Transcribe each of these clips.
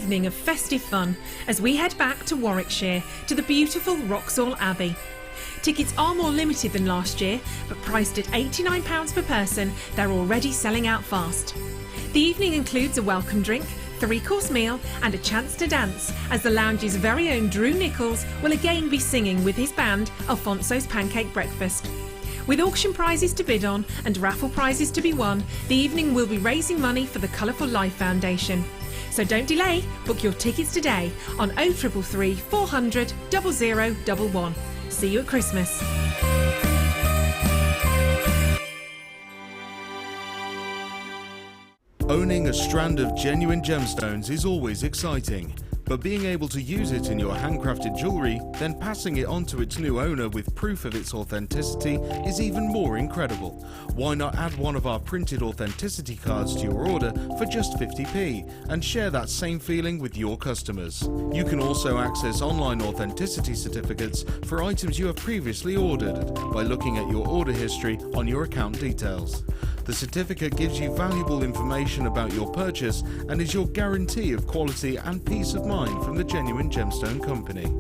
evening of festive fun as we head back to Warwickshire to the beautiful Wroxall Abbey. Tickets are more limited than last year, but priced at £89 per person, they're already selling out fast. The evening includes a welcome drink, 3-course meal and a chance to dance as the lounge's very own Drew Nichols will again be singing with his band Alfonso's Pancake Breakfast. With auction prizes to bid on and raffle prizes to be won, the evening will be raising money for the Colourful Life Foundation. So don't delay, book your tickets today on 0333 400 0011. See you at Christmas. Owning a strand of genuine gemstones is always exciting, but being able to use it in your handcrafted jewellery, then passing it on to its new owner with proof of its authenticity is even more incredible. Why not add one of our printed authenticity cards to your order for just 50p and share that same feeling with your customers? You can also access online authenticity certificates for items you have previously ordered by looking at your order history on your account details. The certificate gives you valuable information about your purchase and is your guarantee of quality and peace of mind from the Genuine Gemstone Company.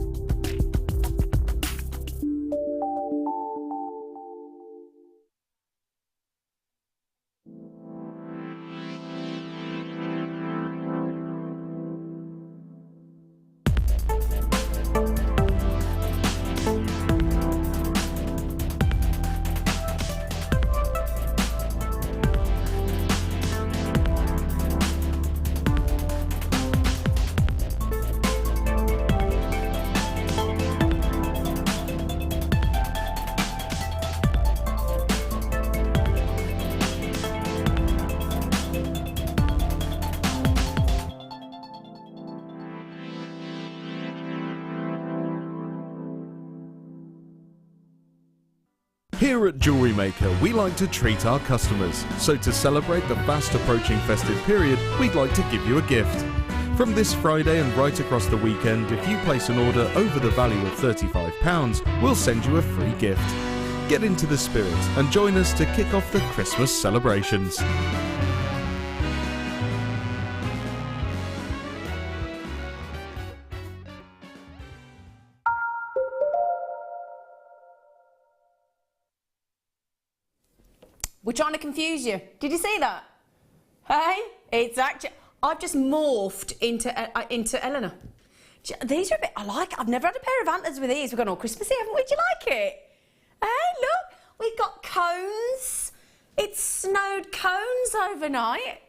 Here at Jewellery Maker, we like to treat our customers. So to celebrate the fast approaching festive period, we'd like to give you a gift. From this Friday and right across the weekend, if you place an order over the value of £35, we'll send you a free gift. Get into the spirit and join us to kick off the Christmas celebrations. We're trying to confuse you. Did you see that? Hey, it's actually, I've just morphed into Eleanor. These are a bit, I like it. I've never had a pair of antlers with these. We've gone all Christmassy, haven't we? Do you like it? Hey, look, we've got cones. It's snowed cones overnight.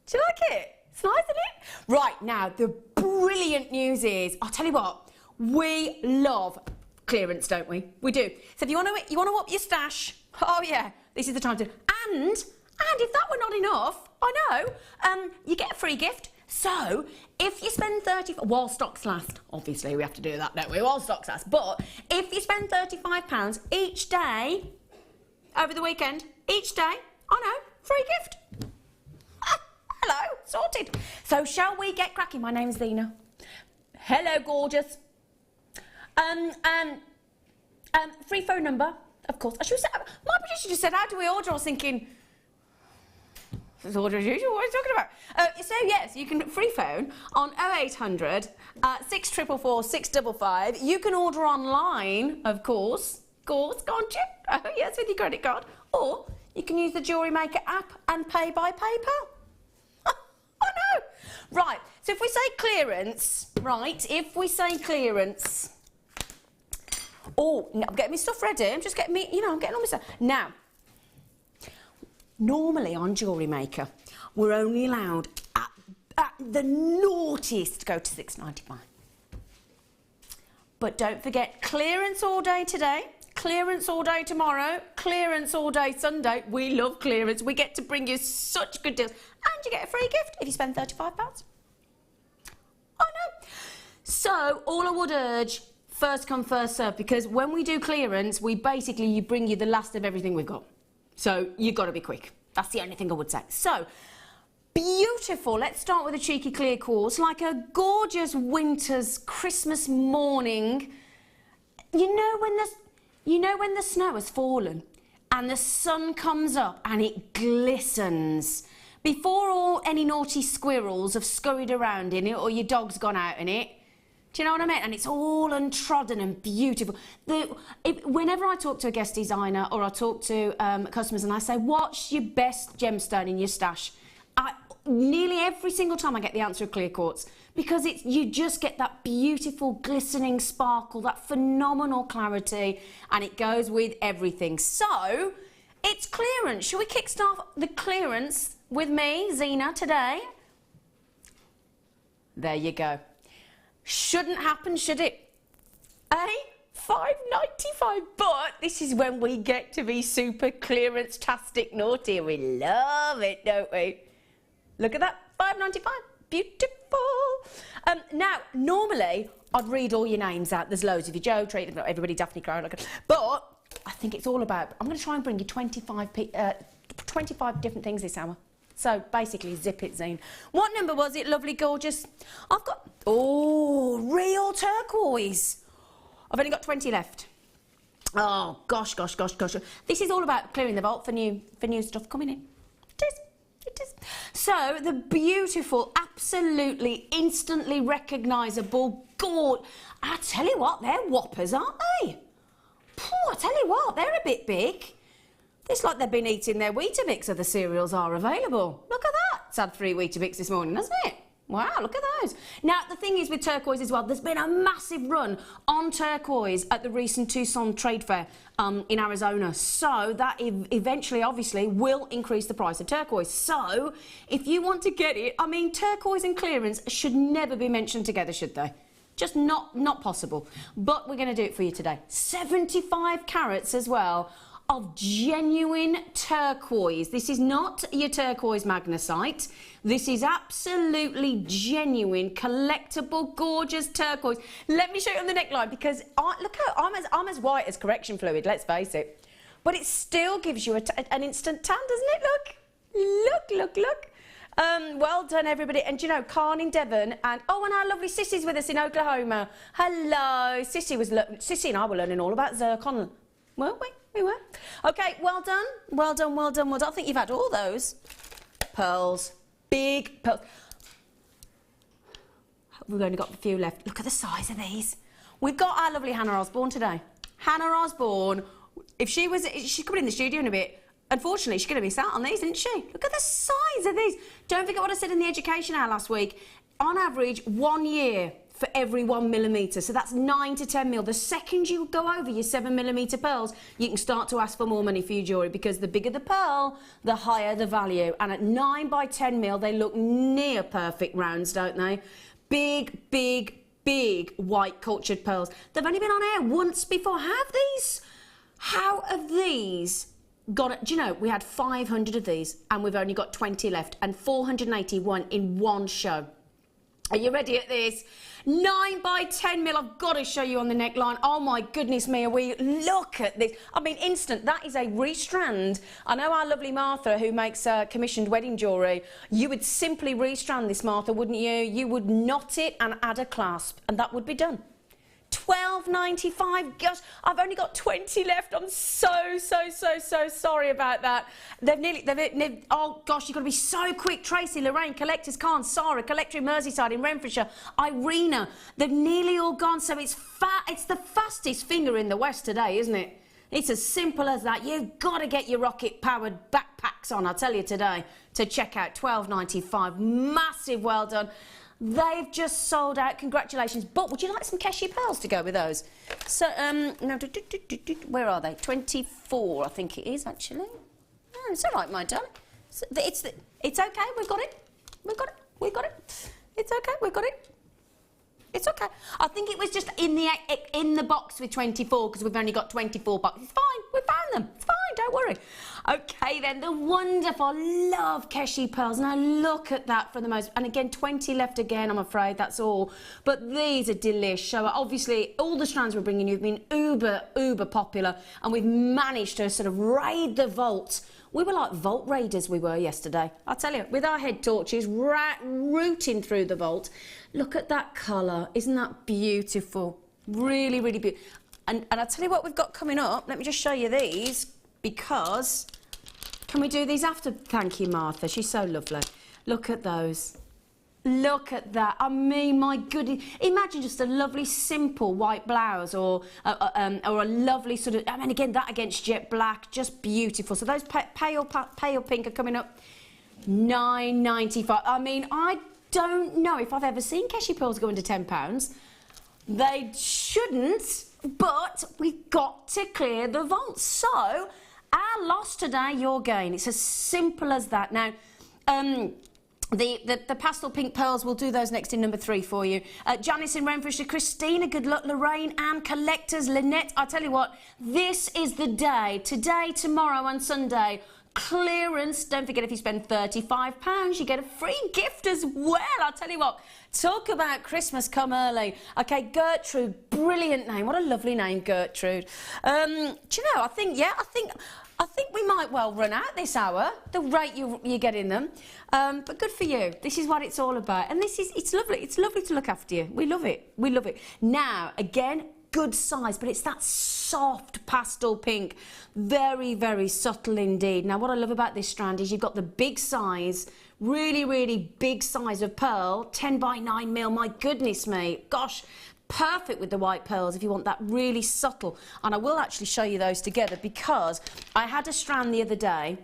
Do you like it? It's nice, isn't it? Right, now, the brilliant news is, I'll tell you what, we love clearance, don't we? We do. So if you want to up your stash, oh yeah, this is the time to, and if that were not enough, I know, you get a free gift. So if you spend while stocks last, obviously we have to do that, don't we? While stocks last. But if you spend £35 each day over the weekend, each day, I know, free gift. Hello, sorted. So shall we get cracking? My name's Zena. Hello, gorgeous. Free phone number. Of course. My producer just said, how do we order? I was thinking, it's order as usual, what are you talking about? So yes, you can free phone on 0800 644 655. You can order online, of course, can't you? Oh yes, with your credit card. Or you can use the Jewellery Maker app and pay by PayPal. I know. Right, so if we say clearance, oh, no, I'm getting my stuff ready. I'm just getting me, I'm getting all my stuff. Now, normally on Jewellery Maker, we're only allowed at the naughtiest to go to £6.95. But don't forget, clearance all day today, clearance all day tomorrow, clearance all day Sunday. We love clearance. We get to bring you such good deals. And you get a free gift if you spend £35. I know. So, all I would urge, first come, first serve, because when we do clearance, you bring you the last of everything we've got. So you've got to be quick. That's the only thing I would say. So, beautiful. Let's start with a cheeky clear quartz, like a gorgeous winter's Christmas morning. You know when the snow has fallen and the sun comes up and it glistens before any naughty squirrels have scurried around in it or your dog's gone out in it. Do you know what I mean? And it's all untrodden and beautiful. Whenever I talk to a guest designer or I talk to customers and I say, what's your best gemstone in your stash? Nearly every single time I get the answer of clear quartz, because you just get that beautiful glistening sparkle, that phenomenal clarity, and it goes with everything. So it's clearance. Shall we kickstart the clearance with me, Zena, today? There you go. Shouldn't happen, should it? $5.95, but this is when we get to be super clearance-tastic naughty. We love it, don't we? Look at that, $5.95, beautiful. Now, normally, I'd read all your names out. There's loads of you, Joe, Treat, everybody, Daphne, Clara, but I think it's all about, I'm going to try and bring you 25 different things this hour. So, basically, zip it, Zine. What number was it, lovely, gorgeous? I've got, oh, real turquoise. I've only got 20 left. Oh, gosh. This is all about clearing the vault for new stuff coming in. It is. So, the beautiful, absolutely, instantly recognisable gold. I tell you what, they're whoppers, aren't they? I tell you what, they're a bit big. It's like they've been eating their Weetabix, other cereals are available. Look at that. It's had 3 Weetabix this morning, hasn't it? Wow, look at those. Now, the thing is with turquoise as well, there's been a massive run on turquoise at the recent Tucson Trade Fair in Arizona. So that eventually, obviously, will increase the price of turquoise. So if you want to get it, I mean, turquoise and clearance should never be mentioned together, should they? Just not possible. But we're going to do it for you today. 75 carats as well of genuine turquoise. This is not your turquoise magnesite. This is absolutely genuine, collectible, gorgeous turquoise. Let me show you on the neckline, because look how I'm as white as correction fluid, let's face it. But it still gives you an instant tan, doesn't it? Look. Well done, everybody. And you know, Khan in Devon, and our lovely Sissy's with us in Oklahoma. Hello, Sissy and I were learning all about zircon, weren't we? We were. Okay, well done. I think you've had all those pearls, big pearls. We've only got a few left. Look at the size of these. We've got our lovely Hannah Osbourne today. Hannah Osbourne, she's coming in the studio in a bit. Unfortunately, she's going to miss out on these, isn't she? Look at the size of these. Don't forget what I said in the education hour last week. On average, 1 year for every 1 millimetre. So that's 9 to 10 mil. The second you go over your 7 millimetre pearls, you can start to ask for more money for your jewellery, because the bigger the pearl, the higher the value. And at 9 by 10 mil, they look near perfect rounds, don't they? Big white cultured pearls. They've only been on air once before. How have these got it? Do you know, we had 500 of these and we've only got 20 left, and 481 in one show. Are you ready at this? 9 by 10 mil, I've got to show you on the neckline. Oh my goodness me, look at this. I mean, instant, that is a restrand. I know our lovely Martha, who makes commissioned wedding jewellery, you would simply restrand this, Martha, wouldn't you? You would knot it and add a clasp, and that would be done. $12.95. Gosh, I've only got 20 left. I'm so sorry about that. Oh gosh, you've got to be so quick. Tracy, Lorraine, Collectors, Khan, Sarah, Collector in Merseyside, in Renfrewshire, Irina, they've nearly all gone. So it's the fastest finger in the West today, isn't it? It's as simple as that. You've got to get your rocket-powered backpacks on, I tell you, today, to check out. $12.95. Massive well done. They've just sold out. Congratulations. But would you like some Keshi pearls to go with those? So, now, where are they? 24, I think it is, actually. Oh, it's all right, my darling. It's okay. We've got it. It's okay. We've got it. It's okay. I think it was just in the box with 24, because we've only got 24 boxes. It's fine. We found them. It's fine. Don't worry. Okay, then, the wonderful, love Keshi pearls. Now, look at that for the most. And again, 20 left again, I'm afraid. That's all. But these are delish. So, obviously, all the strands we're bringing you have been uber popular. And we've managed to sort of raid the vault. We were like vault raiders, we were yesterday. I'll tell you, with our head torches, rooting through the vault. Look at that colour. Isn't that beautiful? Really beautiful. And I'll tell you what we've got coming up. Let me just show you these, because Can we do these after? Thank you, Martha. She's so lovely. Look at those. Look at that. I mean, my goodness. Imagine just a lovely, simple white blouse or a lovely sort of, I mean, again, that against jet black, just beautiful. So those pale pink are coming up $9.95. I mean, I don't know if I've ever seen Keshi pearls go under £10. They shouldn't, but we've got to clear the vault. So, our loss today, your gain. It's as simple as that. Now, the pastel pink pearls, we'll do those next in number 3 for you. Janice in Renfrewshire, Christina, good luck, Lorraine, Anne, collectors, Lynette. I tell you what, this is the day, today, tomorrow and Sunday, clearance. Don't forget, if you spend £35, you get a free gift as well. I'll tell you what, talk about Christmas come early. Okay, Gertrude, brilliant name. What a lovely name, Gertrude. Do you know, I think we might well run out this hour, the rate you're getting them. But good for you. This is what it's all about. And it's lovely. It's lovely to look after you. We love it. We love it. Now, again, good size, but it's that soft pastel pink. Very, very subtle indeed. Now, what I love about this strand is you've got the big size, really, really big size of pearl, 10 by 9 mil. My goodness me. Gosh. Perfect with the white pearls if you want that really subtle. And I will actually show you those together because I had a strand the other day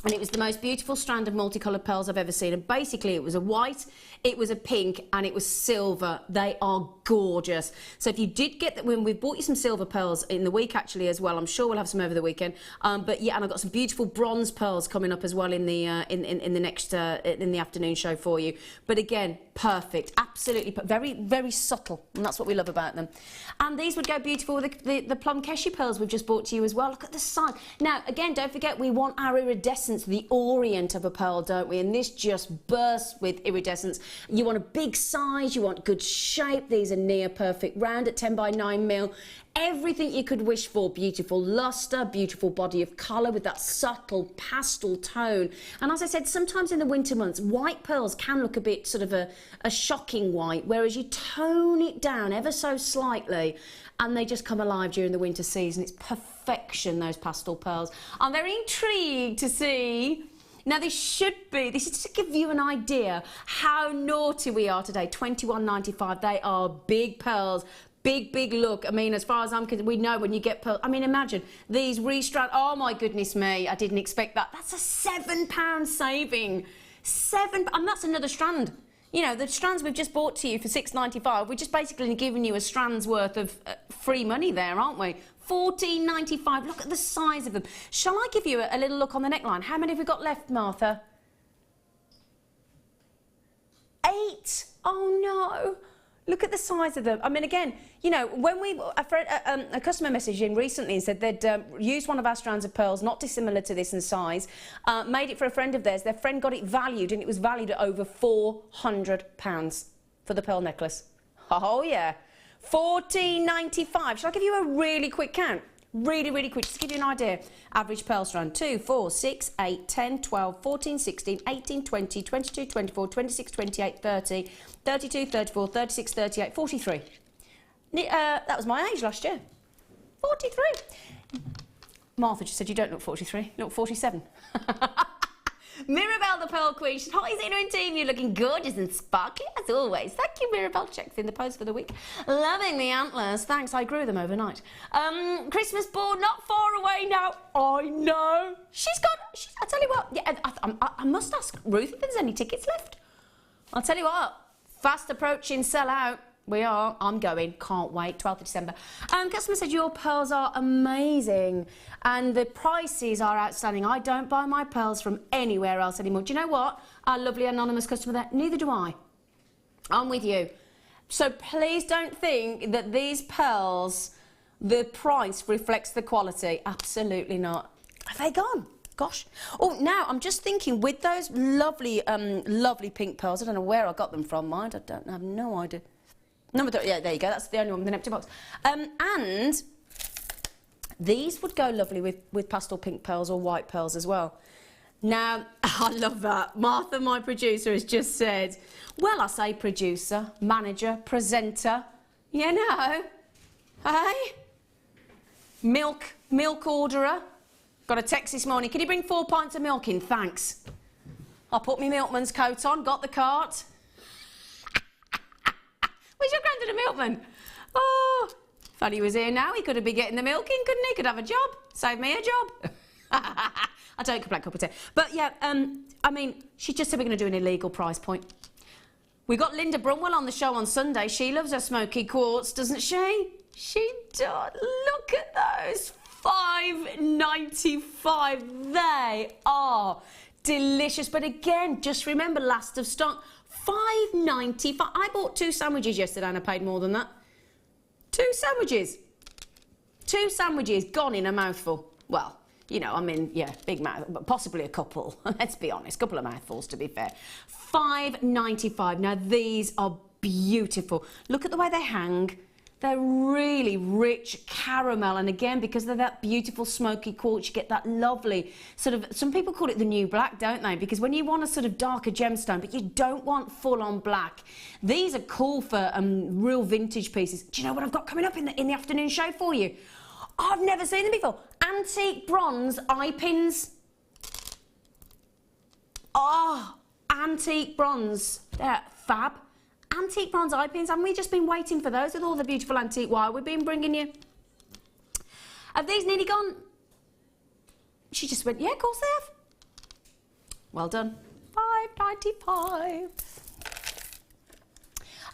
and it was the most beautiful strand of multicoloured pearls I've ever seen. And basically it was a white, it was a pink and it was silver. They are gorgeous. So if you did get that, when we bought you some silver pearls in the week actually as well, I'm sure we'll have some over the weekend. But yeah, and I've got some beautiful bronze pearls coming up as well in the next in the afternoon show for you. But again, perfect, absolutely, very, very subtle, and that's what we love about them. And these would go beautiful with the plum Keshi pearls we've just bought to you as well. Look at the size. Now, again, don't forget we want our iridescence, the orient of a pearl, don't we? And this just bursts with iridescence. You want a big size, you want good shape. These are near perfect round at 10 by 9 mil. Everything you could wish for. Beautiful luster, beautiful body of colour with that subtle pastel tone. And as I said, sometimes in the winter months, white pearls can look a bit sort of a shocking white, whereas you tone it down ever so slightly and they just come alive during the winter season. It's perfection, those pastel pearls. I'm very intrigued to see. Now, this is to give you an idea how naughty we are today. $21.95. They are big pearls. Big look. I mean, as far as I'm concerned, we know when you get pearl. I mean, imagine these restrand. Oh my goodness me! I didn't expect that. That's a £7 saving. And that's another strand. You know, the strands we've just bought to you for $6.95. We're just basically giving you a strand's worth of free money there, aren't we? $14.95. Look at the size of them. Shall I give you a little look on the neckline? How many have we got left, Martha? 8. Oh no. Look at the size of them. I mean, again, you know, when a customer messaged in recently and said they'd used one of our strands of pearls, not dissimilar to this in size, made it for a friend of theirs. Their friend got it valued, and it was valued at over £400 for the pearl necklace. Oh, yeah. $14.95. Shall I give you a really quick count? Really, really quick, just to give you an idea. Average pearl strand, 2, 4, 6, 8, 10, 12, 14, 16, 18, 20, 22, 24, 26, 28, 30, 32, 34, 36, 38, 43. That was my age last year. 43. Martha just said you don't look 43, you look 47. Mirabelle, the Pearl Queen. She's hi, Zena and team. You're looking gorgeous and sparkly as always. Thank you, Mirabelle. Checks in the post for the week. Loving the antlers. Thanks, I grew them overnight. Christmas board not far away now. I know. I tell you what. Yeah, I must ask Ruth if there's any tickets left. I'll tell you what. Fast approaching sell out. We are. I'm going. Can't wait. 12th of December. Customer said your pearls are amazing and the prices are outstanding. I don't buy my pearls from anywhere else anymore. Do you know what? Our lovely anonymous customer there. Neither do I. I'm with you. So please don't think that these pearls, the price reflects the quality. Absolutely not. Have they gone? Gosh. Oh, now I'm just thinking with those lovely, lovely pink pearls. I don't know where I got them from, mind. I have no idea. Number 3, yeah, there you go. That's the only one with an empty box. And these would go lovely with pastel pink pearls or white pearls as well. Now, I love that. Martha, my producer, has just said, well, I say producer, manager, presenter, you know, hey? Milk orderer. Got a text this morning. Can you bring 4 pints of milk in? Thanks. I put my milkman's coat on, got the cart. Where's your granddad a milkman? Oh, if only he was here now, he could have been getting the milk in, couldn't he? Could have a job. Save me a job. I don't complain, cup of tea. But yeah, I mean, she just said we're going to do an illegal price point. We got Linda Brunwell on the show on Sunday. She loves her smoky quartz, doesn't she? She does. Look at those. $5.95. They are delicious. But again, just remember, last of stock. $5.95. I bought 2 sandwiches yesterday and I paid more than that. 2 sandwiches. 2 sandwiches gone in a mouthful. Well, you know, I mean, yeah, big mouth, but possibly a couple. Let's be honest, a couple of mouthfuls to be fair. $5.95. Now these are beautiful. Look at the way they hang. They're really rich caramel, and again, because they're that beautiful smoky quartz, you get that lovely sort of, some people call it the new black, don't they? Because when you want a sort of darker gemstone, but you don't want full-on black, these are cool for real vintage pieces. Do you know what I've got coming up in the afternoon show for you? I've never seen them before. Antique bronze eye pins. Oh, antique bronze. They're fab. Antique bronze eye pins. Haven't we just been waiting for those with all the beautiful antique wire we've been bringing you? Have these nearly gone? She just went, yeah, of course they have. Well done. $5.95.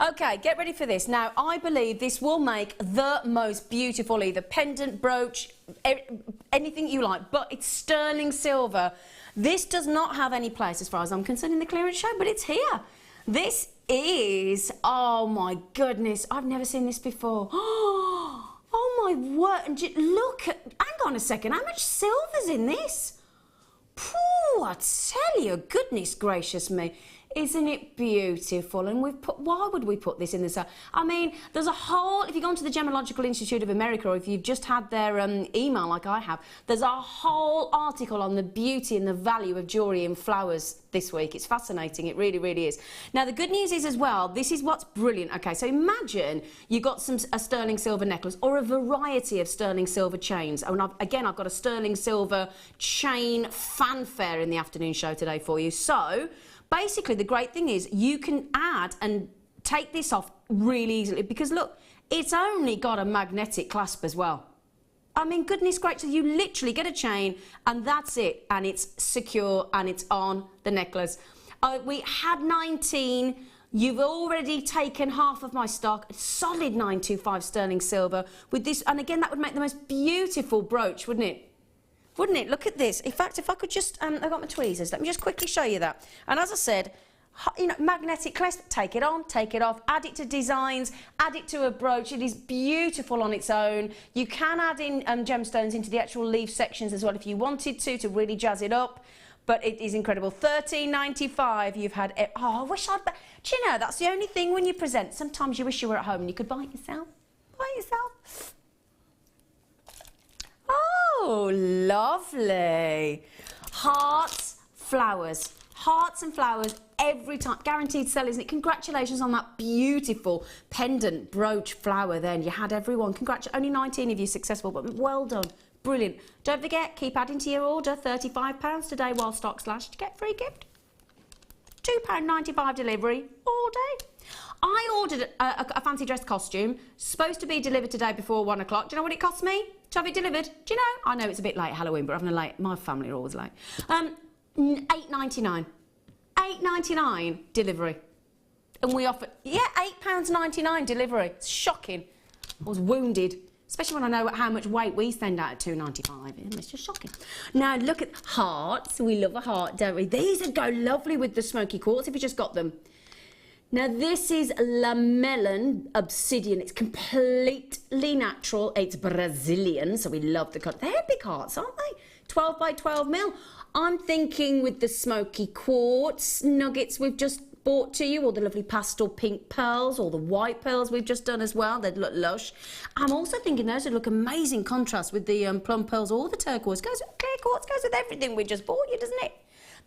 Okay, get ready for this. Now, I believe this will make the most beautiful either pendant, brooch, anything you like, but it's sterling silver. This does not have any place, as far as I'm concerned, in the clearance show, but it's here. This is, oh my goodness, I've never seen this before. Oh my word, and look at, hang on a second, how much silver's in this? Phew, I tell you, goodness gracious me. Isn't it beautiful? And we've put, why would we put this in the set? I mean, there's a whole, if you go into the Gemological Institute of America, or if you've just had their email like I have, there's a whole article on the beauty and the value of jewellery in flowers this week. It's fascinating, it really, really is. Now, the good news is as well, this is what's brilliant. Okay, so imagine you got a sterling silver necklace or a variety of sterling silver chains. And I've got a sterling silver chain fanfare in the afternoon show today for you. So, basically, the great thing is you can add and take this off really easily because, look, it's only got a magnetic clasp as well. I mean, goodness gracious, you literally get a chain and that's it. And it's secure and it's on the necklace. We had 19. You've already taken half of my stock. Solid 925 sterling silver with this. And again, that would make the most beautiful brooch, wouldn't it? Wouldn't it? Look at this. In fact, if I could just, I've got my tweezers. Let me just quickly show you that. And as I said, you know, magnetic clasp, take it on, take it off, add it to designs, add it to a brooch. It is beautiful on its own. You can add in gemstones into the actual leaf sections as well if you wanted to really jazz it up. But it is incredible. $13.95. You've had it. Oh, I wish I'd. Do you know, that's the only thing when you present. Sometimes you wish you were at home and you could buy it yourself. Buy it yourself. Oh, lovely. Hearts, flowers. Hearts and flowers every time. Guaranteed sell, isn't it? Congratulations on that beautiful pendant brooch flower then. You had everyone. Congratulations. Only 19 of you successful, but well done. Brilliant. Don't forget, keep adding to your order. £35 today while stock's lasted. Get free gift. £2.95 delivery all day. I ordered a fancy dress costume, supposed to be delivered today before 1 o'clock. Do you know what it cost me to have it delivered? Do you know? I know it's a bit late Halloween, but having a late, my family are always late. $8.99. $8.99 delivery. And we offer, yeah, £8.99 delivery. It's shocking. I was wounded. Especially when I know how much weight we send out at $2.95. It's just shocking. Now, look at hearts. We love a heart, don't we? These would go lovely with the smoky quartz if you just got them. Now, this is Lamellan Obsidian. It's completely natural. It's Brazilian, so we love the colour. They're big hearts, aren't they? 12 by 12 mil. I'm thinking with the smoky quartz nuggets we've just bought to you, or the lovely pastel pink pearls, or the white pearls we've just done as well. They'd look lush. I'm also thinking those would look amazing contrast with the plum pearls or the turquoise. Clear quartz goes with everything we just bought you, doesn't it?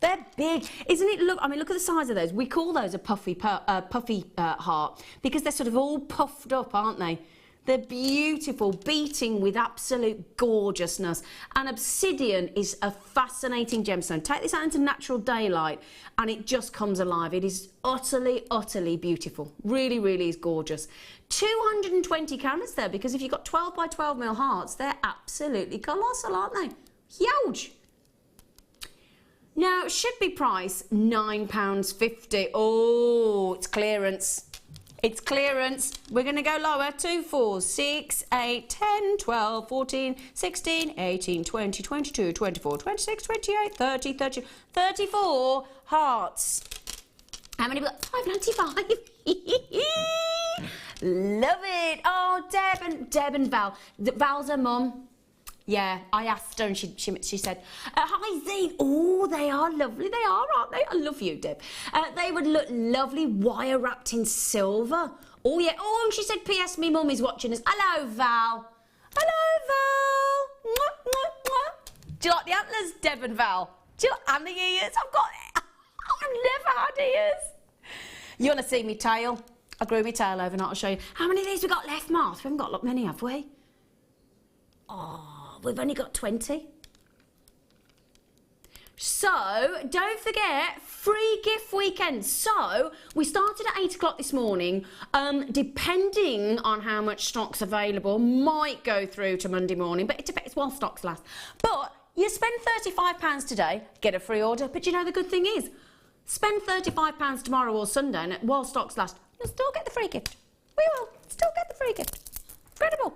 They're big, isn't it? Look, I mean, look at the size of those. We call those a puffy heart because they're sort of all puffed up, aren't they? They're beautiful, beating with absolute gorgeousness. And Obsidian is a fascinating gemstone. Take this out into natural daylight and it just comes alive. It is utterly, utterly beautiful. Really, really is gorgeous. 220 carats there, because if you've got 12 by 12 mil hearts, they're absolutely colossal, aren't they? Huge. Now, should be priced £9.50. Oh, it's clearance. It's clearance. We're going to go lower. 2, 4, 6, 8, 10, 12, 14, 16, 18, 20, 22, 24, 26, 28, 30, 30, 34 hearts. How many we got? 5.95. Love it. Oh, Deb and Val. Val's her mum. Yeah, I asked her and she said, hi Zene. Oh, they are lovely. They are, aren't they? I love you, Deb. They would look lovely wire wrapped in silver. Oh, yeah. Oh, and she said, P.S. me mum is watching us. Hello, Val. Hello, Val. Mwah, mwah, mwah. Do you like the antlers, Deb and Val? Do you like, and the ears? I've never had ears. You want to see me tail? I grew my tail overnight. I'll show you. How many of these we got left, Martha? We haven't got that many, have we? Oh, we've only got 20. So, don't forget, free gift weekend. So, we started at 8 o'clock this morning. Depending on how much stock's available, might go through to Monday morning, but it depends while stocks last. But you spend £35 today, get a free order. But you know the good thing is, spend £35 tomorrow or Sunday, and while stocks last, you'll still get the free gift. We will still get the free gift. Incredible.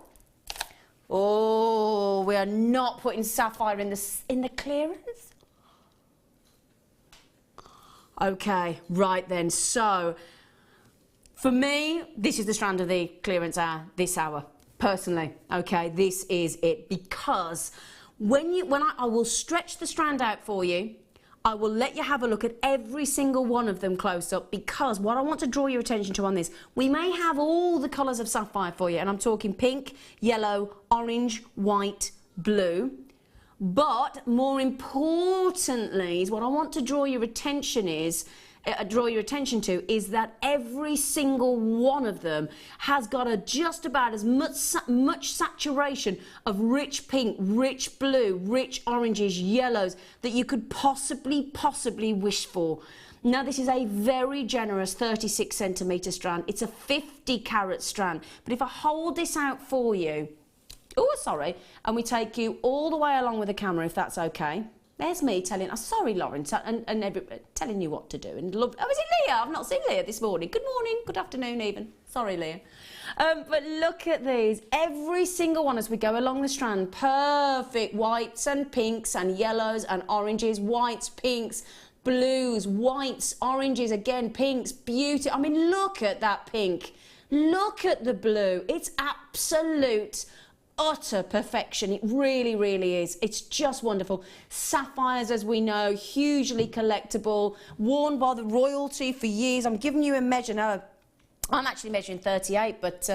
Oh, we are not putting sapphire in the clearance. Okay, right then. So, for me, this is the strand of the clearance hour, this hour. Personally, okay, this is it, because I will stretch the strand out for you. I will let you have a look at every single one of them close up, because what I want to draw your attention to on this, we may have all the colours of sapphire for you, and I'm talking pink, yellow, orange, white, blue. But more importantly, is what I want to draw your attention to is that every single one of them has got just about as much saturation of rich pink, rich blue, rich oranges, yellows that you could possibly wish for. Now, this is a very generous 36 centimetre strand. It's a 50 carat strand. But if I hold this out for you, oh, sorry, and we take you all the way along with the camera, if that's okay. There's me telling, sorry, Lawrence, and telling you what to do. And is it Leah? I've not seen Leah this morning. Good morning, good afternoon even. Sorry, Leah. But look at these. Every single one as we go along the strand. Perfect whites and pinks and yellows and oranges. Whites, pinks, blues, whites, oranges, again, pinks. Beauty. I mean, look at that pink. Look at the blue. It's absolute utter perfection. It really, really is. It's just wonderful. Sapphires, as we know, hugely collectible, worn by the royalty for years. I'm giving you a measure now. I'm actually measuring 38, but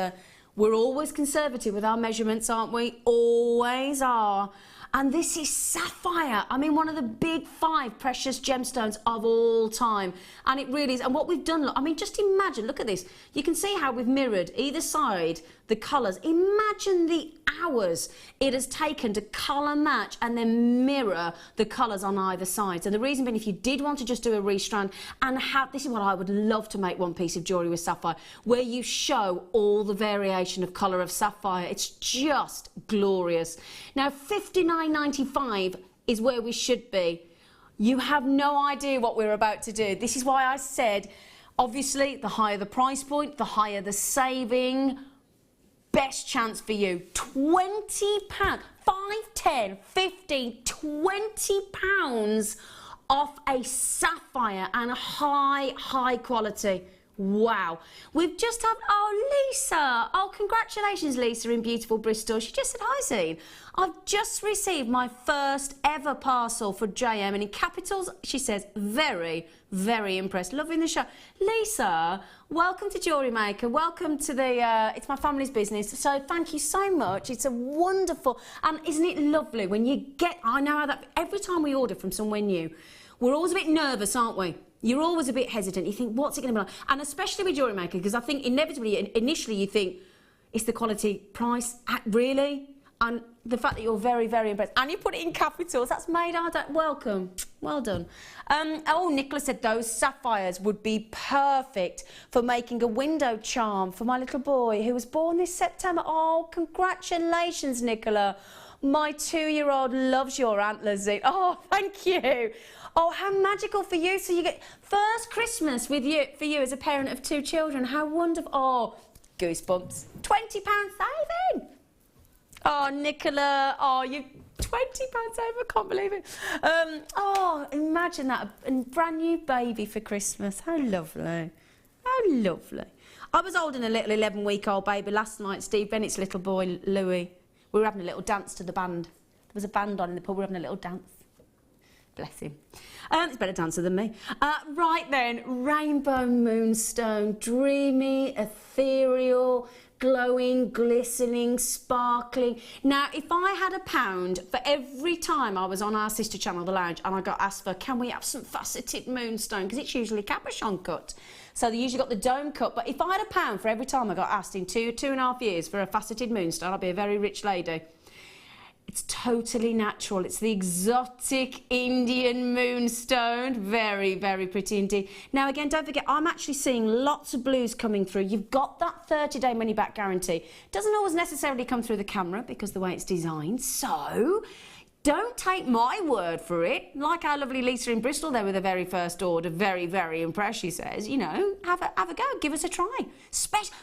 we're always conservative with our measurements, aren't we? Always are. And this is sapphire. I mean, one of the big 5 precious gemstones of all time. And it really is. And what we've done, look, I mean, just imagine, look at this. You can see how we've mirrored either side the colours. Imagine the hours it has taken to colour match and then mirror the colours on either side. So the reason being, if you did want to just do a restrand and have, this is what I would love to make one piece of jewellery with sapphire, where you show all the variation of colour of sapphire. It's just glorious. Now, $59.95 is where we should be. You have no idea what we're about to do. This is why I said, obviously, the higher the price point, the higher the saving. Best chance for you. £20, 5, 10, 15, £20 off a sapphire and a high quality. Wow. We've just had, oh, Lisa. Oh, congratulations, Lisa, in beautiful Bristol. She just said, hi, Zine. I've just received my first ever parcel for JM, and in capitals, she says, very, very impressed. Loving the show. Lisa, welcome to Jewellery Maker. Welcome to the, it's my family's business. So thank you so much. It's a wonderful, and isn't it lovely when you get, I know how that, every time we order from somewhere new, we're always a bit nervous, aren't we? You're always a bit hesitant. You think, what's it going to be like? And especially with Jewellery Maker, because I think inevitably, initially you think, It's the quality, price, really? And the fact that you're very, very impressed. And you put it in capitals. That's made our day. Welcome. Well done. Oh, Nicola said those sapphires would be perfect for making a window charm for my little boy who was born this September. Oh, congratulations, Nicola. My 2-year-old loves your antlers. Oh, thank you. Oh, how magical for you. So you get first Christmas for you as a parent of 2 children. How wonderful. Oh, goosebumps. £20 saving. Oh, Nicola. Oh, you £20 over. Can't believe it. Oh, imagine that. A brand new baby for Christmas. How lovely. How lovely. I was holding a little 11-week-old baby last night. Steve Bennett's little boy, Louis. We were having a little dance to the band. There was a band on in the pub. We were having a little dance. Bless him. He's a better dancer than me. Right then, rainbow moonstone, dreamy, ethereal, glowing, glistening, sparkling. Now, if I had £1 for every time I was on our sister channel, The Lounge, and I got asked for, can we have some faceted moonstone? Because it's usually cabochon cut. So they usually got the dome cut. But if I had £1 for every time I got asked in 2.5 years for a faceted moonstone, I'd be a very rich lady. It's totally natural. It's the exotic Indian moonstone. Very, very pretty indeed. Now, again, don't forget, I'm actually seeing lots of blues coming through. You've got that 30-day money-back guarantee. Doesn't always necessarily come through the camera because the way it's designed. So don't take my word for it. Like our lovely Lisa in Bristol there with the very first order. Very, very impressed, she says. You know, have a go. Give us a try.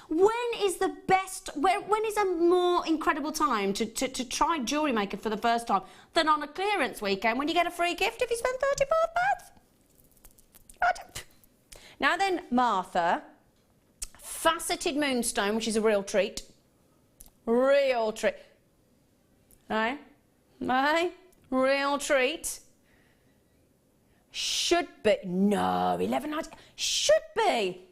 When is the best, when is a more incredible time to try Jewellery Maker for the first time than on a clearance weekend when you get a free gift if you spend £35? Now then, Martha, faceted moonstone, which is a real treat. Real treat. Right? Right? Real treat. Should be. No, 11.90. Should be.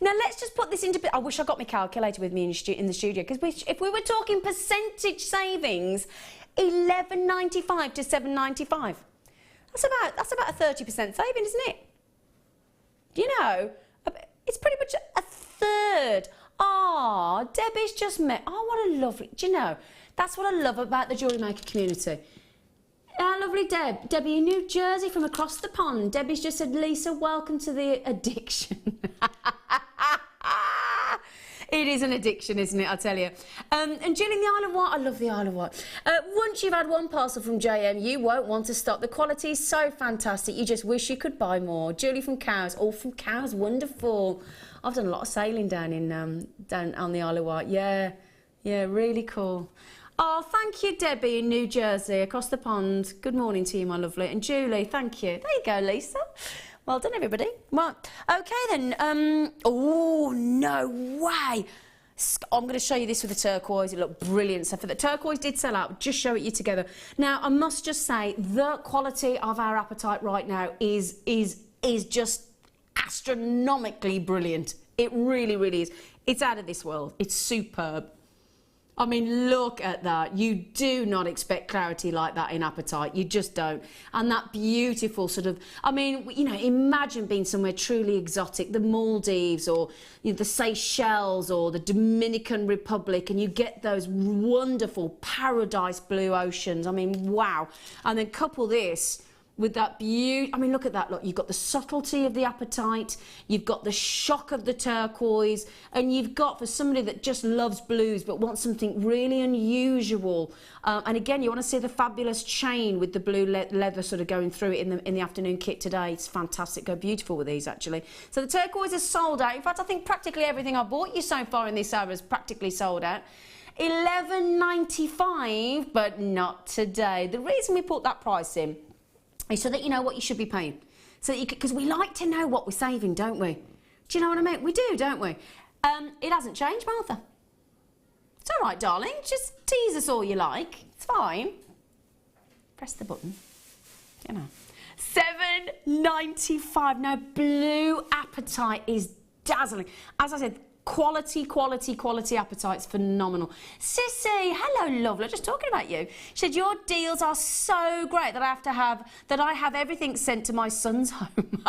Now let's just put this into. I wish I got my calculator with me in the studio because if we were talking percentage savings, 11.95 to 7.95. That's about a 30% saving, isn't it? You know, it's pretty much a third. Ah, Debbie's just met. Oh, what a lovely. Do you know? That's what I love about the Jewellery Maker community. Our lovely Debbie in New Jersey from across the pond. Debbie's just said, Lisa, welcome to the addiction. It is an addiction, isn't it? I'll tell you. And Jill in the Isle of Wight, I love the Isle of Wight. Once you've had one parcel from JM, you won't want to stop. The quality is so fantastic. You just wish you could buy more. Julie from Cows. All from Cows. Wonderful. I've done a lot of sailing down on the Isle of Wight. Yeah, really cool. Oh, thank you, Debbie in New Jersey, across the pond. Good morning to you, my lovely. And Julie, thank you. There you go, Lisa. Well done, everybody. Right, okay then. Oh, no way. I'm going to show you this with the turquoise. It looked brilliant. So for the turquoise did sell out. Just show it you together. Now, I must just say, the quality of our apatite right now is just astronomically brilliant. It really, really is. It's out of this world. It's superb. I mean, look at that. You do not expect clarity like that in apatite. You just don't. And that beautiful sort of, I mean, you know, imagine being somewhere truly exotic, the Maldives or the Seychelles or the Dominican Republic, and you get those wonderful paradise blue oceans. I mean, wow. And then couple this with that beauty. I mean, look at that. Look, you've got the subtlety of the apatite, you've got the shock of the turquoise, and you've got, for somebody that just loves blues but wants something really unusual, and again, you want to see the fabulous chain with the blue leather sort of going through it in the afternoon kit today. It's fantastic. Go beautiful with these, actually. So the turquoise is sold out. In fact, I think practically everything I bought you so far in this hour is practically sold out. $11.95, but not today. The reason we put that price in is so that you know what you should be paying. So because we like to know what we're saving, don't we? Do you know what I mean? We do, don't we? It hasn't changed, Martha. It's all right, darling. Just tease us all you like. It's fine. Press the button. You know. $7.95. Now, blue apatite is dazzling. As I said, quality apatite's phenomenal. Sissy, hello, lovely. Just talking about you. She said your deals are so great that I have everything sent to my son's home.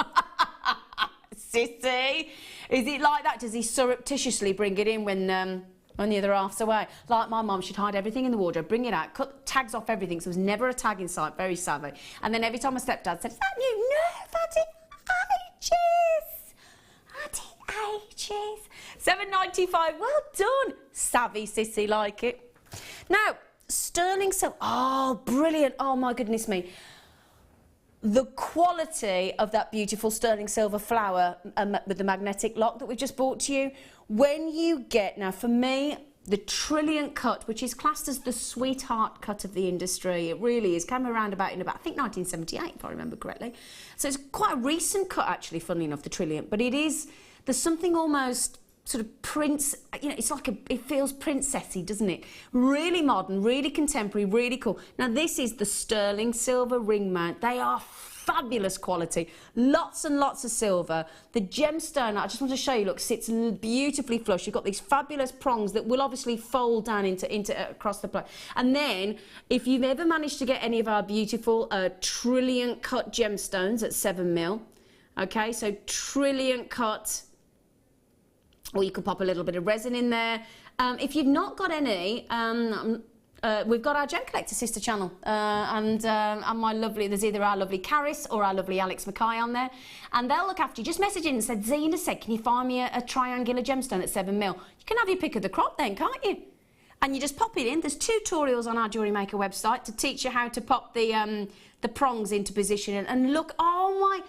sissy. Is it like that? Does he surreptitiously bring it in when the other half's away? Like my mum, she'd hide everything in the wardrobe, bring it out, cut tags off everything, so there was never a tag in sight. Very savvy. And then every time my stepdad said, "Is that new?" "No, ages. £7.95. Well done. Savvy sissy, like it. Now, sterling silver. Oh, brilliant. Oh, my goodness me. The quality of that beautiful sterling silver flower with the magnetic lock that we just brought to you. When you get, now for me, the trilliant cut, which is classed as the sweetheart cut of the industry. It really is. Came around about in about, I think, 1978, if I remember correctly. So it's quite a recent cut, actually, funnily enough, the trilliant. But it is, there's something almost sort of it's like it feels princessy, doesn't it? Really modern, really contemporary, really cool. Now, this is the sterling silver ring mount. They are fabulous quality. Lots and lots of silver. The gemstone, I just want to show you, look, sits beautifully flush. You've got these fabulous prongs that will obviously fold down into across the plate. And then, if you've ever managed to get any of our beautiful trilliant cut gemstones at 7mm, okay, so trilliant cut, or you could pop a little bit of resin in there. If you've not got any, we've got our Gem Collector sister channel, and my lovely, there's either our lovely Caris or our lovely Alex Mackay on there, and they'll look after you. Just message in and said, "Zena said, can you find me a triangular gemstone at 7mm? You can have your pick of the crop then, can't you? And you just pop it in. There's tutorials on our Jewellery Maker website to teach you how to pop the prongs into position. And look, oh my,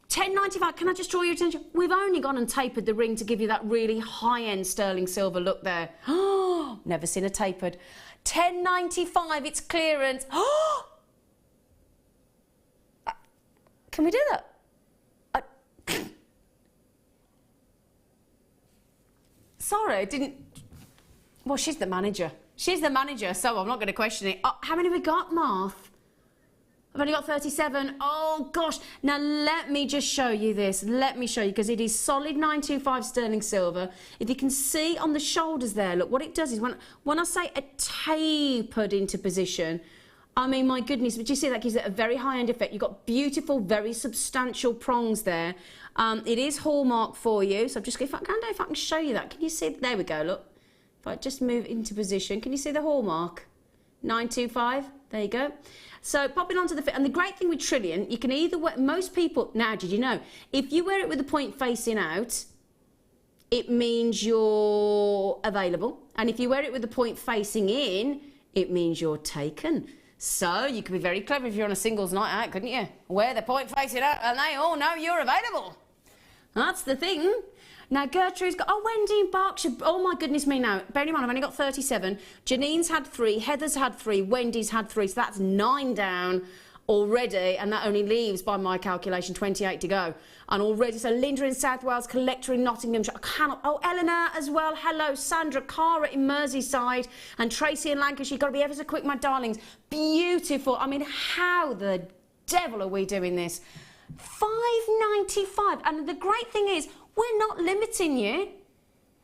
£10.95. Can I just draw your attention? We've only gone and tapered the ring to give you that really high-end sterling silver look there. Oh, never seen a tapered. £10.95, it's clearance. Oh! Can we do that? Sorry, I didn't... Well, she's the manager. She's the manager, so I'm not going to question it. Oh, how many have we got, Marth? I've only got 37. Oh, gosh. Now, let me just show you this. Let me show you, because it is solid 925 sterling silver. If you can see on the shoulders there, look, what it does is when I say a tapered into position, I mean, my goodness, but you see that gives it a very high-end effect. You've got beautiful, very substantial prongs there. It is hallmark for you. So I'm just, if I can show you that. Can you see? There we go, look. If I just move into position, can you see the hallmark? 925, there you go. So pop it onto the fit, and the great thing with trilliant, you can either wear, most people, now did you know, if you wear it with the point facing out, it means you're available, and if you wear it with the point facing in, it means you're taken. So you could be very clever if you're on a singles night out, couldn't you? Wear the point facing out and they all know you're available. That's the thing. Now, Gertrude's got, oh, Wendy in Berkshire, oh my goodness me now. Bear in mind, I've only got 37. Janine's had 3, Heather's had 3, Wendy's had 3, so that's 9 down already, and that only leaves, by my calculation, 28 to go. And already, so Linda in South Wales, Collector in Nottinghamshire, I cannot, oh, Eleanor as well, hello, Sandra, Cara in Merseyside, and Tracy in Lancashire. You've got to be ever so quick, my darlings. Beautiful. I mean, how the devil are we doing this? £5.95, and the great thing is, we're not limiting you.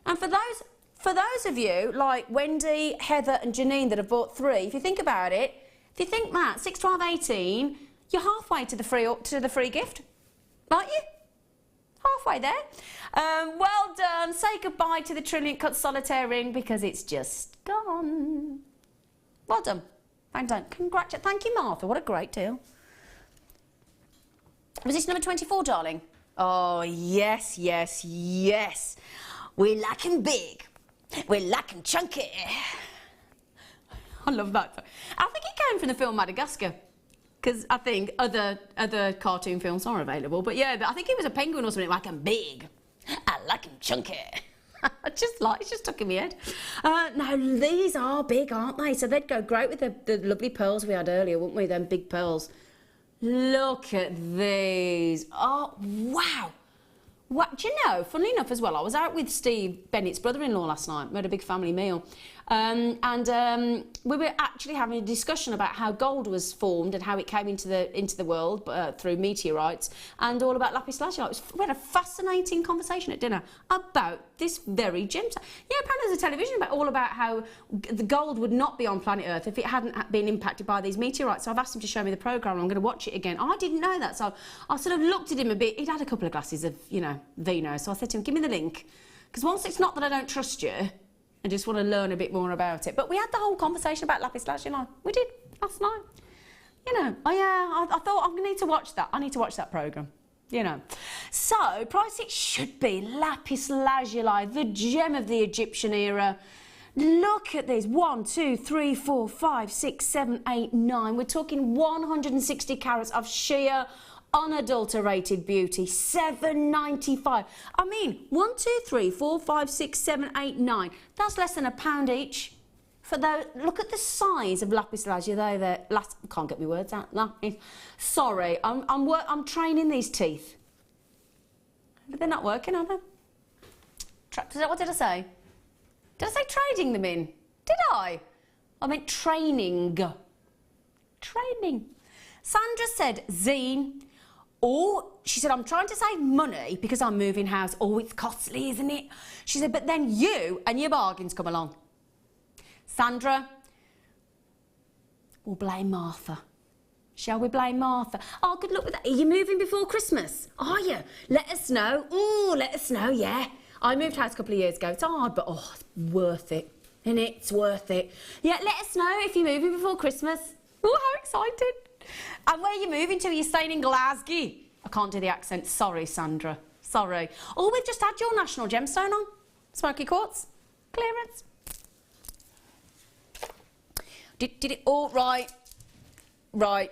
And for those of you like Wendy, Heather and Janine that have bought 3, if you think about it, if you think that 6, 12, 18, you're halfway to the free gift, aren't you? Halfway there. Well done. Say goodbye to the Trilliant Cut Solitaire ring because it's just gone. Well done. Well done. Congratulations. Thank you, Martha. What a great deal. Was this number 24, darling? Oh, yes, yes, yes. We're lacking big. We're lacking chunky. I love that. I think it came from the film Madagascar, because I think other cartoon films are available. But yeah, I think it was a penguin or something, like, I'm big. I like him chunky. It's just stuck in my head. Now, these are big, aren't they? So they'd go great with the lovely pearls we had earlier, wouldn't we? Them big pearls. Look at these. Oh, wow. What, do you know, funnily enough as well, I was out with Steve Bennett's brother-in-law last night. We had a big family meal. We were actually having a discussion about how gold was formed and how it came into the world through meteorites, and all about lapis lazuli. We had a fascinating conversation at dinner about this very gemstone. Yeah, apparently there's a television all about how the gold would not be on planet Earth if it hadn't been impacted by these meteorites. So I've asked him to show me the programme, and I'm going to watch it again. I didn't know that, so I sort of looked at him a bit. He'd had a couple of glasses of, you know, vino, so I said to him, give me the link, because once it's not that I don't trust you, I just want to learn a bit more about it. But we had the whole conversation about lapis lazuli. We did last night. You know, I thought I'm going to need to watch that. I need to watch that programme. You know. So, price it should be lapis lazuli, the gem of the Egyptian era. Look at these. 1, 2, 3, 4, 5, 6, 7, 8, 9. We're talking 160 carats of sheer unadulterated beauty. $7.95. I mean, 1, 2, 3, 4, 5, 6, 7, 8, 9. That's less than £1 each. For those, look at the size of lapis lazuli. Can't get my words out. Sorry, I'm training these teeth. They're not working, are they? What did I say? Did I say trading them in? Did I? I meant training. Training. Sandra said, Zine. Oh, she said, I'm trying to save money because I'm moving house. Oh, it's costly, isn't it? She said, but then you and your bargains come along. Sandra, we'll blame Martha. Shall we blame Martha? Oh, good luck with that. Are you moving before Christmas? Are you? Let us know. Oh, let us know, yeah. I moved house a couple of years ago. It's hard, but oh, it's worth it. Isn't it? It's worth it. Yeah, let us know if you're moving before Christmas. Oh, how excited. And where are you moving to? Are you staying in Glasgow? I can't do the accent. Sorry, Sandra. Sorry. Oh, we've just had your national gemstone on. Smoky quartz. Clearance. Did it all right? Right.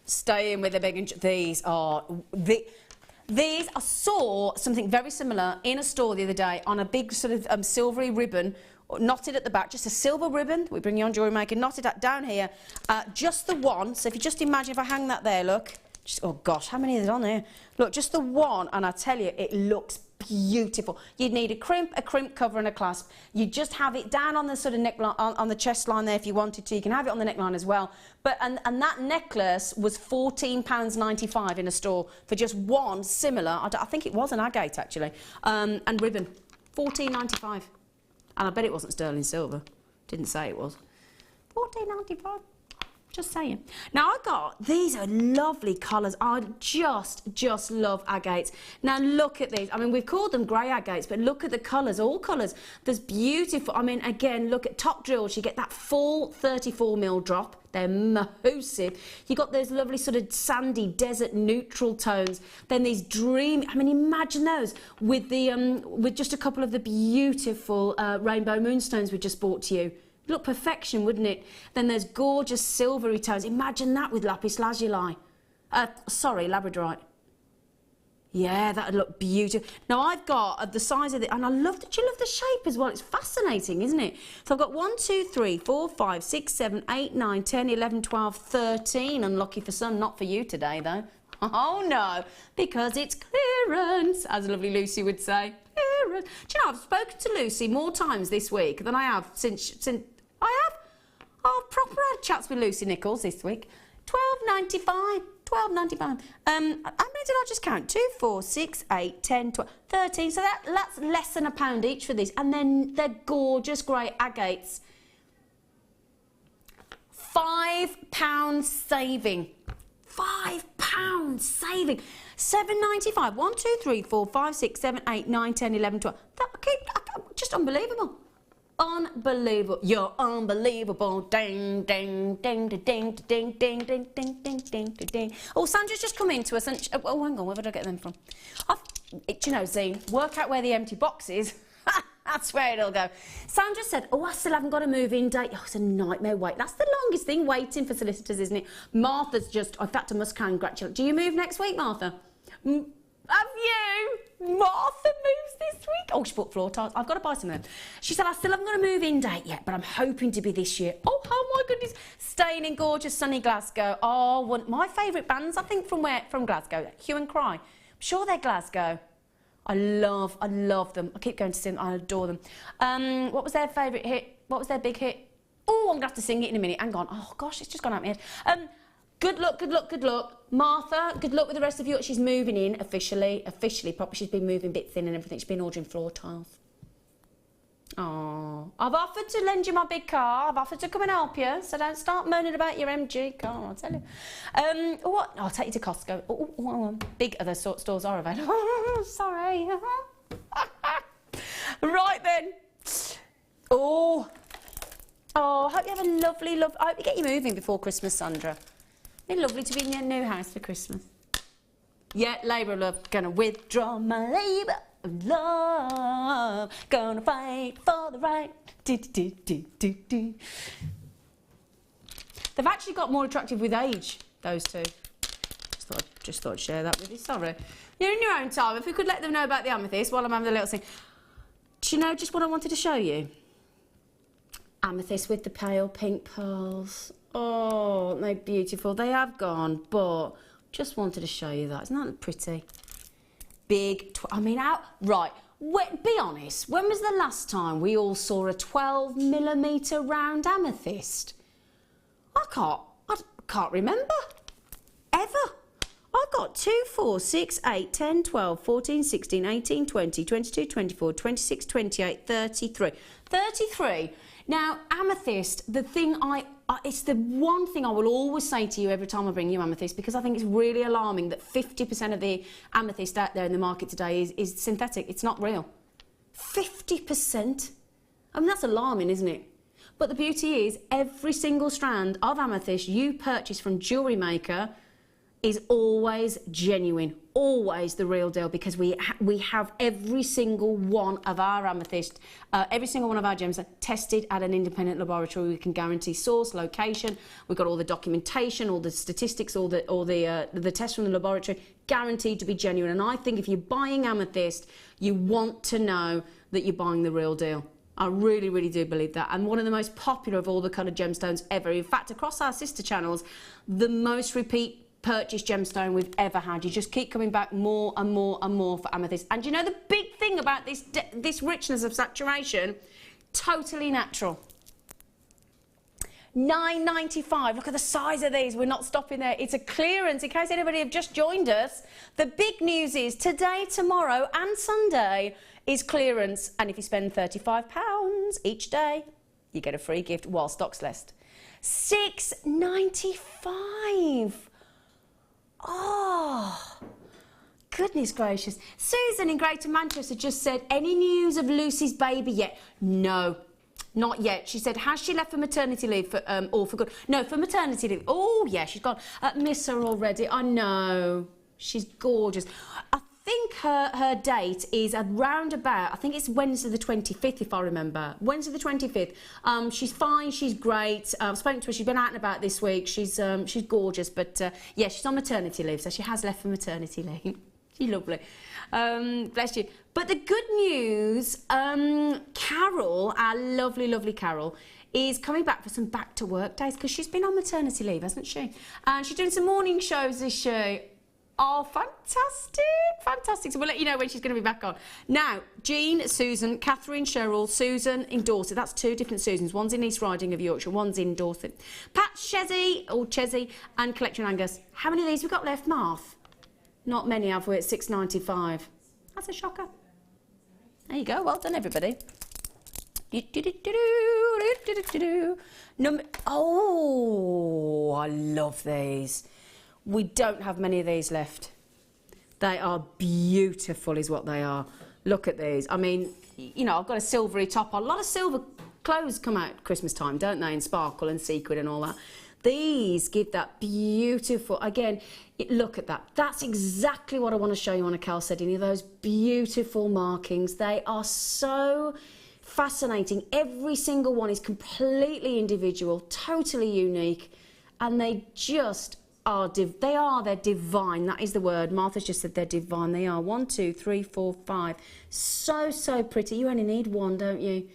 Staying with the big and these are I saw something very similar in a store the other day on a big sort of silvery ribbon, knotted at the back, just a silver ribbon. We bring you on Jewellery Maker, knotted down here, just the one. So if you just imagine if I hang that there, look. Oh gosh, how many is on there? Look, just the one, and I tell you, it looks beautiful. You'd need a crimp cover and a clasp. You just have it down on the sort of neckline, on the chest line there if you wanted to. You can have it on the neckline as well. But and that necklace was £14.95 in a store for just one similar. I think it was an agate actually, and ribbon, £14.95. And I bet it wasn't sterling silver. Didn't say it was. £14.95. Just saying. Now I got, these are lovely colours. I just love agates. Now look at these. I mean, we've called them grey agates, but look at the colours, all colours. There's beautiful, I mean, again, look at top drills. You get that full 34mm drop. They're massive. You got those lovely sort of sandy desert neutral tones. Then these dreamy, I mean, imagine those with the with just a couple of the beautiful rainbow moonstones we just brought to you. Look, perfection, wouldn't it? Then there's gorgeous silvery tones. Imagine that with lapis lazuli. Sorry, labradorite. Yeah, that would look beautiful. Now, I've got the size of it, and I love do you love the shape as well? It's fascinating, isn't it? So I've got 1, 2, 3, 4, 5, 6, 7, 8, 9, 10, 11, 12, 13. Unlucky for some, not for you today, though. Oh, no, because it's clearance, as lovely Lucy would say. Clearance. Do you know, I've spoken to Lucy more times this week than I have since I've proper had chats with Lucy Nichols this week. £12.95. £12.95. How many did I just count? 2, 4, 6, 8, 10, 12, 13. So that's less than £1 each for these. And then they're gorgeous grey agates. £5 saving. £5 saving. £7.95. 1, 2, 3, 4, 5, 6, 7, 8, 9, 10, 11, 12. Just unbelievable. Unbelievable. You're unbelievable. Ding, ding, ding, ding, ding, ding, ding, ding, ding, ding, ding, ding. Oh, Sandra's just come in to us and... oh, hang on, where did I get them from? Do you know, Zane, work out where the empty box is. That's where it'll go. Sandra said, oh, I still haven't got a move-in date. Oh, it's a nightmare wait. That's the longest thing, waiting for solicitors, isn't it? Martha's just... in fact, I must congratulate... Do you move next week, Martha? Have you? Martha moves this week? Oh, she bought floor tiles. I've got to buy some of them. She said, I still haven't got a move-in date yet, but I'm hoping to be this year. Oh my goodness. Staying in gorgeous sunny Glasgow. Oh, my favourite bands, I think, from Glasgow. Hue and Cry. I'm sure they're Glasgow. I love them. I keep going to see them. I adore them. What was their favourite hit? What was their big hit? Oh, I'm going to have to sing it in a minute. Hang on. Oh, gosh, it's just gone out my head. Good luck, good luck, good luck. Martha, good luck with the rest of you. She's moving in officially, probably she's been moving bits in and everything. She's been ordering floor tiles. Oh, I've offered to lend you my big car. I've offered to come and help you, so don't start moaning about your MG car, I'll tell you. What? I'll take you to Costco. Oh, big other stores are available. Sorry. Right then. Oh, I hope you have a lovely, I hope you get you moving before Christmas, Sandra. It'd be lovely to be in your new house for Christmas. Yeah, labour of love. Gonna withdraw my labour of love. Gonna fight for the right. Do, do, do, do, do. They've actually got more attractive with age, those two. Just thought I'd share that with you. Sorry. You're in your own time. If we could let them know about the amethyst while I'm having the little thing. Do you know just what I wanted to show you? Amethyst with the pale pink pearls. Oh, they're beautiful. They have gone, but just wanted to show you that. Isn't that pretty? Big, right. Be honest, when was the last time we all saw a 12mm round amethyst? I can't remember. Ever. I've got 2, 4, 6, 8, 10, 12, 14, 16, 18, 20, 22, 24, 26, 28, 33. 33. Now, amethyst, the thing it's the one thing I will always say to you every time I bring you amethyst, because I think it's really alarming that 50% of the amethyst out there in the market today is synthetic. It's not real. 50%? I mean, that's alarming, isn't it? But the beauty is, every single strand of amethyst you purchase from Jewellery Maker is always genuine, always the real deal, because we have every single one of our amethyst, every single one of our gems tested at an independent laboratory. We can guarantee source, location. We've got all the documentation, all the statistics, all the tests from the laboratory, guaranteed to be genuine. And I think if you're buying amethyst, you want to know that you're buying the real deal. I really, really do believe that. And one of the most popular of all the coloured gemstones ever. In fact, across our sister channels, the most repeat purchase gemstone we've ever had. You just keep coming back more and more and more for amethyst. And you know the big thing about this richness of saturation? Totally natural. $9.95. Look at the size of these. We're not stopping there. It's a clearance. In case anybody have just joined us, the big news is today, tomorrow and Sunday is clearance. And if you spend £35 each day, you get a free gift while stock's last. $6.95. Oh, goodness gracious. Susan in Greater Manchester just said, any news of Lucy's baby yet? No, not yet. She said, has she left for maternity leave or for good? No, for maternity leave. Oh, yeah, she's gone. Miss her already. I know. She's gorgeous. I think her date is around about, I think it's Wednesday the 25th, if I remember. Wednesday the 25th. She's fine, she's great. I've spoken to her, she's been out and about this week. She's gorgeous, but yeah, she's on maternity leave, so she has left for maternity leave. She's lovely. Bless you. But the good news, Carol, our lovely, lovely Carol, is coming back for some back to work days, because she's been on maternity leave, hasn't she? And she's doing some morning shows this year. Oh, fantastic, fantastic. So we'll let you know when she's going to be back on. Now, Jean, Susan, Catherine, Cheryl, Susan in Dorset. That's two different Susans. One's in East Riding of Yorkshire, one's in Dorset. Pat, Chessie, and Collection Angus. How many of these we got left, Marth? Not many, have we? At $6.95. That's a shocker. There you go. Well done, everybody. Oh, I love these. We don't have many of these left. They are beautiful is what they are. Look at these. I mean, you know, I've got a silvery top on. A lot of silver clothes come out at Christmas time, don't they? And sparkle and sequin and all that. These give that beautiful, again, look at that. That's exactly what I want to show you on a Calcedony. Those beautiful markings. They are so fascinating. Every single one is completely individual, totally unique. And they just... they're divine. That is the word. Martha's just said they're divine. They are 1, 2, 3, 4, 5. So pretty. You only need one, don't you?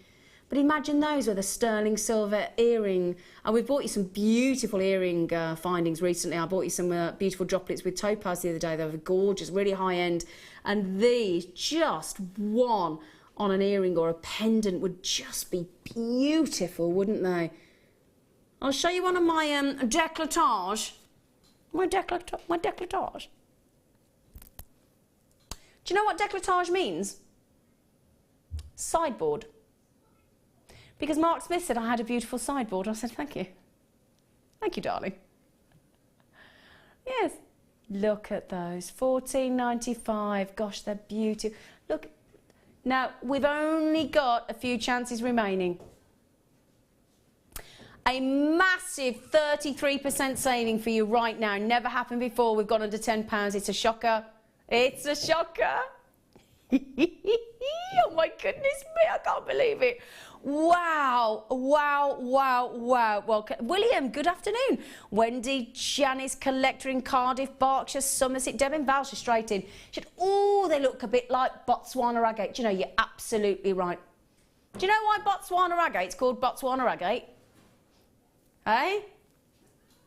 But imagine those with a sterling silver earring. And we've bought you some beautiful earring findings recently. I bought you some beautiful droplets with topaz the other day. They were gorgeous, really high end. And these, just one on an earring or a pendant would just be beautiful, wouldn't they? I'll show you one of my décolletage. My décolletage. Do you know what décolletage means? Sideboard. Because Mark Smith said I had a beautiful sideboard. I said, thank you. Thank you, darling. Yes. Look at those. $14.95. Gosh, they're beautiful. Look. Now, we've only got a few chances remaining. A massive 33% saving for you right now. Never happened before. We've gone under £10. It's a shocker. It's a shocker. Oh my goodness me, I can't believe it. Wow, wow, wow, wow. Well, William, good afternoon. Wendy, Janice, collector in Cardiff, Berkshire, Somerset, Devon, Val, she's straight in. She said, oh, they look a bit like Botswana agate. Do you know, you're absolutely right. Do you know why Botswana agate's called Botswana agate? Eh?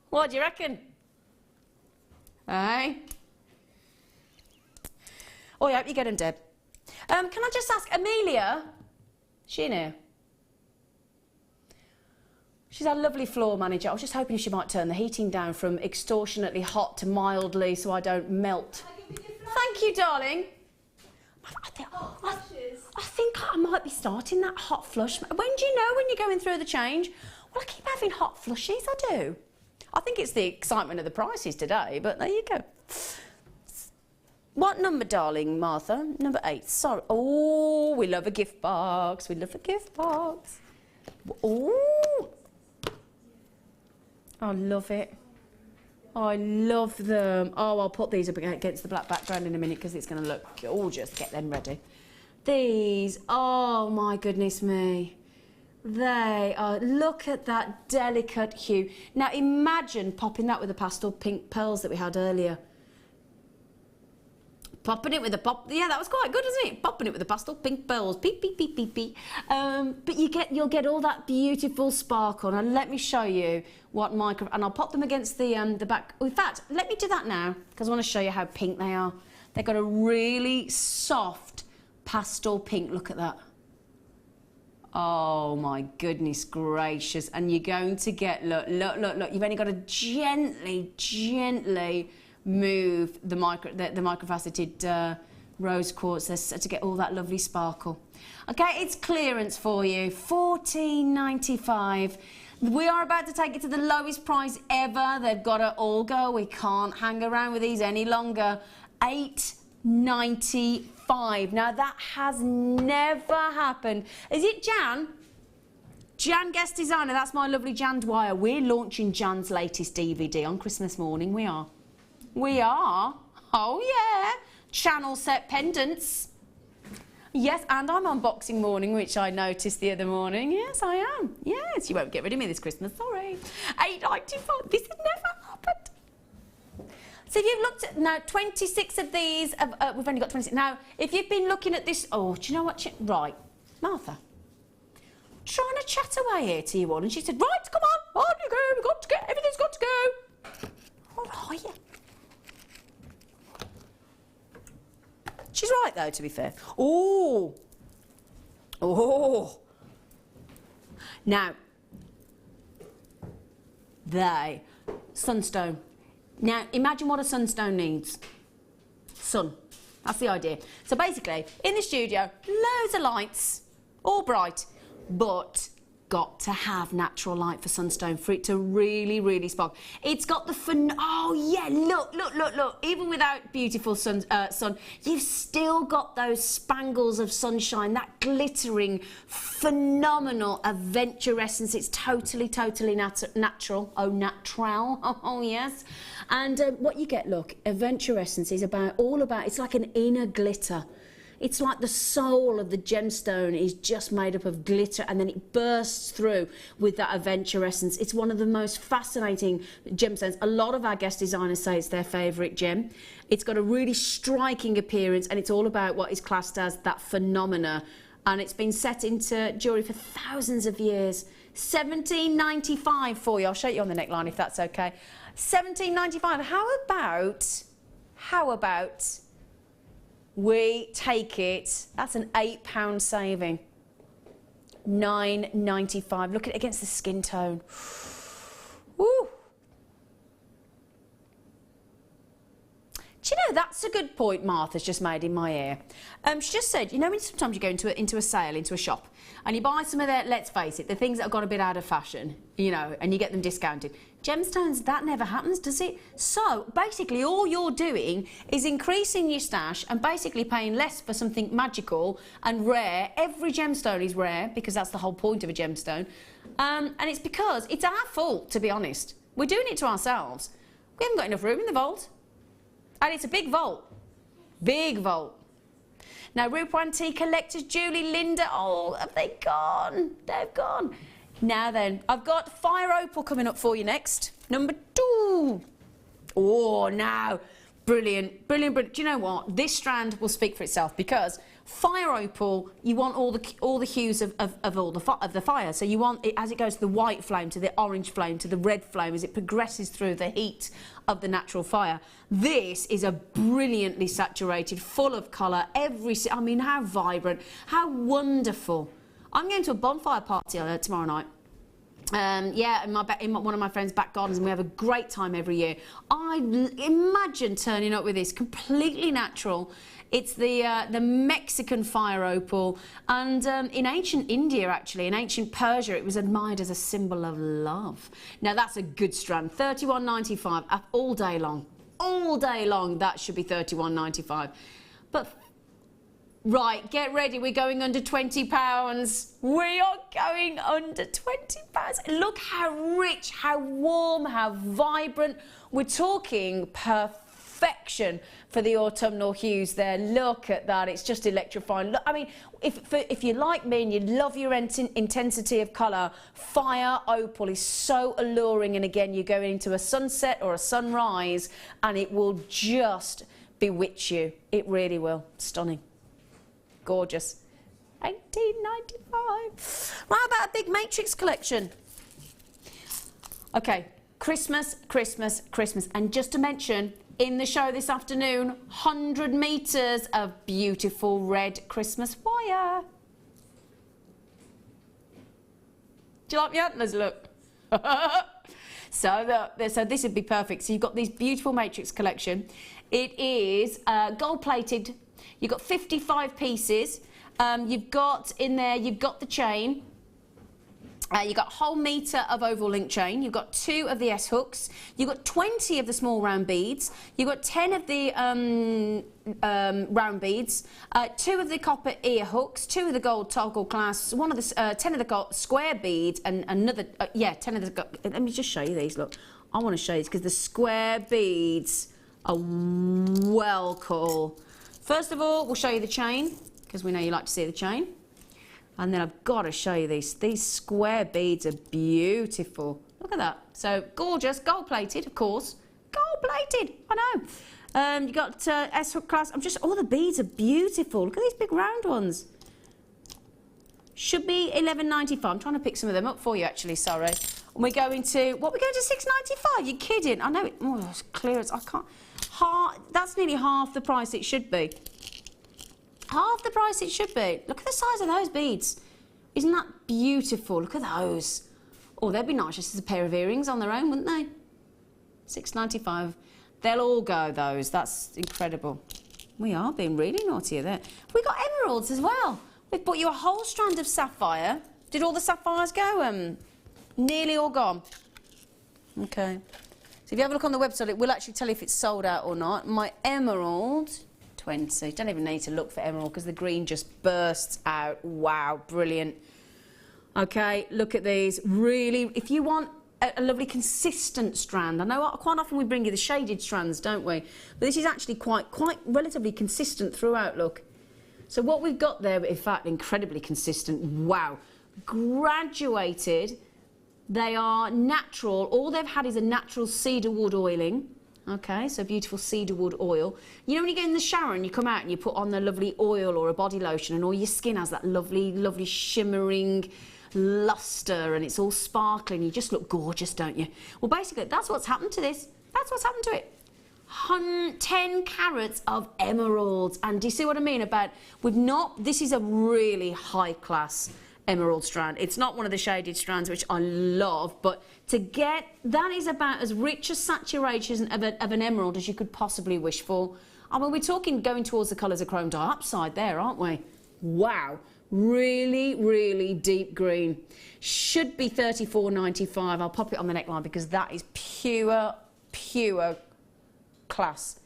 What do you reckon? Eh? Oh, I hope you get them, Deb. Can I just ask, Amelia, she in here? She's our lovely floor manager. I was just hoping she might turn the heating down from extortionately hot to mildly so I don't melt. Thank you, darling. I think I might be starting that hot flush. When do you know when you're going through the change? Well, I keep having hot flushies, I do. I think it's the excitement of the prices today, but there you go. What number, darling, Martha? Number 8. Sorry. Oh, we love a gift box. We love a gift box. Oh. I love it. I love them. Oh, I'll put these up against the black background in a minute because it's going to look gorgeous. Get them ready. These, oh my goodness me. They are, look at that delicate hue. Now imagine popping that with the pastel pink pearls that we had earlier. Popping it with a pop, yeah, that was quite good, isn't it? Popping it with the pastel pink pearls, beep, beep, beep, beep, beep. But you'll get all that beautiful sparkle. And let me show you what and I'll pop them against the back. In fact, let me do that now because I want to show you how pink they are. They've got a really soft pastel pink. Look at that. Oh my goodness gracious! And you're going to get look. You've only got to gently move the microfaceted rose quartz to get all that lovely sparkle. Okay, it's clearance for you, $14.95. We are about to take it to the lowest price ever. They've got to all go. We can't hang around with these any longer. $8.95. Now that has never happened. Is it Jan? Jan guest designer. That's my lovely Jan Dwyer. We're launching Jan's latest DVD on Christmas morning. We are. We are. Oh yeah. Channel set pendants. Yes, and I'm unboxing morning, which I noticed the other morning. Yes, I am. Yes, you won't get rid of me this Christmas. Sorry. $8.95. This has never happened. So if you've looked at now 26 of these, we've only got 26. Now, if you've been looking at this, oh, do you know what? Right, Martha, trying to chat away here to you all, and she said, right, come on you go, we've got to go, everything's got to go. All right. She's right though, to be fair. Oh. Now, Sunstone. Now, imagine what a sunstone needs. Sun. That's the idea. So basically, in the studio, loads of lights, all bright, but got to have natural light for sunstone for it to really spark. It's got the oh yeah, look. Even without beautiful sun, you've still got those spangles of sunshine, that glittering, phenomenal aventurescence. It's totally natural. Oh, natural. Oh yes. And what you get, look, aventurescence is all about. It's like an inner glitter. It's like the soul of the gemstone is just made up of glitter and then it bursts through with that aventurescence. It's one of the most fascinating gemstones. A lot of our guest designers say it's their favourite gem. It's got a really striking appearance and it's all about what is classed as that phenomena and it's been set into jewellery for thousands of years. $17.95 for you. I'll show you on the neckline if that's okay. $17.95. How about we take it? That's an £8 saving. $9.95. Look at it against the skin tone. Woo. Do you know, that's a good point Martha's just made in my ear. She just said, you know, when sometimes you go into a sale, into a shop, and you buy some of their, let's face it, the things that have gone a bit out of fashion, you know, and you get them discounted. Gemstones, that never happens, does it? So, basically, all you're doing is increasing your stash and basically paying less for something magical and rare. Every gemstone is rare, because that's the whole point of a gemstone. And it's because it's our fault, to be honest. We're doing it to ourselves. We haven't got enough room in the vault. And it's a big vault. Big vault. Now, Rupa Antique Collectors, Julie, Linda, oh, have they gone? They've gone. Now then, I've got Fire Opal coming up for you next. Number 2. Oh, now, brilliant, brilliant, brilliant. Do you know what? This strand will speak for itself, because Fire Opal, you want all the hues of the fire. So you want it as it goes to the white flame, to the orange flame, to the red flame, as it progresses through the heat of the natural fire. This is a brilliantly saturated, full of colour. I mean, how vibrant, how wonderful. I'm going to a bonfire party tomorrow night. Yeah, in one of my friends' back gardens, and we have a great time every year. I imagine turning up with this, completely natural. It's the Mexican fire opal, and in ancient India, actually, in ancient Persia, it was admired as a symbol of love. Now that's a good strand, $31.95 up all day long. All day long, that should be $31.95. But right, get ready, we're going under £20. We are going under £20. Look how rich, how warm, how vibrant. We're talking perfection for the autumnal hues there. Look at that, it's just electrifying. Look, I mean, if you're like me and you love your intensity of colour, Fire Opal is so alluring. And again, you go into a sunset or a sunrise and it will just bewitch you. It really will. Stunning. Gorgeous. $18.95. How about a big matrix collection? Okay, Christmas, Christmas, Christmas. And just to mention, in the show this afternoon, 100 metres of beautiful red Christmas wire. Do you like my antlers? Look. So this would be perfect. So you've got this beautiful matrix collection. It is gold-plated. You've got 55 pieces. You've got in there, you've got the chain. You've got a whole metre of oval link chain. You've got 2 of the S hooks. You've got 20 of the small round beads. You've got 10 of the round beads. 2 of the copper ear hooks. 2 of the gold toggle clasps. 10 of the gold square beads, and another 10 of the. Let me just show you these. Look, I want to show you because the square beads are well cool. First of all, we'll show you the chain, because we know you like to see the chain. And then I've got to show you these. These square beads are beautiful. Look at that. So gorgeous, gold-plated, of course. Gold-plated, I know. You got S-hook clasp. All the beads are beautiful. Look at these big round ones. Should be $11.95. I'm trying to pick some of them up for you, actually, sorry. And we're going to, what, we're going to $6.95? You're kidding. I know it, oh, it's clear as, I can't. That's nearly half the price it should be. Half the price it should be. Look at the size of those beads. Isn't that beautiful? Look at those. Oh, they'd be nice just as a pair of earrings on their own, wouldn't they? $6.95. They'll all go, those. That's incredible. We are being really naughty there. We got emeralds as well. We've bought you a whole strand of sapphire. Did all the sapphires go? Nearly all gone. Okay. So if you have a look on the website, it will actually tell you if it's sold out or not. My emerald, 20. You don't even need to look for emerald because the green just bursts out. Wow, brilliant. Okay, look at these. Really, if you want a lovely consistent strand, I know quite often we bring you the shaded strands, don't we? But this is actually quite relatively consistent throughout, look. So what we've got there, in fact, incredibly consistent. Wow. Graduated. They are natural. All they've had is a natural cedar wood oiling. Okay, so beautiful cedarwood oil. You know when you go in the shower and you come out and you put on the lovely oil or a body lotion and all your skin has that lovely, lovely shimmering luster and it's all sparkling. You just look gorgeous, don't you? Well, basically, that's what's happened to this. That's what's happened to it. 10 carats of emeralds. And do you see what I mean about, this is a really high class emerald strand. It's not one of the shaded strands, which I love, but to get, that is about as rich a saturation of an emerald as you could possibly wish for. I mean, we're talking going towards the colours of chrome dioxide there, aren't we? Wow. Really, really deep green. Should be $34.95. I'll pop it on the neckline because that is pure class.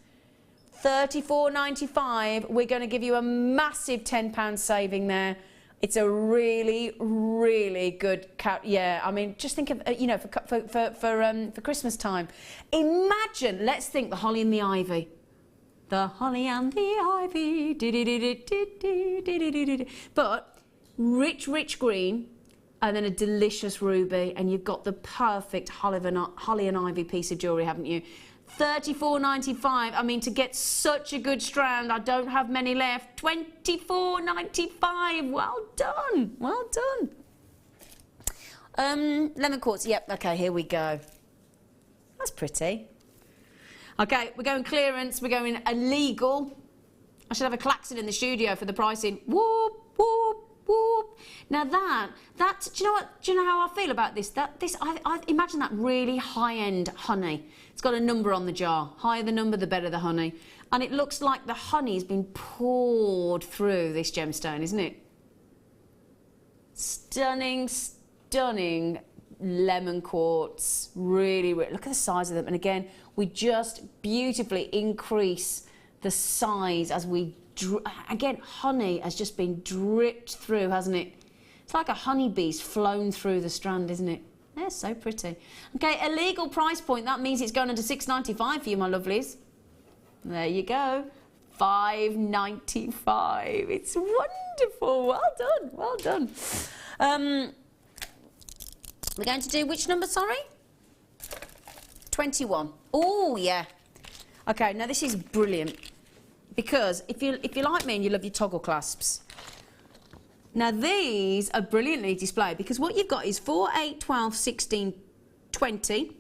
$34.95. We're going to give you a massive £10 saving there. It's a really, really good yeah. I mean, just think of you know, for Christmas time. Imagine, let's think the holly and the ivy. The holly and the ivy. But rich green, and then a delicious ruby, and you've got the perfect holly and ivy piece of jewellery, haven't you? $34.95. I mean, to get such a good strand, I don't have many left. $24.95. Well done. Well done. Lemon quartz. Yep. Okay, here we go. That's pretty. Okay, we're going clearance. We're going illegal. I should have a klaxon in the studio for the pricing. Whoop, whoop, whoop. Now do you know what? Do you know how I feel about this? I imagine that really high-end honey. It's got a number on the jar. Higher the number, the better the honey. And it looks like the honey's been poured through this gemstone, isn't it? Stunning, stunning lemon quartz. Really, look at the size of them. And again, we just beautifully increase the size as we, again, honey has just been dripped through, hasn't it? It's like a honeybee's flown through the strand, isn't it? They're so pretty. Okay, a legal price point. That means it's going under $6.95 for you, my lovelies. There you go. $5.95. It's wonderful. Well done. Well done. We're going to do which number, sorry? 21. Oh, yeah. Okay, now this is brilliant. Because if you're like me and you love your toggle clasps, now these are brilliantly displayed because what you've got is 4, 8, 12, 16, 20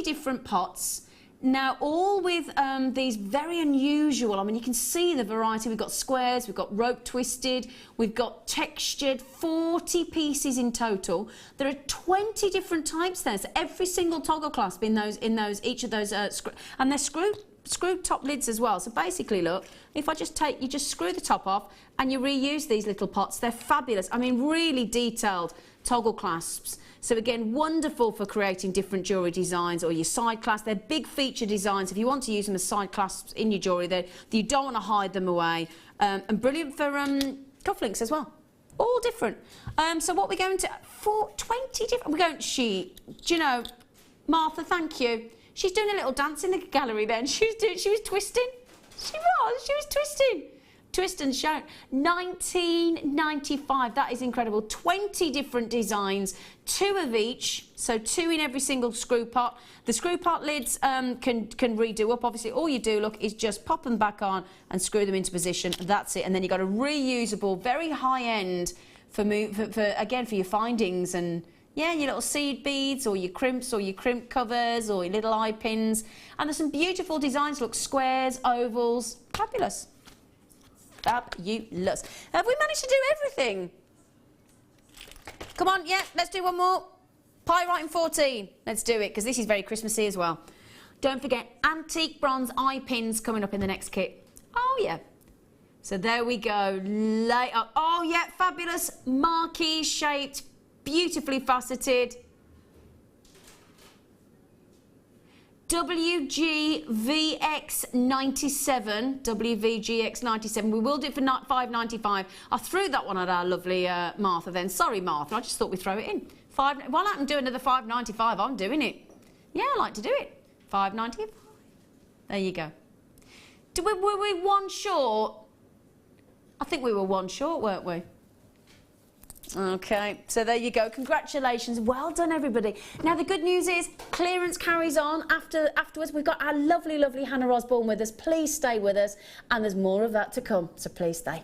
different pots. Now all with these very unusual, I mean you can see the variety. We've got squares, we've got rope twisted, we've got textured, 40 pieces in total. There are 20 different types there, so every single toggle clasp in each of those, and they're screwed top lids as well. So basically, look, if I just you just screw the top off and you reuse these little pots. They're fabulous. I mean, really detailed toggle clasps. So again, wonderful for creating different jewellery designs or your side clasp. They're big feature designs. If you want to use them as side clasps in your jewellery, you don't want to hide them away. And brilliant for cufflinks as well. All different. So what we're going to, 20 different, we're going, do you know, Martha, thank you. She's doing a little dance in the gallery then. She was twisting. She was twisting. Twist and shout. $19.95. That is incredible. 20 different designs, 2 of each, so 2 in every single screw pot. The screw pot lids can redo up. Obviously, all you do, look, is just pop them back on and screw them into position. That's it. And then you've got a reusable, very high end for your findings and, yeah, your little seed beads or your crimps or your crimp covers or your little eye pins. And there's some beautiful designs. Look, squares, ovals. Fabulous. Fabulous. Have we managed to do everything? Come on, yeah, let's do one more. Pyrite in 14. Let's do it, because this is very Christmassy as well. Don't forget, antique bronze eye pins coming up in the next kit. Oh, yeah. So there we go. Oh, yeah, fabulous. Marquee shaped, beautifully faceted. WGVX97. WVGX97. We will do it for $5.95. I threw that one at our lovely Martha then. Sorry, Martha. I just thought we'd throw it in. Why not do another $5.95? I'm doing it. Yeah, I like to do it. $5.95. There you go. Were we one short? I think we were one short, weren't we? Okay, so there you go. Congratulations. Well done, everybody. Now, the good news is clearance carries on afterwards. We've got our lovely, lovely Hannah Osbourne with us. Please stay with us, and there's more of that to come, so please stay.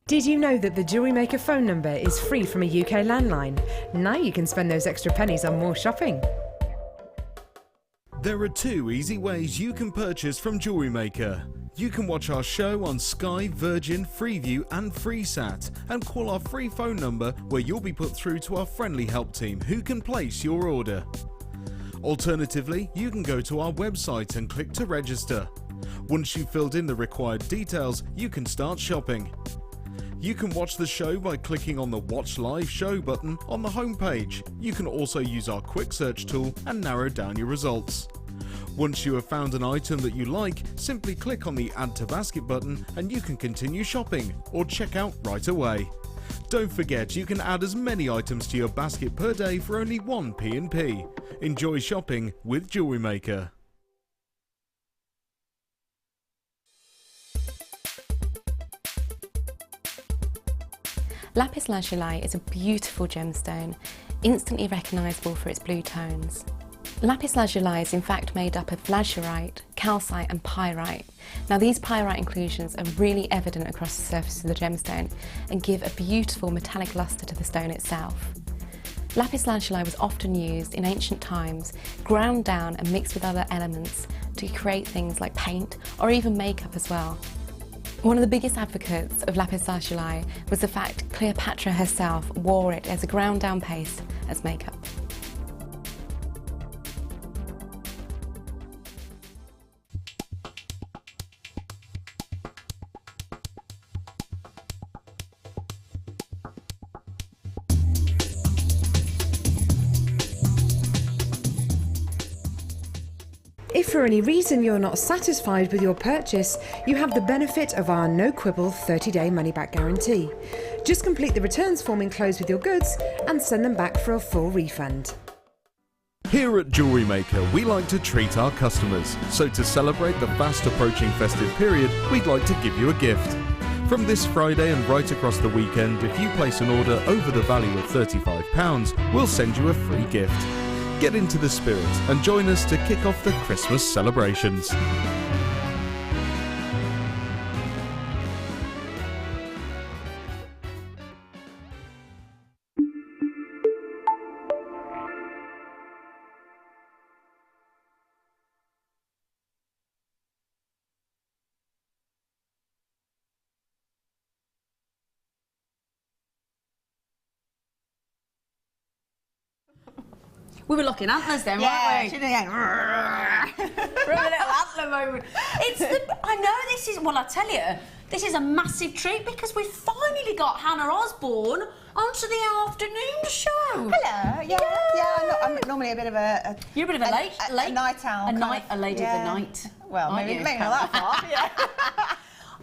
Did you know that the Jewellery Maker phone number is free from a UK landline? Now you can spend those extra pennies on more shopping. There are 2 easy ways you can purchase from Jewellery Maker. You can watch our show on Sky, Virgin, Freeview and FreeSat and call our free phone number where you'll be put through to our friendly help team who can place your order. Alternatively, you can go to our website and click to register. Once you've filled in the required details, you can start shopping. You can watch the show by clicking on the Watch Live Show button on the homepage. You can also use our quick search tool and narrow down your results. Once you have found an item that you like, simply click on the Add to Basket button and you can continue shopping or check out right away. Don't forget, you can add as many items to your basket per day for only 1 P&P. Enjoy shopping with Jewellery Maker. Lapis lazuli is a beautiful gemstone, instantly recognisable for its blue tones. Lapis lazuli is in fact made up of lazurite, calcite and pyrite. Now these pyrite inclusions are really evident across the surface of the gemstone and give a beautiful metallic lustre to the stone itself. Lapis lazuli was often used in ancient times, ground down and mixed with other elements to create things like paint or even makeup as well. One of the biggest advocates of lapis lazuli was the fact Cleopatra herself wore it as a ground down paste as makeup. If for any reason you're not satisfied with your purchase, you have the benefit of our no quibble 30-day money-back guarantee. Just complete the returns form enclosed with your goods and send them back for a full refund. Here at Jewellery Maker, we like to treat our customers. So to celebrate the fast approaching festive period, we'd like to give you a gift. From this Friday and right across the weekend, if you place an order over the value of £35, we'll send you a free gift. Get into the spirit and join us to kick off the Christmas celebrations. We were looking antlers then, weren't we? Yeah, We're having a little antler moment. I know this is, well, I tell you, this is a massive treat because we've finally got Hannah Osbourne onto the afternoon show. Hello. Yeah. I'm normally a bit of a You're a bit of a late night owl. A lady of the night. Well, maybe not that far. Yeah.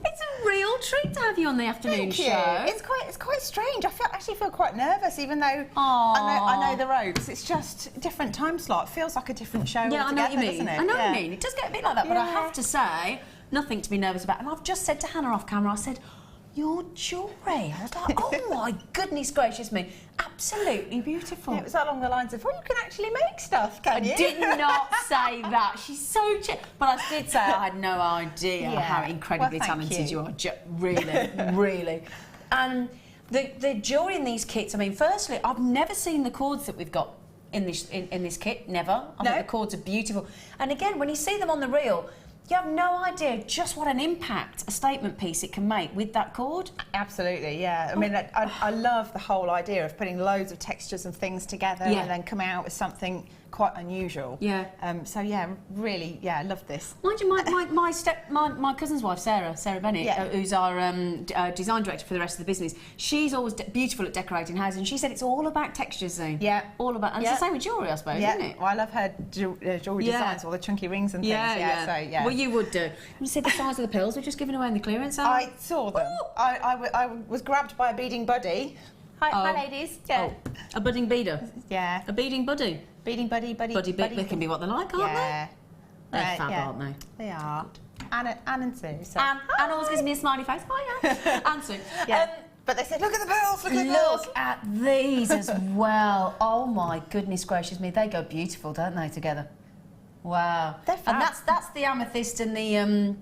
It's a real treat to have you on the afternoon Thank you. show. It's quite strange. I actually feel quite nervous, even though I know the ropes. It's just a different time slot. It feels like a different show. Yeah, I know what you mean. Doesn't it? I know what you mean. It does get a bit like that, but I have to say, nothing to be nervous about. And I've just said to Hannah off camera, I said, your jewellery. I was like, oh my goodness gracious me, absolutely beautiful. Yeah, it was along the lines of, well, you can actually make stuff, can you? I did not say that. She's so but I did say I had no idea how incredibly talented you are. Really, really. And the jewellery in these kits, I mean, firstly, I've never seen the cords that we've got in this kit, never. I think the cords are beautiful. And again, when you see them on the reel, you have no idea just what an impact a statement piece it can make with that cord. Absolutely, yeah. I mean, I love the whole idea of putting loads of textures and things together and then coming out with something quite unusual. Yeah. So yeah, really, yeah, I love this. Mind you, my cousin's wife, Sarah Bennett, who's our design director for the rest of the business, she's always beautiful at decorating houses, and she said it's all about textures, Zane. Yeah. All about, and it's the same with jewellery, I suppose, isn't it? Well, I love her jewellery designs, all the chunky rings and things. Yeah. So yeah. Well, you would do. You see the size of the pearls we're just giving away in the clearance aisle? I saw them. I was grabbed by a beading buddy. Hi, ladies. Yeah. Oh, a budding beader. Yeah. A beading buddy. Beading buddy. They can be what they like, aren't Yeah. they? They're fab, aren't they? They are. Anne and Sue. So. Anne always gives me a smiley face. Hi, Anne. And Sue. Yeah. But they said, look at the pearls, look at the pearls. Look at these as well. Oh my goodness gracious me, they go beautiful, don't they, together? Wow. They're fab. And that's the amethyst and the hang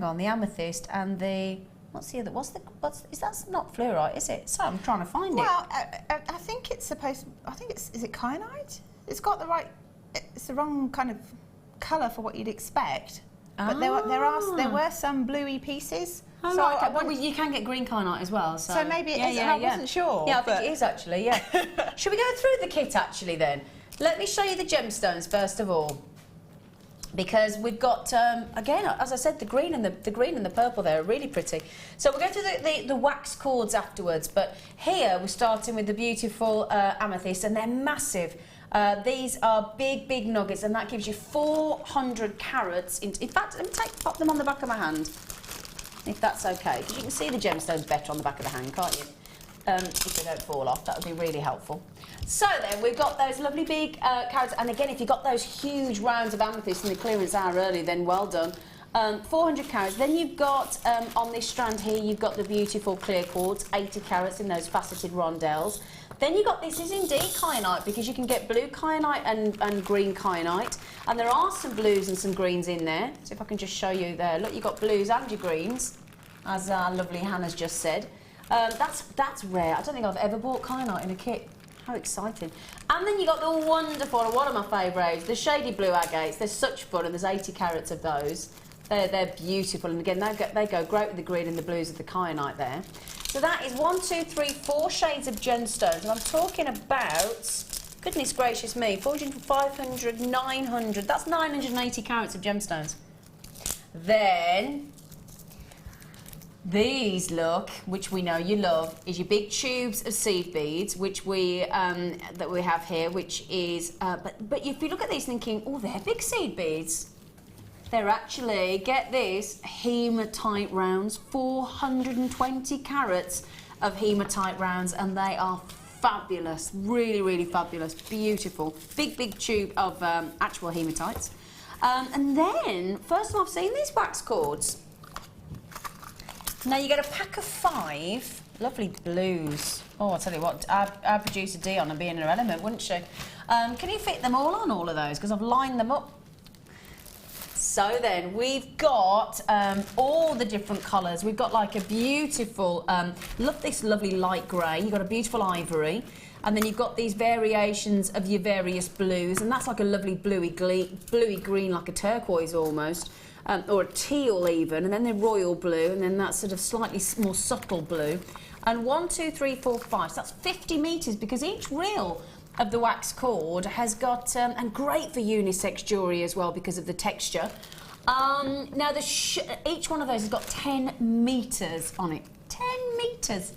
on, the amethyst and the what's the other? That's not fluorite, is it? So I'm trying to find it. Well, I think it's supposed. I think is it kyanite? It's got the right. It's the wrong kind of colour for what you'd expect. But there were some bluey pieces. Oh, so right, well, you can get green kyanite as well. So maybe it is. I wasn't sure. Yeah, I think it is actually. Yeah. Should we go through the kit actually then? Let me show you the gemstones first of all, because we've got again, as I said, the green and the purple there are really pretty. So we'll go through the wax cords afterwards. But here we're starting with the beautiful amethyst, and they're massive. These are big nuggets, and that gives you 400 carats. In fact, let me pop them on the back of my hand, if that's okay, because you can see the gemstones better on the back of the hand, can't you? If they don't fall off, that would be really helpful. So then we've got those lovely big carats, and again, if you've got those huge rounds of amethyst in the clearance hour early, then well done. 400 carats. Then you've got on this strand here, you've got the beautiful clear quartz, 80 carats in those faceted rondelles. Then you've got, this is indeed kyanite, because you can get blue kyanite and green kyanite, and there are some blues and some greens in there. So if I can just show you there, look, you've got blues and your greens, as our lovely Hannah's just said. That's rare. I don't think I've ever bought kyanite in a kit. How exciting. And then you got the wonderful, one of my favourites, the shady blue agates. They're such fun, and there's 80 carats of those. They're beautiful, and again, they go great with the green and the blues of the kyanite there. So that is 1, 2, 3, 4 shades of gemstones, and I'm talking about, goodness gracious me, 400, 500, 900, that's 980 carats of gemstones. Then, these look, which we know you love, is your big tubes of seed beads, which that we have here, which is, but if you look at these thinking, oh, they're big seed beads. They're actually, get this, hematite rounds, 420 carats of hematite rounds, and they are fabulous, really fabulous, beautiful. Big tube of actual hematites. And then, first time I've seen these wax cords. Now you get a pack of 5 lovely blues. Oh, I'll tell you what, our producer Dion would be in her element, wouldn't she? Can you fit them all on, all of those? Because I've lined them up. So then we've got all the different colours. We've got like a beautiful, love this lovely light grey. You've got a beautiful ivory. And then you've got these variations of your various blues. And that's like a lovely bluey green, like a turquoise almost. Or a teal even. And then the royal blue. And then that sort of slightly more subtle blue. And 1, 2, 3, 4, 5. So that's 50 metres, because each reel of the wax cord has got, and great for unisex jewellery as well because of the texture. Now each one of those has got 10 metres on it. 10 metres.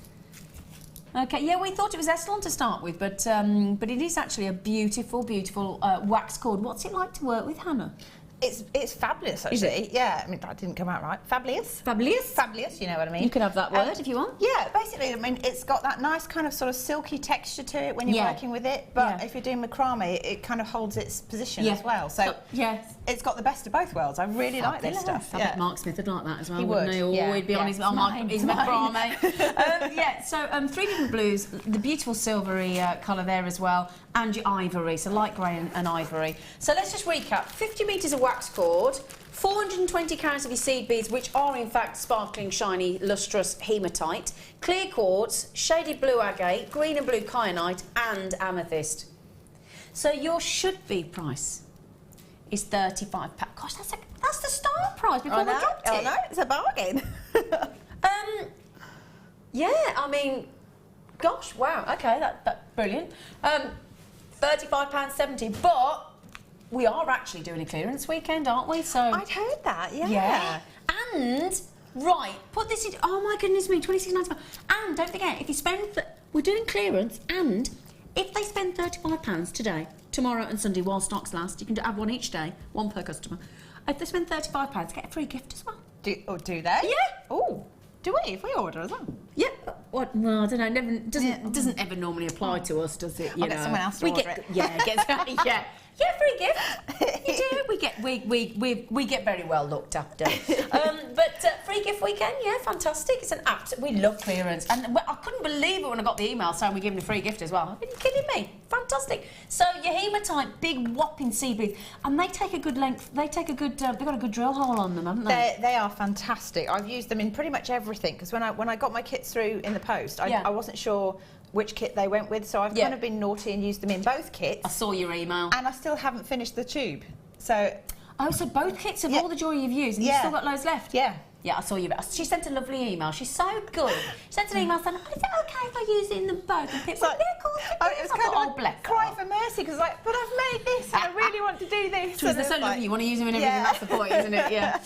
Okay, yeah, we thought it was Essilon to start with, but it is actually a beautiful wax cord. What's it like to work with, Hannah? It's fabulous, actually. Is it? Yeah, I mean, that didn't come out right. Fabulous. Fabulous? Fabulous, you know what I mean. You can have that word if you want. Yeah, basically, I mean, it's got that nice kind of sort of silky texture to it when you're working with it, but if you're doing macrame, it kind of holds its position as well. So it's got the best of both worlds. I really like this stuff. I bet Mark Smith would like that as well, he wouldn't he? Yeah. He'd be on his macrame. Yeah, so 3 different blues, the beautiful silvery colour there as well, and your ivory, so light grey and ivory. So let's just recap. 50 metres of wax cord, 420 carats of your seed beads, which are in fact sparkling, shiny, lustrous hematite, clear quartz, shaded blue agate, green and blue kyanite, and amethyst. So your should-be price is £35. Gosh, that's the start price before we dropped it. I know, it's a bargain. Yeah, I mean, gosh, wow, okay, that's brilliant. £35.70, but we are actually doing a clearance weekend, aren't we? So I'd heard that, yeah. yeah. And right, put this in. Oh my goodness me, £26.95. And don't forget, if you spend, we're doing clearance, and if they spend £35 today, tomorrow, and Sunday while stocks last, you can have one each day, one per customer. If they spend £35, get a free gift as well. Do they? Yeah. Oh, do we? If we order as well? Yeah. What? Well, I don't know. Never doesn't ever normally apply to us, does it? You I'll know. get someone else to order it. Yeah. Yeah. Yeah, free gift. You do. We get very well looked after. But free gift weekend, yeah, fantastic. It's an we love clearance, and I couldn't believe it when I got the email saying we're giving a free gift as well. Are you kidding me? Fantastic. So your hematite, big whopping sea beads, and they take a good length. They take a good. They've got a good drill hole on them, haven't they? They are fantastic. I've used them in pretty much everything because when I got my kits through in the post, I wasn't sure which kit they went with, so I've kind of been naughty and used them in both kits. I saw your email. And I still haven't finished the tube. So so both kits of all the jewellery you've used, and you've still got loads left? Yeah. Yeah, I saw you. She sent a lovely email. She's so good. She sent an email saying, is it okay if I use it in them both? And Pip's like, yeah, of course. It was kind of a cry for mercy because but I've made this and I really want to do this. They're so lovely. You want to use them in everything. That's the point, isn't it? Yeah.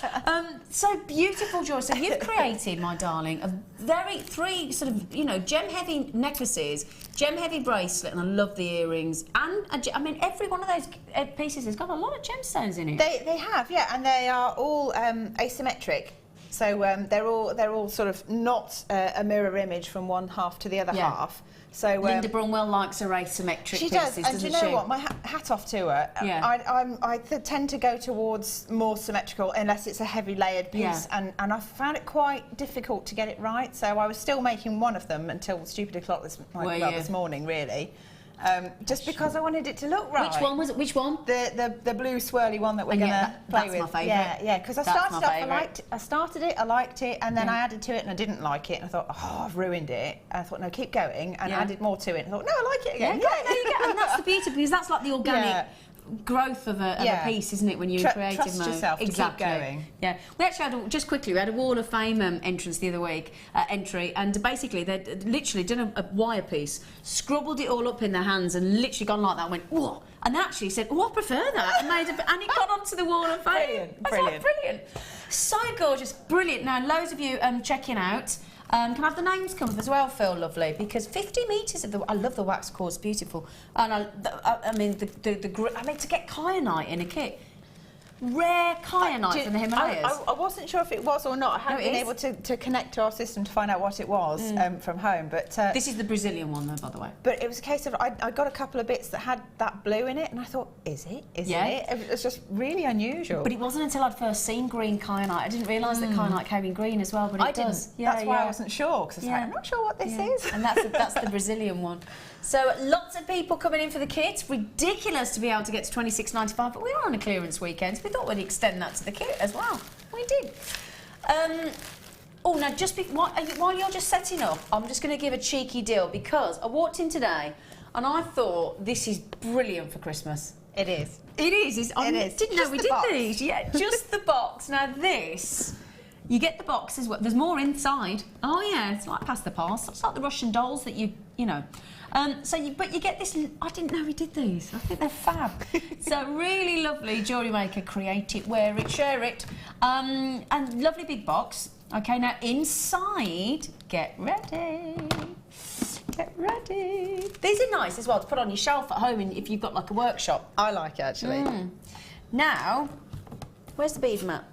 So beautiful, Joy. So you've created, my darling, three sort of, gem-heavy necklaces, gem-heavy bracelet, and I love the earrings. And, I mean, every one of those pieces has got a lot of gemstones in it. They have, yeah, and they are all asymmetric. So they're all sort of not a mirror image from one half to the other half. So Linda Brunwell likes her asymmetric she pieces, does, and do you know what? My hat off to her. Yeah. I tend to go towards more symmetrical unless it's a heavy layered piece, and I found it quite difficult to get it right. So I was still making one of them until stupid o'clock this morning, really. Just because I wanted it to look right. Which one was it? Which one? The blue swirly one that we're going to play with. That's my favourite. Yeah, because I started it, I liked it, and then I added to it and I didn't like it, and I thought, oh, I've ruined it. And I thought, no, keep going, and I added more to it, and I thought, no, I like it again. Yeah, there you go. And that's the beauty, because that's like the organic growth of a piece, isn't it, when you're in creative trust mode? Yourself to keep going. Yeah, we actually had we had a Wall of Fame entrance the other week, entry, and basically they'd literally done a wire piece, scrubbled it all up in their hands, and literally gone like that, and went, whoa, and they actually said, oh, I prefer that, and it got onto the Wall of Fame. Brilliant. So gorgeous, brilliant. Now, loads of you checking out. Can I have the names come up as well, Phil? Lovely, because 50 metres of I love the wax core, it's beautiful. And I mean, to get kyanite in a kit, rare kyanite from the Himalayas. I wasn't sure if it was or not. I haven't been able to connect to our system to find out what it was from home. But this is the Brazilian one, though, by the way. But it was a case of I got a couple of bits that had that blue in it, and I thought, is it? Isn't it? It was just really unusual. But it wasn't until I'd first seen green kyanite. I didn't realise that kyanite came in green as well, but it does. Yeah, that's why I wasn't sure, because I was like, I'm not sure what this is. And that's the Brazilian one. So lots of people coming in for the kit. Ridiculous to be able to get to £26.95, but we are on a clearance weekend, so we thought we'd extend that to the kit as well. We did. Now just while you're just setting up, I'm just going to give a cheeky deal, because I walked in today and I thought this is brilliant for Christmas. It is. It is. I didn't know we did these. Yeah, just the box. Now this. You get the box as well. There's more inside. Oh yeah, it's like past the pass. It's like the Russian dolls that you know. But you get this. I didn't know we did these. I think they're fab. So really lovely. Jewellery Maker, create it, wear it, share it, and lovely big box. Okay, now inside, get ready. Get ready. These are nice as well to put on your shelf at home if you've got like a workshop. I like it actually. Now, where's the bead mat?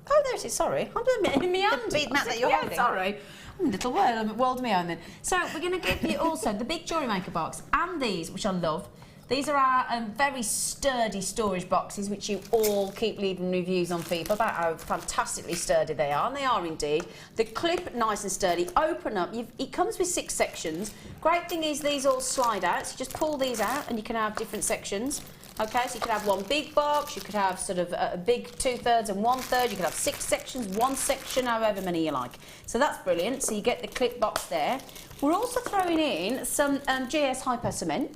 Oh, there it is, sorry. I'm in my hand. The bead mat that you're holding. Sorry. I'm a little world of my own then. So we're going to give you also the big Jewellery Maker box and these, which I love. These are our very sturdy storage boxes, which you all keep leaving reviews on FIFA about how fantastically sturdy they are, and they are indeed. The clip, nice and sturdy, open up. It comes with 6 sections. Great thing is these all slide out, so you just pull these out and you can have different sections. Okay, so you could have one big box, you could have sort of a big 2/3 and 1/3, you could have 6 sections, 1 section, however many you like. So that's brilliant, so you get the clip box there. We're also throwing in some GS Hypo Cement.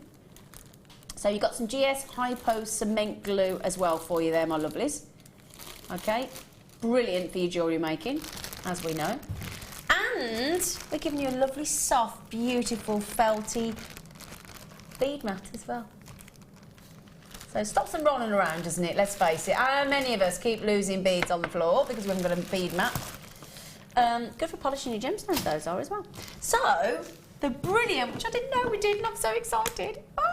So you've got some GS Hypo Cement glue as well for you there, my lovelies. Okay, brilliant for your jewellery making, as we know. And we're giving you a lovely, soft, beautiful, felty bead mat as well. So stops them rolling around, doesn't it? Let's face it. How many of us keep losing beads on the floor because we haven't got a bead mat? Good for polishing your gemstones, those are as well. So, the brilliant, which I didn't know we did, and I'm so excited. Oh,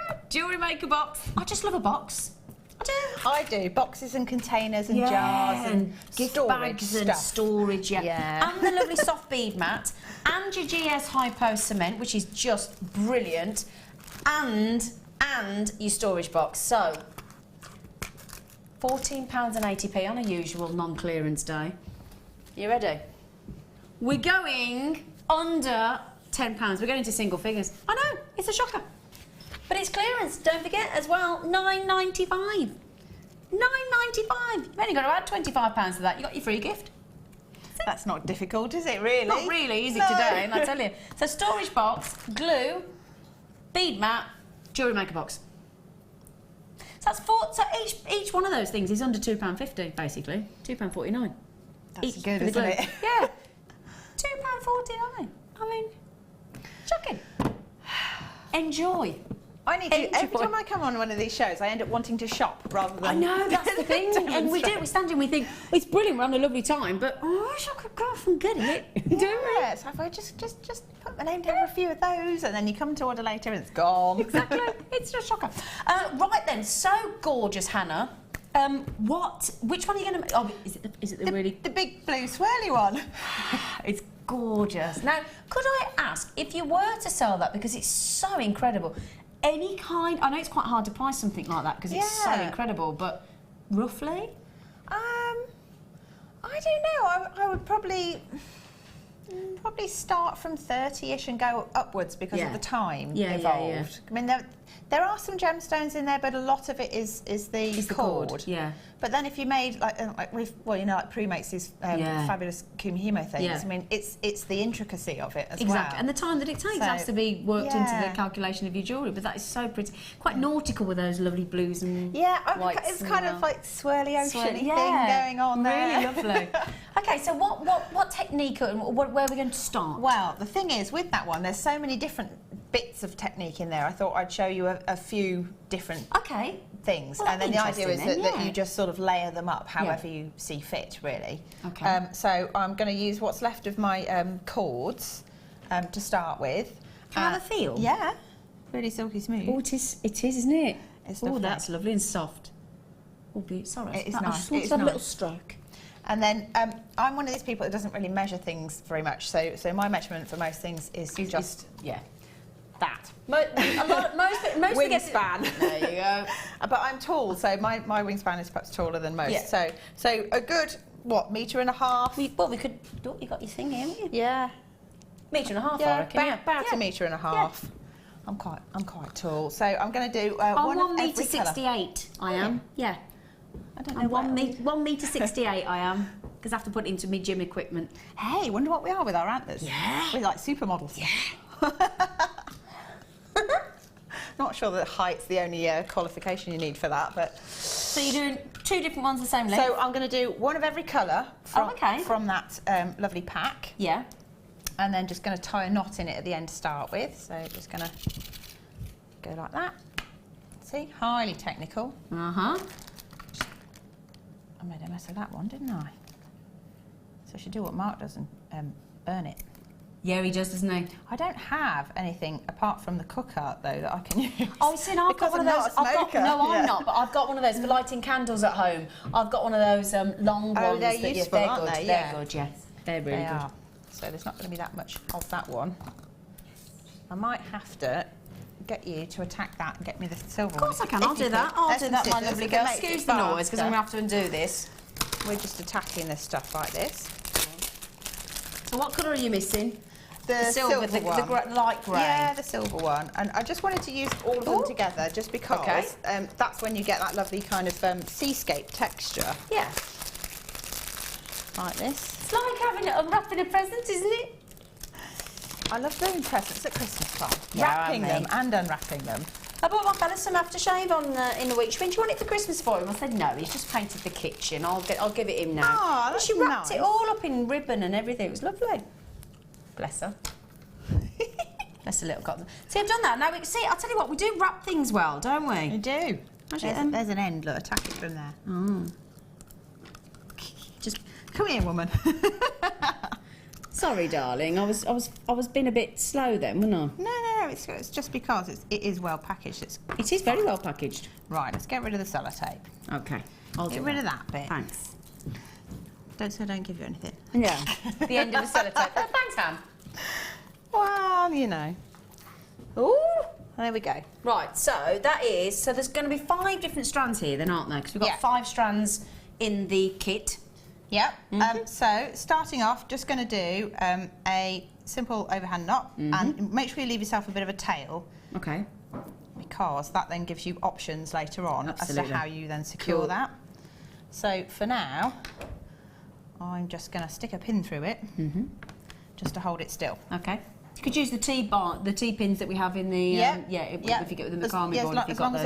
yeah, Jewellery Maker box. I just love a box. I do. I do. Boxes and containers and jars and gift storage bags stuff. and storage, And the lovely soft bead mat and your GS Hypo cement, which is just brilliant, and your storage box. So, £14.80 on a usual non-clearance day. You ready? We're going under £10. We're going to single figures. I know, it's a shocker. But it's clearance, don't forget as well, £9.95. £9.95. You've only got about £25 of that. You got your free gift. That's not difficult, is it, really? Not really, is it today? And I tell you. So storage box, glue, bead mat, Jewellery Maker box. So that's so each one of those things is under £2.50, basically. £2.49. That's good, isn't it? Yeah. £2.49. I mean, shocking. Enjoy. I need to, every time I come on one of these shows, I end up wanting to shop rather than... I know, that's the thing. And we stand here and we think, it's brilliant, we're having a lovely time, but I wish I could go off and get it. Yeah, so if I just put my name down for a few of those, and then you come to order later and it's gone. Exactly. It's just a shocker. Right then, so gorgeous, Hannah. Which one are you going to... Oh, is it the big blue swirly one? It's gorgeous. Now, could I ask, if you were to sell that, because it's so incredible, any kind... I know it's quite hard to price something like that, because it's so incredible, but roughly? I don't know. I would probably start from 30-ish and go upwards because of the time involved. I mean, there are some gemstones in there, but a lot of it is the cord. Yeah. But then if you made like Prue makes these fabulous kumihimo things. Yeah. I mean, it's the intricacy of it as well. Exactly, and the time that it takes has to be worked into the calculation of your jewellery. But that is so pretty, quite nautical with those lovely blues and whites. It's kind of like swirly ocean thing going on there. Really lovely. Okay, so what technique? Where are we going to start? Well, the thing is, with that one, there's so many different bits of technique in there. I thought I'd show you a few different things, well, and then the idea is that you just sort of layer them up however you see fit, really. Okay. So I'm going to use what's left of my cords to start with. Can I have a feel? Yeah, really silky smooth. Oh, it is, isn't it? It's lovely. That's lovely and soft. Oh, sorry, it is nice. I just want to have a little stroke. And then I'm one of these people that doesn't really measure things very much. So my measurement for most things is just that. Most wingspan. There you go. But I'm tall, so my wingspan is perhaps taller than most. Yeah. So a good metre and a half. We could. Oh, you got your thing here, haven't you? Yeah. Metre and a half, Yeah, I reckon. about a metre and a half. I'm quite tall, so I'm going to do one of every colour. 1m68. I am. Yeah. I don't know. I'm 1m68. I am. Because I have to put it into my gym equipment. Hey, wonder what we are with our antlers. Yeah. We're like supermodels. Yeah. Not sure that height's the only qualification you need for that, but... So you're doing two different ones the same length? So I'm going to do one of every colour from that lovely pack. Yeah. And then just going to tie a knot in it at the end to start with. So just going to go like that. See, highly technical. Uh-huh. I made a mess of that one, didn't I? So I should do what Mark does and burn it. Yeah, he does, doesn't he? I don't have anything apart from the cooker though that I can use. Oh, see, I've got one of those. I'm not, but I've got one of those for lighting candles at home. I've got one of those long ones. They're useful, aren't they? They're good, yes. They're really They good. are. So there's not going to be that much of that one. I might have to get you to attack that and get me the silver one. Of course I can. I'll do that. I'll do that, my lovely girl. Excuse Excuse the noise, because I'm going to have to undo this. We're just attacking this stuff like this. So what colour are you missing? The silver one. The light grey. Yeah, the silver one. And I just wanted to use all of them together just because that's when you get that lovely kind of seascape texture. Yeah. Like this. It's like unwrapping a present, isn't it? I love doing presents at Christmas time. Yeah, wrapping them and unwrapping them. I bought my fella some aftershave in a week. She went, "Do you want it for Christmas for him?" I said, "No, he's just painted the kitchen. I'll give it him now." Oh, that's she wrapped nice. it all up in ribbon and everything. It was lovely. Bless her. That's a little got. See, I've done that. Now we can see. I'll tell you what. We do wrap things well, don't we? We do. There's an end. Look, attack it from there. Oh. Just come here, woman. Sorry, darling. I was being a bit slow then, wasn't I? No. It's just because it is well packaged. It is very well packaged. Right. Let's get rid of the sellotape. Okay. I'll Get rid of that bit. Thanks. Don't give you anything. Yeah. The end of the sellotape. Oh, thanks, Ham. Well, you know. Ooh. There we go. Right. So that is. So there's going to be 5 different strands here, then, aren't there? Because we've got 5 strands in the kit. Yep. So starting off, just going to do a simple overhand knot, and make sure you leave yourself a bit of a tail. Okay. Because that then gives you options later on as to how you then secure that. So for now, I'm just going to stick a pin through it, just to hold it still. Okay. You could use the T pins that we have in the if you get with the macrame board. As long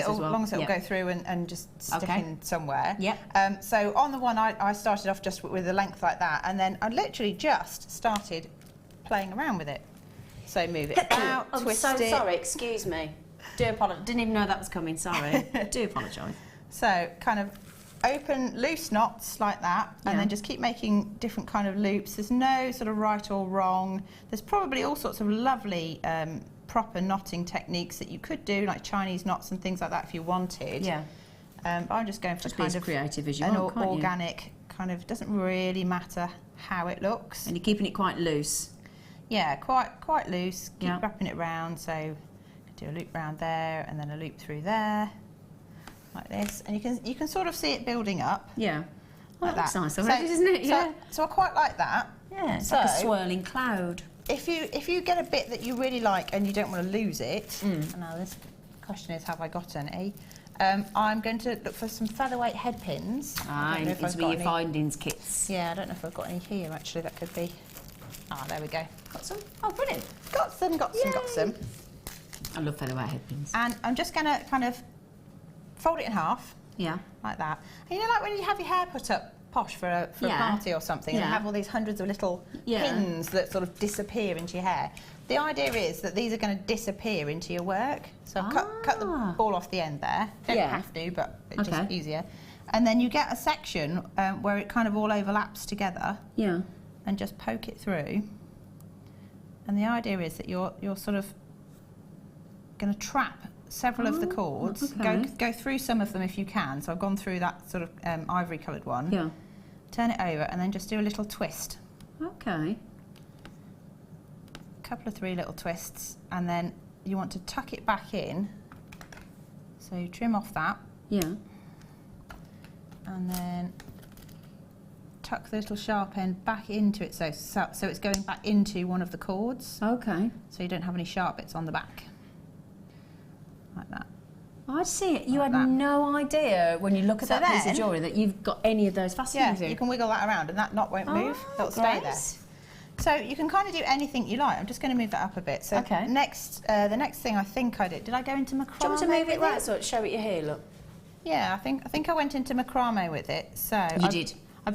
as it'll go through and just stick in somewhere. Yep. So on the one I started off just with a length like that, and then I literally just started playing around with it. So move it out, twist it. Sorry, excuse me. Do apologise. Didn't even know that was coming. Sorry. Do apologise. So kind of open loose knots like that, and then just keep making different kind of loops. There's no sort of right or wrong. There's probably all sorts of lovely proper knotting techniques that you could do, like Chinese knots and things like that if you wanted. Yeah. But I'm just going for Just be as creative as you want, can't you? Organic kind of, doesn't really matter how it looks. And you're keeping it quite loose. Yeah, quite loose. Keep wrapping it round. So do a loop round there, and then a loop through there. Like this, and you can sort of see it building up. Yeah. Like that's that. nice already, isn't it? Yeah. So I quite like that. Yeah, it's like a swirling cloud. If you get a bit that you really like and you don't want to lose it, and now this question is, have I got any? I'm going to look for some featherweight head pins. It's with your findings kits. Yeah, I don't know if I've got any here actually. That could be. Ah, there we go. Got some? Oh, brilliant. Got some. I love featherweight head pins. And I'm just going to kind of fold it in half. Yeah. Like that. And you know, like when you have your hair put up posh for a party or something, and you have all these hundreds of little pins that sort of disappear into your hair. The idea is that these are going to disappear into your work. So cut the ball off the end there. Don't have to, but it's just easier. And then you get a section where it kind of all overlaps together. Yeah. And just poke it through. And the idea is that you're sort of going to trap several of the cords. Go through some of them if you can. So I've gone through that sort of ivory coloured one. Yeah. Turn it over and then just do a little twist. Okay. A couple of 3 little twists, and then you want to tuck it back in. So you trim off that. Yeah. And then tuck the little sharp end back into it, so it's going back into one of the cords. Okay. So you don't have any sharp bits on the back. Like that. I see it. You had no idea when you look at that piece of jewellery that you've got any of those fastenings in. You can wiggle that around and that knot won't move. It'll stay there. So you can kind of do anything you like. I'm just going to move that up a bit. So next, the next thing I think I did I go into macrame? Do you want to move it right so show it your hair, look? Yeah, I think I went into macrame with it. So you did.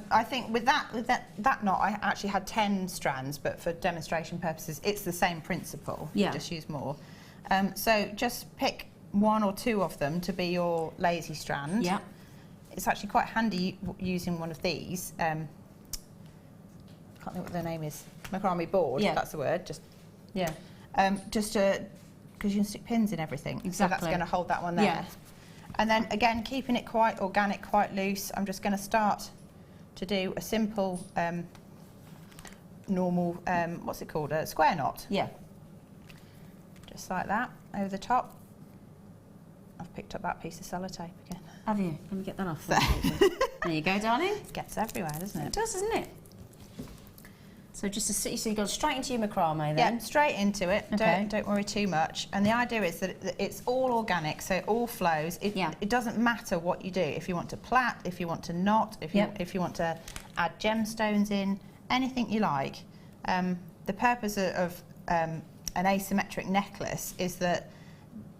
I think with that knot, I actually had 10 strands, but for demonstration purposes, it's the same principle. Yeah. You just use more. So just pick 1 or 2 of them to be your lazy strand. Yeah. It's actually quite handy using one of these. Can't think what their name is. Macrame board. Yeah. That's the word. Just just to because you can stick pins in everything. Exactly. So that's going to hold that one there. Yeah. And then again, keeping it quite organic, quite loose. I'm just going to start to do a simple, normal, what's it called? A square knot. Yeah. Just like that over the top. I've picked up that piece of sellotape again. Have you? Let me get that off. There you go, darling. It gets everywhere, doesn't it? It does, doesn't it? So just to see, so you go straight into your macrame then? Yeah, straight into it. Okay. Don't worry too much. And the idea is that it's all organic, so it all flows. It doesn't matter what you do. If you want to plait, if you want to knot, if you want to add gemstones in, anything you like. The purpose of an asymmetric necklace is that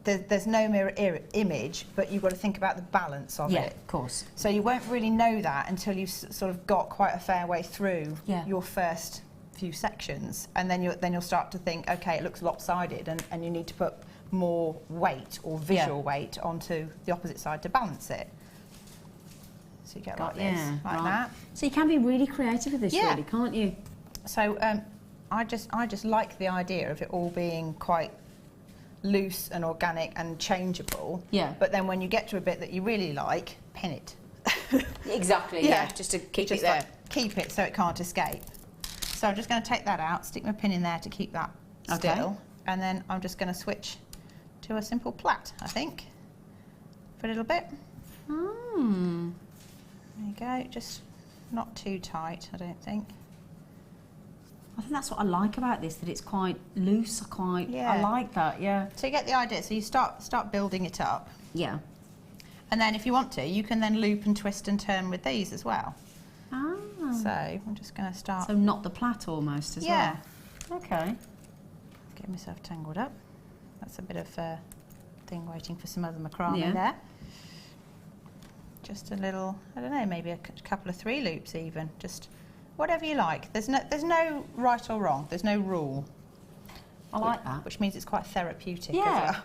there's no mirror image, but you've got to think about the balance of it. Yeah, of course. So you won't really know that until you've sort of got quite a fair way through your first few sections, and then you'll start to think, okay, it looks lopsided, and you need to put more weight or visual weight onto the opposite side to balance it. So you get like this, like that. So you can be really creative with this, really, can't you? So I just like the idea of it all being quite loose and organic and changeable. Yeah. But then when you get to a bit that you really like, pin it. Exactly. Just to keep it there. Like, keep it so it can't escape. So I'm just going to take that out, stick my pin in there to keep that still, and then I'm just going to switch to a simple plait, I think, for a little bit. There you go, just not too tight, I don't think. I think that's what I like about this, that it's quite loose. I like that, So you get the idea, so you start building it up. Yeah. And then if you want to, you can then loop and twist and turn with these as well. Ah. So I'm just going to start... So not the plait almost as well. Okay. Get myself tangled up. That's a bit of a thing waiting for some other macrame there. Just a little, I don't know, maybe a couple of 3 loops even. Just whatever you like. There's no right or wrong. There's no rule. I like that. Which means it's quite therapeutic as well.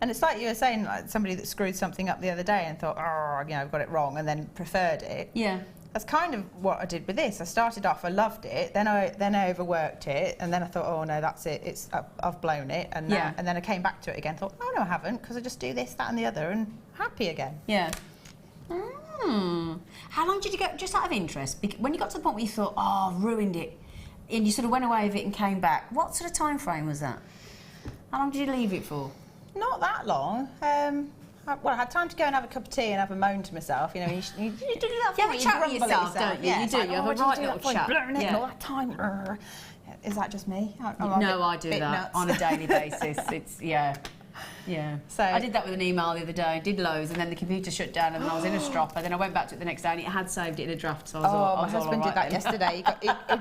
And it's like you were saying, like somebody that screwed something up the other day and thought, oh, you know, I've got it wrong, and then preferred it. Yeah. That's kind of what I did with this. I started off, I loved it, then I overworked it, and then I thought, oh no, that's it. I've blown it, and and then I came back to it again. Thought, oh no, I haven't, because I just do this, that, and the other, and happy again. Yeah. How long did you go? Just out of interest, when you got to the point where you thought, oh, I've ruined it, and you sort of went away with it and came back. What sort of time frame was that? How long did you leave it for? Not that long. Well, I had time to go and have a cup of tea and have a moan to myself. You know, you do that. You have a chat with yourself, don't you? Yeah, you do. Like, you have a right little chat. Yeah. All that time. Is that just me? No, I do that nuts. on a daily basis. It's Yeah. So I did that with an email the other day. Did loads, and then the computer shut down, and then I was in a stropper. Then I went back to it the next day, and it had saved it in a draft. So I was my husband did that yesterday.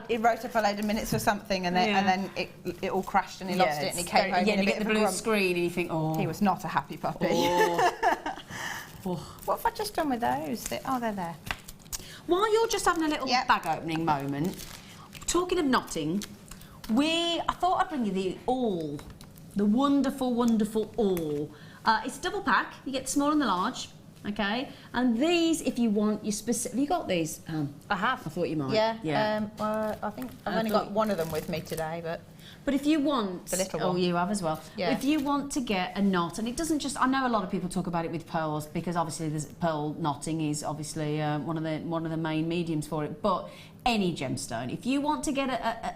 He wrote up a load of minutes for something, and then it all crashed, and he lost it, and he came home. Yeah, and you get the blue screen, and you think, oh, he was not a happy puppy. What have I just done with those? Oh, they're there. While you're just having a little bag opening moment, talking of knotting, I thought I'd bring you the awl. The wonderful, wonderful awl. It's a double pack. You get the small and the large, okay? And these, if you want, you specific. Have you got these? I have. I thought you might. Yeah. I think I've only got one of them with me today, but. But if you want, the little one. Oh, you have as well. Yeah. If you want to get a knot, and it doesn't just. I know a lot of people talk about it with pearls because obviously there's pearl knotting is obviously one of the main mediums for it, but. Any gemstone. If you want to get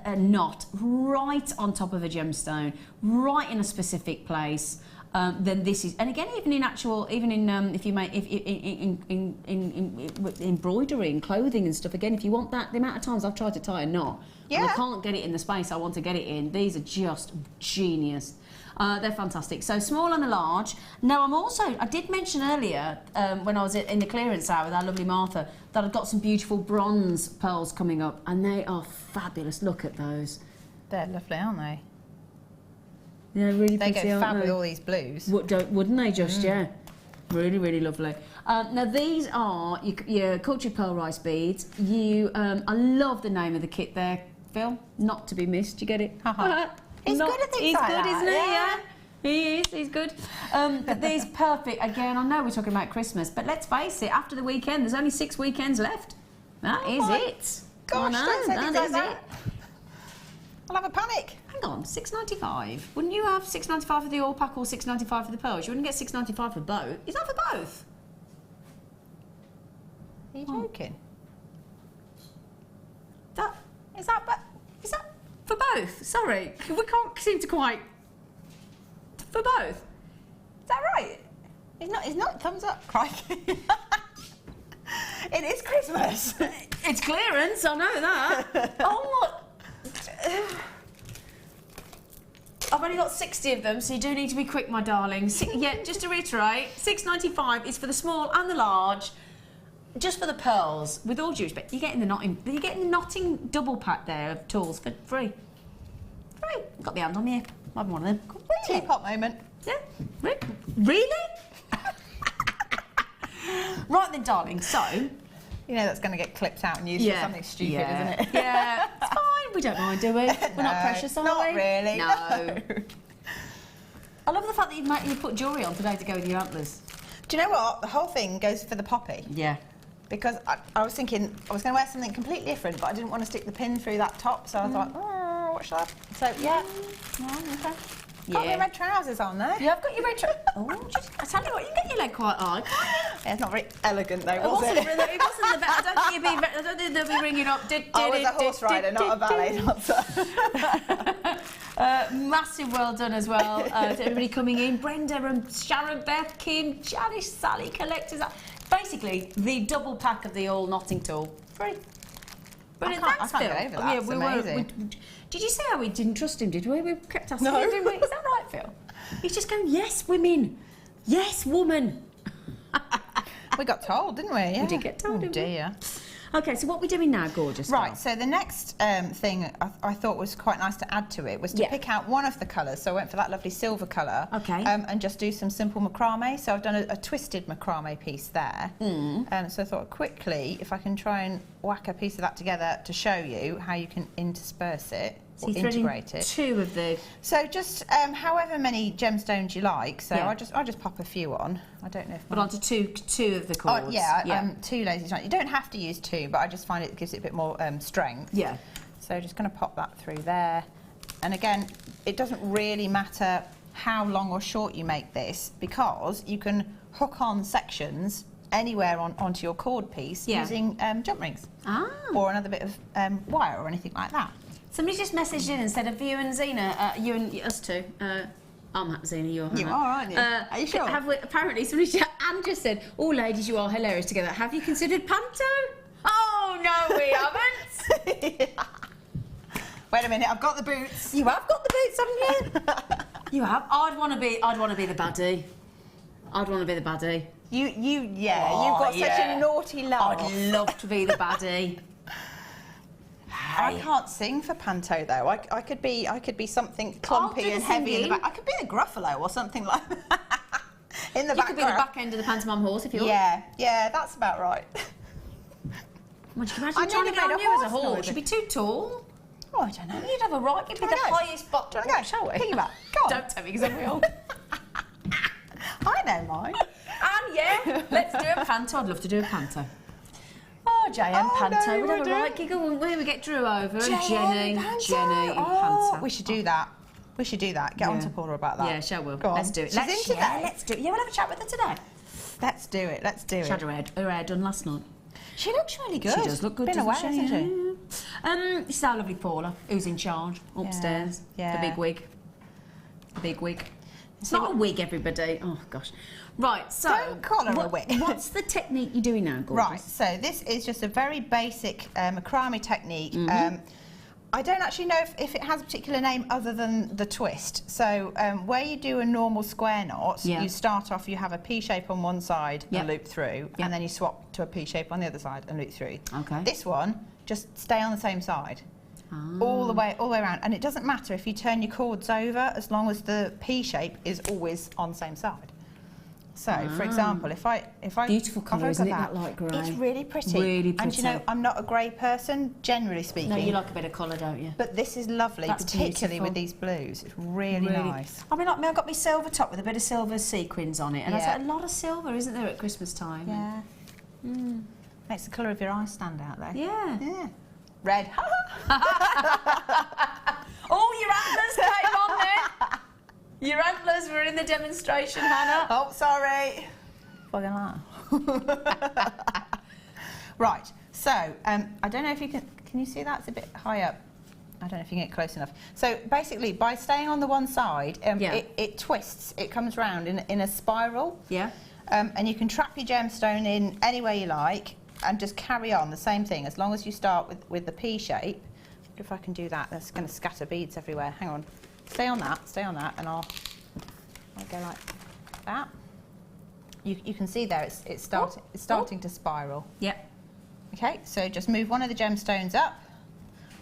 a knot right on top of a gemstone, right in a specific place, then this is. And again, even in if you make in embroidery and clothing and stuff. Again, if you want that, the amount of times I've tried to tie a knot, and I can't get it in the space I want to get it in. These are just genius. They're fantastic. So small and the large. Now I did mention earlier when I was in the clearance hour with our lovely Martha that I've got some beautiful bronze pearls coming up, and they are fabulous. Look at those. They're lovely, aren't they? Yeah, really they pretty. They go fab aren't with they? all these blues. Wouldn't they just? Yeah. Really, really lovely. Now these are your cultured pearl rice beads. I love the name of the kit there, Phil. Not to be missed. You get it? He's good at things He's like good, that. isn't he? Yeah. He is, he's good. But these perfect, again, I know we're talking about Christmas, but let's face it, after the weekend, there's only 6 weekends left. That is it. Gosh, don't say things like that. I'll have a panic. Hang on, $6.95. Wouldn't you have $6.95 for the all pack or $6.95 for the pearls? You wouldn't get $6.95 for both. Is that for both? Are you joking? Is that for both? Sorry, we can't seem to quite... For both? Is that right? He's not thumbs up, crikey. It is Christmas. It's clearance, I know that. Oh, look. I've only got 60 of them, so you do need to be quick, my darling. Yeah, just to reiterate, $6.95 is for the small and the large. Just for the pearls, with all due respect, you're getting the knotting double pack there of tools for free. Free. Got the hand on me. I've one of them. Really? Teapot moment. Yeah. Really? Right then, darling. So, you know that's going to get clipped out and used for something stupid, isn't it? Yeah. It's fine. we don't mind, do we? We're not precious, are we? Not really. No. I love the fact that you put jewellery on today to go with your antlers. Do you know what? The whole thing goes for the poppy. Yeah. Because I was thinking I was going to wear something completely different, but I didn't want to stick the pin through that top, so I thought, oh, what shall I? So, yeah. Okay. Got my red trousers on there. Yeah, I've got your red trousers. Oh, I tell you what, you can get your leg quite high. Yeah, it's not very elegant though, was it? It wasn't the best. I don't think they'll be ringing up. I was a horse rider, not a ballet dancer. Massive well done as well to everybody coming in. Brenda and Sharon, Beth, Kim, Janice, Sally, collectors. Basically, the double pack of the all knotting tool. Brilliant. Brilliant. Thanks, Phil. Get over that. It's amazing. Did you see how we didn't trust him, did we? We kept asking him, didn't we? Is that right, Phil? He's just going, yes, women. Yes, woman. We got told, didn't we? Yeah. We did get told, didn't we? Dear. Okay, so what are we doing now, gorgeous girl? Right, so the next thing I thought was quite nice to add to it was to pick out one of the colours. So I went for that lovely silver colour. Okay. And just do some simple macrame. So I've done a twisted macrame piece there. So I thought quickly, if I can try and whack a piece of that together to show you how you can intersperse it. Or integrate it. Two of the. So just however many gemstones you like. So I'll just pop a few on. I don't know if. But onto two of the cords. Oh, yeah. 2 lazy strands. You don't have to use 2, but I just find it gives it a bit more strength. Yeah. So just going to pop that through there. And again, it doesn't really matter how long or short you make this because you can hook on sections anywhere onto your cord piece using jump rings. Or another bit of wire or anything like that. Somebody just messaged in and said, have you and Zena, you and us two, I'm Zena, you're Hannah. You are, aren't you? Are you sure? Apparently, somebody Anne just said, oh, ladies, you are hilarious together. Have you considered panto? Oh, no, we haven't. Wait a minute, I've got the boots. You have got the boots, haven't you? You have. I'd want to be the baddie. I'd want to be the baddie. You've got such a naughty laugh. I'd love to be the baddie. I can't sing for panto though. I could be something clumpy and heavy in the back. I could be the gruffalo or something like that. In the back. You could be the back end of the pantomime horse if you want. Yeah, that's about right. Would you imagine trying to get on you as a horse? You'd be too tall. Oh, I don't know. You'd have a right. You'd be the highest bot. Do you want to go? Shall we? Piggyback. Go on. Don't tell me because I'm real. I know mine. And yeah, let's do a panto. I'd love to do a panto. Oh, JM Panto. We'd have a right giggle, wouldn't we? We get Drew over and Jenny and Panto. We should do that. We should do that. Get on to Paula about that. Yeah, shall we? Go on. Let's do it. Let's do it. Yeah, we'll have a chat with her today. Let's do it. Let's do it. She had her hair done last night. She looks really good. She does look good, Been away, hasn't she? This is our lovely Paula, who's in charge upstairs. Yeah. The big wig. The big wig. It's not a wig, everybody. Oh, gosh. Right, so... Don't call her a wig. What's the technique you're doing now, gorgeous? Right, so this is just a very basic macrame technique. I don't actually know if it has a particular name other than the twist. So where you do a normal square knot, you start off, you have a P shape on one side and loop through, and then you swap to a P shape on the other side and loop through. Okay. This one, just stay on the same side. All the way around, and it doesn't matter if you turn your cords over as long as the P shape is always on the same side. So, for example, if I beautiful colour, isn't it? That light grey. It's really pretty. Really pretty. And you know, I'm not a grey person, generally speaking. No, you like a bit of colour, don't you? But this is lovely, particularly with these blues. It's really nice. I mean, like me, I've got my silver top with a bit of silver sequins on it, and I said a lot of silver, isn't there, at Christmas time? Yeah. Makes the colour of your eyes stand out there. Yeah. Yeah. Red. Oh, your antlers came on there. Your antlers were in the demonstration, Hannah. Oh, sorry. Fucking that. Right. So, I don't know if you can you see that? It's a bit high up. I don't know if you can get close enough. So basically, by staying on the one side, it twists. It comes round in a spiral. Yeah. And you can trap your gemstone in any way you like, and just carry on the same thing as long as you start with the P shape. If I can do that, that's going to scatter beads everywhere. Hang on. Stay on that, and I'll go like that. You can see there it's starting to spiral. Yep. Okay, so just move one of the gemstones up,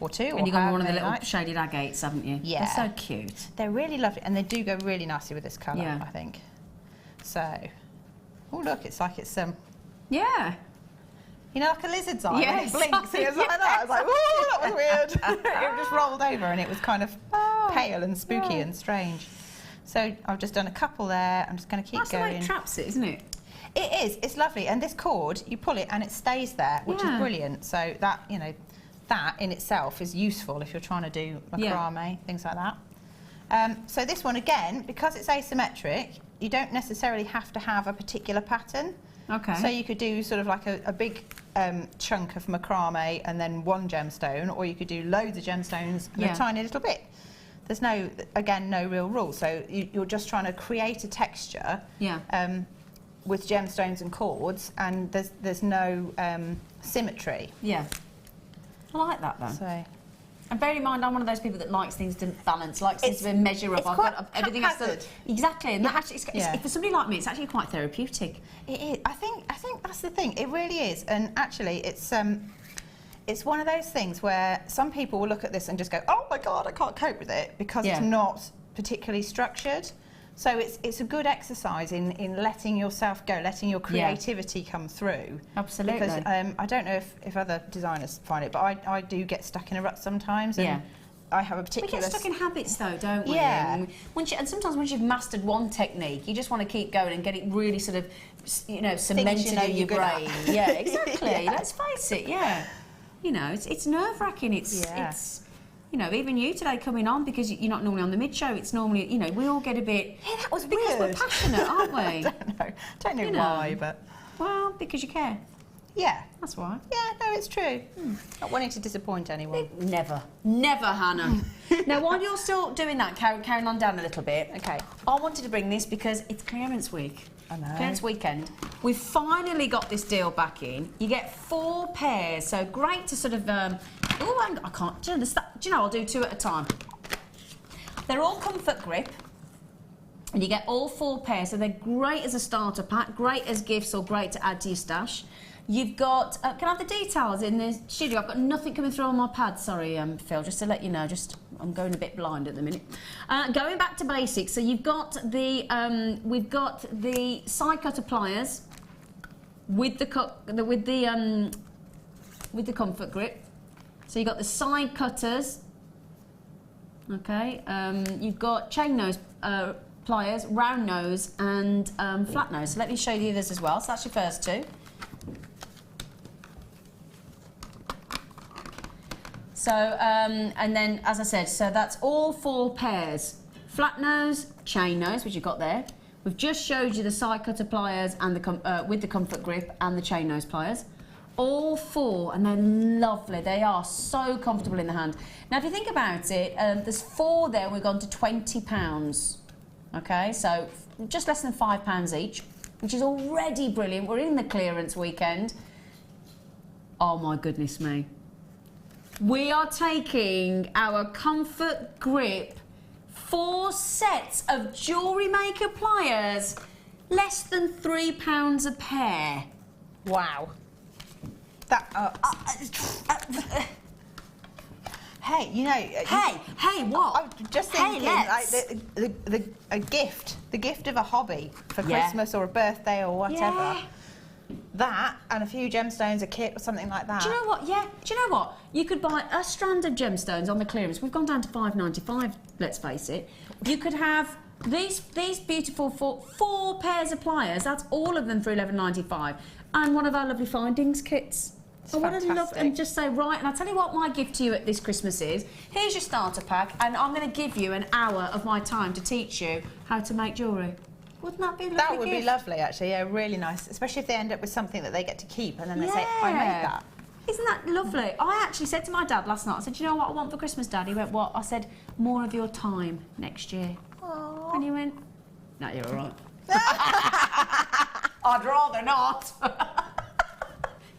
or two. And you've got one of the little shaded agates, haven't you? Yeah. They're so cute. They're really lovely, and they do go really nicely with this colour, I think. So, oh look, it's like it's Yeah. You know, like a lizard's eye, Yes. when it blinks, it was like that. I was like, oh, that was weird. It just rolled over and it was kind of pale and spooky and strange. So I've just done a couple there. I'm just going to keep going. That's the way it traps it, isn't it? It is. It's lovely. And this cord, you pull it and it stays there, which is brilliant. So that, you know, that in itself is useful if you're trying to do macrame, things like that. So this one, again, because it's asymmetric, you don't necessarily have to have a particular pattern. Okay. So you could do sort of like a big chunk of macrame and then one gemstone, or you could do loads of gemstones and a tiny little bit. There's no, again, no real rule. So you're just trying to create a texture with gemstones and cords, and there's no symmetry. Yeah. I like that though. So. And bear in mind, I'm one of those people that likes things to balance, likes things to be a measure of. I've got everything has to, exactly, and that actually, for somebody like me, it's actually quite therapeutic. It is. I think that's the thing. It really is. And actually, it's one of those things where some people will look at this and just go, "Oh my God, I can't cope with it," because it's not particularly structured. So it's a good exercise in letting yourself go, letting your creativity come through. Absolutely. Because I don't know if other designers find it, but I do get stuck in a rut sometimes. And I have a particular... We get stuck in habits though, don't we? Yeah. And sometimes once you've mastered one technique, you just want to keep going and get it really sort of, you know, cemented in your brain. Yeah, exactly. Let's face it, You know, it's nerve-wracking. It's you know, even you today coming on, because you're not normally on the mid-show, it's normally, you know, we all get a bit... Yeah, that was because weird. we're passionate, aren't we? I don't know why, but... Well, because you care. Yeah. That's why. Yeah, no, it's true. Not wanting to disappoint anyone. Never, Hannah. Now, while you're still doing that, carrying on down a little bit, okay, I wanted to bring this because it's clearance week. I know. Clearance weekend. We've finally got this deal back in. You get 4 pairs, so great to sort of... oh, I can't... Do you know, I'll do 2 at a time. They're all comfort grip. And you get all 4 pairs, so they're great as a starter pack, great as gifts, or great to add to your stash. You've got, can I have the details in the studio? I've got nothing coming through on my pad, sorry, Phil, just to let you know, I'm going a bit blind at the minute. Going back to basics, so you've got the, we've got the side cutter pliers with the comfort grip. So you've got the side cutters, okay, you've got chain nose pliers, round nose and flat nose. So let me show you the others as well. So that's your first 2. So, and then, as I said, so that's all 4 pairs. Flat nose, chain nose, which you've got there. We've just showed you the side cutter pliers and with the comfort grip and the chain nose pliers. All 4, and they're lovely. They are so comfortable in the hand. Now, if you think about it, there's 4 there. We've gone to £20. Okay, so just less than £5 each, which is already brilliant. We're in the clearance weekend. Oh my goodness me. We are taking our comfort grip 4 sets of Jewellery Maker pliers, less than £3 a pair. Wow. That. Hey, you know. Hey, what? I'm just thinking, like a gift, the gift of a hobby for Christmas or a birthday or whatever. Yeah. That and a few gemstones, a kit or something like that. Do you know what? Yeah. Do you know what? You could buy a strand of gemstones on the clearance. We've gone down to £5.95. Let's face it. You could have these beautiful 4 pairs of pliers. That's all of them for £11.95, and one of our lovely findings kits. I want to love and just say, right, and I'll tell you what my gift to you at this Christmas is. Here's your starter pack, and I'm going to give you an hour of my time to teach you how to make jewellery. Wouldn't that be a lovely That would gift? be lovely, actually, yeah, really nice. Especially if they end up with something that they get to keep, and then they say, I made that. Isn't that lovely? I actually said to my dad last night, I said, you know what I want for Christmas, Dad? He went, what? I said, more of your time next year. Aww. And he went, no, you're all right. I'd rather not.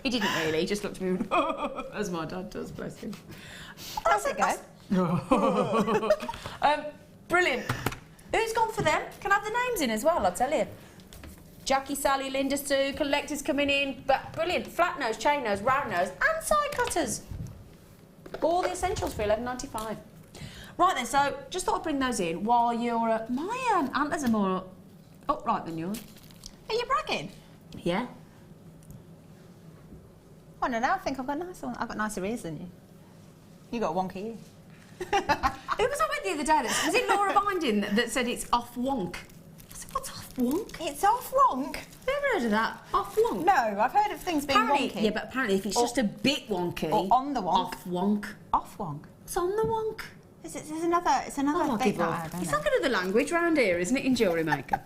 He didn't really, he just looked at me and as my dad does, bless him. How's it go? Brilliant. Who's gone for them? Can I have the names in as well, I'll tell you. Jackie, Sally, Linda, Sue, collectors coming in. But brilliant. Flat nose, chain nose, round nose, and side cutters. All the essentials for £11.95. Right then, so just thought I'd bring those in while you're... my antlers are more upright than yours. Are you bragging? Yeah. one, and I think I've got a nicer one. I've got nicer ears than you. You got a wonky ear. Who was I with the other day? Was it Laura Binding that said it's off wonk? I said, what's off wonk? It's off wonk. Never heard of that. Off wonk. No, I've heard of things being wonky. Yeah, but apparently if it's just a bit wonky. Or on the wonk. Off wonk. Off wonk. It's on the wonk. It's another I'll thing. give up. It's like another language round here, isn't it, in Jewellery Maker?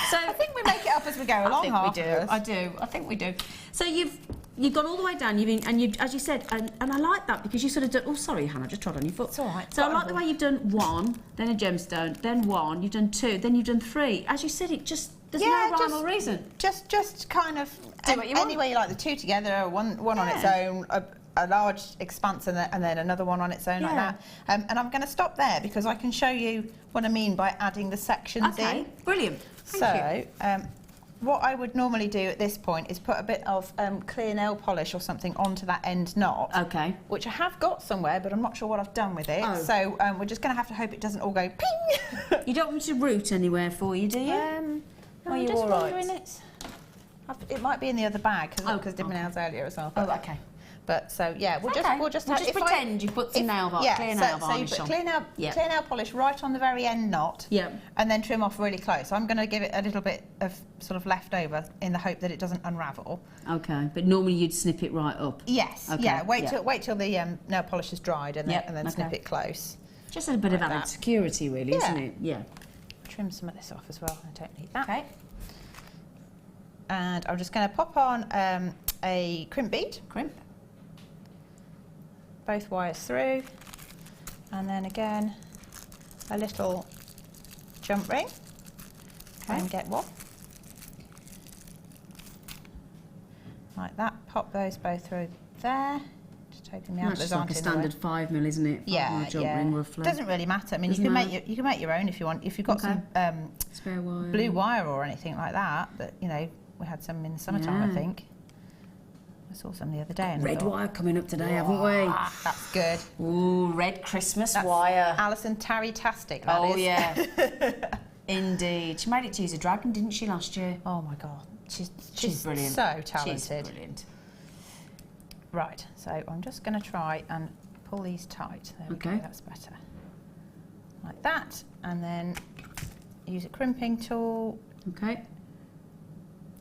So I think we make it up as we go along. I think we do. So you've gone all the way down. As you said, and I like that because you sort of done. Oh, sorry, Hannah, I just trod on your foot. It's all right. So I like the way you've done 1, then a gemstone, then 1. You've done 2, then you've done 3. As you said, there's no rhyme or reason. Just kind of Do what you want. any way you like. The 2 together, one on its own. A large expanse and then another one on its own like that. And I'm going to stop there because I can show you what I mean by adding the sections in. Okay, brilliant. Thank you. What I would normally do at this point is put a bit of clear nail polish or something onto that end knot. Okay. Which I have got somewhere, but I'm not sure what I've done with it. Oh. So we're just going to have to hope it doesn't all go ping. You don't want me to root anywhere for you, do you? Are you all right? It might be in the other bag because I did my nails earlier as well. Oh, okay. But so yeah, we'll just pretend you put some nail varnish. Clear nail varnish so you put on. clear nail polish right on the very end knot. Yeah. And then trim off really close. I'm going to give it a little bit of sort of leftover in the hope that it doesn't unravel. Okay, but normally you'd snip it right up. Yes. Okay. Yeah. Wait till the nail polish is dried and then snip it close. Just a bit of added security, really, isn't it? Yeah. Trim some of this off as well. I don't need that. Okay. And I'm just going to pop on a crimp bead. Crimp. Both wires through, and then again a little jump ring. And get one like that. Pop those both through there. Just hoping the antlers aren't like a standard 5mm, isn't it? Yeah, jump ring roughly. Doesn't really matter. I mean, you can make your own if you want. If you've got some spare wire, blue wire or anything like that. That we had some in the summertime, I think. I saw some the other day. And red wire coming up today, haven't we? That's good. Ooh, red Christmas wire. Alison Tarry-tastic, Oh, yeah. Indeed. She made it to use a dragon, didn't she, last year? Oh, my God. She's brilliant. So talented. She's brilliant. Right, so I'm just going to try and pull these tight. There we go, that's better. Like that. And then use a crimping tool. Okay.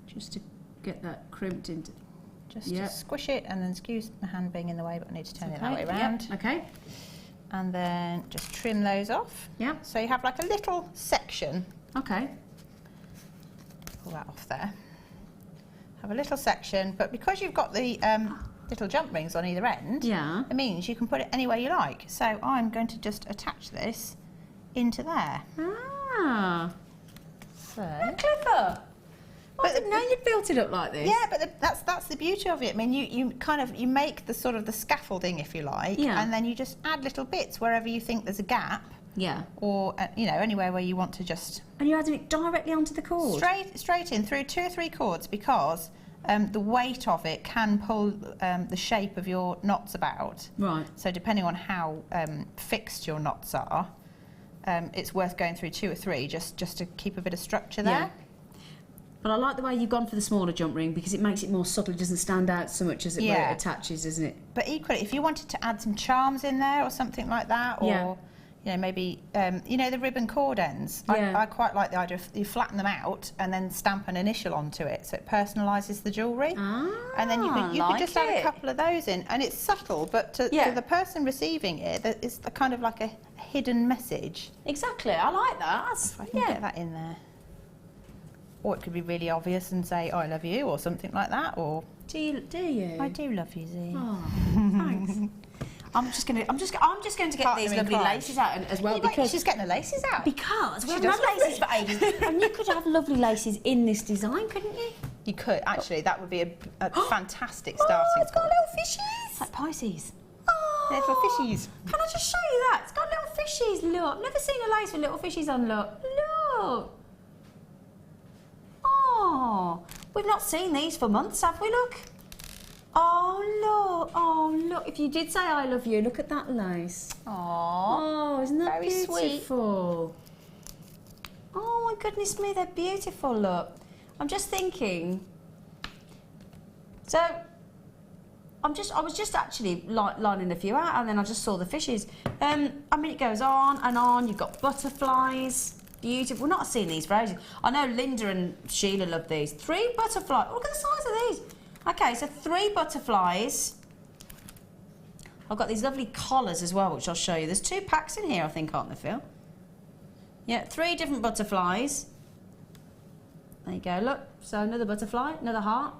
Just to get that crimped into... Just to squish it, and then excuse my hand being in the way, but I need to turn it that way around. Yep. Okay. And then just trim those off. Yeah. So you have like a little section. Okay. Pull that off there. Have a little section, but because you've got the little jump rings on either end, it means you can put it anywhere you like. So I'm going to just attach this into there. Ah. So. How clever. I didn't know you'd built it up like this. Yeah, but that's the beauty of it. I mean, you make the sort of the scaffolding, if you like, and then you just add little bits wherever you think there's a gap. Yeah. Or anywhere where you want to just. And you're adding it directly onto the cord. Straight in through 2 or 3 cords because the weight of it can pull the shape of your knots about. Right. So depending on how fixed your knots are, it's worth going through 2 or 3 just to keep a bit of structure there. Yeah. But I like the way you've gone for the smaller jump ring because it makes it more subtle. It doesn't stand out so much as it where it attaches, isn't it? But equally, if you wanted to add some charms in there or something like that, or maybe the ribbon cord ends. I quite like the idea of you flatten them out and then stamp an initial onto it, so it personalises the jewellery. And then you could just add a couple of those in, and it's subtle, but to the person receiving it, it's kind of like a hidden message. Exactly, I like that. If I can get that in there. Or it could be really obvious and say, "I love you," or something like that. Or do you? I do love you, Z. Oh, thanks. I'm just going to get these lovely laces out as well because she's getting the laces out. Because we haven't had laces for ages, and you could have lovely laces in this design, couldn't you? You could actually. That would be a fantastic starting. Oh, it's got little fishies. It's like Pisces. Oh, little fishies. Can I just show you that? It's got little fishies. Look, never seen a lace with little fishies on. Look. Oh, we've not seen these for months, have we? Look. Oh, look. If you did say I love you, look at that lace. Aww. Oh, isn't that very beautiful? Sweet. Oh, my goodness me, they're beautiful, look. I'm just thinking. So, I was just actually lining a few out, and then I just saw the fishes. I mean, it goes on and on. You've got butterflies, beautiful. We're not seeing these for ages. I know Linda and Sheila love these. 3 butterflies. Look at the size of these. Okay, so 3 butterflies. I've got these lovely collars as well, which I'll show you. There's 2 packs in here, I think, aren't there, Phil? Yeah, 3 different butterflies. There you go, look. So another butterfly, another heart.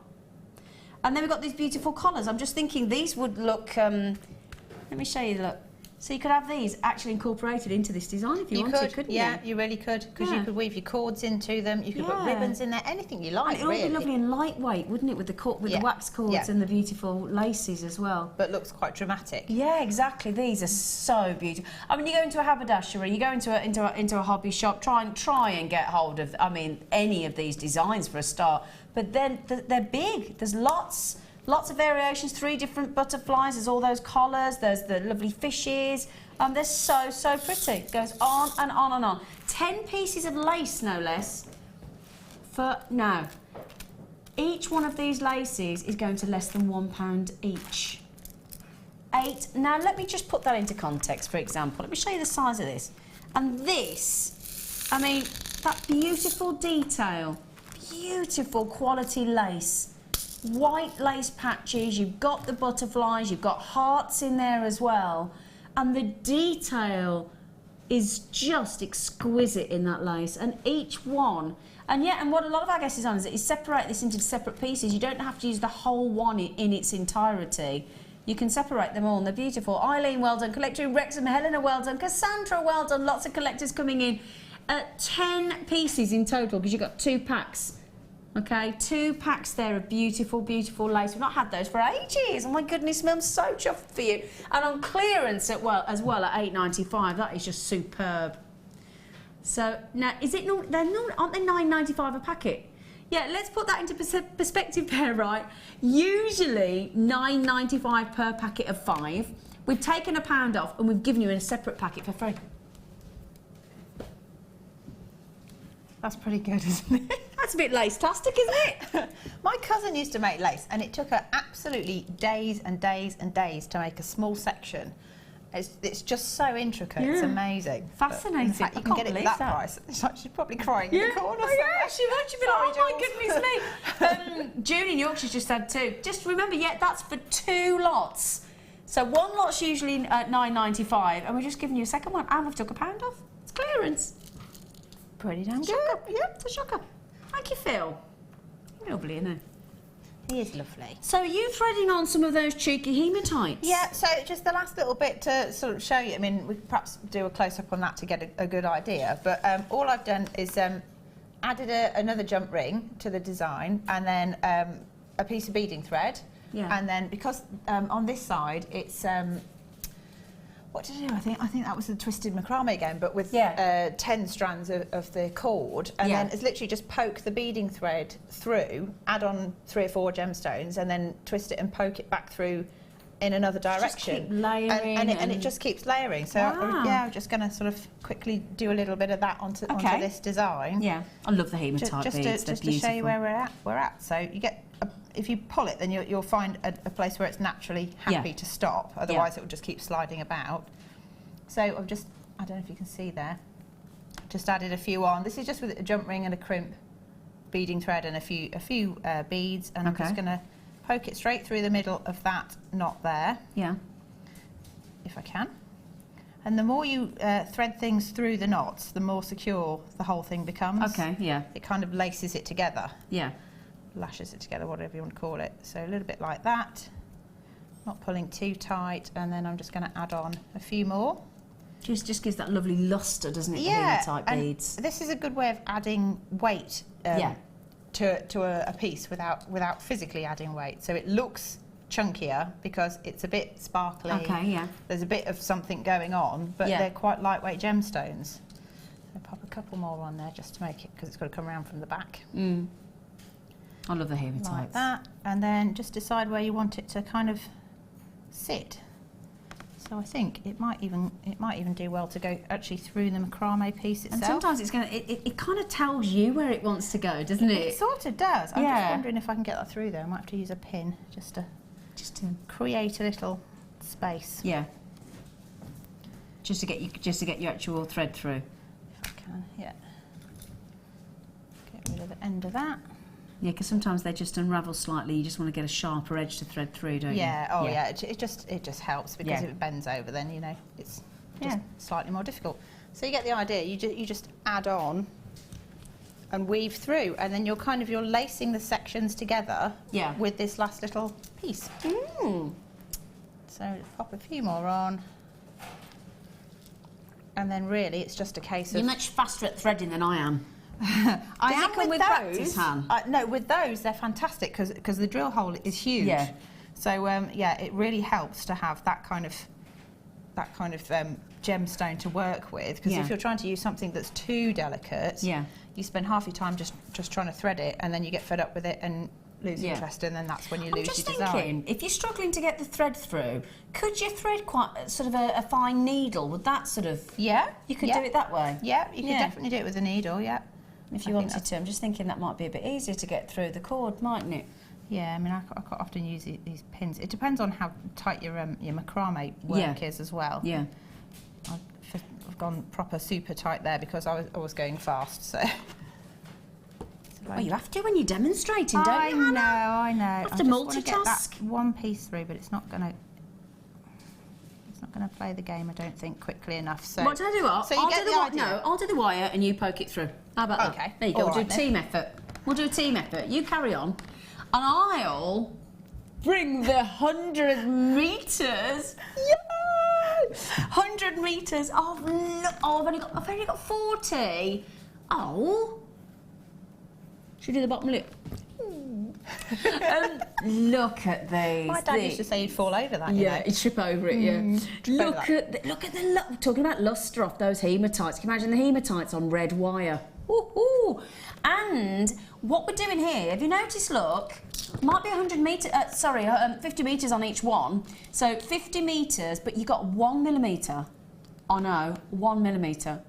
And then we've got these beautiful collars. I'm just thinking these would look, let me show you, look. So you could have these actually incorporated into this design if you wanted, couldn't you? Yeah, you really could, because you could weave your cords into them, you could put ribbons in there, anything you like, and it would be lovely and lightweight, wouldn't it, with the wax cords and the beautiful laces as well. But looks quite dramatic. Yeah, exactly. These are so beautiful. I mean, you go into a haberdashery, you go into a hobby shop, try and get hold of, I mean, any of these designs for a start. But then they're big. There's lots of variations, 3 different butterflies, there's all those collars, there's the lovely fishes. They're so pretty. It goes on and on and on. 10 pieces of lace, no less, for now. Each one of these laces is going to less than £1 each. 8. Now, let me just put that into context, for example. Let me show you the size of this. And this, I mean, that beautiful detail, beautiful quality lace. White lace patches, you've got the butterflies, you've got hearts in there as well, and the detail is just exquisite in that lace, and each one, and what a lot of our guests is on is that you separate this into separate pieces. You don't have to use the whole one in its entirety. You can separate them all, and they're beautiful. Eileen, well done. Collector in Wrexham, Helena, well done. Cassandra, well done. Lots of collectors coming in. 10 pieces in total, because you've got 2 packs. Okay, 2 packs there of beautiful, beautiful lace. We've not had those for ages. Oh my goodness, I'm so chuffed for you. And on clearance as well at £8.95. That is just superb. So now, is it aren't they £9.95 a packet? Yeah, let's put that into perspective there, right? Usually £9.95 per packet of 5. We've taken £1 off and we've given you a separate packet for free. That's pretty good, isn't it? That's a bit lace-tastic, isn't it? My cousin used to make lace, and it took her absolutely days and days and days to make a small section. It's just so intricate. It's amazing. Fascinating. In fact, you can get it at that price. It's like she's probably crying in the corner. She might be like, oh my goodness me. June in Yorkshire's just had 2. Just remember, that's for 2 lots. So 1 lot's usually at £9.95, and we're just giving you a second one, and we've took £1 off. It's clearance. Pretty damn good. Yep, it's a shocker. Thank you, Phil. Lovely, isn't it? He is lovely. So are you threading on some of those cheeky hematites? Yeah, so just the last little bit to sort of show you. I mean, we could perhaps do a close-up on that to get a good idea. But all I've done is added another jump ring to the design, and then a piece of beading thread. Yeah. And then because on this side it's what did I do? I think that was the twisted macrame again, but with 10 strands of the cord, and then it's literally just poke the beading thread through, add on 3 or 4 gemstones, and then twist it and poke it back through in another direction. Just keep layering, and it just keeps layering. So I'm just going to sort of quickly do a little bit of that onto this design. Yeah, I love the hematite beads. Just to show you where we're at. So you get. If you pull it, then you'll find a place where it's naturally happy to stop. Otherwise, it will just keep sliding about. So I've just, I don't know if you can see there, just added a few on. This is just with a jump ring and a crimp beading thread and a few beads, and I'm just going to poke it straight through the middle of that knot there. Yeah. If I can. And the more you thread things through the knots, the more secure the whole thing becomes. Okay. Yeah. It kind of laces it together. Yeah. Lashes it together, whatever you want to call it. So a little bit like that, not pulling too tight, and then I'm just going to add on a few more. Just gives that lovely lustre, doesn't it? Yeah, the hematite beads. This is a good way of adding weight to a piece without physically adding weight. So it looks chunkier because it's a bit sparkly. Okay, yeah. There's a bit of something going on, but they're quite lightweight gemstones. I'll pop a couple more on there just to make it, because it's got to come around from the back. Mm. I love the hematites. Like that, and then just decide where you want it to kind of sit. So I think it might even do well to go actually through the macrame piece itself. And sometimes it's it kind of tells you where it wants to go, doesn't it? It sort of does. I'm just wondering if I can get that through there. I might have to use a pin just just to create a little space. Yeah. Just to get your actual thread through. If I can, yeah. Get rid of the end of that. Yeah, because sometimes they just unravel slightly. You just want to get a sharper edge to thread through, don't you? Yeah. Oh, yeah. It just helps because Yeah. if it bends over, then you know it's just slightly more difficult. So you get the idea. You just add on and weave through, and then you're lacing the sections together. Yeah. With this last little piece. So pop a few more on. And then really, it's just a case of... You're much faster at threading than I am. I am come with practice, Han? No, with those, they're fantastic because the drill hole is huge. Yeah. So, yeah, it really helps to have that kind of gemstone to work with, because if you're trying to use something that's too delicate, you spend half your time just trying to thread it, and then you get fed up with it and lose interest, and then that's when you lose your design. I'm just thinking, if you're struggling to get the thread through, could you thread quite sort of a fine needle? Would that sort of... Yeah. You could do it that way? Yeah, you could definitely do it with a needle, yeah. If you wanted to. I'm just thinking that might be a bit easier to get through the cord, mightn't it? Yeah, I mean, I quite often use these pins. It depends on how tight your macrame work is as well. Yeah. I've gone proper super tight there because I was going fast, so... Well, you have to when you're demonstrating, don't you, Hannah? I know. You have to I just want to get that multitask. one piece through, but it's not going to play the game, I don't think, quickly enough. So, Well, tell you what, so you get the idea. No, I'll do the wire and you poke it through. How about that? Okay. There you go. All We'll do right, a team effort. We'll do a team effort. You carry on, and I'll bring the 100 metres. Yes! 100 metres. Oh, look, I've only got 40. Oh. Should we do the bottom lip? Look at these. My dad used to say you'd fall over that. You know? You'd trip over it. Look at the talking about lustre off those hematites. Can you imagine the hematites on red wire? Ooh. And what we're doing here, have you noticed? Look, might be 50 metres on each one. So 50 metres, but you got 1 millimetre. Oh no, 1 millimetre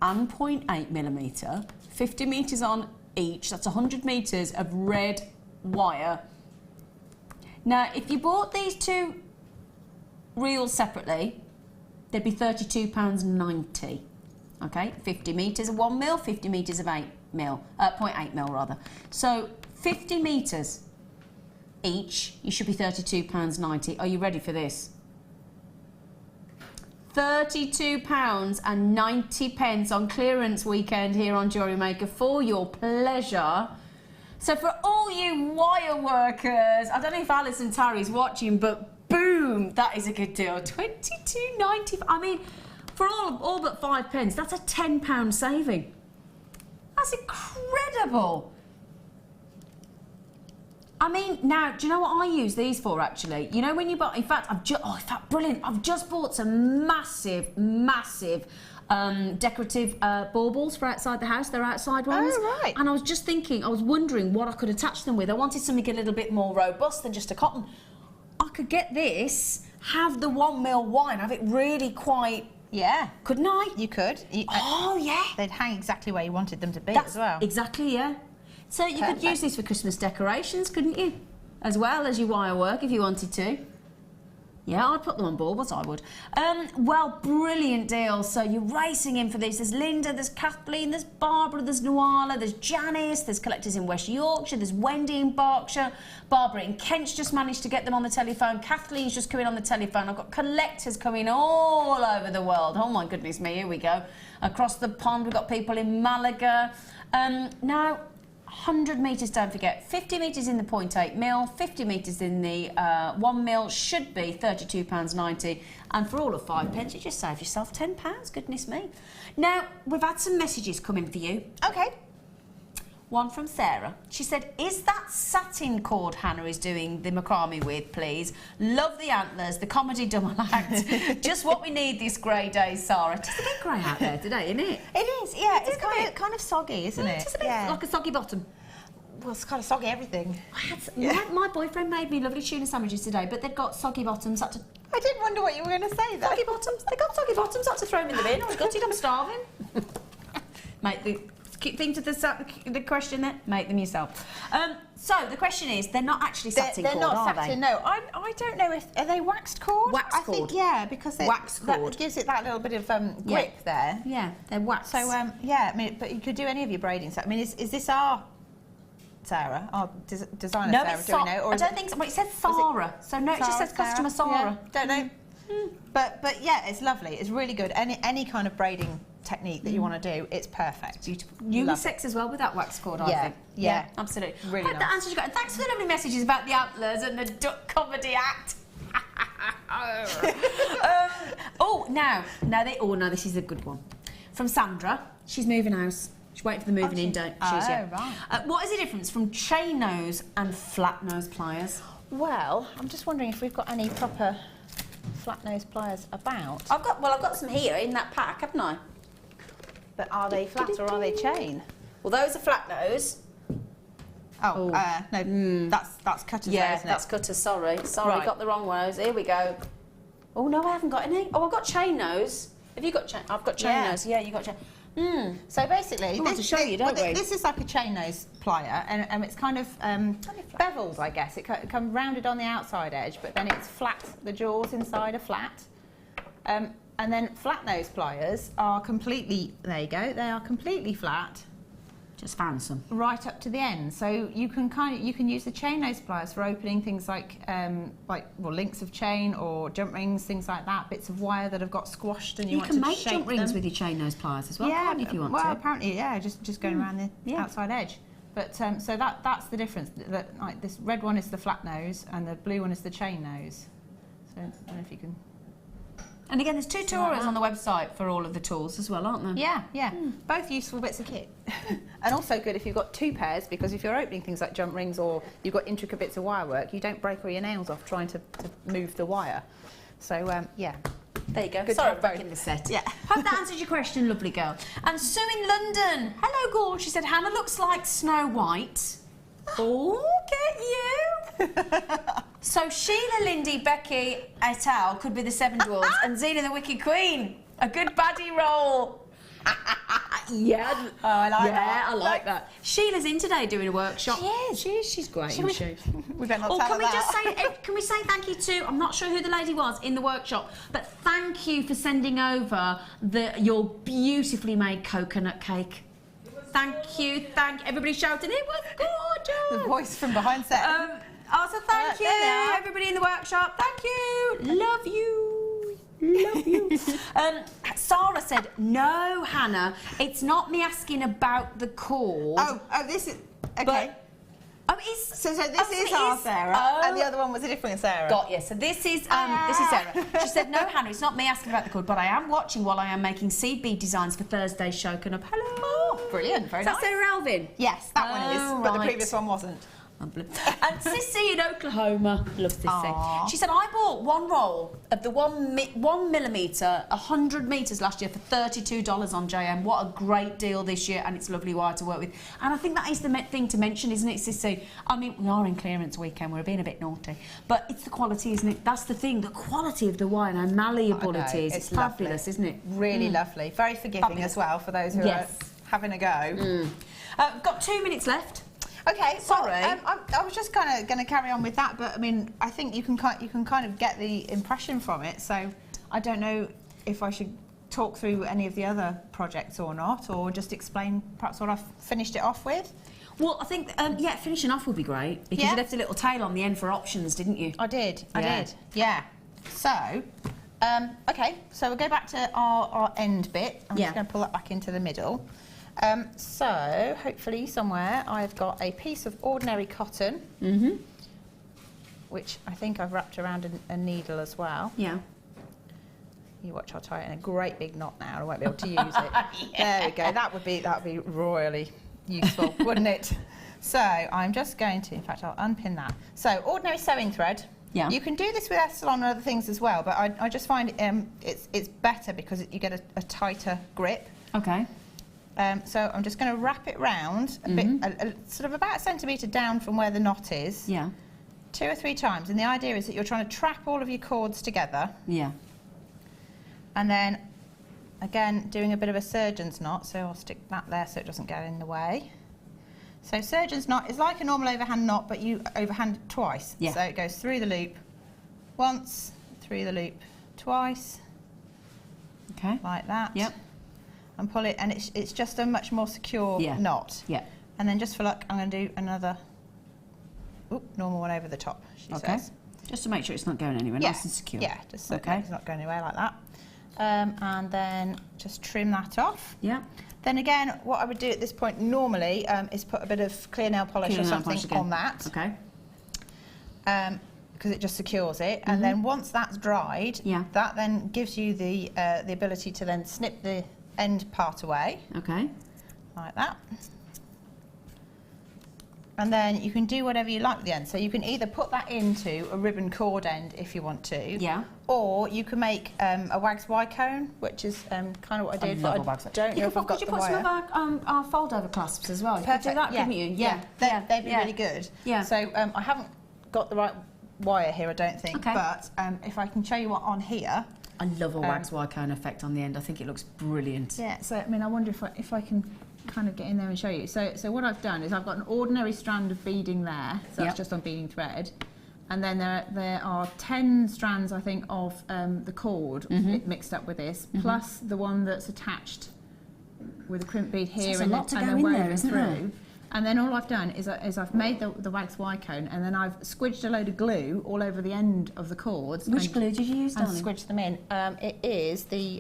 and 0.8 millimetre. 50 metres on each. That's 100 metres of red wire. Now, if you bought these two reels separately, they'd be £32.90. Okay, 50 metres of 1 mil, 50 metres of 8 mil, 0.8 mil rather. So 50 metres each, you should be £32.90. Are you ready for this? £32.90 on clearance weekend here on Jewellery Maker for your pleasure. So for all you wire workers, I don't know if Alison Tarry's watching, but boom, that is a good deal. £22.90. I mean, for all but 5 pence, that's a £10 saving. That's incredible. I mean, now, do you know what I use these for, actually? You know when you buy... In fact, brilliant. I've just bought some massive decorative baubles for outside the house. They're outside ones. Oh, right. And I was just thinking, I was wondering what I could attach them with. I wanted something a little bit more robust than just a cotton. I could get this, have the 1 mil wire, have it really quite... Yeah. Couldn't I? You could. Oh, yeah. They'd hang exactly where you wanted them to be That's as well. Exactly, yeah. So you could use these for Christmas decorations, couldn't you? As well as your wire work, if you wanted to. Yeah, I'd put them on baubles, I would. Well, brilliant deal. So you're racing in for these. There's Linda, there's Kathleen, there's Barbara, there's Nuala, there's Janice, there's collectors in West Yorkshire, there's Wendy in Berkshire, Barbara in Kent's just managed to get them on the telephone, Kathleen's just coming on the telephone. I've got collectors coming all over the world. Oh my goodness me, here we go. Across the pond, we've got people in Malaga. Now, 100 metres, don't forget, 50 metres in the 0.8 mil, 50 metres in the 1 mil should be £32.90, and for all of 5 pence, you just save yourself £10, goodness me. Now, we've had some messages coming for you. Okay. One from Sarah. She said, is that satin cord Hannah is doing the macrame with, please? Love the antlers, the comedy double act. Just what we need this grey day, Sarah. It's a bit grey out there today, isn't it? It is, yeah. It's kind of soggy, isn't it? It's a bit like a soggy bottom. Well, it's kind of soggy everything. My boyfriend made me lovely tuna sandwiches today, but they've got soggy bottoms. I did wonder what you were going to say, though. Soggy bottoms. They got soggy bottoms. I had to throw them in the bin. I was gutted. I'm starving. Mate, thing to the question there? Make them yourself. So the question is, they're not actually satin cord, are they? No, I don't know if are they waxed cord. Waxed I think cord. yeah, because Waxed cord. that gives it that little bit of grip there. Yeah, they're waxed. So yeah, I mean, but you could do any of your braiding. I mean, is this our Sarah, our designer no, Sarah? it's Do we know? Or I don't think so. Well, it says Sarah, so no, it just says customer Sarah. Yeah, don't know. But yeah, it's lovely. It's really good. Any kind of braiding technique that you want to do, it's perfect. It's beautiful. Unisex as well with that wax cord, I think. Yeah, absolutely. Really Hope nice. that answers your question. Thanks for the lovely messages about the antlers and the duck comedy act. Now this is a good one. From Sandra. She's moving house. She's waiting for the moving in, don't she? Right. What is the difference from chain nose and flat nose pliers? Well, I'm just wondering if we've got any proper flat nose pliers about. I've got some here in that pack, haven't I? But are they flat or are they chain? Well, those are flat nose. No, that's cutters. Yeah, there, isn't that's it? cutters. Sorry, Right. got the wrong nose. Here we go. Oh no, I haven't got any. Oh, I've got chain nose. Have you got chain? I've got chain nose. Yeah, you got chain. So basically, want to show you, don't we? This is like a chain nose plier, and it's kind of beveled, I guess. It comes rounded on the outside edge, but then it's flat. The jaws inside are flat. And then flat nose pliers are completely, there you go, they are completely flat. Just found some. Right up to the end. So you can use the chain nose pliers for opening things like links of chain or jump rings, things like that, bits of wire that have got squashed and you want to shape them. You can make jump rings with your chain nose pliers as well, can't you, if you want to? Well, apparently, yeah, just going around the outside edge. But so that's the difference. Like this red one is the flat nose and the blue one is the chain nose. So I don't know if you can. And again, there's tutorials on the website for all of the tools as well, aren't there? Yeah. Both useful bits of kit. And also good if you've got two pairs, because if you're opening things like jump rings or you've got intricate bits of wire work, you don't break all your nails off trying to move the wire. So, yeah. There you go. Good Sorry job, for breaking the set. Yeah. Hope that answers your question, lovely girl. And Sue in London. Hello, Gord. She said, Hannah looks like Snow White. Oh, get you. So Sheila, Lindy, Becky et al. Could be the Seven Dwarfs and Zena the Wicked Queen. A good baddie role. Yeah. Oh, I like that. Yeah, I like that. Sheila's in today doing a workshop. She is. She's great, isn't she? We better not Oh, tell can her we that. just say, can we say thank you to, I'm not sure who the lady was in the workshop, but thank you for sending over your beautifully made coconut cake. Thank you, everybody shouted, it was gorgeous. The voice from behind set. Also, thank you, everybody in the workshop. Thank you. Love you. Love you. Sarah said, no, Hannah, it's not me asking about the cord. Oh, this is okay. So this is our Sarah, and the other one was a different Sarah. Got you. So this is Sarah. She said, no, Hannah, it's not me asking about the cord, but I am watching while I am making seed bead designs for Thursday's show. Hello. Oh, brilliant. Very nice. Is that Sarah Alvin? Yes, that one is, but the right. previous one wasn't. And Sissy in Oklahoma, love Sissy. Aww. She said, I bought one roll of the 1 millimetre, 100 metres last year for $32 on JM. What a great deal this year, and it's lovely wire to work with. And I think that is the thing to mention, isn't it, Sissy? I mean, we are in clearance weekend, we're being a bit naughty, but it's the quality, isn't it? That's the thing, the quality of the wire and how malleable it is. It's fabulous, isn't it? Really lovely. Very forgiving as well for those who are having a go. Got 2 minutes left. Okay, sorry. I was just kind of going to carry on with that, but I mean, I think you can kind of get the impression from it. So I don't know if I should talk through any of the other projects or not, or just explain perhaps what I've finished it off with. Well, I think finishing off would be great because you left a little tail on the end for options, didn't you? I did. Yeah. So, okay. So we'll go back to our end bit. I'm just going to pull that back into the middle. So, hopefully somewhere I've got a piece of ordinary cotton, which I think I've wrapped around a needle as well. Yeah. You watch, I'll tie it in a great big knot now. I won't be able to use it. There we go. That would be royally useful, wouldn't it? So, I'm just going to, in fact, I'll unpin that. So, ordinary sewing thread. Yeah. You can do this with Essalon and other things as well, but I just find it's better because you get a tighter grip. Okay. So I'm just going to wrap it round a bit, sort of about a centimetre down from where the knot is. Yeah. 2 or 3 times. And the idea is that you're trying to trap all of your cords together. Yeah. And then again, doing a bit of a surgeon's knot, so I'll stick that there so it doesn't go in the way. So surgeon's knot is like a normal overhand knot, but you overhand it twice. Yeah. So it goes through the loop once, through the loop twice, Okay. like that. Yep. And pull it, and it's just a much more secure knot. Yeah. And then just for luck, I'm going to do another normal one over the top, she says. Just to make sure it's not going anywhere, nice and secure. Yeah, just so it's not going anywhere like that. And then just trim that off. Yeah. Then again, what I would do at this point normally is put a bit of clear nail polish or something on that. Okay. Because it just secures it. And then once that's dried, that then gives you the ability to then snip the end part away. Okay. Like that. And then you can do whatever you like with the end. So you can either put that into a ribbon cord end if you want to. Yeah. Or you can make a wax Y cone, which is kind of what I did. I but I don't know if I've got the wire. Could you put some of our fold-over clasps as well? Perfect. You could do that, couldn't you? Yeah. They'd be really good. Yeah. So I haven't got the right wire here, I don't think. Okay. But if I can show you what on here. I love a wax Y cone effect on the end. I think it looks brilliant. Yeah. So I mean, I wonder if I can kind of get in there and show you. So what I've done is I've got an ordinary strand of beading there. So that's just on beading thread. And then there are 10 strands, I think, of the cord mixed up with this, plus the one that's attached with a crimp bead here and then woven through. And then all I've done is I've made the wax Y cone, and then I've squidged a load of glue all over the end of the cords. Which glue did you use, darling? And squidged them in. It is the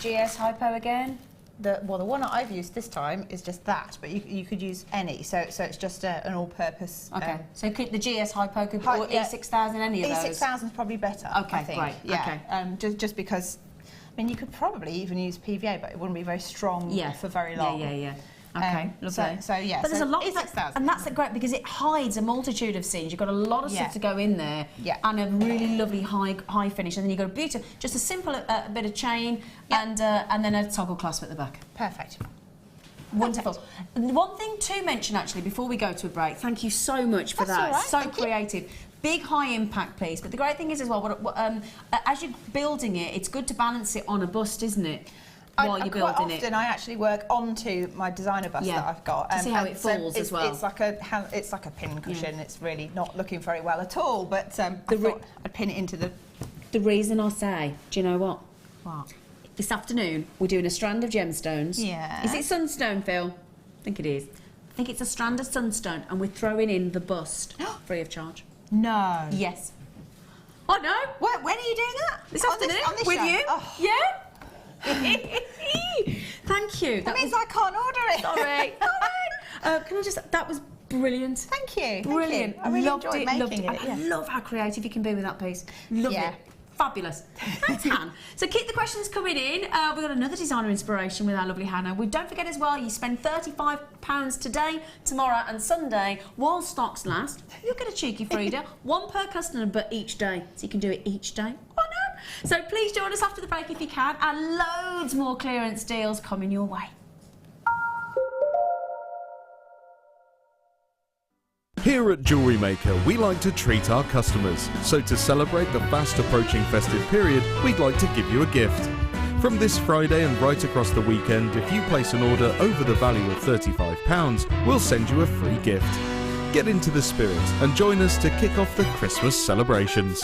GS Hypo again. The one that I've used this time is just that, but you could use any. So it's just an all-purpose. Okay. So the GS Hypo could or E6000, any of those? E6000 is probably better. Okay, I think. great. Yeah. Just because, I mean, you could probably even use PVA, but it wouldn't be very strong for very long. Yeah. Okay, lovely. So yeah, but there's a lot of E6000. and that's great because it hides a multitude of scenes. You've got a lot of stuff to go in there, and a really lovely high finish, and then you've got a beautiful, just a simple bit of chain, and then a toggle clasp at the back. Perfect. Wonderful. One thing to mention actually before we go to a break. Thank you so much for that. Right. So creative. Big high impact piece. But the great thing is as well, as you're building it, it's good to balance it on a bust, isn't it? While you're building quite often I actually work onto my designer bust that I've got. To see how it falls as well. It's like a pin cushion. It's really not looking very well at all. But I thought I'd pin it into the. The reason I say, do you know what? What? This afternoon we're doing a strand of gemstones. Yeah. Is it Sunstone, Phil? I think it is. I think it's a strand of Sunstone, and we're throwing in the bust free of charge. No. Yes. Oh no. When are you doing that? This afternoon on this with show? you? Oh. Yeah. Thank you. That means I can't order it. Sorry. Can I just? That was brilliant. Thank you. Brilliant. Thank you. I really loved enjoyed it. making Loved it. it. I love how creative you can be with that piece. Loved Yeah. it. Fabulous. Thanks, Han. So keep the questions coming in. We've got another designer inspiration with our lovely Hannah. Don't forget as well, you spend £35 today, tomorrow and Sunday while stocks last. You'll get a cheeky Frida. One per customer, but each day. So you can do it each day. Why not? So please join us after the break if you can. And loads more clearance deals coming your way. Here at Jewellery Maker, we like to treat our customers. So to celebrate the fast approaching festive period, we'd like to give you a gift. From this Friday and right across the weekend, if you place an order over the value of £35, we'll send you a free gift. Get into the spirit and join us to kick off the Christmas celebrations.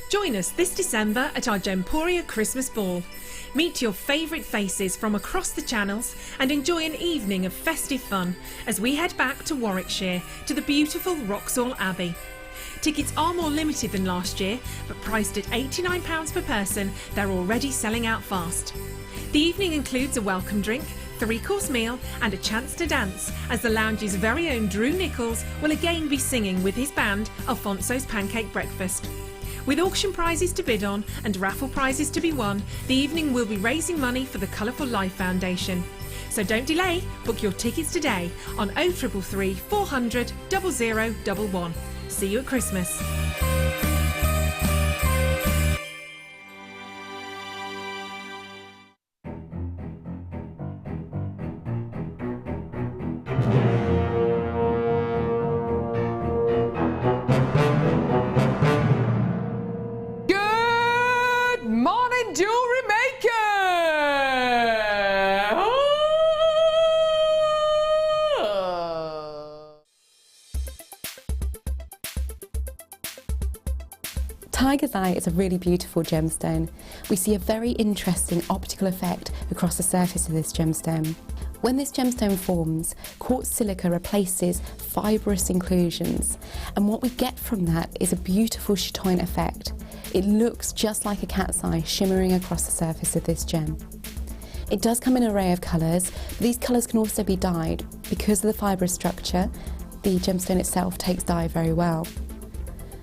Join us this December at our Gemporia Christmas Ball. Meet your favourite faces from across the channels and enjoy an evening of festive fun as we head back to Warwickshire to the beautiful Wroxall Abbey. Tickets are more limited than last year, but priced at £89 per person, they're already selling out fast. The evening includes a welcome drink, 3-course meal and a chance to dance as the lounge's very own Drew Nichols will again be singing with his band Alfonso's Pancake Breakfast. With auction prizes to bid on and raffle prizes to be won, the evening will be raising money for the Colourful Life Foundation. So don't delay, book your tickets today on 0333 400 0011. See you at Christmas. Tiger's eye is a really beautiful gemstone. We see a very interesting optical effect across the surface of this gemstone. When this gemstone forms, quartz silica replaces fibrous inclusions, and what we get from that is a beautiful chatoyant effect. It looks just like a cat's eye shimmering across the surface of this gem. It does come in an array of colours, but these colours can also be dyed. Because of the fibrous structure, the gemstone itself takes dye very well.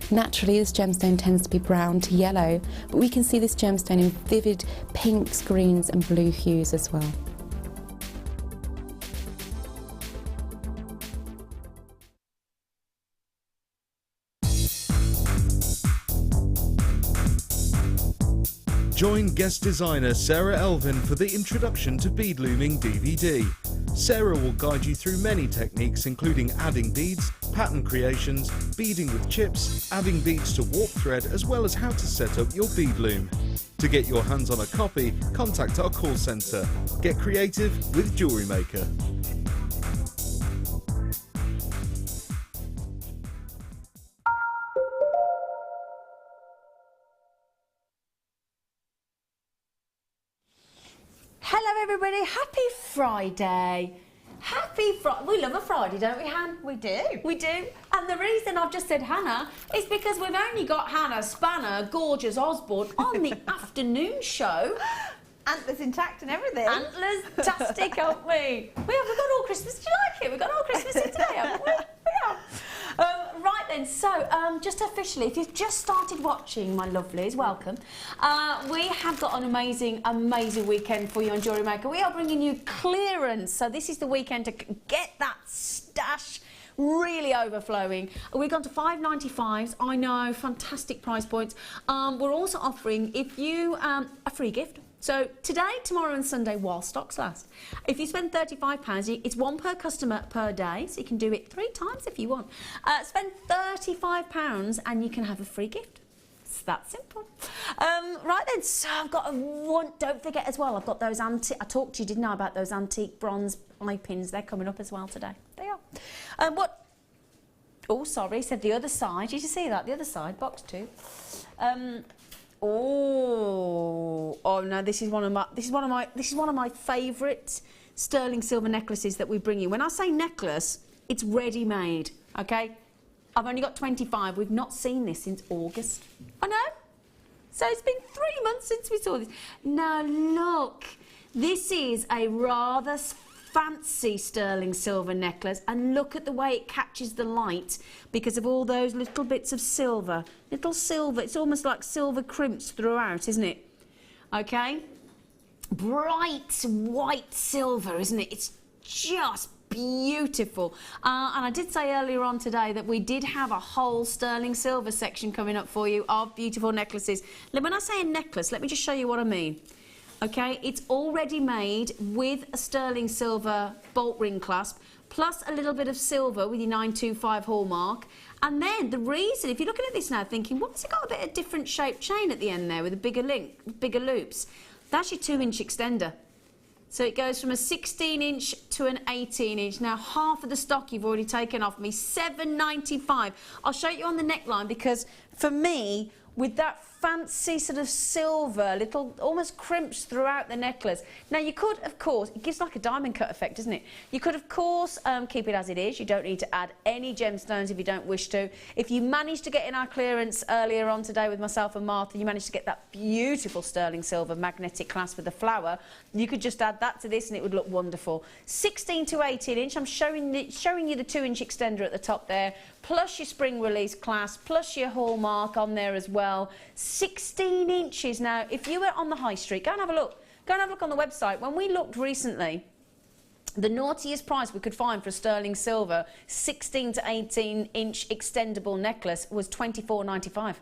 Naturally, this gemstone tends to be brown to yellow, but we can see this gemstone in vivid pinks, greens and blue hues as well. Join guest designer Sarah Elvin for the Introduction to Bead Looming DVD. Sarah will guide you through many techniques including adding beads, pattern creations, beading with chips, adding beads to warp thread, as well as how to set up your bead loom. To get your hands on a copy, contact our call centre. Get creative with Jewellery Maker. Hello everybody, happy Friday. Happy Friday. We love a Friday, don't we, Han? We do. We do. And the reason I've just said Hannah is because we've only got Hannah Spanner, gorgeous Osbourne, on the afternoon show. Antlers intact and everything. Antlers-tastic, aren't we? We've got all Christmas. Do you like it? We've got all Christmas today, haven't we? Yeah. Right then, so just officially, if you've just started watching, my lovelies, welcome. We have got an amazing, amazing weekend for you on Jewellery Maker. We are bringing you clearance, so this is the weekend to get that stash really overflowing. We've gone to $5.95s. I know, fantastic price points. We're also offering, if you a free gift. So today, tomorrow and Sunday while stocks last. If you spend £35, it's one per customer per day, so you can do it 3 times if you want. Spend £35 and you can have a free gift. It's that simple. Right then, so I've got one, don't forget as well, I've got those antique, I talked to you, didn't I, about those antique bronze eye pins. They're coming up as well today. They are. Oh, sorry, said the other side. Did you see that? The other side, box 2. Oh no! This is one of my favourite sterling silver necklaces that we bring you. When I say necklace, it's ready made. Okay, I've only got 25. We've not seen this since August. I know. So it's been 3 months since we saw this. Now look, this is a rather fancy sterling silver necklace, and look at the way it catches the light because of all those little bits of silver. Little silver, it's almost like silver crimps throughout, isn't it? Okay? Bright white silver, isn't it? It's just beautiful. And I did say earlier on today that we did have a whole sterling silver section coming up for you of beautiful necklaces. When I say a necklace, let me just show you what I mean. Okay, it's already made with a sterling silver bolt ring clasp, plus a little bit of silver with your 925 hallmark. And then the reason, if you're looking at this now thinking, what's it got a bit of different shaped chain at the end there with a bigger link, bigger loops? That's your 2-inch extender. So it goes from a 16-inch to an 18-inch. Now half of the stock you've already taken off me, $7.95. I'll show you on the neckline because for me, with that fancy sort of silver, little almost crimps throughout the necklace. Now you could, of course, it gives like a diamond cut effect, doesn't it? You could, of course, keep it as it is. You don't need to add any gemstones if you don't wish to. If you managed to get in our clearance earlier on today with myself and Martha, you managed to get that beautiful sterling silver magnetic clasp with the flower, you could just add that to this and it would look wonderful. 16 to 18 inch, I'm showing you the 2-inch extender at the top there, plus your spring release clasp, plus your hallmark on there as well. 16 inches. Now, if you were on the high street, go and have a look. Go and have a look on the website. When we looked recently, the naughtiest price we could find for a sterling silver 16 to 18 inch extendable necklace was $24.95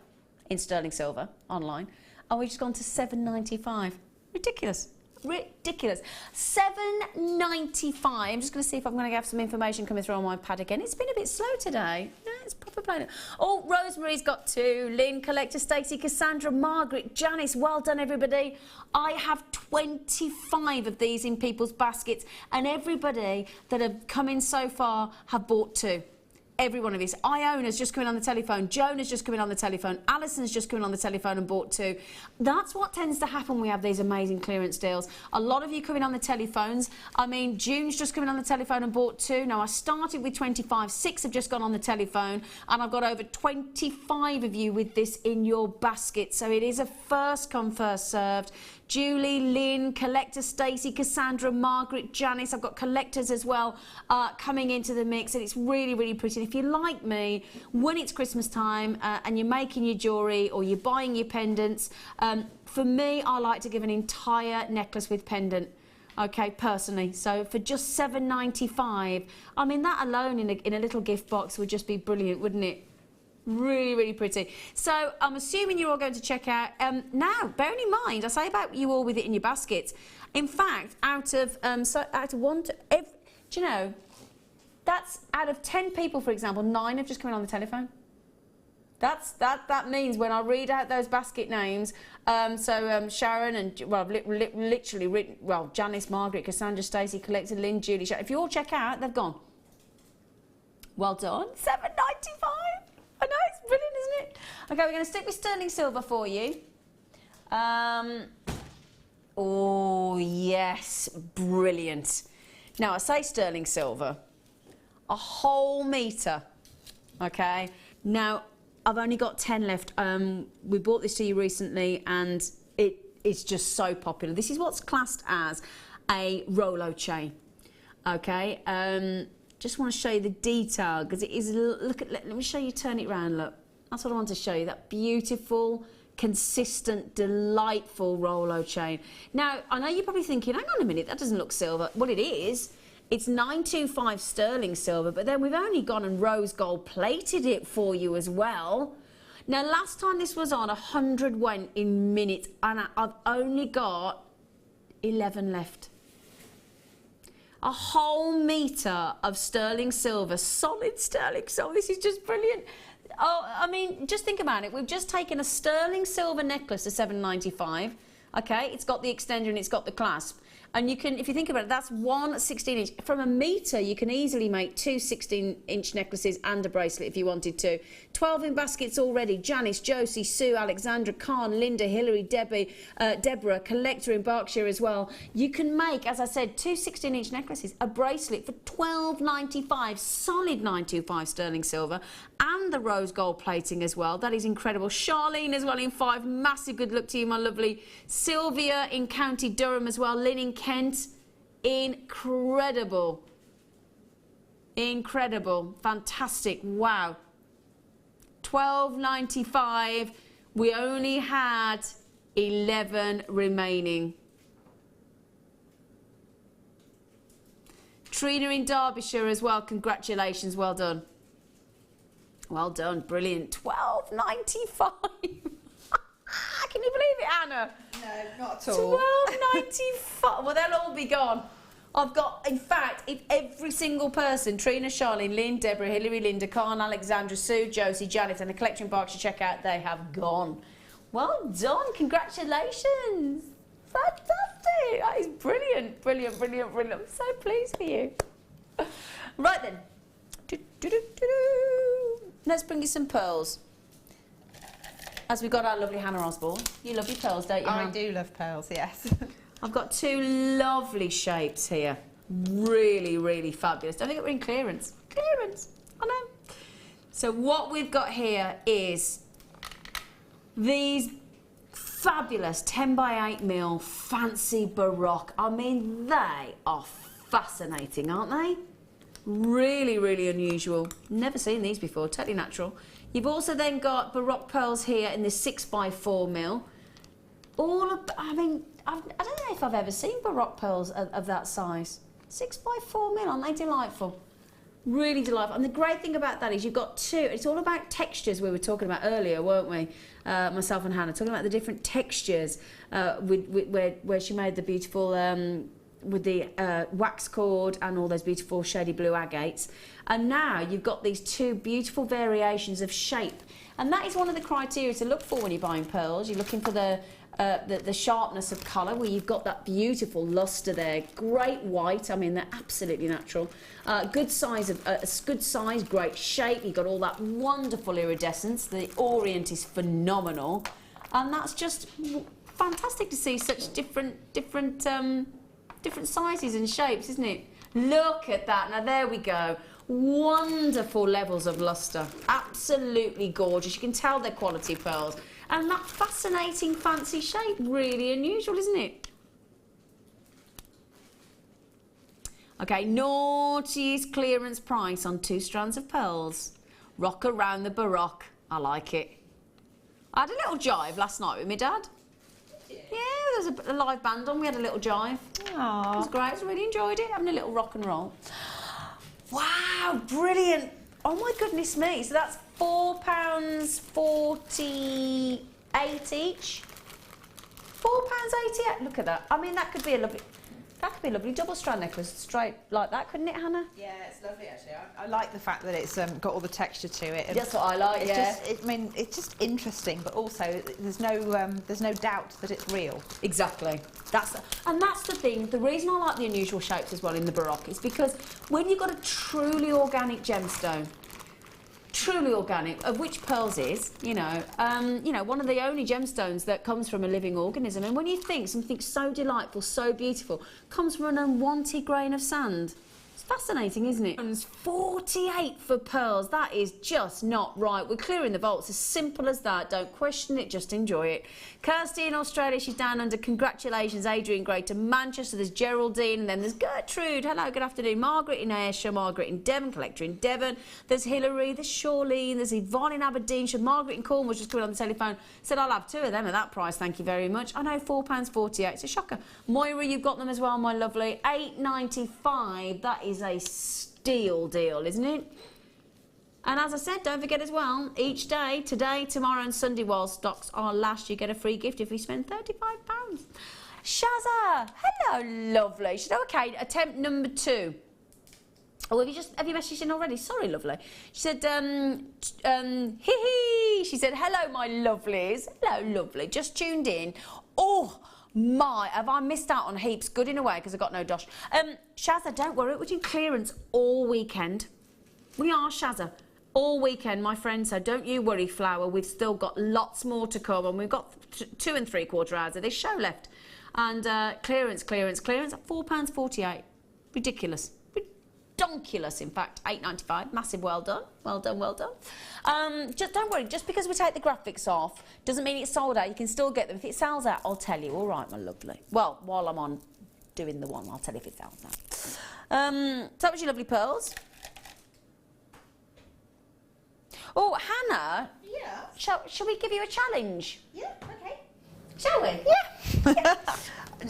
in sterling silver online. And we've just gone to $7.95. Ridiculous. Ridiculous. $7.95. I'm just going to see if I'm going to have some information coming through on my pad again. It's been a bit slow today. No, it's proper playing. Oh, Rosemary's got 2. Lynn, Collector, Stacey, Cassandra, Margaret, Janice. Well done, everybody. I have 25 of these in people's baskets, and everybody that have come in so far have bought 2. every one of these. Iona's just come in on the telephone. Jonah's just come in on the telephone. Alison's just come in on the telephone and bought 2. That's what tends to happen when we have these amazing clearance deals. A lot of you come in on the telephones. I mean, June's just come in on the telephone and bought 2. Now, I started with 25. 6 have just gone on the telephone. And I've got over 25 of you with this in your basket. So it is a first come, first served. Julie, Lynn, Collector, Stacey, Cassandra, Margaret, Janice. I've got collectors as well coming into the mix, and it's really, really pretty. And if you're like me, when it's Christmas time and you're making your jewellery or you're buying your pendants, for me, I like to give an entire necklace with pendant. Okay, personally. So for just $7.95, I mean, that alone in a little gift box would just be brilliant, wouldn't it? Really, really pretty. So I'm assuming you're all going to check out. Now, bearing in mind, I say about you all with it in your baskets. In fact, out of one, do you know, that's out of 10 people, for example, 9 have just come in on the telephone. That means when I read out those basket names, Sharon and, well, I've literally written, well, Janice, Margaret, Cassandra, Stacey, Collector, Lynn, Julie, Sharon. If you all check out, they've gone. Well done. $7.95. I know, it's brilliant, isn't it? Okay, we're going to stick with sterling silver for you. Oh, yes, brilliant. Now, I say sterling silver, a whole metre, okay? Now, I've only got 10 left. We bought this to you recently, and it's just so popular. This is what's classed as a Rolo chain, okay? Just want to show you the detail because it is, let me show you, turn it around, look. That's what I want to show you, that beautiful, consistent, delightful Rolo chain. Now, I know you're probably thinking, hang on a minute, that doesn't look silver. Well, it is. It's 925 sterling silver, but then we've only gone and rose gold plated it for you as well. Now, last time this was on, 100 went in minutes, and I've only got 11 left. A whole metre of sterling silver, solid sterling silver. This is just brilliant. Oh, I mean, just think about it. We've just taken a sterling silver necklace to $7.95. Okay, it's got the extender and it's got the clasp. And you can, if you think about it, that's one 16-inch. From a metre, you can easily make 2 16-inch necklaces and a bracelet if you wanted to. 12 in baskets already. Janice, Josie, Sue, Alexandra, Khan, Linda, Hillary, Deborah, Collector in Berkshire as well. You can make, as I said, 2 16-inch necklaces, a bracelet for $12.95, solid 925 sterling silver, and the rose gold plating as well. That is incredible. Charlene as well in 5. Massive good luck to you, my lovely. Sylvia in County Durham as well. Lynn in Kent. Incredible. Incredible. Fantastic. Wow. $12.95. We only had 11 remaining. Trina in Derbyshire as well. Congratulations. Well done. Well done. Brilliant. $12.95. Can you believe it, Anna? No, not at all. $12.95. Well, they'll all be gone. I've got, in fact, if every single person, Trina, Charlene, Lynn, Deborah, Hillary, Linda, Khan, Alexandra, Sue, Josie, Janet, and the collection in Berkshire check out, they have gone. Well done. Congratulations. Fantastic. That is brilliant. Brilliant, brilliant, brilliant. I'm so pleased for you. Right then. Let's bring you some pearls. As we got our lovely Hannah Osbourne. You love your pearls, don't you, I Hannah? do love pearls, yes. I've got 2 lovely shapes here. Really, really fabulous. Don't think we're in clearance. Clearance, I know. So what we've got here is these fabulous 10x8mm fancy Baroque. I mean, they are fascinating, aren't they? Really, really unusual. Never seen these before, totally natural. You've also then got Baroque pearls here in this 6x4mm. All of, I mean, I don't know if I've ever seen Baroque pearls of that size. 6x4mm, aren't they delightful? Really delightful. And the great thing about that is you've got 2. It's all about textures we were talking about earlier, weren't we? Myself and Hannah, talking about the different textures where she made the beautiful wax cord and all those beautiful shady blue agates. And now you've got these two beautiful variations of shape. And that is one of the criteria to look for when you're buying pearls. You're looking for the sharpness of colour, where you've got that beautiful lustre there. Great white, I mean, they're absolutely natural. Good size, great shape. You've got all that wonderful iridescence. The orient is phenomenal. And that's just fantastic to see such different sizes and shapes, isn't it? Look at that. Now, there we go. Wonderful levels of lustre. Absolutely gorgeous. You can tell they're quality pearls. And that fascinating fancy shape, really unusual, isn't it? Okay, naughtiest clearance price on 2 strands of pearls. Rock around the Baroque. I like it. I had a little jive last night with my dad. Yeah, there was a live band on. We had a little jive. Aww. It was great. I really enjoyed it, having a little rock and roll. Wow, brilliant. Oh my goodness me. So that's £4.48 each. £4.88. Look at that. I mean, that could be a lovely double strand necklace straight like that, couldn't it, Hannah? Yeah, it's lovely actually. I like the fact that it's got all the texture to it. That's what I like. It's just interesting, but also there's no doubt that it's real. Exactly. That's the thing. The reason I like the unusual shapes as well in the Baroque is because when you've got a truly organic gemstone, truly organic, of which pearls is, one of the only gemstones that comes from a living organism. And when you think something so delightful, so beautiful, comes from an unwanted grain of sand, it's fascinating, isn't it? And 48 for pearls. That is just not right. We're clearing the vaults. As simple as that. Don't question it, just enjoy it. Kirsty in Australia, she's down under. Congratulations, Adrian Gray to Manchester. There's Geraldine, and then there's Gertrude. Hello, good afternoon. Margaret in Ayrshire, Margaret in Devon, collector in Devon. There's Hilary, there's Shawlene, there's Yvonne in Aberdeenshire. Margaret in Cornwall just coming on the telephone. Said, I'll have 2 of them at that price, thank you very much. I know, £4.48. It's a shocker. Moira, you've got them as well, my lovely. $8.95. That is a steal deal, isn't it? And as I said, don't forget as well, each day, today, tomorrow and Sunday, while stocks are last, you get a free gift if you spend £35. Shazza, hello, lovely. She said, okay, attempt number 2. Oh, have you messaged in already? Sorry, lovely. She said, She said, hello, my lovelies. Hello, lovely. Just tuned in. Oh, my, have I missed out on heaps? Good in a way, because I've got no dosh. Shazza, don't worry, we're doing clearance all weekend. We are, Shazza, all weekend, my friend, so don't you worry, Flower. We've still got lots more to come, and we've got 2 3/4 hours of this show left. And clearance at £4.48. Ridiculous. Donkulous, in fact, $8.95. Massive, well done. Well done, well done. Just don't worry, just because we take the graphics off doesn't mean it's sold out. You can still get them. If it sells out, I'll tell you. All right, my lovely. Well, while I'm on doing the one, I'll tell you if it sells out. So that was your lovely pearls. Oh, Hannah. Yeah. Shall we give you a challenge? Yeah, okay. Shall we? Yeah.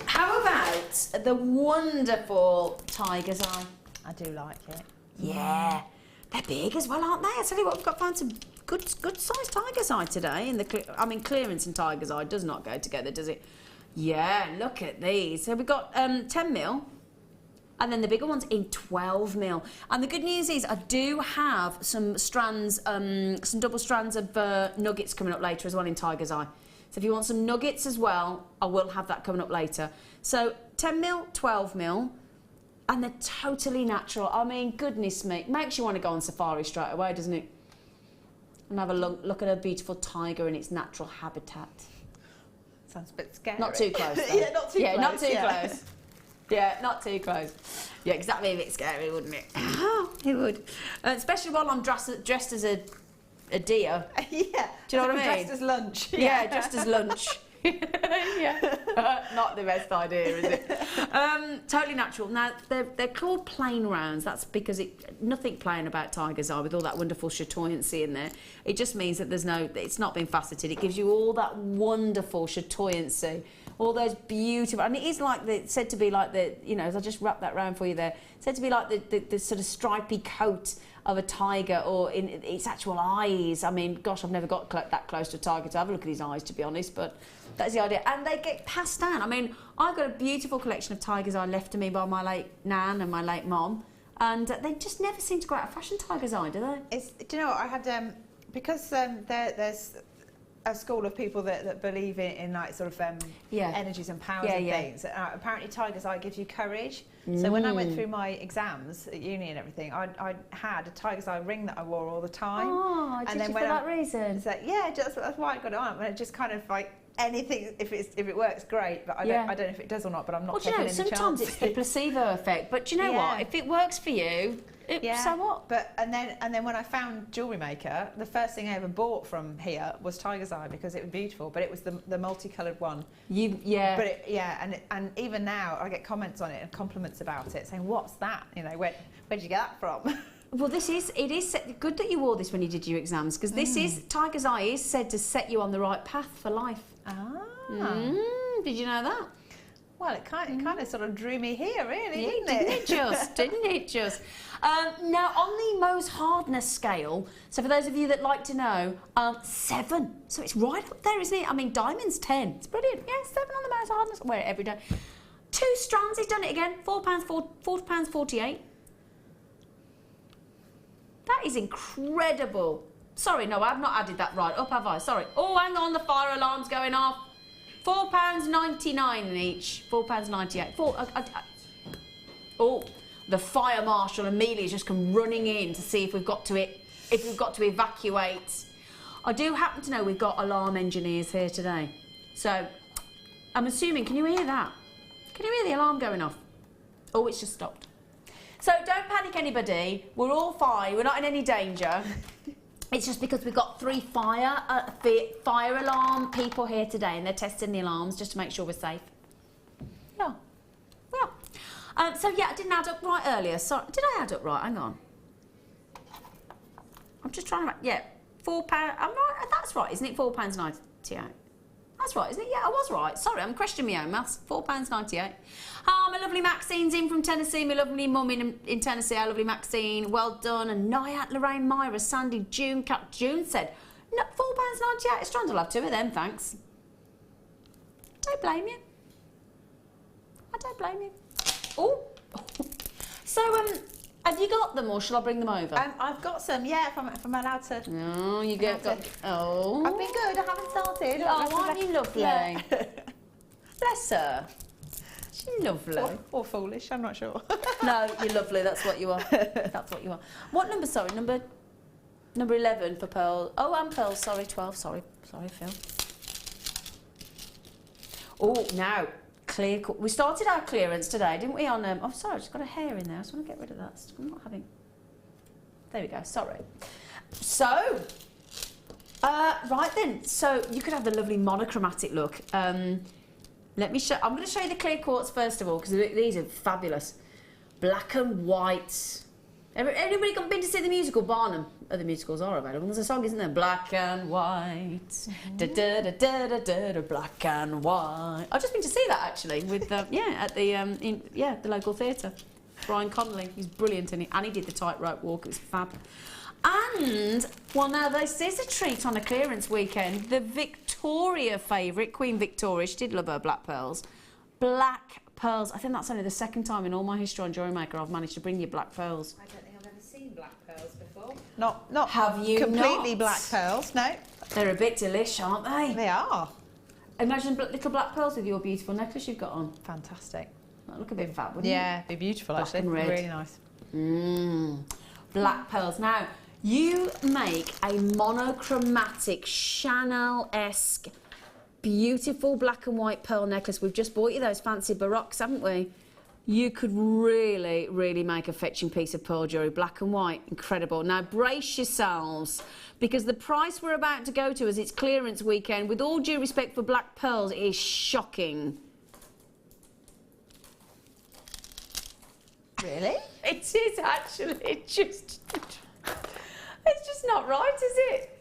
How about the wonderful tiger's eye? I do like it. Yeah, they're big as well, aren't they? I tell you what, we've got found some good sized tiger's eye today. Clearance and tiger's eye does not go together, does it? Yeah, look at these. So we've got 10mm, and then the bigger ones in 12mm. And the good news is I do have some strands, some double strands of nuggets coming up later as well in tiger's eye. So if you want some nuggets as well, I will have that coming up later. So 10mm, 12mm. And they're totally natural. I mean, goodness me. Makes you want to go on safari straight away, doesn't it? And have a look at a beautiful tiger in its natural habitat. Sounds a bit scary. Not too close, though. Yeah, not too close. Not too close. Yeah, not too close. Yeah, exactly a bit scary, wouldn't it? It would. Especially while I'm dressed as a deer. Yeah. Do you know what I mean? Dressed as lunch. Yeah, dressed as lunch. Yeah, not the best idea, is it? Totally natural. Now they're called plain rounds. That's because nothing plain about tiger's eye with all that wonderful chatoyancy in there. It just means that it's not been faceted. It gives you all that wonderful chatoyancy all those beautiful, and it is like said to be like the, you know, as I just wrap that round for you there, said to be like the sort of stripy coat of a tiger, or in its actual eyes. I mean, gosh, I've never got that close to a tiger to have a look at his eyes, to be honest, but that's the idea. And they get passed down. I mean, I've got a beautiful collection of tiger's eye left to me by my late nan and my late mom, and they just never seem to go out of fashion, tiger's eye, do they? Do you know what, I had, because there's a school of people that believe in like sort of energies and powers and things. Apparently tiger's eye gives you courage. So when I went through my exams at uni and everything, I had a tiger's eye ring that I wore all the time. Oh, and did then you when for that reason? So yeah, that's why I got it on. And it just kind of like anything, if it works, great. But I don't know if it does or not. But I'm not taking any chances. Sometimes it's the placebo effect. But do you know what? If it works for you, so what? But and then when I found Jewellery Maker, the first thing I ever bought from here was tiger's eye because it was beautiful. But it was the multicoloured one. But and even now I get comments on it and compliments about it, saying, "What's that? You know, where did you get that from?" Well, it is good that you wore this when you did your exams, because this is tiger's eye is said to set you on the right path for life. Did you know that? Well, it kind of sort of drew me here, really, didn't it? Didn't it just? Now, on the Mohs hardness scale, so for those of you that like to know, 7. So it's right up there, isn't it? I mean, diamond's 10. It's brilliant. Yeah, 7 on the Mohs hardness. I wear it every day. 2 strands, he's done it again. £4.48. That is incredible. Sorry, no, I've not added that right up, have I? Sorry. Oh, hang on, the fire alarm's going off. £4.99 in each. £4.98. Oh, the fire marshal Amelia's just come running in to see if we've got to evacuate. I do happen to know we've got alarm engineers here today. So, I'm assuming, can you hear that? Can you hear the alarm going off? Oh, it's just stopped. So don't panic, anybody. We're all fine. We're not in any danger. It's just because we've got 3 fire alarm people here today, and they're testing the alarms just to make sure we're safe. Yeah. So yeah, I didn't add up right earlier. Sorry, did I add up right? Hang on. I'm just trying to. Yeah, £4. I'm right. That's right, isn't it? £4.98. That's right, isn't it? Yeah, I was right. Sorry, I'm questioning my own maths. £4.98. My lovely Maxine's in from Tennessee. My lovely mum in Tennessee. Our lovely Maxine. Well done. And Nyat, Lorraine, Myra, Sandy, June. June said, no, £4.98. A strand. I'll have 2 of them, thanks. Don't blame you. I don't blame you. Oh. So, have you got them, or shall I bring them over? I've got some, yeah, if I'm allowed to. Oh, you got. Oh. I've been good, I haven't started. Oh, aren't you lovely? Yeah. Bless her. She's lovely. Or foolish, I'm not sure. No, you're lovely, that's what you are. That's what you are. What number, sorry? Number 11 for pearl. Oh, and pearl, sorry, 12, sorry, Phil. Oh, now. We started our clearance today, didn't we? On oh, sorry, I just got a hair in there. I just want to get rid of that. I'm not having. There we go. Sorry. So, right then. So you could have the lovely monochromatic look. Let me show. I'm going to show you the clear quartz first of all, because these are fabulous. Black and white. Anybody been to see the musical Barnum? Other musicals are available. There's a song, isn't there? Black and white, da da da da da da da. Black and white. I've just been to see that actually with at the the local theatre. Brian Connolly, he's brilliant in it, and he did the tightrope walk. It was fab. And well, now this is a treat on a clearance weekend. The Victoria favourite, Queen Victoria, she did love her black pearls. Black pearls. I think that's only the 2nd time in all my history on Jewellery Maker I've managed to bring you black pearls. I don't think I've ever seen black pearls before. Not have you completely not? Black pearls, no. They're a bit delish, aren't they? They are. Imagine little black pearls with your beautiful necklace you've got on. Fantastic. That'd look a bit fab, wouldn't it? Yeah, it'd be beautiful Black actually. and red. Really nice. Black pearls. Now, you make a monochromatic Chanel-esque beautiful black and white pearl necklace. We've just bought you those fancy baroques, haven't we? You could really, really make a fetching piece of pearl jewellery, black and white, incredible. Now brace yourselves, because the price we're about to go to as it's clearance weekend, with all due respect for black pearls, is shocking. Really? It is actually, it's just not right, is it?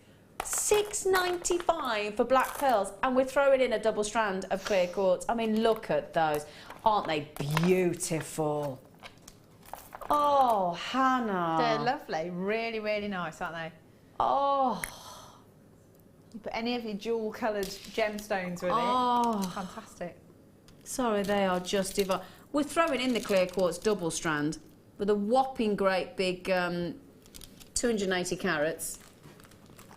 £6.95 for black pearls, and we're throwing in a double strand of clear quartz. I mean, look at those. Aren't they beautiful? Oh, Hannah. They're lovely. Really, really nice, aren't they? Oh. You put any of your jewel-coloured gemstones with it. Fantastic. Sorry, they are just divine. We're throwing in the clear quartz double strand with a whopping great big 280 carats.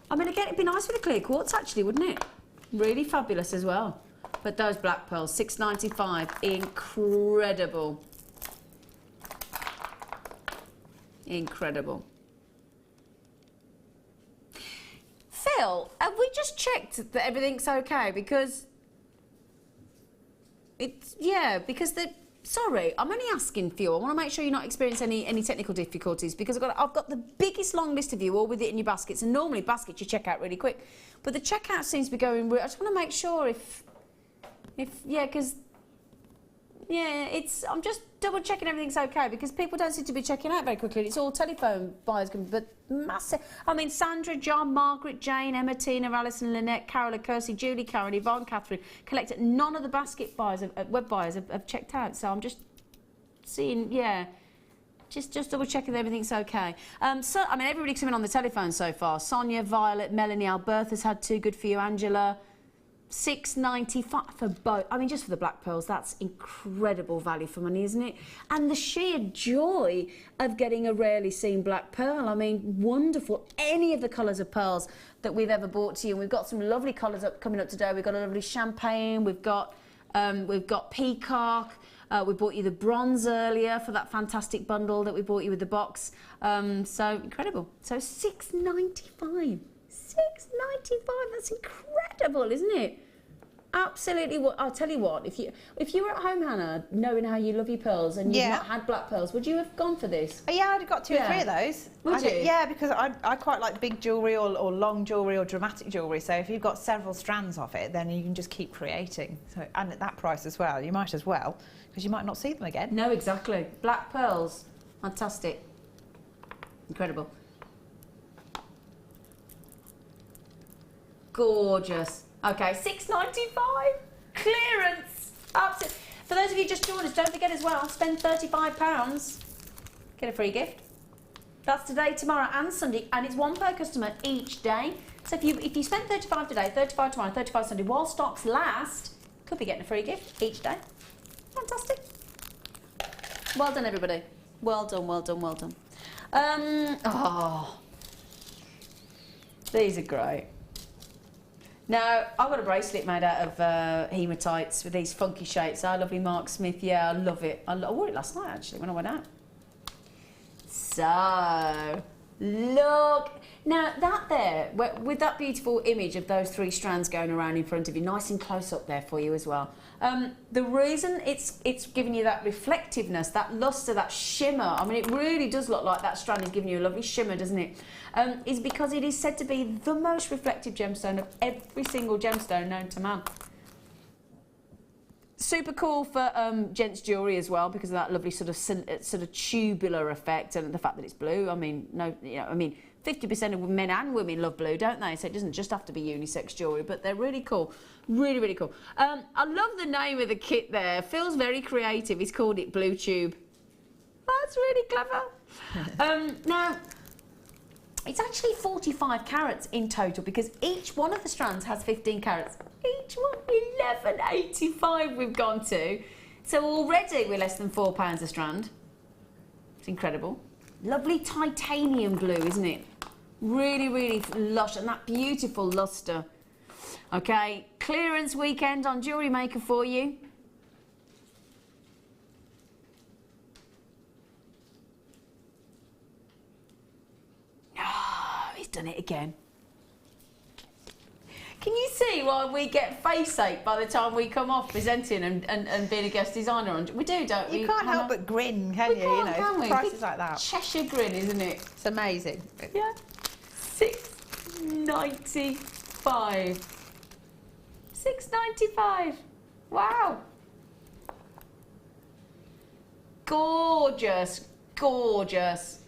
I mean, again, it'd be nice with the clear quartz, actually, wouldn't it? Really fabulous as well. But those black pearls, £6.95, incredible. Incredible. Phil, have we just checked that everything's okay? Because because sorry, I'm only asking for you. I want to make sure you're not experiencing any technical difficulties, because I've got the biggest long list of you all with it in your baskets, and normally baskets you check out really quick, but the checkout seems to be going. I just want to make sure I'm just double checking everything's okay, because people don't seem to be checking out very quickly. It's all telephone buyers, but massive. I mean, Sandra, John, Margaret, Jane, Emma, Tina, Alison, Lynette, Carol, Kirsty, Julie, Karen, Yvonne, Catherine, collected. None of the basket buyers, web buyers, have checked out. So I'm just seeing, just double checking that everything's okay. So I mean, everybody's coming on the telephone so far. Sonia, Violet, Melanie, Alberta's had two. Good for you, Angela. £6.95 for both. I mean, just for the black pearls, that's incredible value for money, isn't it? And the sheer joy of getting a rarely seen black pearl. I mean, wonderful. Any of the colours of pearls that we've ever bought to you. And we've got some lovely colours coming up today. We've got a lovely champagne. We've got peacock. We bought you the bronze earlier for that fantastic bundle that we bought you with the box. So incredible. So £6.95. £6.95. That's incredible, isn't it? Absolutely. I'll tell you what. If you were at home, Hannah, knowing how you love your pearls and you've not had black pearls, would you have gone for this? Oh, yeah, I'd have got two or three of those. Would you? Yeah, because I quite like big jewellery or long jewellery or dramatic jewellery. So if you've got several strands of it, then you can just keep creating. So, and at that price as well, you might as well, because you might not see them again. No, exactly. Black pearls, fantastic, incredible. Gorgeous. Okay, £6.95 clearance. Absolutely. For those of you just joined us, don't forget as well, spend £35, get a free gift. That's today, tomorrow, and Sunday, and it's one per customer each day. So if you spend £35 today, £35 tomorrow, £35 Sunday, while stocks last, could be getting a free gift each day. Fantastic. Well done, everybody. Well done, well done, well done. These are great. Now, I've got a bracelet made out of hematites with these funky shapes. Our lovely Mark Smith, yeah, I love it. I wore it last night, actually, when I went out. So, look. Now, that there, with that beautiful image of those three strands going around in front of you, nice and close up there for you as well. The reason it's giving you that reflectiveness, that luster, that shimmer, I mean, it really does look like that strand is giving you a lovely shimmer, doesn't it? Is because it is said to be the most reflective gemstone of every single gemstone known to man. Super cool for gents jewellery as well, because of that lovely sort of tubular effect and the fact that it's blue. I mean, 50% of men and women love blue, don't they? So it doesn't just have to be unisex jewellery, but they're really cool. Really, really cool. I love the name of the kit there. Feels very creative. He's called it Blue Tube. That's really clever. Now, it's actually 45 carats in total, because each one of the strands has 15 carats. Each one, 11.85 we've gone to. So already we're less than £4 a strand. It's incredible. Lovely titanium blue, isn't it? Really, really lush, and that beautiful luster. Okay, clearance weekend on Jewellery Maker for you. He's done it again. Can you see why we get face ache by the time we come off presenting and being a guest designer on? We do, don't we? You can't help but grin, can you? You know, can we? Prices like that. Cheshire grin, isn't it? It's amazing. Yeah. £6.95. £6.95. Wow. Gorgeous, gorgeous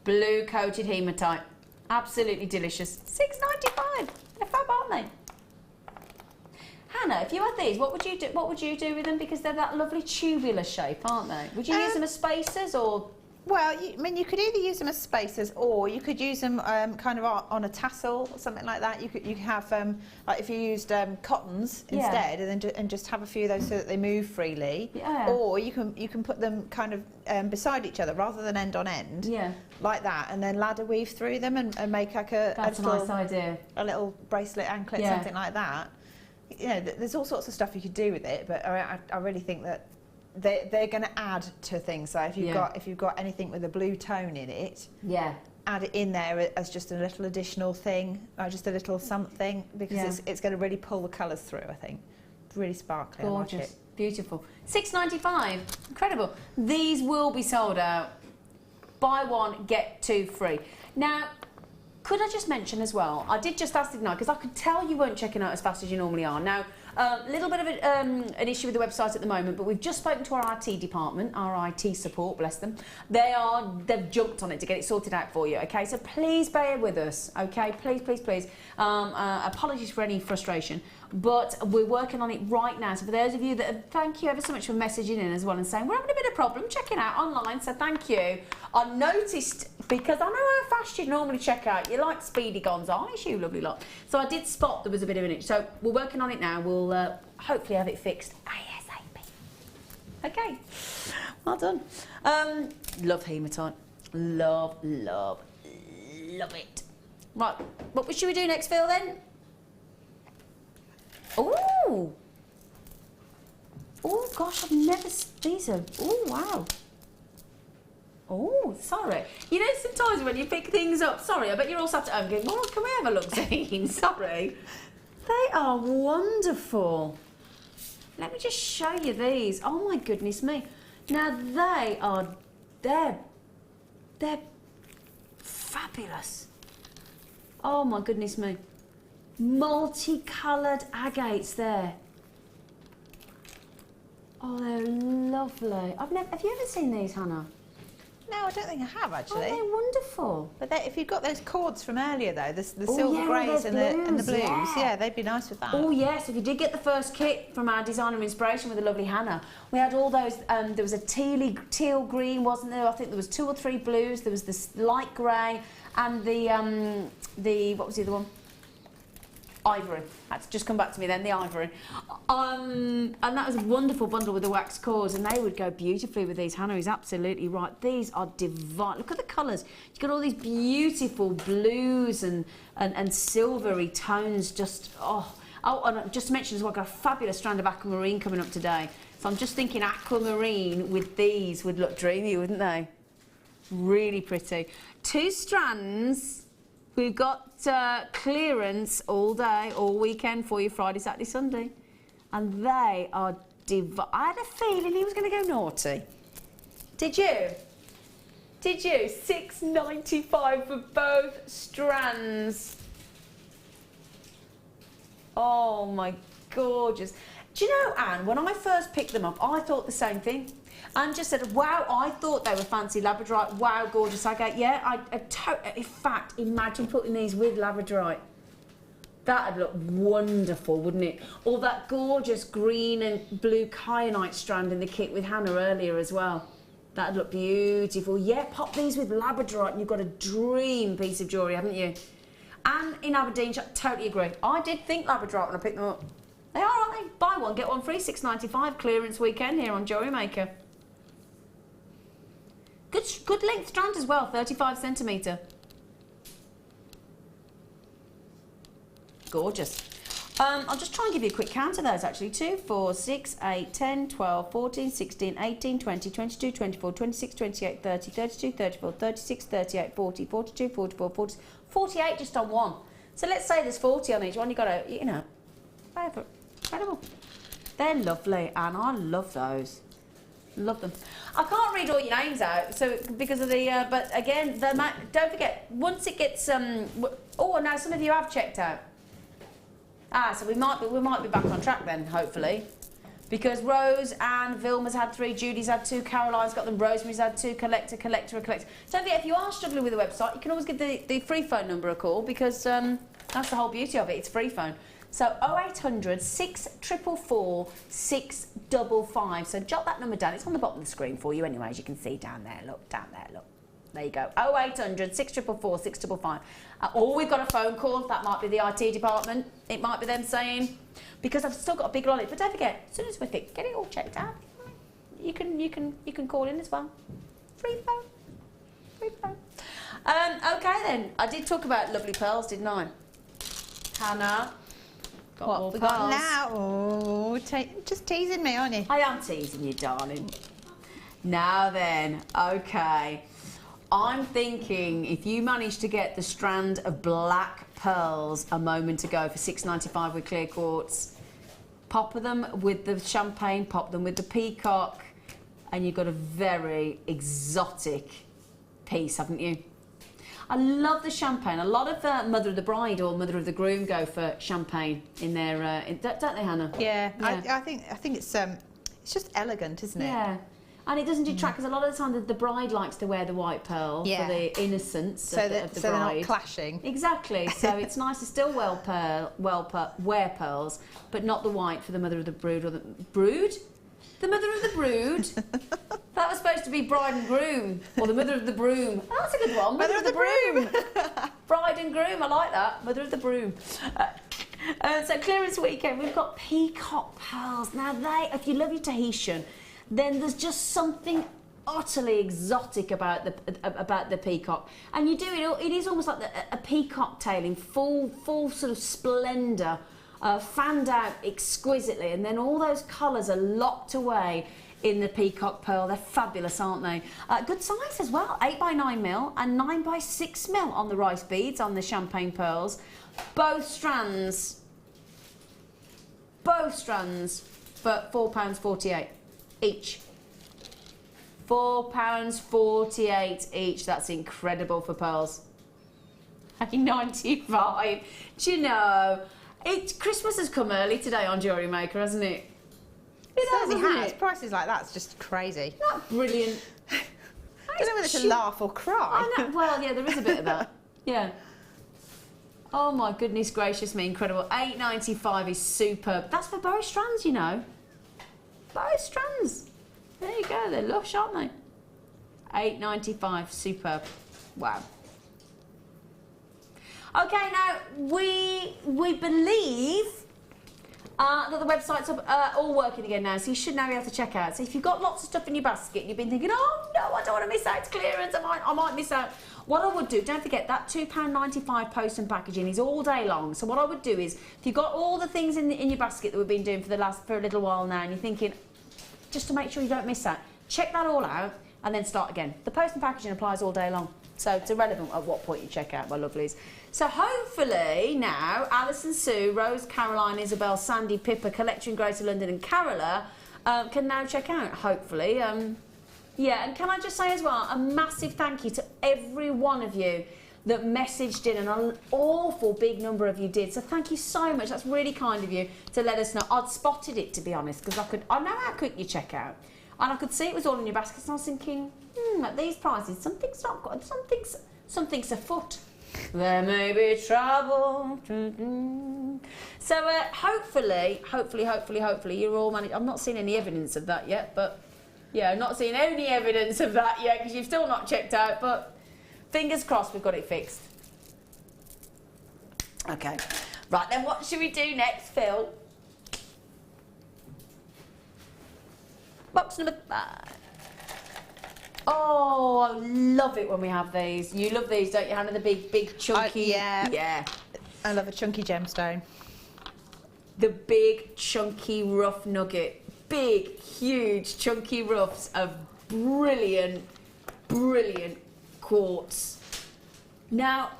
blue coated hematite. Absolutely delicious. $6.95. They're fab, aren't they? Hannah, if you had these, what would you do? What would you do with them? Because they're that lovely tubular shape, aren't they? Would you use them as spacers or? Well, I mean, you could either use them as spacers, or you could use them kind of on a tassel or something like that. You could have like if you used cottons instead, and just have a few of those so that they move freely. Yeah. Or you can put them kind of beside each other rather than end on end. Yeah. Like that, and then ladder weave through them and make like a nice idea. A little bracelet, anklet, something like that. You know, there's all sorts of stuff you could do with it, but I really think that they're going to add to things. So if you've got anything with a blue tone in it, add it in there as just a little additional thing, or just a little something, because it's going to really pull the colours through. I think really sparkly. Gorgeous, I like it. beautiful. $6.95, incredible. These will be sold out. Buy one, get two free. Now, could I just mention as well, I did just ask tonight, because I could tell you weren't checking out as fast as you normally are. Now, a little bit of an issue with the website at the moment, but we've just spoken to our IT department, our IT support, bless them. They've jumped on it to get it sorted out for you, okay? So please bear with us, okay? Please, please, please. Apologies for any frustration, but we're working on it right now. So for those of you that, thank you ever so much for messaging in as well and saying, we're having a bit of problem checking out online, so thank you. I noticed, because I know how fast you normally check out, you like speedy gonzales, you lovely lot. So I did spot there was a bit of an itch. So we're working on it now. We'll hopefully have it fixed ASAP. Okay, well done. Love hematite. Love, love, love it. Right, what should we do next, Phil, then? Ooh. Oh, gosh, I've never... These are... Oh, wow. Oh, sorry. You know, sometimes when you pick things up, sorry, I bet you're all sat at home going, well, can we have a look, Zane? Sorry. They are wonderful. Let me just show you these. Oh, my goodness me. Now, they're fabulous. Oh, my goodness me. Multicoloured agates there. Oh, they're lovely. Have you ever seen these, Hannah? No, I don't think I have, actually. Oh, they're wonderful. But if you've got those cords from earlier, though, the silver greys and the blues, they'd be nice with that. Oh, yes. If you did get the first kit from our designer inspiration with the lovely Hannah, we had all those, there was a teal green, wasn't there? I think there was 2 or 3 blues. There was this light grey and the what was the other one? Ivory. That's just come back to me then, the ivory. And that was a wonderful bundle with the wax cords, and they would go beautifully with these. Hannah is absolutely right. These are divine. Look at the colours. You've got all these beautiful blues and silvery tones. Just, oh, and just to mention as well, I've got a fabulous strand of aquamarine coming up today. So I'm just thinking aquamarine with these would look dreamy, wouldn't they? Really pretty. 2 strands. We've got clearance all day, all weekend for you, Friday, Saturday, Sunday. And they are divine. I had a feeling he was going to go naughty. Did you? Did you? $6.95 for both strands. Oh, my gorgeous. Do you know, Anne, when I first picked them up, I thought the same thing. Anne just said, wow, I thought they were fancy labradorite. Wow, gorgeous agate. Yeah, in fact, imagine putting these with labradorite. That'd look wonderful, wouldn't it? Or that gorgeous green and blue kyanite strand in the kit with Hannah earlier as well. That'd look beautiful. Yeah, pop these with labradorite and you've got a dream piece of jewellery, haven't you? And in Aberdeen, totally agree. I did think labradorite when I picked them up. They are, aren't they? Buy one, get one free, $6.95 clearance weekend here on Jewellery Maker. Good length strand as well, 35 centimetre. Gorgeous. I'll just try and give you a quick count of those actually. 2, 4, 6, 8, 10, 12, 14, 16, 18, 20, 22, 24, 26, 28, 30, 32, 34, 36, 38, 40, 42, 44, 40, 48 just on one. So let's say there's 40 on each one. You've got to, you know, incredible. They're lovely and I love those. Love them. I can't read all your names out, so because of the. But again, don't forget once it gets. Oh, now some of you have checked out. So we might be back on track then, hopefully. Because Rose and Vilma's had 3, Judy's had 2, Caroline's got them, Rosemary's had 2, collector. So if you are struggling with the website, you can always give the free phone number a call, because that's the whole beauty of it, it's free phone. So 0800 644 655. So jot that number down, it's on the bottom of the screen for you anyway, as you can see down there, look, down there, look. There you go, 0800 644 655. Or we've got a phone call, that might be the IT department, it might be them saying, because I've still got a big lot of it, but don't forget, as soon as we get it all checked out, you can call in as well. Free phone. Okay then, I did talk about lovely pearls, didn't I? Hannah, got What more we pearls. got now? Oh, just teasing me, aren't you? I am teasing you, darling. Now then, okay. I'm thinking if you managed to get the strand of black pearls a moment ago for $6.95 with clear quartz, pop them with the champagne, pop them with the peacock, and you've got a very exotic piece, haven't you? I love the champagne. A lot of mother of the bride or mother of the groom go for champagne in their, don't they, Hannah? Yeah. I think it's just elegant, isn't it? Yeah. And it doesn't detract, because a lot of the time the bride likes to wear the white pearl for the innocence of the bride. So they're not clashing. Exactly. So it's nice to still wear pearls, but not the white for the mother of the brood or the brood. The mother of the brood. That was supposed to be bride and groom, or the mother of the broom. Oh, that's a good one. Mother of the broom. Bride and groom. I like that. Mother of the broom. So clearance weekend, we've got peacock pearls. Now if you love your Tahitian, then there's just something utterly exotic about the peacock, and you do it is almost like a peacock tail in full sort of splendour, fanned out exquisitely, and then all those colours are locked away in the peacock pearl. They're fabulous, aren't they? Good size as well, 8x9mm and 9x6mm on the rice beads on the champagne pearls. Both strands for £4.48 each. £4.48 each. That's incredible for pearls. $95. Do you know, Christmas has come early today on Jewellery Maker, hasn't it? It certainly has. it? Prices like that's just crazy. Not brilliant. I don't know whether to laugh or cry. I know. Well, yeah, there is a bit of that. Yeah. Oh my goodness gracious me, incredible. $8.95 is superb. That's for both strands, you know. Both strands. There you go, they're lush, aren't they? $8.95, superb. Wow. Okay, now we believe that the website's all working again now, so you should now be able to check out. So if you've got lots of stuff in your basket, you've been thinking, oh no, I don't want to miss out, it's clearance, I might miss out. What I would do, don't forget that £2.95 post and packaging is all day long. So what I would do is, if you've got all the things in your basket that we've been doing for a little while now, and you're thinking, just to make sure you don't miss out, check that all out and then start again. The post and packaging applies all day long, so it's irrelevant at what point you check out, my lovelies. So hopefully now, Alison, Sue, Rose, Caroline, Isabel, Sandy, Pippa, Collector in Greater London and Carola can now check out, hopefully. Yeah, and can I just say as well, a massive thank you to every one of you that messaged in, and an awful big number of you did. So thank you so much. That's really kind of you to let us know. I'd spotted it, to be honest, because I know how quick you check out, and I could see it was all in your basket. And I was thinking, at these prices, something's not good. Something's afoot. There may be trouble. So hopefully, you're all managed. I'm not seeing any evidence of that yet, but yeah, I'm not seeing any evidence of that yet because you've still not checked out. But fingers crossed, we've got it fixed. Okay, right then, what should we do next, Phil? Box number 5. Oh, I love it when we have these. You love these, don't you, Hannah? The big chunky. Yeah. I love a chunky gemstone. The big chunky rough nugget. Big, huge, chunky roughs of brilliant quartz. Now,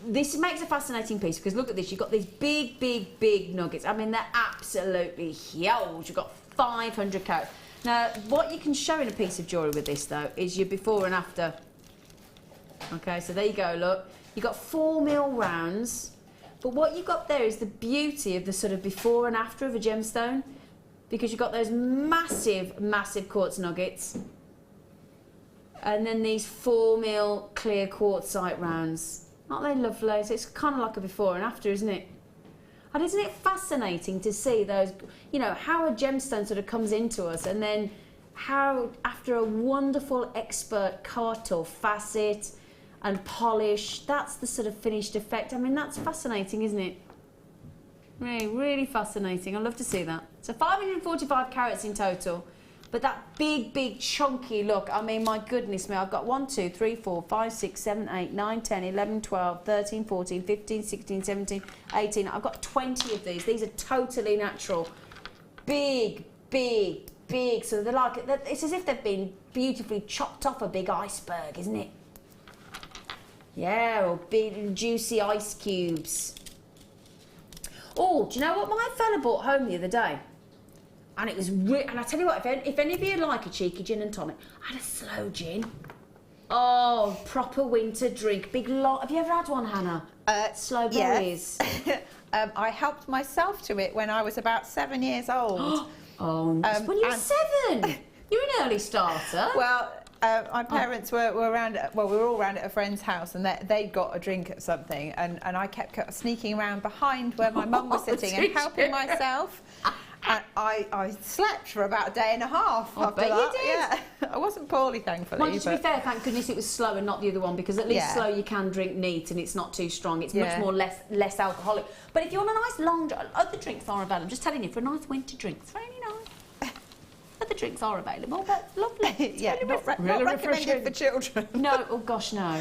this makes a fascinating piece because look at this. You've got these big nuggets. I mean, they're absolutely huge. You've got 500 carats. Now, what you can show in a piece of jewellery with this, though, is your before and after. Okay, so there you go, look. You've got 4mm rounds, but what you've got there is the beauty of the sort of before and after of a gemstone. because you've got those massive, massive quartz nuggets. And then these 4mm clear quartzite rounds. Aren't they lovely? So it's kind of like a before and after, isn't it? And isn't it fascinating to see those, you know, how a gemstone sort of comes into us, and then how after a wonderful expert cut or facet and polish, that's the sort of finished effect. I mean, that's fascinating, isn't it? Really, really fascinating. I love to see that. So 545 carats in total. But that big, big, chunky look, I mean, my goodness me, I've got 1, 2, 3, 4, 5, 6, 7, 8, 9, 10, 11, 12, 13, 14, 15, 16, 17, 18. I've got 20 of these. These are totally natural. Big, big, big. So they're like, it's as if they've been beautifully chopped off a big iceberg, isn't it? Yeah, or big, juicy ice cubes. Oh, do you know what my fella brought home the other day? And it was and I tell you what, if any of you like a cheeky gin and tonic, I had a slow gin. Oh, proper winter drink. Big lot. Have you ever had one, Hannah? Slow berries. Yes. I helped myself to it when I was about 7 years old. Oh, when you were 7? You're an early starter. Well, my parents were around, well, we were all around at a friend's house, and they got a drink at something, and I kept sneaking around behind where my mum was sitting and helping myself. And I slept for about a day and a half after that. You did. Yeah, I wasn't poorly, thankfully. Well, to be fair, thank goodness it was slow and not the other one, because at least slow you can drink neat and it's not too strong. It's much more less alcoholic. But if you want a nice long, other drinks are available. I'm just telling you, for a nice winter drink, it's really nice. Other drinks are available, but lovely. It's not recommended for children. No, oh gosh, no,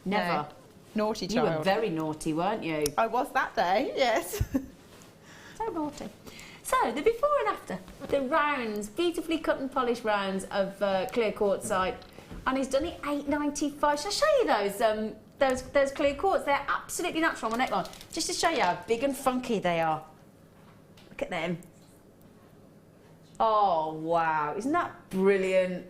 never. No. Naughty child. You were very naughty, weren't you? I was that day. Yes. So naughty. So, the before and after, the rounds, beautifully cut and polished rounds of clear quartzite, and he's done it $8.95. Shall I show you those clear quartz? They're absolutely natural on my neckline, just to show you how big and funky they are. Look at them. Oh, wow, isn't that brilliant?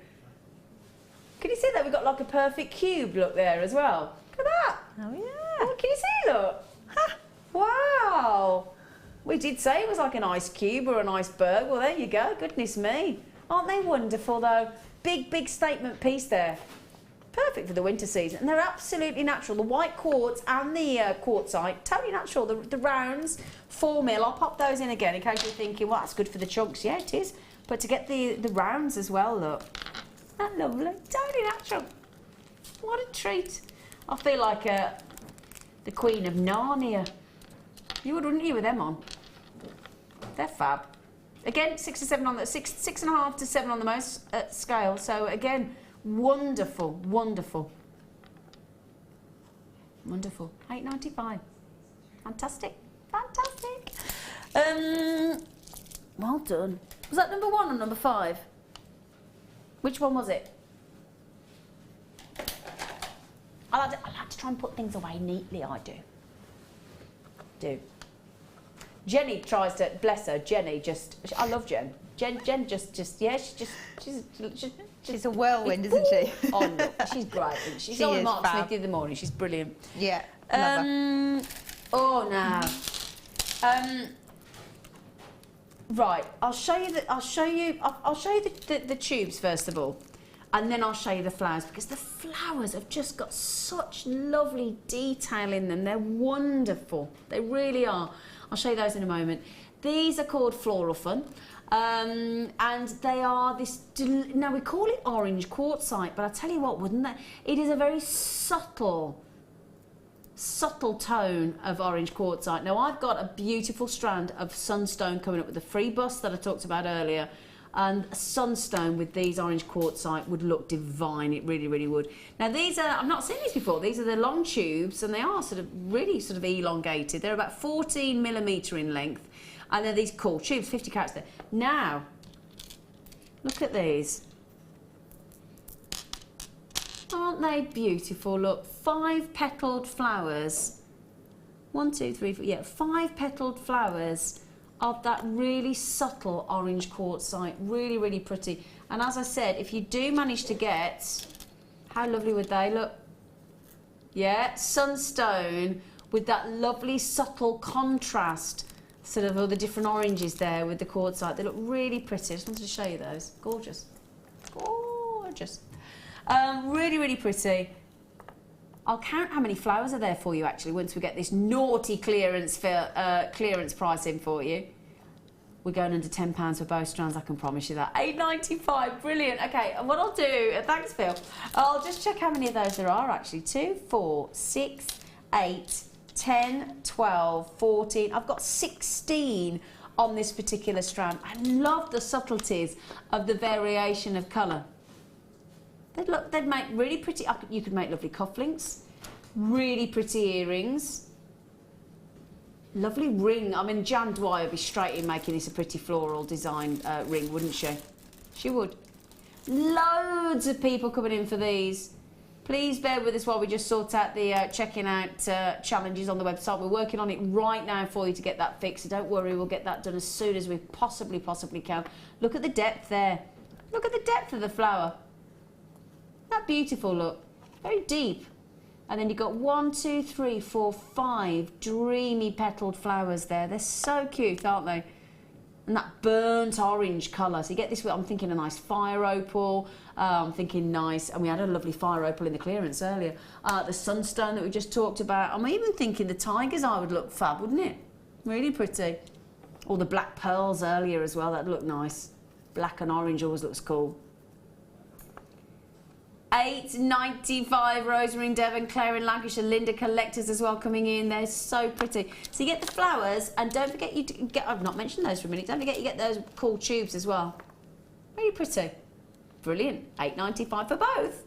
Can you see that? We've got like a perfect cube look there as well. Look at that. Oh, yeah. Oh, can you see, look? Ha. Wow. We did say it was like an ice cube or an iceberg. Well, there you go. Goodness me. Aren't they wonderful, though? Big, big statement piece there. Perfect for the winter season. And they're absolutely natural. The white quartz and the quartzite, totally natural. The rounds, 4mm. I'll pop those in again in case you're thinking, well, that's good for the chunks. Yeah, it is. But to get the rounds as well, look. Isn't that lovely? Totally natural. What a treat. I feel like the Queen of Narnia. You would, wouldn't you, with them on? They're fab. Again, 6 to 7 on the 6.5 to 7 on the most scale. So again, wonderful, wonderful, wonderful. $8.95. Fantastic, fantastic. Well done. Was that number 1 or number 5? Which one was it? I like to try and put things away neatly. I do. Jenny tries to, bless her, Jenny just, I love Jen. Jen just, yeah, she's a whirlwind, isn't she? Oh, no, she's great. She's on with Mark Smith in the morning, she's brilliant. Yeah, love her. Oh, now. Right, I'll show you the tubes first of all, and then I'll show you the flowers, because the flowers have just got such lovely detail in them. They're wonderful. They really are. I'll show you those in a moment. These are called Floral Fun, and they are this. Now we call it orange quartzite, but I tell you what, wouldn't that? It is a very subtle tone of orange quartzite. Now I've got a beautiful strand of Sunstone coming up with the free bust that I talked about earlier. And a Sunstone with these orange quartzite would look divine. It really, really would. Now these are, I've not seen these before. These are the long tubes, and they are really elongated. They're about 14mm in length, and they're these cool tubes, 50 carats there. Now, look at these. Aren't they beautiful? Look, 5-petaled flowers. 1, 2, 3, 4, yeah, 5-petaled flowers of that really subtle orange quartzite. Really, really pretty. And as I said, if you do manage to get, how lovely would they look? Yeah, Sunstone with that lovely subtle contrast sort of all the different oranges there with the quartzite. They look really pretty. I just wanted to show you those. Gorgeous. Gorgeous. Really, really pretty. I'll count how many flowers are there for you actually once we get this naughty clearance price in for you. We're going under £10 for both strands, I can promise you that. £8.95, brilliant. Okay, and what I'll do, thanks Phil, I'll just check how many of those there are actually. 2, 4, 6, 8, 10, 12, 14. I've got 16 on this particular strand. I love the subtleties of the variation of colour. They'd make really pretty, you could make lovely cufflinks, really pretty earrings. Lovely ring. I mean, Jan Dwyer would be straight in making this a pretty floral design ring, wouldn't she? She would. Loads of people coming in for these. Please bear with us while we just sort out the checking out challenges on the website. We're working on it right now for you to get that fixed. So don't worry, we'll get that done as soon as we possibly can. Look at the depth there. Look at the depth of the flower. Isn't that beautiful, look? Very deep. And then you've got 1, 2, 3, 4, 5 dreamy petaled flowers there. They're so cute, aren't they? And that burnt orange colour. So you get this, I'm thinking a nice fire opal. I'm thinking nice, and we had a lovely fire opal in the clearance earlier. The sunstone that we just talked about. I'm even thinking the tiger's eye would look fab, wouldn't it? Really pretty. Or the black pearls earlier as well, that'd look nice. Black and orange always looks cool. £8.95, Rosemary in Devon, Claire in Lancashire, Linda collectors as well coming in. They're so pretty. So you get the flowers, and don't forget you get, I've not mentioned those for a minute, don't forget you get those cool tubes as well. Really pretty. Brilliant. £8.95 for both.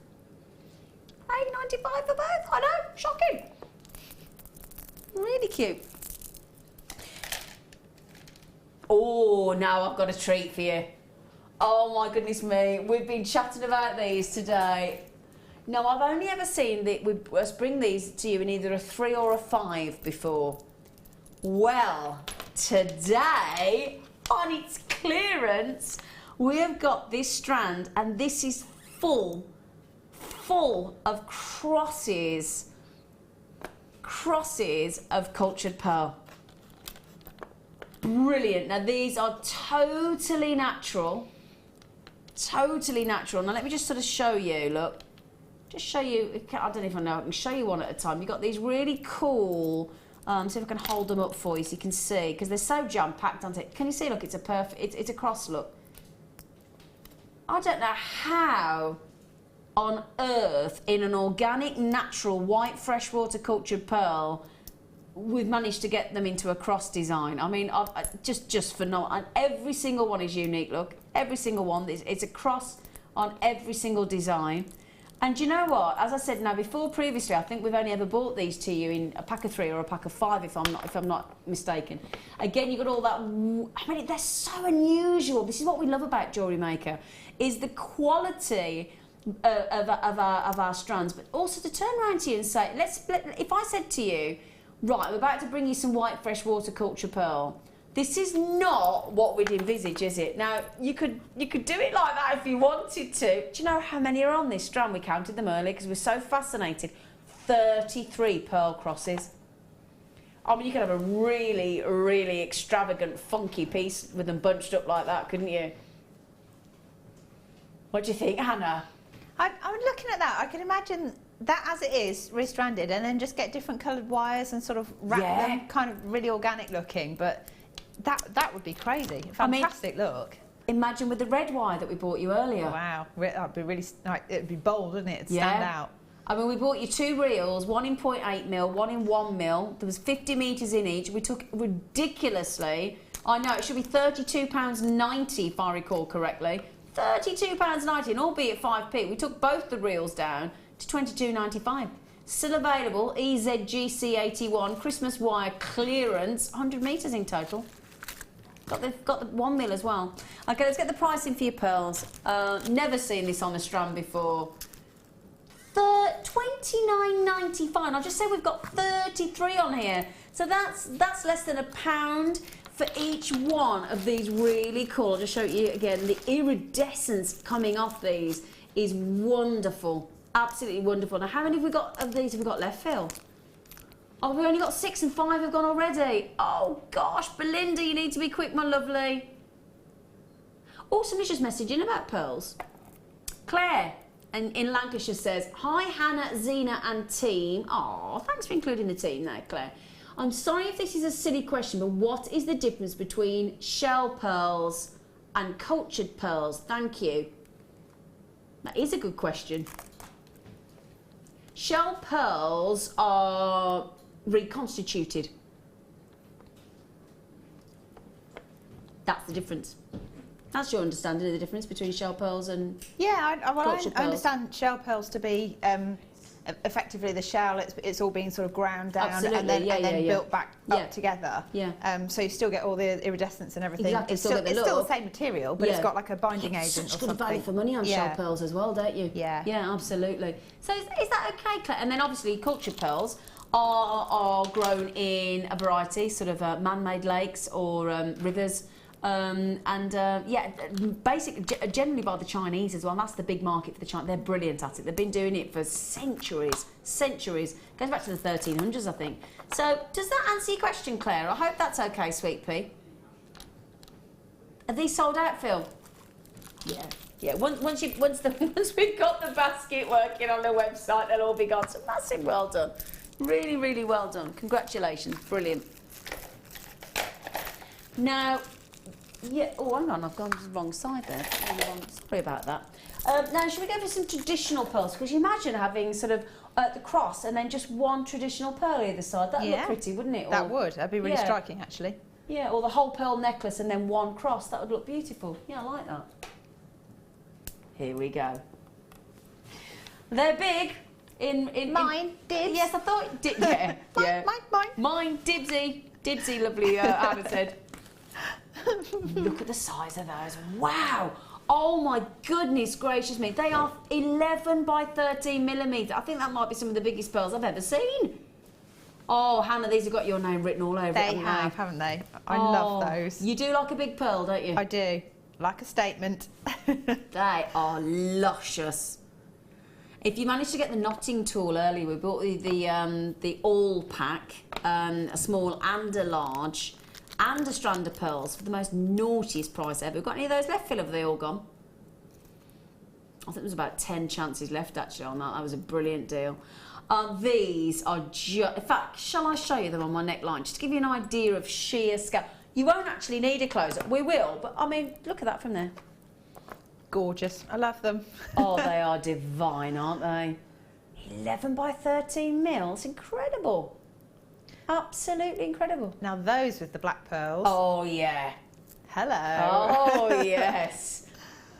£8.95 for both. I know, shocking. Really cute. Oh, now I've got a treat for you. Oh my goodness me, we've been chatting about these today. Now, I've only ever seen us bring these to you in either a 3 or a 5 before. Well, today, on its clearance, we have got this strand, and this is full of crosses of cultured pearl. Brilliant. Now, these are totally natural. Totally natural. Now let me just sort of show you, look. Just show you, I don't know if I know, I can show you one at a time. You've got these really cool, see if I can hold them up for you so you can see, because they're so jam-packed, aren't they? Can you see, look, it's a perfect, it's a cross look. I don't know how on earth, in an organic, natural, white freshwater cultured pearl, we've managed to get them into a cross design. I mean, just phenomenal. And every single one is unique, look. Every single one. It's a cross on every single design. And do you know what? As I said now before previously, I think we've only ever bought these to you in a pack of 3 or a pack of 5, if I'm not mistaken. Again, you've got all that. I mean, they're so unusual. This is what we love about Jewellery Maker, is the quality of our strands, but also to turn around to you and say, if I said to you, right, I'm about to bring you some white freshwater culture pearl. This is not what we'd envisage, is it? Now, you could do it like that if you wanted to. Do you know how many are on this strand? We counted them earlier because we're so fascinated. 33 pearl crosses. I mean, you could have a really, really extravagant, funky piece with them bunched up like that, couldn't you? What do you think, Hannah? I'm looking at that. I can imagine that as it is, restranded, and then just get different coloured wires and sort of wrap them, kind of really organic looking. But that would be crazy. Fantastic look. Imagine with the red wire that we bought you earlier. Wow, that'd be really, it'd be bold, wouldn't it? It'd stand out. I mean, we bought you 2 reels, one in 0.8 mil, one in 1 mil. There was 50 metres in each. We took ridiculously, I know, it should be £32.90 if I recall correctly. £32.90, and albeit 5p. We took both the reels down to £22.95. Still available, EZGC81, Christmas wire clearance, 100 metres in total. Got the 1 mil as well. Okay, let's get the pricing for your pearls. Never seen this on a strand before. £29.95. I'll just say we've got 33 on here. So that's less than £1 for each one of these really cool. I'll just show you again. The iridescence coming off these is wonderful. Absolutely wonderful. Now, how many of these have we got left, Phil? Oh, we've only got 6 and 5 have gone already. Oh gosh, Belinda, you need to be quick, my lovely. Oh, somebody's just messaging about pearls. Claire in Lancashire says, hi Hannah, Zena and team. Oh, thanks for including the team there, Claire. I'm sorry if this is a silly question, but what is the difference between shell pearls and cultured pearls? Thank you. That is a good question. Shell pearls are reconstituted. That's the difference. That's your understanding of the difference between shell pearls and cultured pearls. I understand shell pearls to be effectively the shell. It's all being sort of ground down. Absolutely. and then built back up together. Yeah. So you still get all the iridescence and everything. Exactly. It's still the same material, but it's got like a binding agent or such something. good value for money on shell pearls as well, don't you? Yeah. Yeah, absolutely. So is that okay, Claire? And then obviously cultured pearls are grown in a variety, sort of man-made lakes or rivers. Basically, generally by the Chinese as well. And that's the big market for the Chinese. They're brilliant at it. They've been doing it for centuries. Goes back to the 1300s, I think. So, does that answer your question, Claire? I hope that's okay, Sweet Pea. Are these sold out, Phil? Yeah. Yeah. Once we've got the basket working on the website, they'll all be gone. So massive well done. Really, really well done. Congratulations. Brilliant. Now. Yeah, oh, hang on, I've gone to the wrong side there. Sorry about that. Now, should we go for some traditional pearls? Because you imagine having sort of the cross and then just one traditional pearl either side. That'd look pretty, wouldn't it? That would. That'd be really striking, actually. Yeah, or the whole pearl necklace and then one cross. That would look beautiful. Yeah, I like that. Here we go. They're big. Mine, dibs. Yes, I thought. Mine, dibsy. Dibsy, lovely, Anna said. Look at the size of those. Wow. Oh my goodness gracious me. They are 11 by 13 millimetre. I think that might be some of the biggest pearls I've ever seen. Oh, Hannah, these have got your name written all over it. They have, haven't they? I love those. You do like a big pearl, don't you? I do. Like a statement. They are luscious. If you managed to get the knotting tool early, we bought the all pack, a small and a large, and a strand of pearls for the most naughtiest price ever. Got any of those left, Phil? Have they all gone? I think there was about 10 chances left actually on that. That was a brilliant deal. These are in fact, shall I show you them on my neckline? Just to give you an idea of sheer scale. You won't actually need a close-up. We will, but I mean, look at that from there. Gorgeous. I love them. Oh, they are divine, aren't they? 11 by 13 mils. Incredible. Absolutely incredible. Now those with the black pearls. Oh, yeah. Hello. Oh, yes.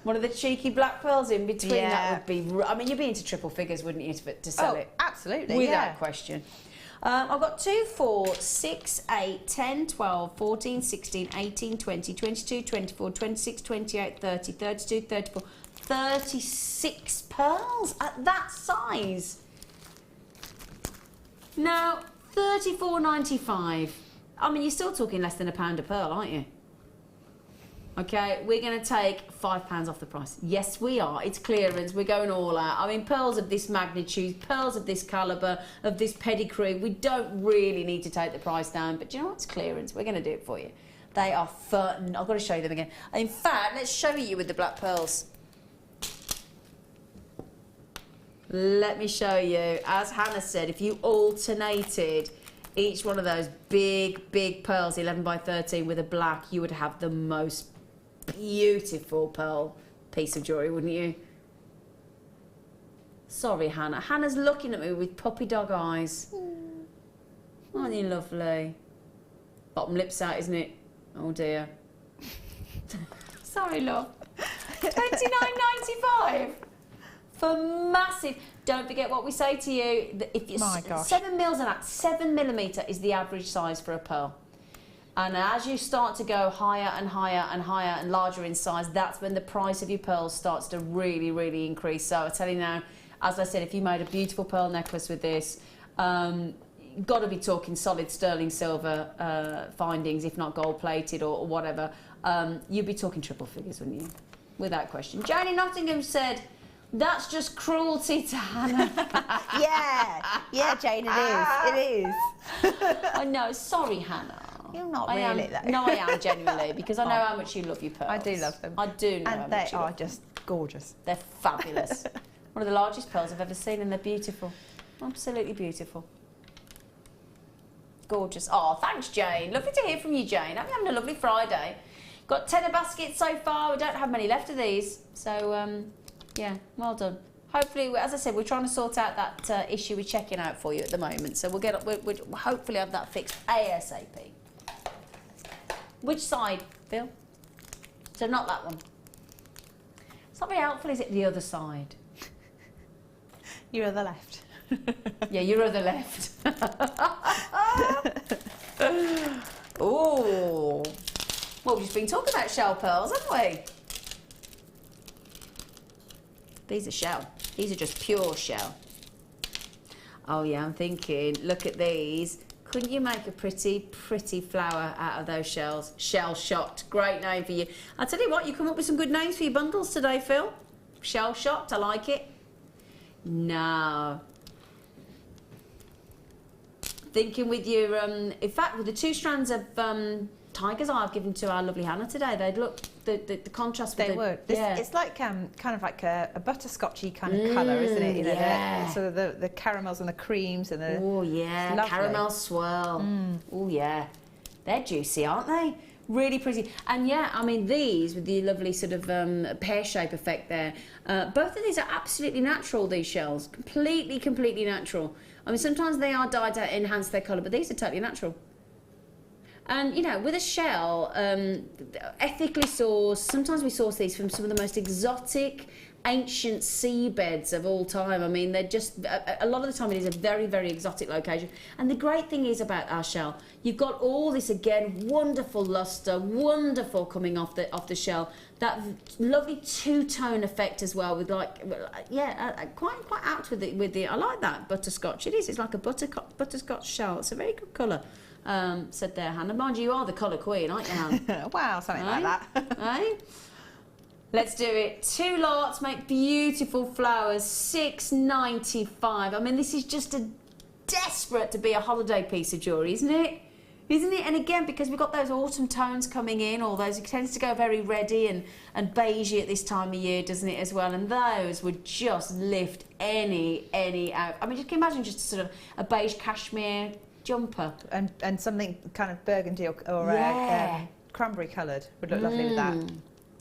One of the cheeky black pearls in between. Yeah. That would be... I mean, you'd be into triple figures, wouldn't you, to sell it? Absolutely, Without question. I've got 2, 4, 6, 8, 10, 12, 14, 16, 18, 20, 22, 24, 26, 28, 30, 32, 34, 36 pearls at that size. Now, $34.95. I mean, you're still talking less than £1 a pearl, aren't you? Okay, we're going to take £5 off the price. Yes, we are. It's clearance. We're going all out. I mean, pearls of this magnitude, pearls of this calibre, of this pedigree, we don't really need to take the price down. But do you know what? It's clearance. We're going to do it for you. They are fun. I've got to show you them again. In fact, let's show you with the black pearls. Let me show you. As Hannah said, if you alternated each one of those big, big pearls, 11 by 13 with a black, you would have the most beautiful pearl piece of jewellery, wouldn't you? Sorry, Hannah. Hannah's looking at me with puppy dog eyes. Aren't you lovely? Bottom lip's out, isn't it? Oh dear. Sorry, love. $29.95 for massive. Don't forget what we say to you. If you, my gosh. 7 mils and that, 7 millimetre is the average size for a pearl. And as you start to go higher and higher and higher and larger in size, that's when the price of your pearls starts to really, really increase. So I tell you now, as I said, if you made a beautiful pearl necklace with this, you've got to be talking solid sterling silver findings, if not gold plated or whatever. You'd be talking triple figures, wouldn't you? Without question. Janie Nottingham said, That's just cruelty to Hannah. yeah, Jane, it is. I know, sorry, Hannah. You're not really, though. No, I am, genuinely, because I know how much you love your pearls. I do love them. I do know how And much they you are love them. just gorgeous. They're fabulous. One of the largest pearls I've ever seen, and they're beautiful. Absolutely beautiful. Gorgeous. Oh, thanks, Jane. Lovely to hear from you, Jane. I'm having a lovely Friday. Got 10 baskets so far. We don't have many left of these. So, yeah, well done. Hopefully, as I said, we're trying to sort out that issue with checking out for you at the moment. So we'll hopefully have that fixed ASAP. Which side, Phil? So not that one. It's not very helpful, is it? The other side. Your other left. Yeah, your other left. Oh. Well, we've just been talking about shell pearls, haven't we? These are shell. These are just pure shell. Oh yeah, I'm thinking, look at these. Couldn't you make a pretty flower out of those shells? Shell shocked. Great name for you. I'll tell you what, you come up with some good names for your bundles today, Phil. Shell shocked, I like it. No. Thinking with your, in fact, with the 2 strands of tiger's eye I've given to our lovely Hannah today, they'd look, the contrast with They would. Yeah. It's like kind of like a butterscotchy kind of colour, isn't it? You know, yeah. sort of the caramels and the creams and the. Oh yeah, lovely. caramel swirl. Oh yeah, they're juicy, aren't they? Really pretty. And yeah, I mean these with the lovely sort of pear shape effect there. Both of these are absolutely natural. These shells, completely natural. I mean sometimes they are dyed to enhance their colour, but these are totally natural. And you know, with a shell, ethically sourced, sometimes we source these from some of the most exotic, ancient seabeds of all time. I mean, they're just, a lot of the time it is a very exotic location. And the great thing is about our shell, you've got all this, again, wonderful lustre, wonderful coming off the shell. That lovely two-tone effect as well, with like, yeah, quite apt with the, I like that butterscotch. It is, it's like a butterscotch shell. It's a very good colour. Said there, Hannah. Mind you are the colour queen, aren't you, Hannah? Wow, something like that. Right? Let's do it. 2 lots, make beautiful flowers. $6.95. I mean, this is just desperate to be a holiday piece of jewellery, isn't it? Isn't it? And again, because we've got those autumn tones coming in, all those, it tends to go very reddy and beigey at this time of year, doesn't it, as well? And those would just lift any out. I mean, you can imagine just sort of a beige cashmere jumper. And something kind of burgundy or cranberry coloured would look lovely with that.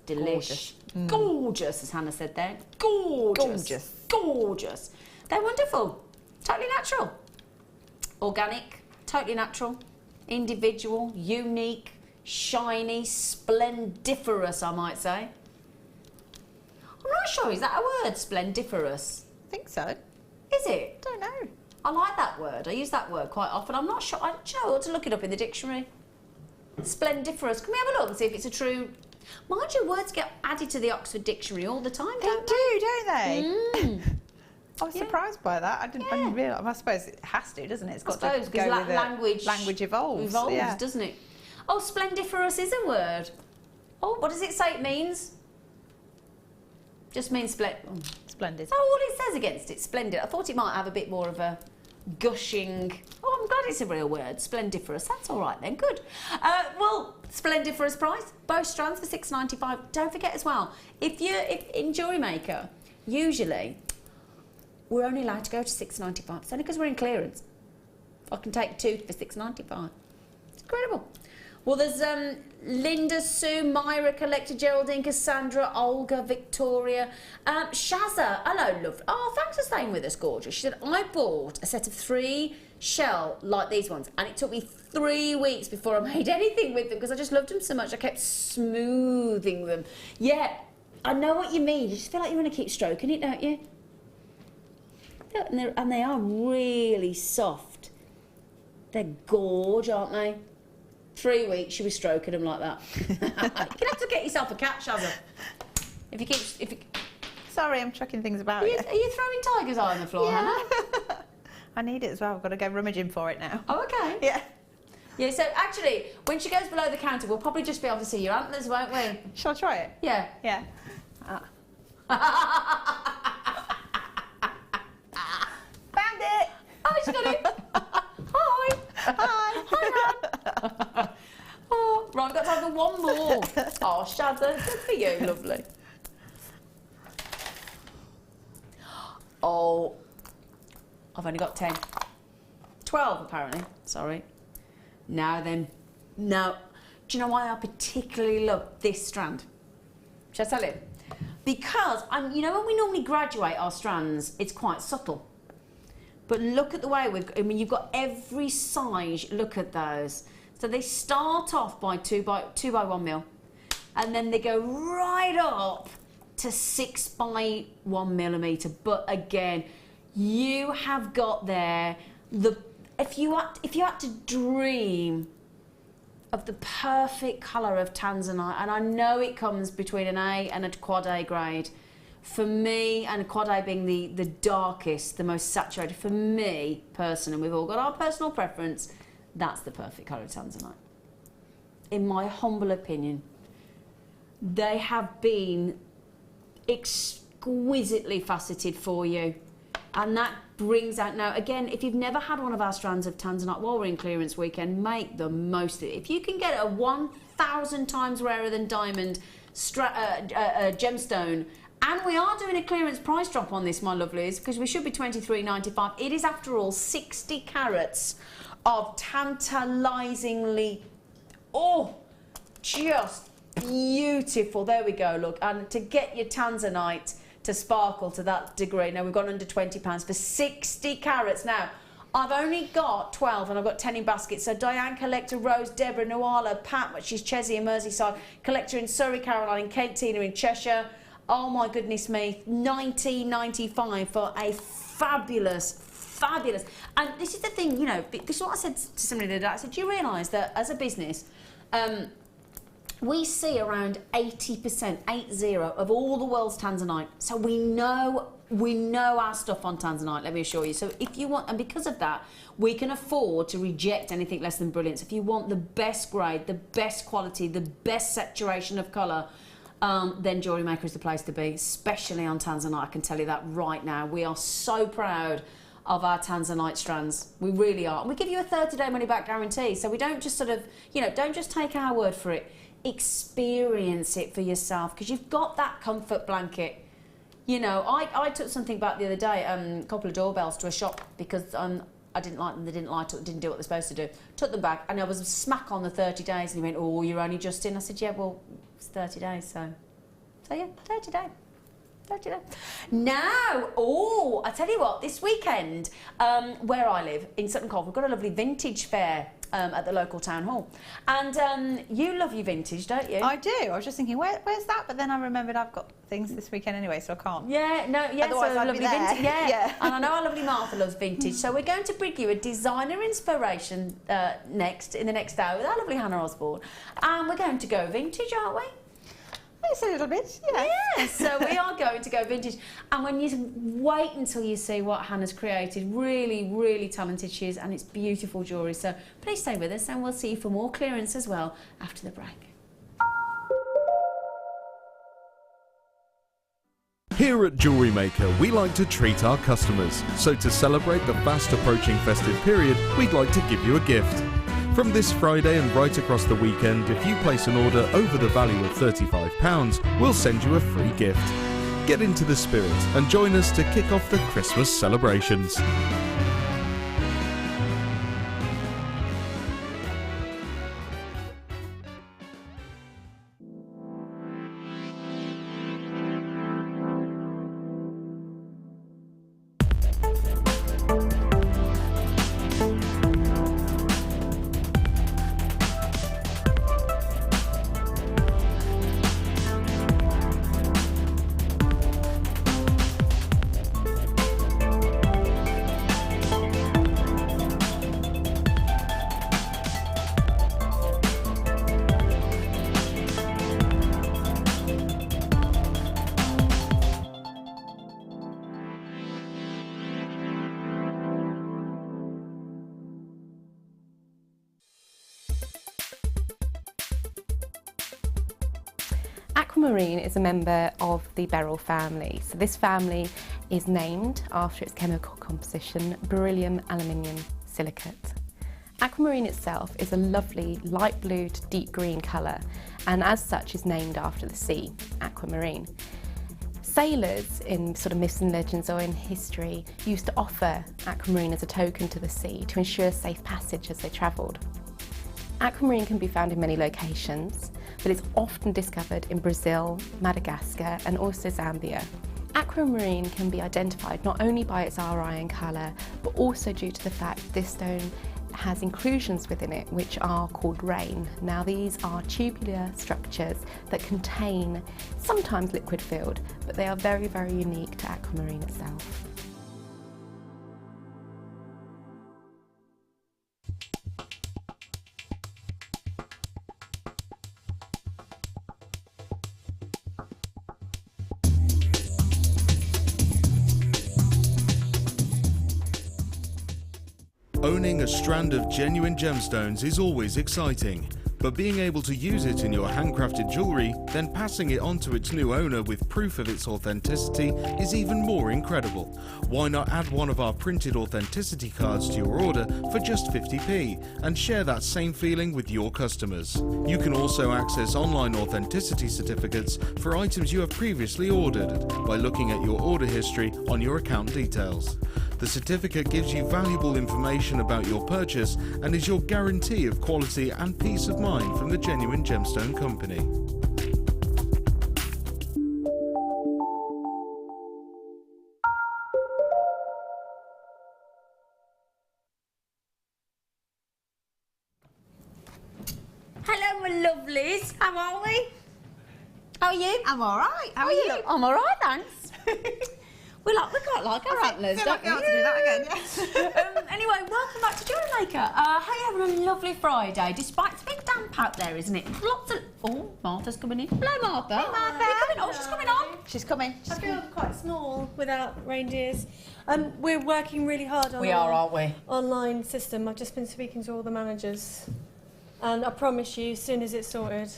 Delish. Gorgeous, as Hannah said there. Gorgeous. They're wonderful. Totally natural. Organic, totally natural. Individual, unique, shiny, splendiferous, I might say. I'm not sure, is that a word, splendiferous? I think so. Is it? Don't know. I like that word. I use that word quite often. I'm not sure. I ought to look it up in the dictionary. Splendiferous. Can we have a look and see if it's a true... Mind you, words get added to the Oxford Dictionary all the time, don't they? Don't they? I was Yeah. surprised by that. I didn't realise. I suppose it has to, doesn't it? It's got to because go with it. language evolves. Yeah. doesn't it? Oh, splendiferous is a word. Oh, what does it say it means? Just means Splendid. Oh, all it says against it, splendid. I thought it might have a bit more of a gushing... Oh, I'm glad it's a real word, splendiferous. That's all right then, good. Well, splendiferous price, both strands for $6.95. Don't forget as well, if in Jewellery Maker, usually we're only allowed to go to $6.95. It's only because we're in clearance. I can take 2 for $6.95. It's incredible. Well, there's Linda, Sue, Myra, Collector, Geraldine, Cassandra, Olga, Victoria, Shazza. Hello, love. Oh, thanks for staying with us, gorgeous. She said, I bought a set of 3 shell like these ones, and it took me 3 weeks before I made anything with them because I just loved them so much. I kept smoothing them. Yeah, I know what you mean. You just feel like you want to keep stroking it, don't you? And they are really soft. They're gorge, aren't they? 3 weeks, she was stroking them like that. You're going to have to get yourself a cat, Shazza. If you... Sorry, I'm chucking things about. Are you throwing tiger's eye on the floor, Hannah? I need it as well. I've got to go rummaging for it now. Oh, okay. Yeah. Yeah, so actually, when she goes below the counter, we'll probably just be able to see your antlers, won't we? Shall I try it? Yeah. Yeah. she's got it. Hi. Hi. Hi, oh, right, I've got time for one more. Oh, Shazza, good for you, lovely. Oh, I've only got 10. 12, apparently. Sorry. Now then. Now, do you know why I particularly love this strand? Shall I tell you? Because, you know, when we normally graduate our strands, it's quite subtle. But look at the way you've got every size, look at those. So they start off by 2 by 1 mil, and then they go right up to 6 by 1 millimetre. But again, you have got there if you had to dream of the perfect colour of tanzanite, and I know it comes between an A and a quad A grade. For me, and a quad A being the darkest, the most saturated, for me personally, we've all got our personal preference, that's the perfect colour of tanzanite. In my humble opinion, they have been exquisitely faceted for you. And that brings out, now again, if you've never had one of our strands of tanzanite while we're in clearance weekend, make the most of it. If you can get a 1,000 times rarer than diamond gemstone, and we are doing a clearance price drop on this, my lovelies, because we should be $23.95. It is, after all, 60 carats of tantalisingly, just beautiful. There we go, look. And to get your tanzanite to sparkle to that degree, now we've gone under £20 for 60 carats. Now, I've only got 12 and I've got 10 in baskets. So Diane, collector, Rose, Deborah, Nuala, Pat, which is Chesney in Merseyside, collector in Surrey, Caroline, Kate, Tina in Cheshire. Oh my goodness me, $19.95 for a fabulous, and this is the thing, you know, this is what I said to somebody the other day. I said, do you realise that as a business, we see around 80%, 80, of all the world's tanzanite. So we know our stuff on tanzanite, let me assure you. So if you want, and because of that, we can afford to reject anything less than brilliance. If you want the best grade, the best quality, the best saturation of colour, then Jewellery Maker is the place to be, especially on tanzanite. I can tell you that right now. We are so proud of our tanzanite strands. We really are. And we give you a 30-day money-back guarantee. So we don't just sort of, you know, don't just take our word for it. Experience it for yourself, because you've got that comfort blanket. You know, I took something back the other day, a couple of doorbells to a shop because I didn't like them, they didn't do what they're supposed to do. Took them back and I was smack on the 30 days and he went, oh, you're only just in. I said, yeah, well, it's 30 days, so yeah, 30 days. 30 days. Now, I tell you what, this weekend, where I live, in Sutton Cold, we've got a lovely vintage fair at the local town hall. And you love your vintage, don't you? I do. I was just thinking, where's that? But then I remembered I've got things this weekend anyway, so I can't. Yeah, no, yeah, otherwise so I'd lovely be there. vintage. Yeah. Yeah. And I know our lovely Martha loves vintage, so we're going to bring you a designer inspiration in the next hour with our lovely Hannah Osbourne. And we're going to go vintage, aren't we? It's a little bit, yeah. Yeah, so we are going to go vintage. And when you wait until you see what Hannah's created, really, really talented she is, and it's beautiful jewellery. So please stay with us and we'll see you for more clearance as well after the break. Here at Jewellery Maker, we like to treat our customers. So to celebrate the fast approaching festive period, we'd like to give you a gift. From this Friday and right across the weekend, if you place an order over the value of £35, we'll send you a free gift. Get into the spirit and join us to kick off the Christmas celebrations. Aquamarine is a member of the Beryl family. So this family is named after its chemical composition, beryllium aluminium silicate. Aquamarine itself is a lovely light blue to deep green colour, and as such is named after the sea, aquamarine. Sailors in sort of myths and legends or in history used to offer aquamarine as a token to the sea to ensure safe passage as they travelled. Aquamarine can be found in many locations, but it's often discovered in Brazil, Madagascar and also Zambia. Aquamarine can be identified not only by its RI and colour, but also due to the fact this stone has inclusions within it which are called rain. Now these are tubular structures that contain sometimes liquid filled, but they are very, very unique to aquamarine itself. Owning a strand of genuine gemstones is always exciting, but being able to use it in your handcrafted jewellery, then passing it on to its new owner with proof of its authenticity is even more incredible. Why not add one of our printed authenticity cards to your order for just 50p and share that same feeling with your customers? You can also access online authenticity certificates for items you have previously ordered by looking at your order history on your account details. The certificate gives you valuable information about your purchase and is your guarantee of quality and peace of mind from the Genuine Gemstone Company. Hello, my lovelies. How are we? How are you? I'm all right. How are you? I'm all right, thanks. We quite like our antlers, don't we? To do that again, yes. Anyway, welcome back to Jewellery Maker. How are you having a lovely Friday? Despite it's a bit damp out there, isn't it? Lots of... Oh, Martha's coming in. Hello, Martha. Hey, Martha. Are you coming? Oh, she's coming on. She's coming. I feel quite small without reindeers. We're working really hard on We are, aren't we? online system. I've just been speaking to all the managers, and I promise you, as soon as it's sorted.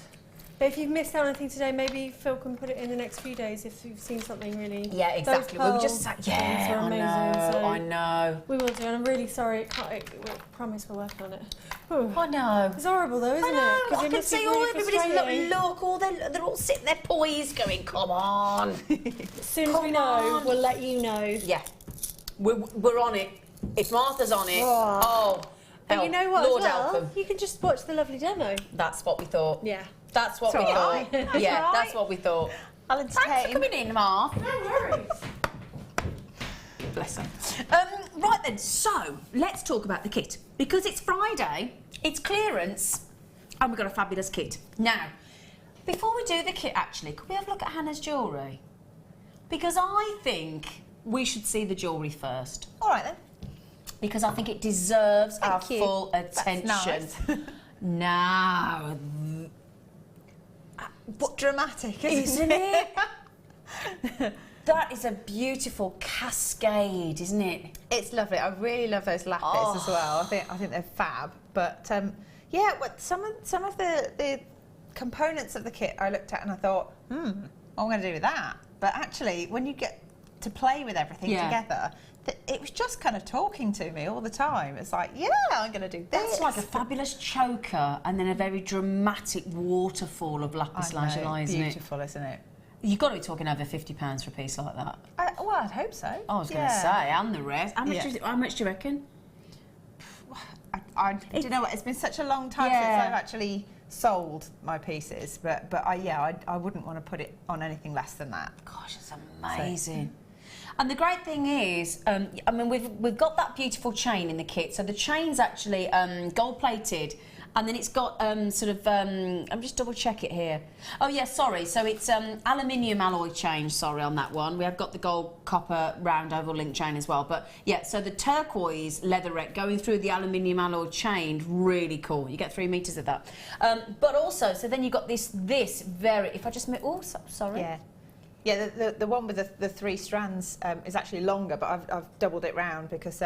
But if you've missed out on anything today, maybe Phil can put it in the next few days if you've seen something really. Yeah, exactly. We were just are amazing. I know. We will do, and I'm really sorry. I promise we're working on it. Ooh. I know. It's horrible though, isn't I know. it? 'Cause I it can must be see really all everybody's frustrating. look. They're all sitting there poised, going, "Come on." As soon as we know, we'll let you know. Yeah, we're on it. If Martha's on it, But you know what? Lord as help well, them. you can just watch the lovely demo. That's what we thought. Yeah. That's what we all thought. right. Yeah, all that's right. what we thought. I'll Thanks for entertain. coming in, Mark. No worries. Bless her. Right then, so let's talk about the kit. Because it's Friday, it's clearance, and we've got a fabulous kit. Now, before we do the kit, actually, could we have a look at Hannah's jewellery? Because I think we should see the jewellery first. All right then. Because I think it deserves our Thank you. full attention. That's nice. Now, What dramatic, isn't it? That is a beautiful cascade, isn't it? It's lovely. I really love those lapis as well. I think they're fab. But yeah, some of the components of the kit I looked at and I thought, what am I going to do with that? But actually, when you get to play with everything together, it was just kind of talking to me all the time. It's like, yeah, I'm going to do this. That's like a fabulous choker and then a very dramatic waterfall of lapis lazuli, isn't it? Beautiful, isn't it? You've got to be talking over £50 for a piece like that. Well, I'd hope so. I was going to say, and the rest. How much do you reckon? Do you know what? It's been such a long time since I've actually sold my pieces, but I wouldn't want to put it on anything less than that. Gosh, it's amazing. And the great thing is, I mean, we've got that beautiful chain in the kit. So the chain's actually gold plated, and then it's got sort of, I'm just double check it here. Oh yeah, sorry. So it's aluminium alloy chain. Sorry on that one. We have got the gold copper round oval link chain as well. But yeah, so the turquoise leatherette going through the aluminium alloy chain, really cool. You get 3 meters of that. But also, so then you got this very. If I just move, sorry. Yeah. Yeah, the one with the 3 strands is actually longer, but I've doubled it round because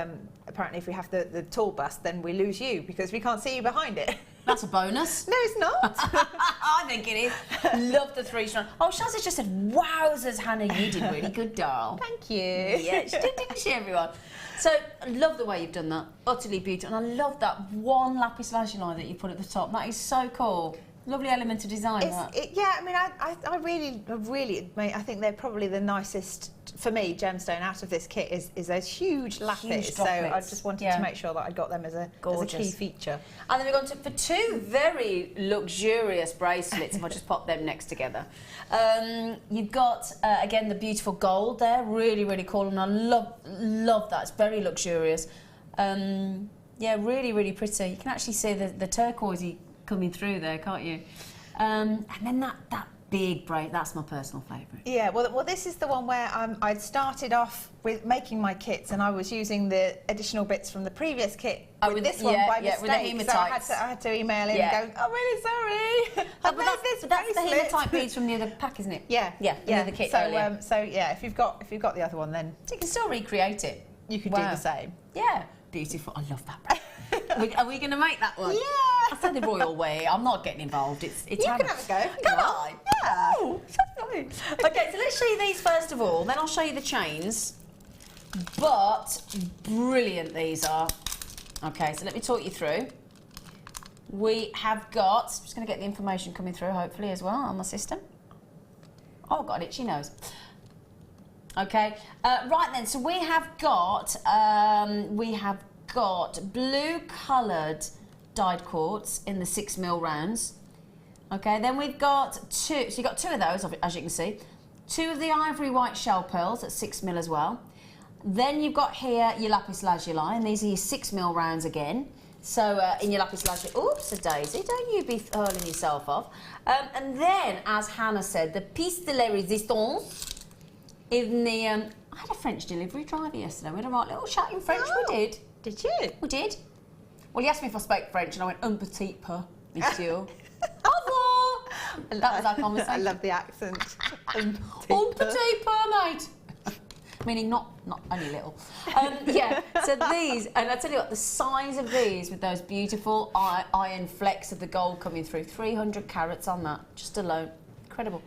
apparently if we have the tall bust, then we lose you because we can't see you behind it. That's a bonus. No, it's not. I think it is. Love the 3 strands. Oh, Shaz has just said, wowzers, Hannah, you did really good, darl. Thank you. Yeah, she did, didn't she, everyone? So, I love the way you've done that. Utterly beautiful. And I love that one lapis lazuli that you put at the top. That is so cool. Lovely element of design. Yeah, I mean, I really, I think they're probably the nicest, for me, gemstone out of this kit is those huge lapis. Huge so I just wanted to make sure that I got them as a key feature. And then we've gone for 2 very luxurious bracelets, if I just pop them next together. You've got, again, the beautiful gold there, really, really cool, and I love that, it's very luxurious. Yeah, really, really pretty. You can actually see the turquoisey coming through there, can't you? And then that big braid, that's my personal favourite. Yeah, well, this is the one where I'd started off with making my kits and I was using the additional bits from the previous kit with this one by mistake. With the hematite. So I had to email in and go, I'm really sorry. That's the hematite beads from the other pack, isn't it? Yeah. The other kit earlier. So yeah, if you've got the other one, then so you can still recreate it. You could do the same. Yeah. Beautiful. I love that. Are we going to make that one? Yeah. I said the royal way. I'm not getting involved. It's you can have a go. Come on. Yeah. Oh, okay, so let's show you these first of all. Then I'll show you the chains. But brilliant these are. Okay, so let me talk you through. We have got. I'm just going to get the information coming through, hopefully, as well on my system. Oh, I've got an itchy nose. Okay, right then. So we have got blue coloured dyed quartz in the 6mm rounds. Okay, then we've got 2. So you've got 2 of those, as you can see. 2 of the ivory white shell pearls at 6mm as well. Then you've got here your lapis lazuli, and these are your 6mm rounds again. So in your lapis lazuli, oops, a daisy, don't you be hurling yourself off. And then, as Hannah said, the piece de la résistance. In the, I had a French delivery driver yesterday. We had a right little chat in French. Oh, we did. Did you? We did. Well, he asked me if I spoke French, and I went, un petit peu, monsieur. Au revoir. That was our conversation. I love the accent. Un petit peu, mate. Meaning not only little. Yeah, so these, and I tell you what, the size of these with those beautiful iron flecks of the gold coming through, 300 carats on that, just alone. Incredible.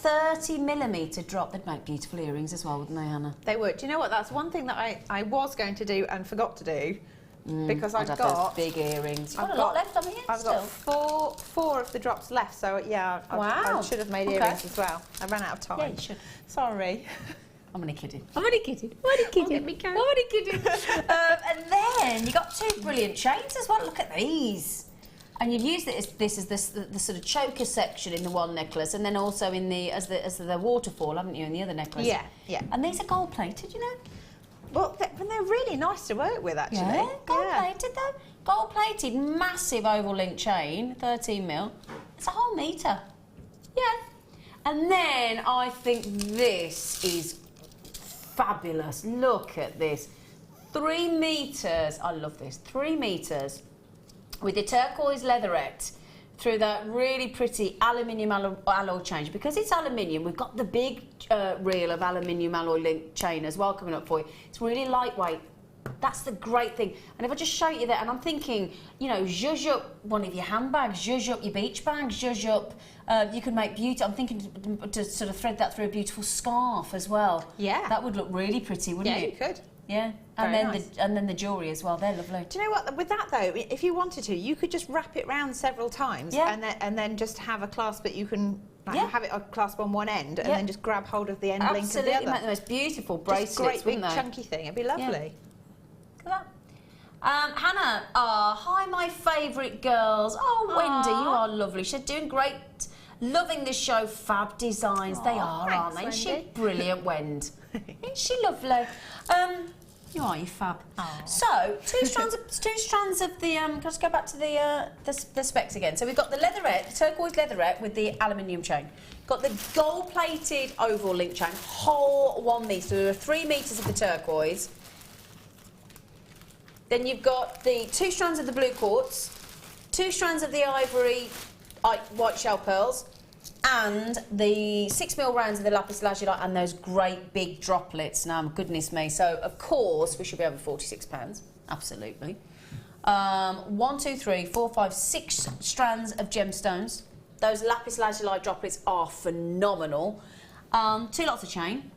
30mm drop. They'd make beautiful earrings as well, wouldn't they, Hannah? They would. Do you know what? That's one thing that I was going to do and forgot to do because I've got those big earrings. You've got a lot left on here. I've got four of the drops left. So yeah, I should have made earrings as well. I ran out of time. Yeah, you should. Sorry. I'm only kidding. I'm only kidding. And then you got 2 brilliant chains as well. Look at these. And you've used this as the sort of choker section in the one necklace, and then also in as the waterfall, haven't you, in the other necklace? Yeah, yeah. And these are gold plated, you know. Well, they're really nice to work with, actually. Yeah, gold plated though. Gold plated, massive oval link chain, 13mm. It's a whole metre. Yeah. And then I think this is fabulous. Look at this. 3 metres. I love this. 3 metres. With the turquoise leatherette through that really pretty aluminium alloy chain. Because it's aluminium, we've got the big reel of aluminium alloy link chain as well coming up for you. It's really lightweight. That's the great thing. And if I just show you that, and I'm thinking, you know, zhuzh up one of your handbags, zhuzh up your beach bags, zhuzh up, you could make beauty. I'm thinking to sort of thread that through a beautiful scarf as well. Yeah. That would look really pretty, wouldn't it? Yeah, you could. Yeah, and then the jewellery as well. They're lovely. Do you know what? With that though, if you wanted to, you could just wrap it round several times, and then just have a clasp that you can have it a clasp on one end, and then just grab hold of the end link of the other. Absolutely, make the most beautiful bracelets, just great big chunky thing. It'd be lovely. Yeah. Look at that. Hannah, hi, my favourite girls. Oh, Wendy, you are lovely. She's doing great. Loving this show, fab designs. They are, aren't they? Isn't she brilliant, Wend? Isn't she lovely? You are, you fab. Aww. So, two strands of the. Can I just go back to the specs again? So we've got the leatherette, the turquoise leatherette with the aluminium chain. Got the gold-plated oval link chain, whole 1 metre. So there are 3 metres of the turquoise. Then you've got the 2 strands of the blue quartz, 2 strands of the ivory white shell pearls, and the 6mm rounds of the lapis lazuli and those great big droplets. Now, goodness me. So, of course, we should be over £46. Absolutely. 1, 2, 3, 4, 5, 6 strands of gemstones. Those lapis lazuli droplets are phenomenal. 2 lots of chain.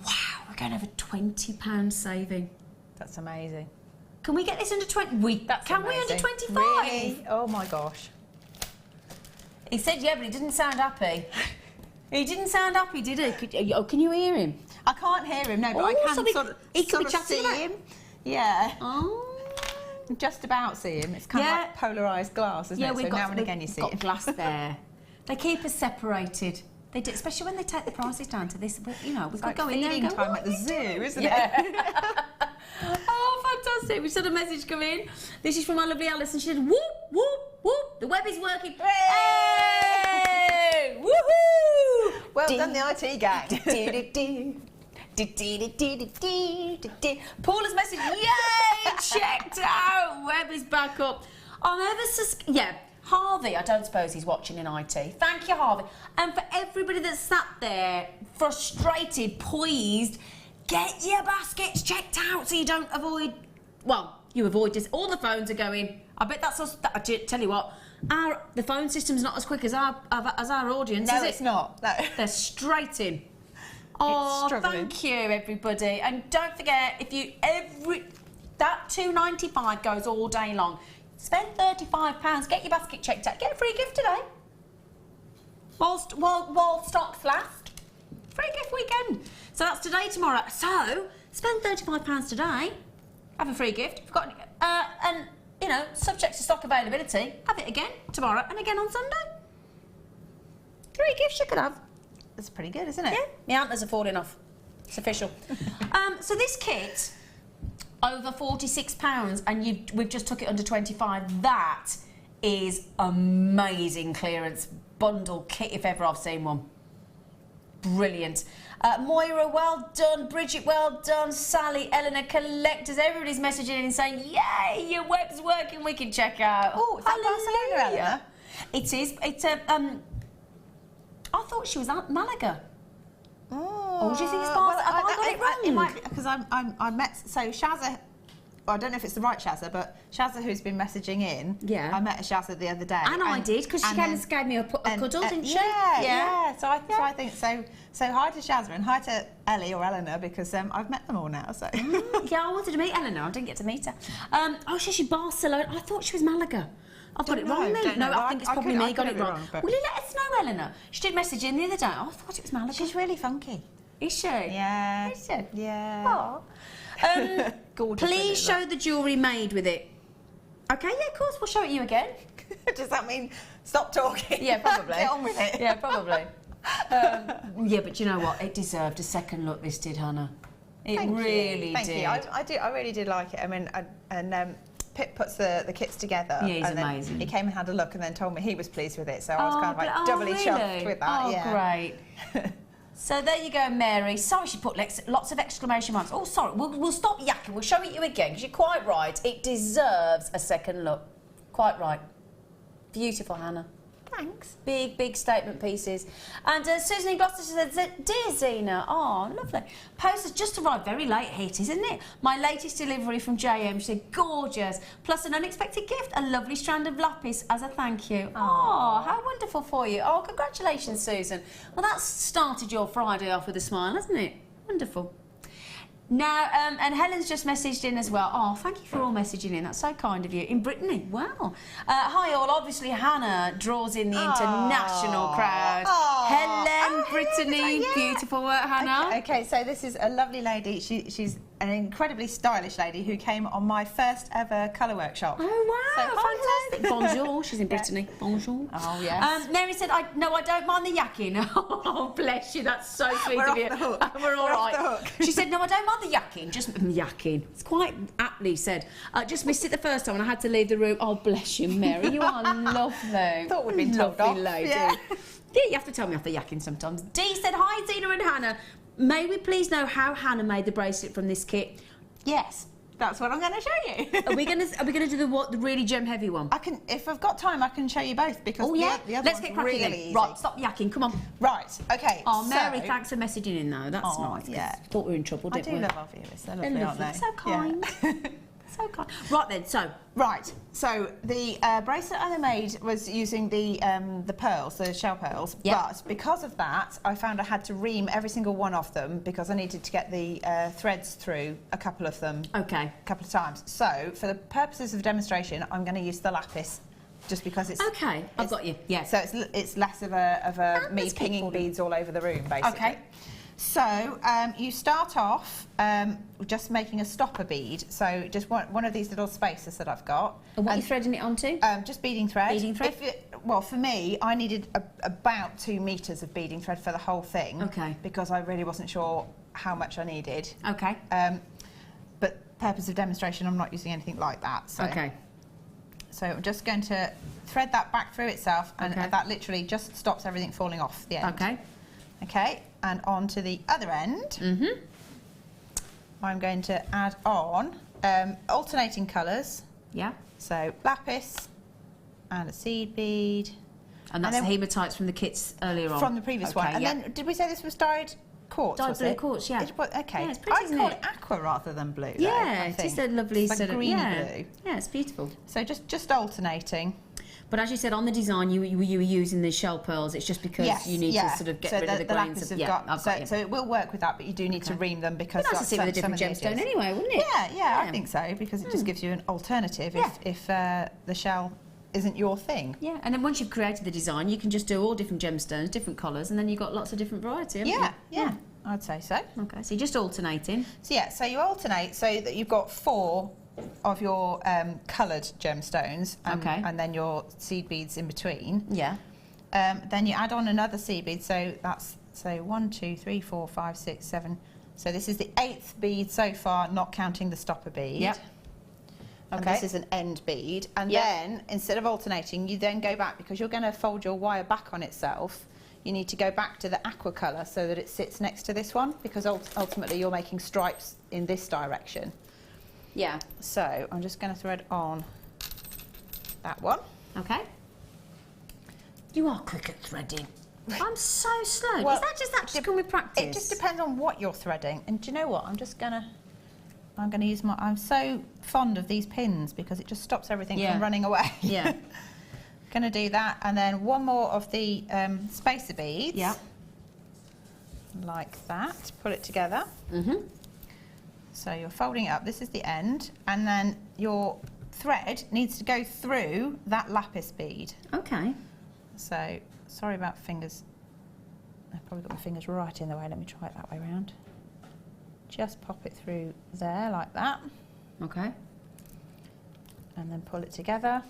Wow, we're going over £20 saving. That's amazing. Can we get this under 20? Can we under 25? Really? Oh my gosh. He said yeah, but he didn't sound happy. He didn't sound happy, did he? Oh, can you hear him? I can't hear him, no, but I can he could be sort of chatting see about him. Yeah. Oh. Just about see him. It's kind of like polarised glass, isn't it? So now and again you see it. Glass there. They keep us separated. They do, especially when they take the prices down to this. You know, we could go in there and go, time at the zoo, isn't it? Oh, fantastic. We saw a message come in. This is from our lovely Alice, and she said, whoop, whoop, whoop. The web is working. Hey! Woohoo! Well done, the IT gang. Paula's message, yay, checked out. Web is back up. Harvey, I don't suppose he's watching in IT. Thank you, Harvey. And for everybody that's sat there, frustrated, poised, get your baskets checked out so you don't avoid... Well, you avoid this. All the phones are going. I bet that's us. I tell you what, the phone system's not as quick as our audience, No, is it? it's not. No. They're straight in. Oh, thank you, everybody. And don't forget, that £2.95 goes all day long. Spend £35, get your basket checked out, get a free gift today. While stocks last. Free gift weekend. So that's today, tomorrow. So, spend £35 today, have a free gift. If you've got and, you know, subject to stock availability, have it again tomorrow and again on Sunday. 3 gifts you could have. That's pretty good, isn't it? Yeah, my antlers are falling off. It's official. So this kit, over £46, and we've just took it under 25. That is amazing clearance bundle kit if ever I've seen one. Brilliant. Moira, well done. Bridget, well done. Sally, Eleanor, collectors, everybody's messaging in saying, yay, your web's working, we can check out. Oh, is that Barcelona, Eleanor? It is. It's I thought she was at Malaga. Oh, do you think it's Barcelona? Have I got it wrong? It might be, because I met, so Shazza, well, I don't know if it's the right Shazza, but Shazza, who's been messaging in, I met a Shazza the other day. And I did, because she came and gave me a cuddle, didn't she? Yeah. So I think, so hi to Shazza and hi to Ellie or Eleanor, because I've met them all now, so. Yeah, I wanted to meet Eleanor, I didn't get to meet her. She's Barcelona, I thought she was Malaga. I've got it wrong then. No, I think it's probably me got it wrong. Will you let us know, Eleanor? She did message in the other day. Oh, I thought it was Malaga. She's really funky. Is she? Yeah. Is she? Yeah. Gorgeous. Please show the jewellery made with it. Okay, yeah, of course, we'll show it you again. Does that mean stop talking? Yeah, probably. Get on with it. Yeah, probably. Yeah, but you know what? It deserved a second look, this did, Hannah. It really did. Thank you. I really did like it. I mean, Pip puts the kits together. Yeah, he's amazing. He came and had a look and then told me he was pleased with it. So I was kind of like doubly chuffed with that. Oh, great. So there you go, Mary. Sorry she put lots of exclamation marks. Oh, sorry. We'll stop yakking. We'll show it you again, because you're quite right. It deserves a second look. Quite right. Beautiful, Hannah. Thanks. Big statement pieces. And Susan in Gloucester says, dear Zena, oh, lovely. Post has just arrived, very late hit, isn't it? My latest delivery from JM, she said, gorgeous. Plus an unexpected gift, a lovely strand of lapis as a thank you. Oh, how wonderful for you. Oh, congratulations, Susan. Well, that's started your Friday off with a smile, hasn't it? Wonderful. Now, and Helen's just messaged in as well. Oh, thank you for all messaging in. That's so kind of you. In Brittany, wow. Hi all. Obviously, Hannah draws in the international crowd. Helen, Brittany, beautiful work, Hannah. Okay, so this is a lovely lady. She's an incredibly stylish lady who came on my first ever colour workshop. Oh, wow, fantastic. Bonjour. She's in Brittany. Bonjour. Oh, yes. Mary said, no, I don't mind the yakking. Oh, bless you. That's so sweet of you. Off the hook. We're all right. Off the hook. She said, no, I don't mind the yakking. Just yakking. It's quite aptly said. Just missed it the first time and I had to leave the room. Oh, bless you, Mary. You are lovely. Thought we'd been told lovely off. lady. Yeah. Yeah, you have to tell me off the yakking sometimes. Dee said, hi, Zena and Hannah. May we please know how Hannah made the bracelet from this kit? Yes. That's what I'm going to show you. Are we gonna do the really gem heavy one? I can, if I've got time, I can show you both because the other Let's one's get cracking really then. easy. Right, stop yakking. Come on. Right. Okay. Oh, Mary, so, thanks for messaging in though. That's nice. 'Cause yeah. Thought we were in trouble, I didn't do we? love our viewers. They're They're lovely, aren't lovely. they? So kind. Yeah. So kind. Right then. So. Right, so the bracelet I made was using the pearls, the shell pearls, but because of that I found I had to ream every single one of them because I needed to get the threads through a couple of them a couple of times. So for the purposes of demonstration I'm going to use the lapis just because it's... Okay, I've got you, yeah. So it's less of a me pinging beads all over the room basically. Okay. So you start off just making a stopper bead. So just one of these little spacers that I've got. And what are you threading it onto? Just beading thread. Beading thread? Well, for me, I needed about 2 meters of beading thread for the whole thing. Okay. Because I really wasn't sure how much I needed. Okay. But purpose of demonstration, I'm not using anything like that. So. Okay. So I'm just going to thread that back through itself, and that literally just stops everything falling off the end. Okay. Okay, and on to the other end, I'm going to add on alternating colours. Yeah. So lapis and a seed bead. And that's the hematites from the kits earlier on. From the previous one. And then, did we say this was dyed quartz? Dyed blue quartz, yeah. Okay. Yeah, it's pretty, isn't call it? it aqua rather than blue. Yeah, though, it's just a lovely it's like sort of greeny blue. blue. Yeah, it's beautiful. So just alternating. But as you said, on the design, you were using the shell pearls. It's just because you need to sort of get rid of the grains of... So it will work with that, but you do need to ream them because... It'd be nice to see with a different gemstone anyway, wouldn't it? Yeah, I think so, because it just gives you an alternative if the shell isn't your thing. Yeah, and then once you've created the design, you can just do all different gemstones, different colours, and then you've got lots of different variety, haven't you? Yeah, I'd say so. Okay, so you're just alternating. So you alternate so that you've got 4 of your coloured gemstones and then your seed beads in between. Yeah. Then you add on another seed bead, so that's 1, 2, 3, 4, 5, 6, 7. So this is the 8th bead so far, not counting the stopper bead. Yep. And this is an end bead. And then, instead of alternating, you then go back, because you're going to fold your wire back on itself, you need to go back to the aqua colour so that it sits next to this one, because ultimately you're making stripes in this direction. Yeah. So I'm just going to thread on that one. Okay. You are quick at threading. I'm so slow. Well, Is that just come with practice? It just depends on what you're threading. And do you know what? I'm going to use my... I'm so fond of these pins because it just stops everything from running away. Yeah. Going to do that, and then one more of the spacer beads. Yeah. Like that. Put it together. Mhm. So you're folding it up. This is the end, and then your thread needs to go through that lapis bead. Okay. So sorry about fingers. I've probably got my fingers right in the way. Let me try it that way around. Just pop it through there like that. Okay. And then pull it together.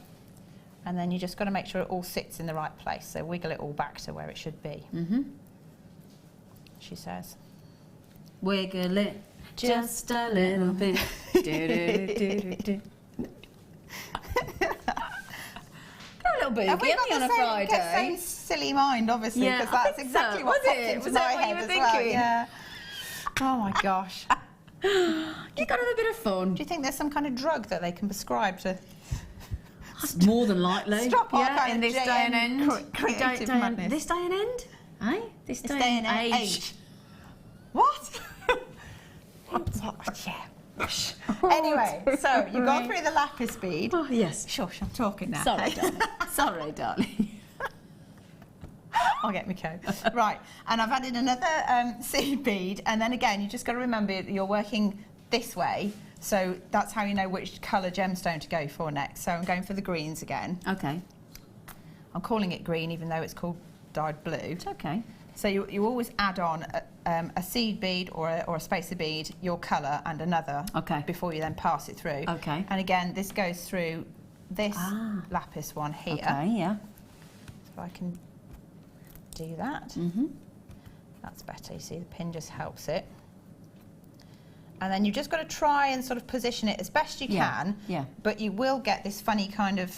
And then you just got to make sure it all sits in the right place. So wiggle it all back to where it should be. She says. Wiggle it just a little bit. Do, do, do, do. Go a little bit Have we got on a the Friday. same silly mind, obviously, Yeah, because I that's think exactly so. what Was popped it? into Was my that what you head were as well. thinking? Yeah. Oh my gosh. You got to have a bit of fun. Do you think there's some kind of drug that they can prescribe to More than likely. stop our kind in of this day and end. creative madness? This day and end? Eh? This day and and age. What? Anyway, so you've gone through the lapis bead. Oh, yes. Shush, I'm talking now. Sorry, darling. Sorry, darling. I'll get my coat. Right, and I've added another seed bead, and then again, you just got to remember you're working this way, so that's how you know which colour gemstone to go for next. So I'm going for the greens again. Okay. I'm calling it green, even though it's called dyed blue. It's okay. So you always add on a seed bead or a spacer bead, your colour, and another before you then pass it through. Okay. And again, this goes through this lapis one here. Okay, yeah. So I can do that. That's better. You see, the pin just helps it. And then you've just got to try and sort of position it as best you can. Yeah. But you will get this funny kind of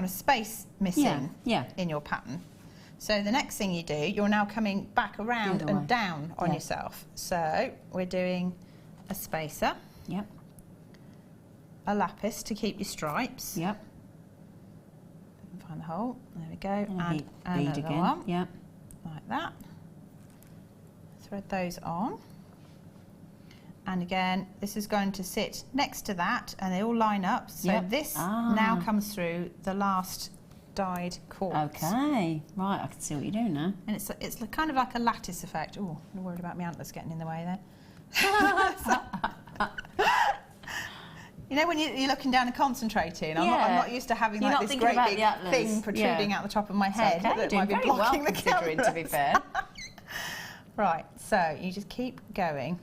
space missing Yeah. in your pattern. So the next thing you do, you're now coming back around and down on yourself. So we're doing a spacer. Yep. a lapis to keep your stripes. Yep. Find the hole. There we go. And another bead again. one. Yep. Like that. Thread those on. And again, this is going to sit next to that, and they all line up. So this now comes through the last dyed quartz. Okay, right, I can see what you're doing now. And it's kind of like a lattice effect. Oh, I'm worried about my antlers getting in the way there. You know when you're looking down and concentrating, I'm not used to having like this great big thing protruding out the top of my head that might be blocking the camera. To be fair. Right, so you just keep going.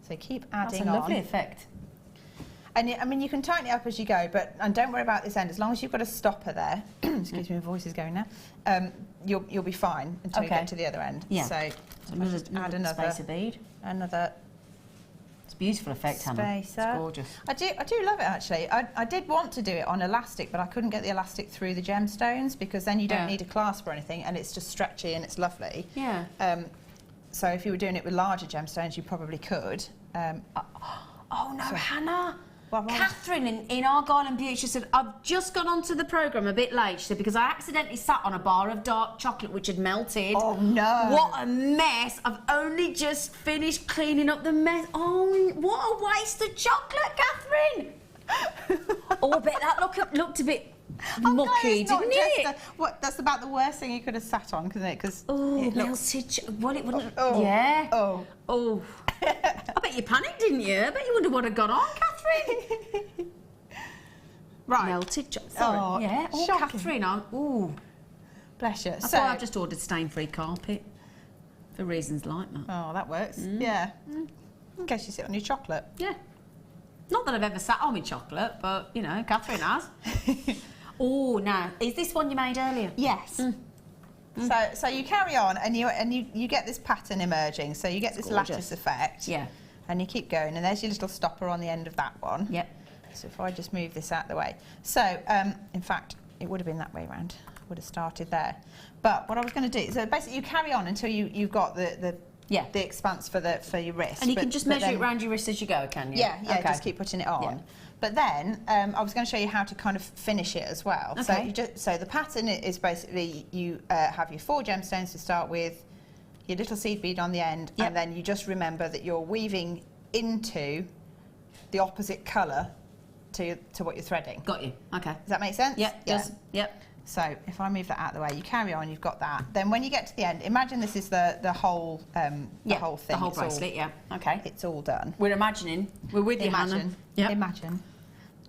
So keep adding on. That's a lovely effect. And I mean, you can tighten it up as you go, and don't worry about this end. As long as you've got a stopper there, excuse me, my voice is going now. You'll be fine until you get to the other end. Yeah. So add another spacer bead. Another. It's a beautiful effect, Hannah. It's gorgeous. I do love it actually. I did want to do it on elastic, but I couldn't get the elastic through the gemstones because then you don't need a clasp or anything, and it's just stretchy and it's lovely. Yeah. So if you were doing it with larger gemstones, you probably could. Oh no, Hannah! Catherine in Argyle and Beauty, she said, I've just got onto the programme a bit late, she said, because I accidentally sat on a bar of dark chocolate which had melted. Oh no! What a mess! I've only just finished cleaning up the mess. Oh, what a waste of chocolate, Catherine! Oh, I bet that looked a bit mucky, didn't it? That's about the worst thing you could have sat on, couldn't it? Because it melted. Well, it wouldn't. Yeah. Oh. I bet you panicked, didn't you? I bet you wondered what had gone on, Catherine. Right. Melted chocolate. Sorry. Yeah. Oh, shocking. Catherine, ooh. Bless you. That's why I've just ordered stain-free carpet for reasons like that. Oh, that works. Yeah. In case you sit on your chocolate. Yeah. Not that I've ever sat on my chocolate, but, you know, Catherine has. Oh, now, is this one you made earlier? Yes. So you carry on and you get this pattern emerging. So you get this lattice effect. Yeah. And you keep going, and there's your little stopper on the end of that one. Yep. So if I just move this out of the way. So, in fact, it would have been that way round. Would have started there. But what I was going to do, so basically you carry on until you've got the expanse for your wrist. And you can just measure it around your wrist as you go, can you? Yeah, okay. Just keep putting it on. Yeah. But then I was going to show you how to kind of finish it as well. Okay. So the pattern is basically you have your 4 gemstones to start with, your little seed bead on the end, and then you just remember that you're weaving into the opposite colour to what you're threading. Got you. Okay. Does that make sense? Yep. Yeah. Does. Yep. So if I move that out of the way, you carry on, you've got that. Then when you get to the end, imagine this is the whole thing. The whole bracelet, Okay. It's all done. We're imagining. We're with you, Hannah. Yep. Imagine.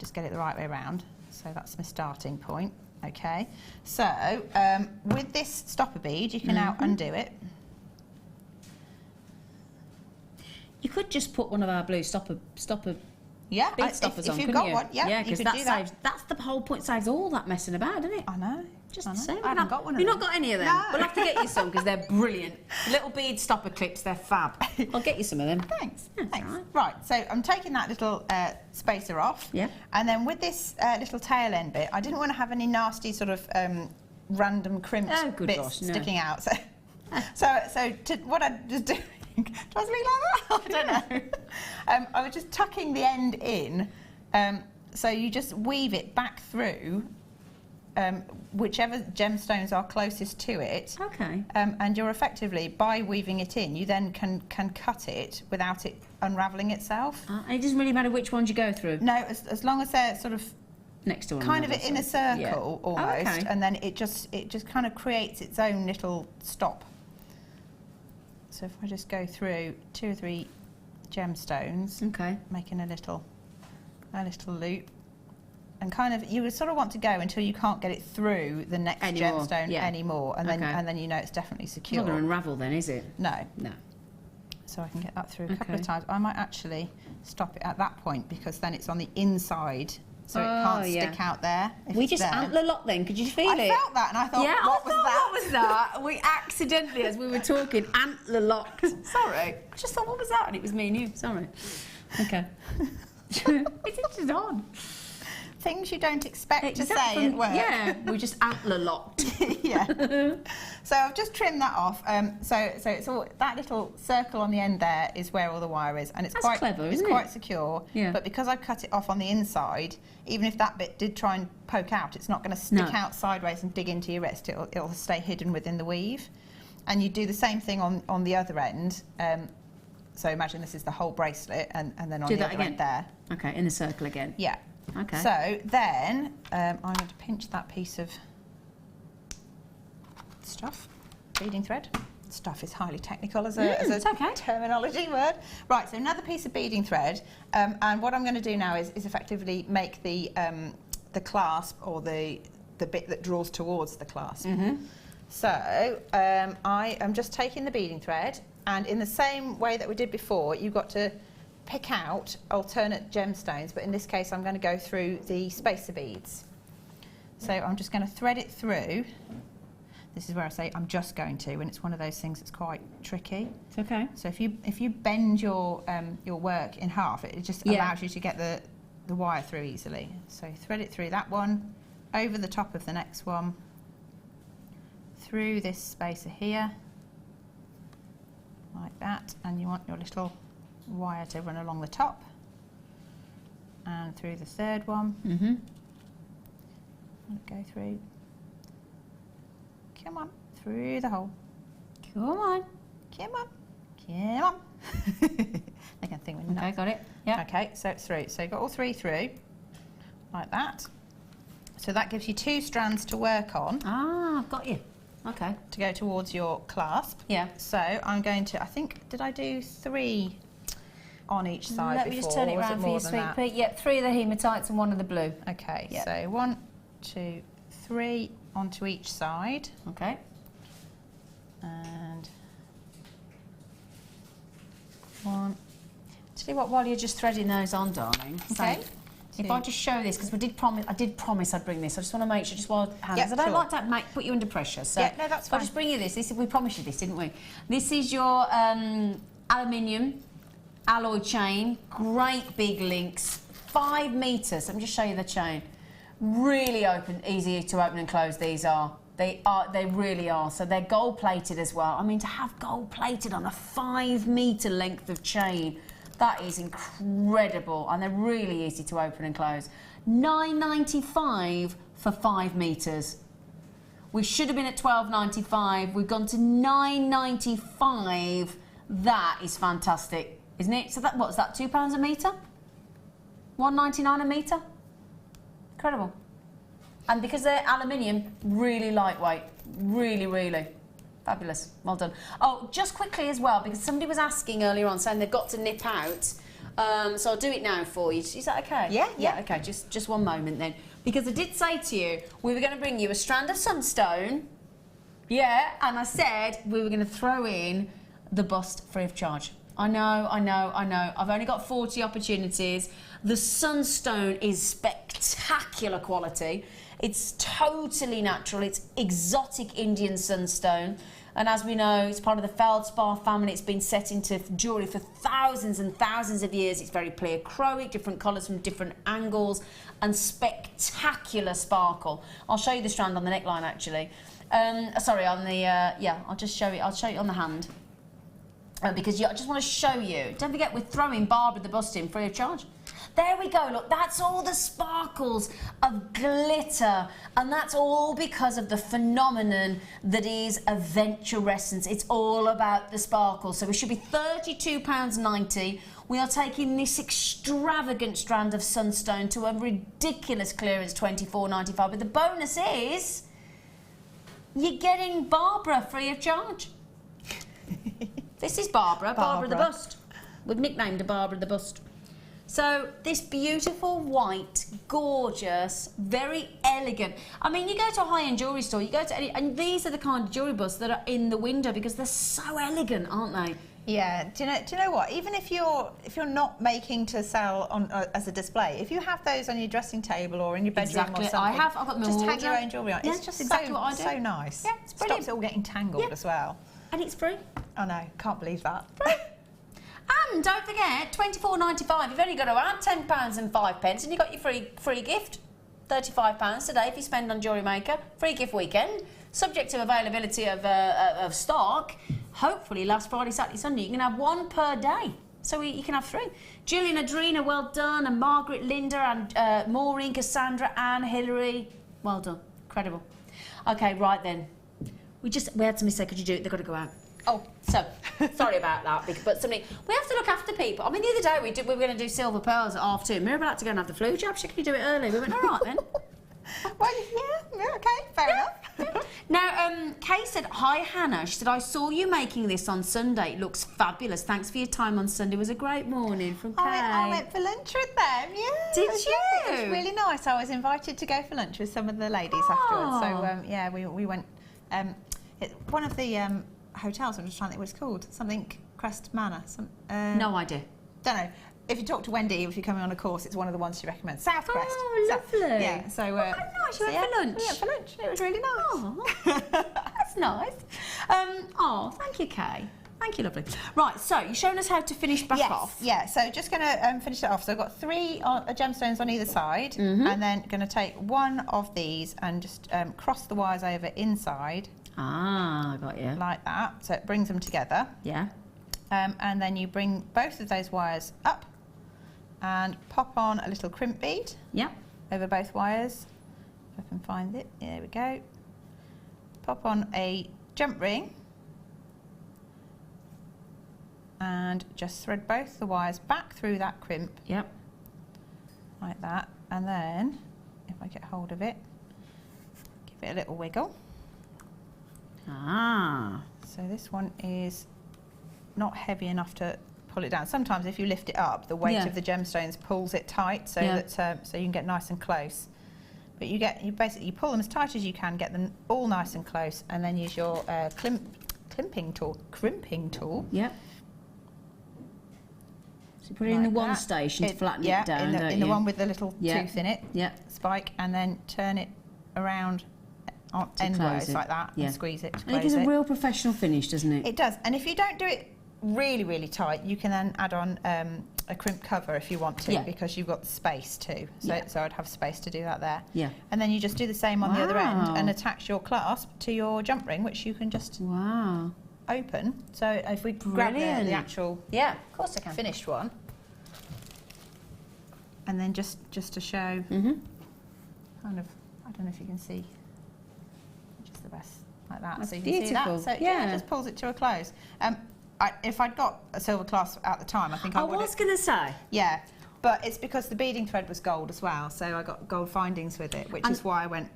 Just get it the right way around. So that's my starting point. Okay. So with this stopper bead, you can now undo it. You could just put one of our blue stopper Yeah, bead stoppers on, if you've couldn't got you? one, Yeah, you because could do saves. That's the whole point. Saves all that messing about, doesn't it? I know. Just I know. saying. I haven't got one of You've them. not got any of them? No. We'll have to get you some because they're brilliant. Little bead stopper clips, they're fab. I'll get you some of them. Thanks. That's Thanks. all right. Right, so I'm taking that little spacer off. Yeah. And then with this little tail end bit, I didn't want to have any nasty sort of random crimped bits sticking out. So what I just do, do I speak like that? I don't know. I was just tucking the end in. So you just weave it back through whichever gemstones are closest to it. Okay. And you're effectively, by weaving it in, you then can cut it without it unravelling itself. It doesn't really matter which ones you go through. No, as long as they're sort of next to one kind of another, in a circle almost, okay. And then it just kind of creates its own little stop. So if I just go through 2 or 3 gemstones, okay, making a little loop. And kind of, you would sort of want to go until you can't get it through the next gemstone anymore, and then you know it's definitely secure. It's not going to unravel then, is it? No. No. So I can get that through a couple of times. I might actually stop it at that point because then it's on the inside, so it can't stick out there. We just antler lock then. Could you feel it? I felt that, and I thought, what was that? We accidentally, as we were talking, antler locked. Sorry. I just thought, what was that? And it was me and you. Sorry. Okay. It's on. things you don't expect to say at work. Yeah, we're just antler locked. Yeah. So I've just trimmed that off. So it's all that little circle on the end there is where all the wire is, and it's That's quite clever, it's isn't quite it? secure. Yeah. But because I've cut it off on the inside, even if that bit did try and poke out, it's not going to stick out sideways and dig into your wrist. It'll stay hidden within the weave. And you do the same thing on the other end. So imagine this is the whole bracelet, and then on the other end there. Okay, in the circle again. Yeah. Okay. So then I'm going to pinch that piece of stuff, beading thread. Stuff is highly technical as a terminology word. Right, so another piece of beading thread, and what I'm going to do now is effectively make the clasp, or the bit that draws towards the clasp. So I am just taking the beading thread, and in the same way that we did before, you've got to pick out alternate gemstones, but in this case I'm going to go through the spacer beads. So I'm just going to thread it through. This is where I say I'm just going to, and it's one of those things that's quite tricky. It's okay. So if you bend your work in half, it just allows you to get the wire through easily. So thread it through that one, over the top of the next one, through this spacer here, like that, and you want your little wire to run along the top, and through the third one. Go through. Come on, through the hole. Come on. Come on. Come on. I can think we're Okay, got it. Yeah. Okay, so it's through. So you've got all three through, like that. So that gives you 2 strands to work on. Ah, I've got you. Okay. To go towards your clasp. Yeah. So I'm going to, I think, did I do 3 on each side Let before? me just turn it around for you, sweet pea. Yep, 3 of the hematites and 1 of the blue. Okay, Yep. so 1, 2, 3 onto each side. Okay. And 1. Tell you what, while you're just threading those on, darling. Okay. If I just show this, because I did promise I'd bring this. I just want to make sure, just while hands. Yep, I don't sure. like to put you under pressure. So Yeah, no, that's I'll fine. just bring you this. We promised you this, didn't we? This is your aluminium alloy chain. Great big links, 5 metres. Let me just show you the chain. Really open, easy to open and close. These are. They really are. So they're gold plated as well. I mean, to have gold plated on a 5 metre length of chain, that is incredible, and they're really easy to open and close. $9.95 for 5 metres. We should have been at $12.95. We've gone to $9.95. That is fantastic, isn't it? So that, what's that? £2 a metre? $1.99 a metre? Incredible. And because they're aluminium, really lightweight. Really, really. Fabulous. Well done. Oh, just quickly as well, because somebody was asking earlier on, saying they've got to nip out. So I'll do it now for you. Is that okay? Yeah, yeah. Okay, just one moment then. Because I did say to you, we were going to bring you a strand of Sunstone. Yeah, and I said we were going to throw in the bust free of charge. I know. I've only got 40 opportunities. The Sunstone is spectacular quality. It's totally natural. It's exotic Indian sunstone. And as we know, it's part of the feldspar family. It's been set into jewellery for thousands and thousands of years. It's very pleochroic, different colours from different angles, and spectacular sparkle. I'll show you the strand on the neckline, actually. Sorry, on the, I'll just show you. I'll show you on the hand. Because I just want to show you. Don't forget, we're throwing Barbara the bust in free of charge. There we go, look, that's all the sparkles of glitter, and that's all because of the phenomenon that is aventurescence. It's all about the sparkles. So we should be £32.90. We are taking this extravagant strand of Sunstone to a ridiculous clearance, £24.95. But the bonus is you're getting Barbara free of charge. This is Barbara the Bust. We've nicknamed her Barbara the Bust. So this beautiful white, gorgeous, very elegant. I mean, you go to a high-end jewellery store, you go to any, and these are the kind of jewellery busts that are in the window because they're so elegant, aren't they? Yeah. Do you know what? Even if you're not making to sell on as a display, if you have those on your dressing table or in your bedroom or something, I've got them just all hang your own jewellery on. Yeah, It's just exactly what I do. so nice. Yeah, it's brilliant. Stops it all getting tangled as well. And it's free. I know. Can't believe that. And don't forget, £24.95. You've only got to add £10 and 5 pence, and you got your free gift. £35 today if you spend on Jewellery Maker. Free gift weekend, subject to availability of stock. Hopefully last Friday, Saturday, Sunday. You can have one per day. So you can have 3. Julie and Adrina, well done. And Margaret, Linda, and Maureen, Cassandra, Anne, Hilary. Well done. Incredible. Okay, right then. We had somebody say, could you do it? They've got to go out. Oh, so, sorry about that. But somebody, we have to look after people. I mean, the other day we were going to do silver pearls at 2:30. Mirabelle had to go and have the flu jab. She could do it early. We went, all right then. Well, yeah, okay, fair enough. Now, Kay said, hi Hannah. She said, I saw you making this on Sunday. It looks fabulous. Thanks for your time on Sunday. It was a great morning from Kay. I went for lunch with them, yeah. Did you? It was really nice. I was invited to go for lunch with some of the ladies afterwards. So, yeah, we went. One of the hotels, I'm just trying to think what it's called. Something Crest Manor. No idea. Don't know. If you talk to Wendy, if you're coming on a course, it's one of the ones she recommends. South Crest. Oh, lovely. Yeah, so... oh, nice. You went for lunch? We went for lunch. It was really nice. Oh, that's nice. Oh, thank you, Kay. Thank you, lovely. Right, so you're showing us how to finish back off. Yeah, so just going to finish it off. So I've got 3 gemstones on either side, and then going to take one of these and just cross the wires over inside. Ah, got you. Like that. So it brings them together. Yeah. And then you bring both of those wires up and pop on a little crimp bead. Yeah. Over both wires. If I can find it. There we go. Pop on a jump ring. And just thread both the wires back through that crimp. Yep. Like that. And then, if I get hold of it, give it a little wiggle. Ah. So this one is not heavy enough to pull it down. Sometimes if you lift it up, the weight of the gemstones pulls it tight so that so you can get nice and close. But you basically pull them as tight as you can, get them all nice and close, and then use your crimping tool. Yep. So you put it in the one station to flatten it down, in the one with the little tooth in it, spike, and then turn it around endwise like that and squeeze it to close it. It gives a real professional finish, doesn't it? It does. And if you don't do it really, really tight, you can then add on a crimp cover if you want to, because you've got the space too. So I'd have space to do that there. Yeah. And then you just do the same on the other end and attach your clasp to your jump ring, which you can just open. So if we grab the actual of course I can. finished one, and then just to show kind of, I don't know if you can see, just the best like that. That's so you beautiful. can see that. So it just pulls it to a close. If I'd got a silver clasp at the time, I think I would. I was going to say. Yeah, but it's because the beading thread was gold as well, so I got gold findings with it, which is why I went.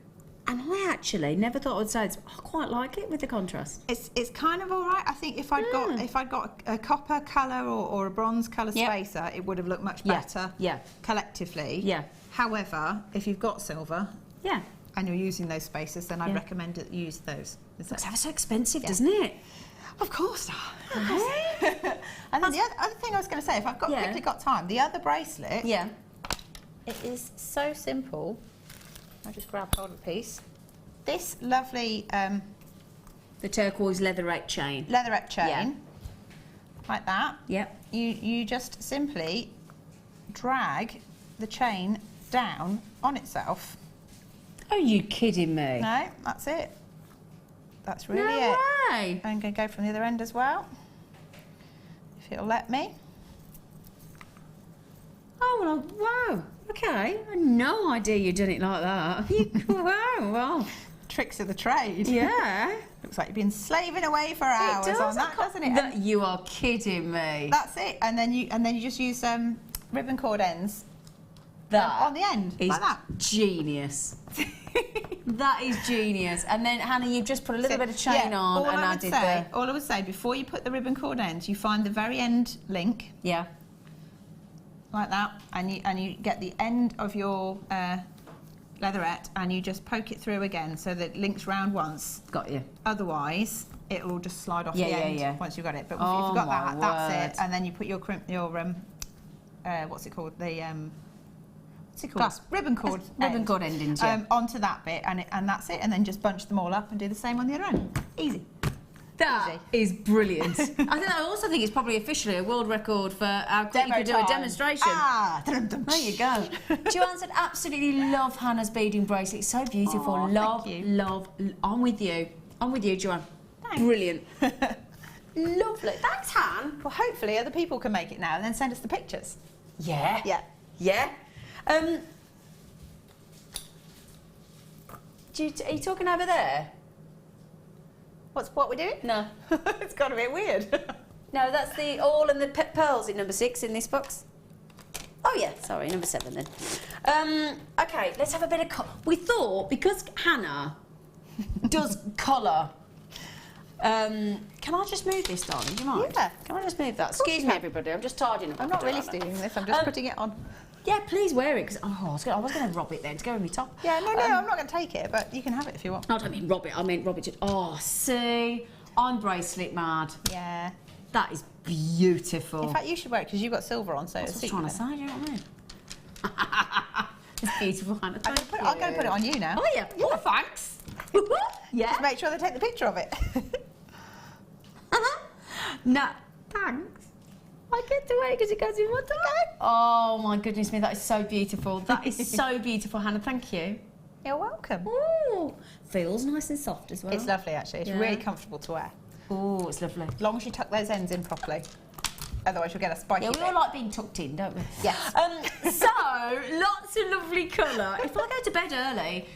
And I actually never thought I'd say it. I quite like it with the contrast. It's kind of all right. I think if I'd got a copper colour or a bronze colour spacer, it would have looked much better. Collectively. Yeah. However, if you've got silver. Yeah. And you're using those spacers, then I'd recommend that you use those. It's ever so expensive, doesn't it? Of course. And then the other thing I was going to say, if I've quickly got time, the other bracelet. Yeah. It is so simple. I'll just grab hold of a piece. This lovely... the turquoise leatherette chain. Leatherette chain. Like that. Yep. You just simply drag the chain down on itself. Are you kidding me? No, that's it. That's really it. Way. I'm going to go from the other end as well, if it'll let me. Oh, well, wow. Okay. I had no idea you'd done it like that. Wow. Tricks of the trade. Yeah. Looks like you've been slaving away for hours on that, doesn't it? You are kidding me. That's it. And then you just use ribbon cord ends. That on the end, is like that. Genius. That is genius. And then, Hannah, you've just put a little bit of chain on and added all I would say, before you put the ribbon cord ends, you find the very end link. Yeah. Like that. And you get the end of your leatherette and you just poke it through again so that it links round once. Got you. Otherwise, it will just slide off the end once you've got it. But if you've got that, that's it. And then you put your what's it called? What's it called? Clasp. Ribbon cord. Ribbon cord endings, onto that bit, and that's it. And then just bunch them all up and do the same on the other end. Easy. That is brilliant. I also think it's probably officially a world record for how quick you could do a demonstration. Ah, there you go. Joanne said, absolutely love Hannah's beading bracelet. It's so beautiful. Aw, love, thank you. love. I'm with you. I'm with you, Joanne. Thanks. Brilliant. Lovely. Thanks, Han. Well, hopefully other people can make it now and then send us the pictures. Yeah. Yeah. Yeah. Are you talking over there? What we're doing? No. It's got a bit weird. No, that's the all and the pearls in number 6 in this box. Oh yeah, sorry, number 7 then. Okay, let's have a bit of colour. We thought, because Hannah does colour, can I just move this, darling? Do you mind? Yeah. Can I just move that? Excuse me, everybody, I'm just tidying up. I'm not really doing this, I'm just putting it on. Yeah, please wear it, because I was going to rob it then to go with my top. Yeah, no, I'm not going to take it, but you can have it if you want. I don't mean rob it, I meant rob it to... Oh, see, I'm bracelet mad. Yeah. That is beautiful. In fact, you should wear it because you've got silver on, so That's it'll what I was suit trying to say, you know what I mean? It's beautiful, Hannah. I'm going to put it on you now. Oh, yeah. Oh, thanks. Yeah. Just make sure they take the picture of it. No, thanks. I get to wear it because it goes in my tie. Oh, my goodness me, that is so beautiful. That is so beautiful, Hannah. Thank you. You're welcome. Ooh, feels nice and soft as well. It's lovely, actually. It's really comfortable to wear. Oh, it's lovely. As long as you tuck those ends in properly. Otherwise, you'll get a spiky Yeah, we bit. all like being tucked in, don't we? Yes. So, lots of lovely colour. If I go to bed early,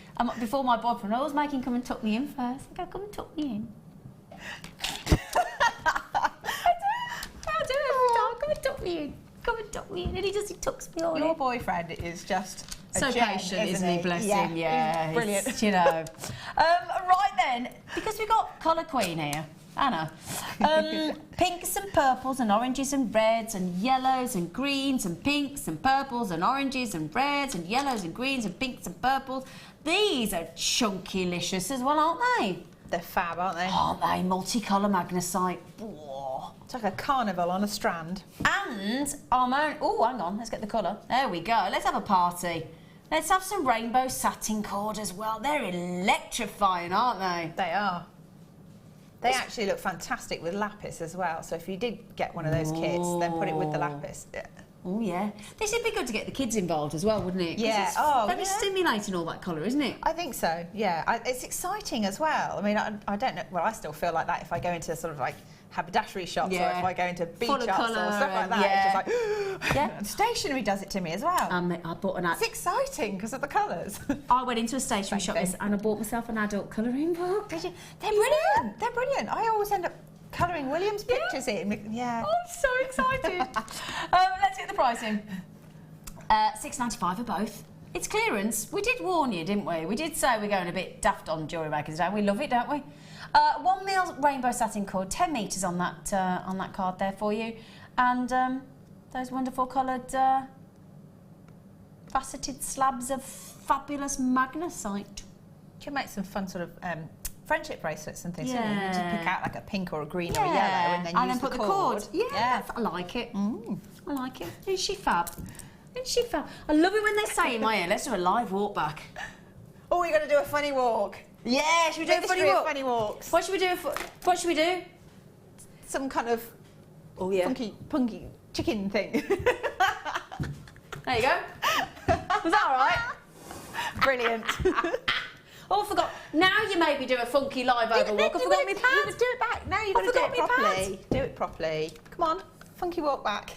before my boyfriend, I always make him come and tuck me in first. I go, come and tuck me in. I do every time. Come and tuck me in. Come and tuck me in. And he tucks me all in. Your boyfriend is just a So gem, patient, isn't he? Bless him. Yeah, he's brilliant. it's, you know. Right then, because we've got colour queen here, Anna. Pinks and purples and oranges and reds and yellows and greens and pinks and purples and oranges and reds and yellows and greens and pinks and purples. These are chunky-licious as well, aren't they? They're fab, aren't they? Aren't they? Multicolour magnesite. Whoa. It's like a carnival on a strand. And our own... Oh, hang on. Let's get the colour. There we go. Let's have a party. Let's have some rainbow satin cord as well. They're electrifying, aren't they? They are. They actually look fantastic with lapis as well. So if you did get one of those kits, then put it with the lapis. Yeah. Oh, yeah. This would be good to get the kids involved as well, wouldn't it? 'Cause Yeah. It's Oh, very yeah. stimulating, all that colour, isn't it? I think so, yeah. It's exciting as well. I mean, I don't know. Well, I still feel like that if I go into sort of like haberdashery shops or Yeah. if I go into beach Full of shops or colour stuff like and- that. yeah. It's just like, Yeah. And stationery does it to me as well. I bought an... It's exciting because of the colours. I went into a stationery Same shop thing. and I bought myself an adult colouring book. Did you? They're brilliant. They're brilliant. I always end up colouring William's pictures in. Yeah. I'm so excited. Let's get the pricing. $6.95 for both. It's clearance. We did warn you, didn't we? We did say we're going a bit daft on Jewellery Maker today. We love it, don't we? 1 mil rainbow satin cord, 10 metres on that card there for you, and those wonderful coloured faceted slabs of fabulous magnesite. You can make some fun sort of friendship bracelets and things. Yeah. You can just pick out like a pink or a green or a yellow and then use put the the cord. Yeah, I like it. Mm. I like it. Isn't she fab? Isn't she fab? I love it when they say in my ear, let's do a live walk back. Oh, we're going to do a funny walk. Yeah, should we do a funny Ministry of walk? Funny walks. What should we do? What should we do? Some kind of punky chicken thing. There you go. Was that all right? Brilliant. Oh, I forgot. Now you made me do a funky live over walk. I forgot my pads. Do it back. Now you've got to do forgot it my properly. Do it properly. Come on, funky walk back.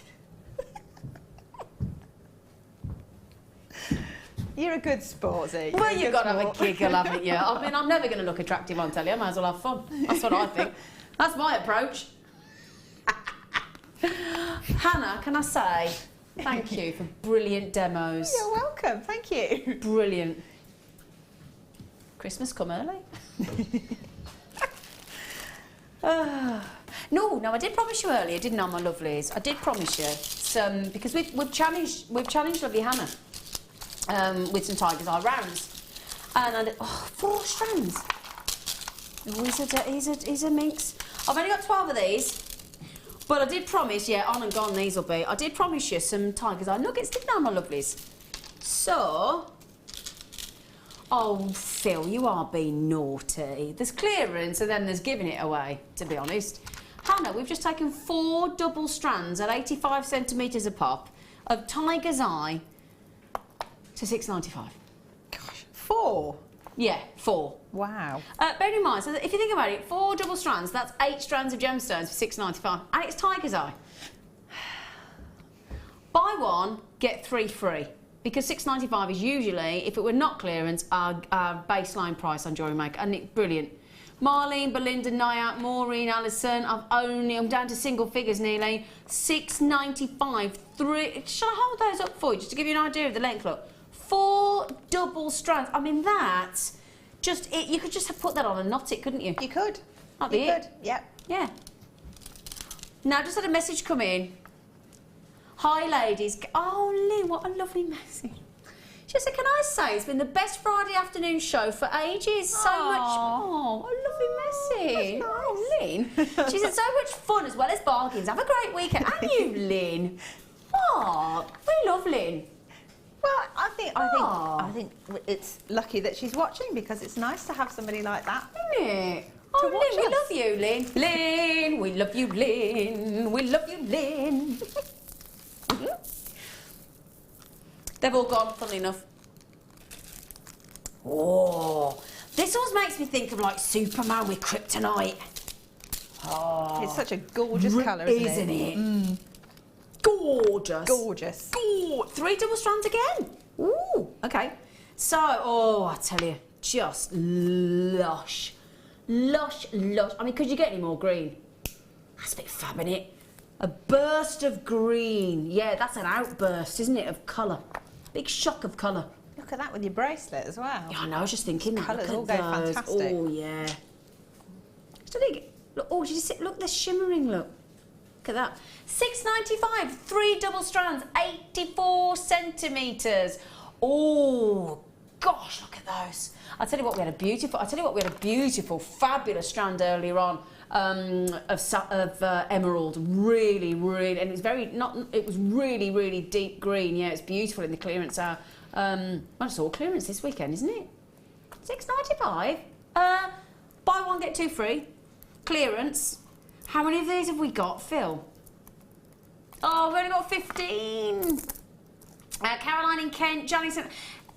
You're a good sportsy. Well, you've got to have a giggle, haven't you? I mean, I'm never going to look attractive on telly. I might as well have fun. That's what I think. That's my approach. Hannah, can I say thank you for brilliant demos. You're welcome. Thank you. Brilliant. Christmas come early. No, I did promise you earlier, didn't I, my lovelies? I did promise you some, because we've challenged lovely Hannah with some tiger's eye rounds, and I did 4 strands. Oh, he's a minx. I've only got 12 of these, but I did promise. Yeah, on and gone these will be. I did promise you some tiger's eye nuggets, didn't I, my lovelies? So Oh, Phil, you are being naughty. There's clearance and then there's giving it away, to be honest. Hannah, we've just taken 4 double strands at 85 centimetres a pop of Tiger's Eye to $6.95. Gosh, 4? Yeah, 4. Wow. Bear in mind, so if you think about it, 4 double strands, that's 8 strands of gemstones for $6.95, and it's Tiger's Eye. Buy 1, get 3 free, because $6.95 is usually, if it were not clearance, our baseline price on Jewellery Maker, and it's brilliant. Marlene, Belinda, Naya, Maureen, Alison, I'm down to single figures nearly. $6.95, 3. Shall I hold those up for you, just to give you an idea of the length? Look, 4 double strands. I mean, that's just it. You could just have put that on and knot it, couldn't you? You could. That'd be it. Could. Yep. Yeah. Now, just had a message come in. Hi, ladies. Oh, Lynn, what a lovely message. She said, can I say it's been the best Friday afternoon show for ages? So much. Oh, a lovely message. Nice. Oh, Lynn. She said, so much fun as well as bargains. Have a great weekend. And you, Lynn. Oh, we love Lynn. Well, I think it's lucky that she's watching, because it's nice to have somebody like that. Isn't it? Oh, Lynn, we love you, Lynn. Lynn, we love you, Lynn. We love you, Lynn. They've all gone, funnily enough. Oh, this always makes me think of like Superman with kryptonite. Oh, It's such a gorgeous colour, isn't it? Mm. Gorgeous. Gorgeous. 3 double strands again. Ooh, okay. So, oh, I tell you, just lush. Lush, lush. I mean, could you get any more green? That's a bit fab, isn't it? A burst of green. Yeah, that's an outburst, isn't it, of colour. Big shock of colour. Look at that with your bracelet as well. Yeah, I know, I was just thinking that. Colours Look all at go those. fantastic. Oh, yeah. So look, oh, did you see? Look, the shimmering look. Look at that. $6.95, 3 double strands, 84 centimetres. Oh, gosh, look at those. I tell you what, we had a beautiful, fabulous strand earlier on of emerald. Really, really, and it was really, really deep green. Yeah, it's beautiful in the clearance hour. Well, it's all clearance this weekend, isn't it? $6.95. Buy 1, get 2 free. Clearance. How many of these have we got, Phil? Oh, we've only got 15. Caroline in Kent, Janice.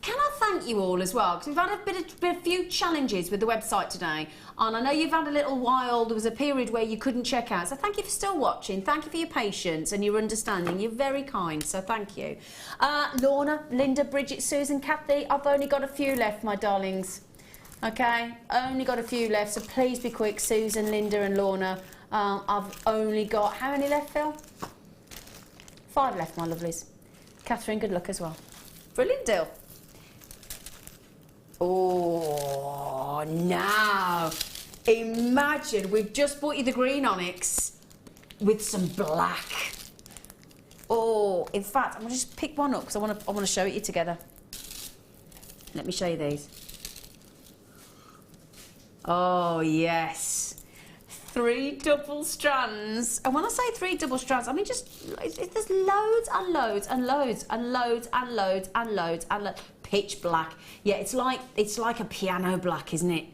Can I thank you all as well? Because we've had a few challenges with the website today. And I know you've had a little while. There was a period where you couldn't check out. So thank you for still watching. Thank you for your patience and your understanding. You're very kind. So thank you. Lorna, Linda, Bridget, Susan, Kathy. I've only got a few left, my darlings. Okay? Only got a few left. So please be quick, Susan, Linda and Lorna. I've only got... How many left, Phil? 5 left, my lovelies. Catherine, good luck as well. Brilliant deal. Oh, now, imagine we've just bought you the green onyx with some black. Oh, in fact, I'm going to just pick one up because I want to show it you together. Let me show you these. Oh, yes. 3 double strands. And when I say 3 double strands, I mean there's loads and loads and loads and loads and loads and loads and loads. Pitch black. Yeah, it's like a piano black, isn't it?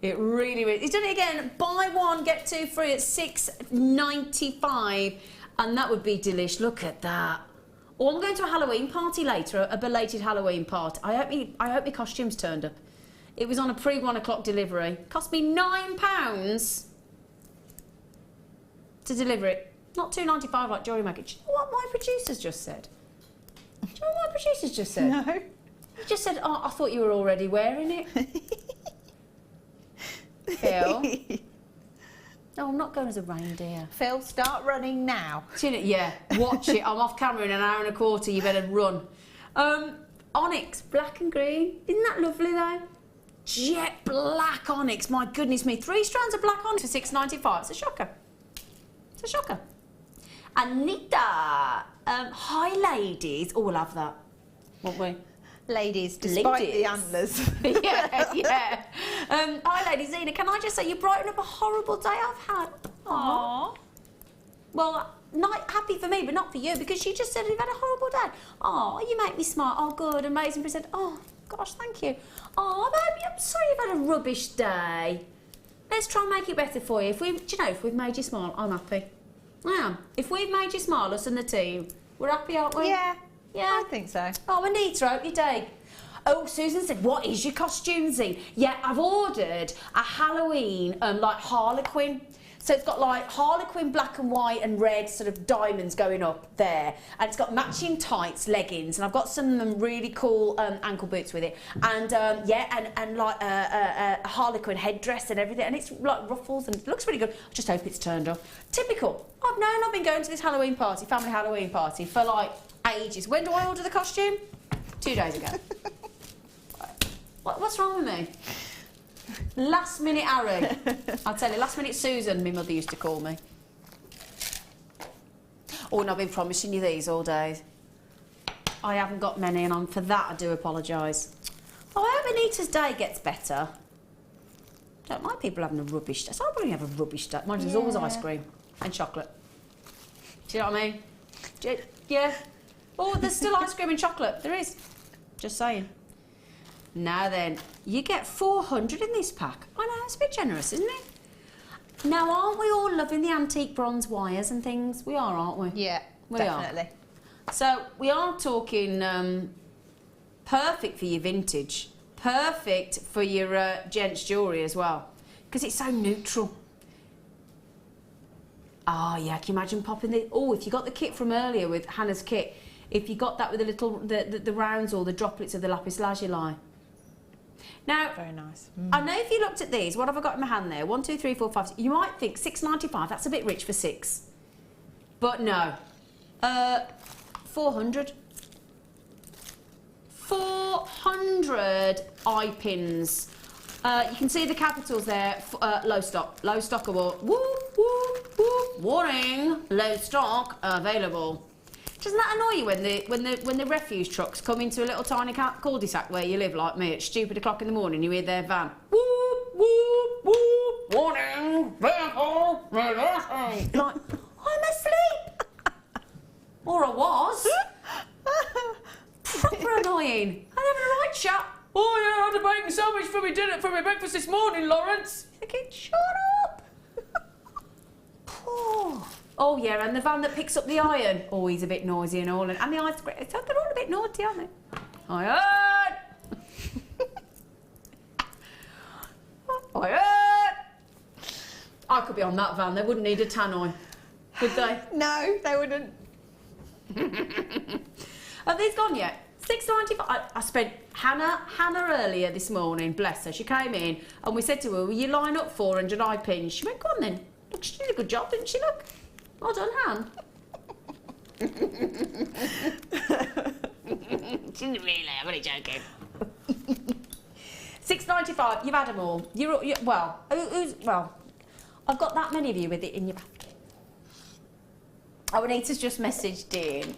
It really, really. He's done it again. Buy 1, get 2 free at $6.95, and that would be delish. Look at that. Oh, I'm going to a Halloween party later, a belated Halloween party. I hope my costume's turned up. It was on a pre-1 o'clock delivery. Cost me £9 to deliver it. Not $2.95 like Jewellery Maker. Do you know what my producers just said? Do you know what my producers just said? No. He just said, oh, I thought you were already wearing it. Phil. No, I'm not going as a reindeer. Phil, start running now. Yeah, watch it. I'm off camera in an hour and a quarter. You better run. Onyx, black and green. Isn't that lovely, though? Jet black onyx. My goodness me. 3 strands of black onyx for $6.95. It's a shocker. It's a shocker. Anita. Hi, ladies. Oh, we'll have that. Won't we? Ladies, despite the antlers. yeah. Hi, ladies. Zena, can I just say you brighten up a horrible day I've had? Aww. Well, not happy for me, but not for you, because she just said you've had a horrible day. Oh, you make me smile. Oh, good, amazing. But said, oh, Gosh, thank you. Oh, baby, I'm sorry you've had a rubbish day. Let's try and make it better for you. If we've made you smile, I'm happy. I am. If we've made you smile, us and the team, we're happy, aren't we? Yeah. Yeah. I think so. Oh, Anita, hope your day. Oh, Susan said, what is your costume, Zine? Yeah, I've ordered a Halloween, like Harlequin. So it's got like Harlequin black and white and red sort of diamonds going up there. And it's got matching tights, leggings, and I've got some really cool ankle boots with it. And and like a Harlequin headdress and everything. And it's like ruffles and it looks really good. I just hope it's turned up. Typical. I've been going to this Halloween party, family Halloween party, for like ages. When do I order the costume? 2 days ago. What's wrong with me? Last minute Harry. I'll tell you, last minute Susan, my mother used to call me. Oh, and I've been promising you these all day. I haven't got many, and for that I do apologise. Oh, I hope Anita's day gets better. Don't like people having a rubbish day. So I'll probably have a rubbish day. Mine is always ice cream and chocolate. Do you know what I mean? Yeah. Oh, there's still ice cream and chocolate. There is. Just saying. Now then, you get 400 in this pack. I know, it's a bit generous, isn't it? Now, aren't we all loving the antique bronze wires and things? We are, aren't we? Yeah, we definitely. Are. So, we are talking perfect for your vintage. Perfect for your gents' jewellery as well. Because it's so neutral. Oh, yeah, can you imagine popping the... Oh, if you got the kit from earlier with Hannah's kit, if you got that with the little... the rounds or the droplets of the lapis lazuli. Now, very nice. I know if you looked at these, what have I got in my hand there? 1, 2, 3, 4, 5. You might think $6.95. That's a bit rich for 6, but no. 400. 400 eye pins. You can see the capitals there. Low stock. Low stock award. Whoop whoop whoop. Warning. Low stock available. Doesn't that annoy you when the refuse trucks come into a little tiny cul-de-sac where you live, like me, at stupid o'clock in the morning, you hear their van, whoop, whoop, whoop, warning, vehicle, reversing. Like, I'm asleep. Or I was. Proper annoying. I'm having a right chat. Oh yeah, I had a bacon sandwich for my dinner, for my breakfast this morning, Lawrence. Thinking, shut up. Poor. Oh yeah, and the van that picks up the iron. Oh, he's a bit noisy and all, and the ice cream. They're all a bit naughty, aren't they? I heard. I heard. I could be on that van. They wouldn't need a tannoy, would they? No, they wouldn't. Have these gone yet? $6.95. I spent Hannah earlier this morning. Bless her. She came in and we said to her, "Will you line up 400 eye pins?" She went, "Go on then." Look, she did a good job, didn't she? Look. Well done, Han. Didn't really, I'm only joking. $6.95, you've had them all. You're well, I've got that many of you with it in your back. Oh, Anita's just messaged in.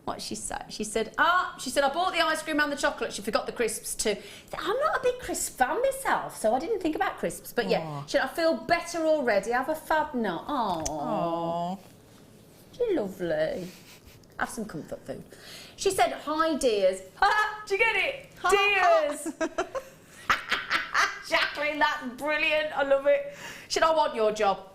What she said? She said, I bought the ice cream and the chocolate. She forgot the crisps too. I'm not a big crisp fan myself, so I didn't think about crisps. But yeah, I feel better already. Have a fab nut. Aww. You're lovely. Have some comfort food. She said, "Hi, dears." Ha! Do you get it? Dears. Jacqueline, that's brilliant. I love it. She said, "I want your job."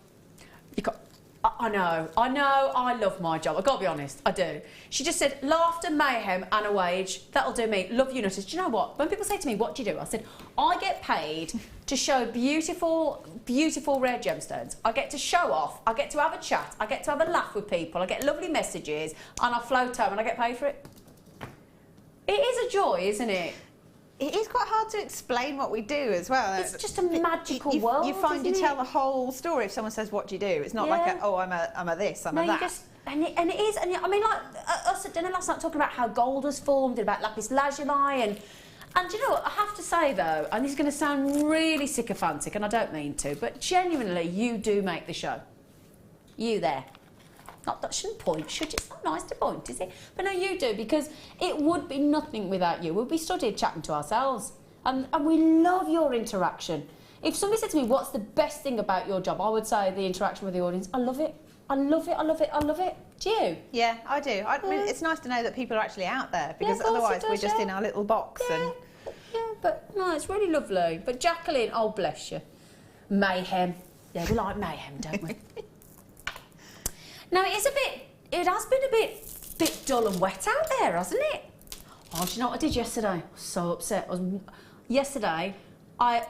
I know, I love my job. I've got to be honest, I do. She just said, "Laughter, mayhem and a wage. That'll do me. Love you, nutters." Do you know what? When people say to me, "What do you do?" I said, "I get paid to show beautiful, beautiful rare gemstones. I get to show off. I get to have a chat. I get to have a laugh with people. I get lovely messages and I float home and I get paid for it." It is a joy, isn't it? It is quite hard to explain what we do as well. It's just a magical world. You find you tell the whole story if someone says, "What do you do?" It's not like I'm a this, I'm a that. And it is, and I mean, like us at dinner last night talking about how gold was formed, and about lapis lazuli, and you know what, I have to say though, and this is going to sound really sycophantic, and I don't mean to, but genuinely, you do make the show. You there. Not that shouldn't point, should you? It's not nice to point, is it? But no, you do, because it would be nothing without you. We'd be stood here chatting to ourselves. And we love your interaction. If somebody said to me, "What's the best thing about your job?" I would say the interaction with the audience. I love it. I love it, I love it, I love it. Do you? Yeah, I do. I mean, it's nice to know that people are actually out there, because otherwise we're just in our little box. And No, it's really lovely. But Jacqueline, oh bless you. Mayhem. Yeah, we like mayhem, don't we? Now it has been a bit dull and wet out there, hasn't it? Oh, do you know what I did yesterday? I was so upset. Yesterday, I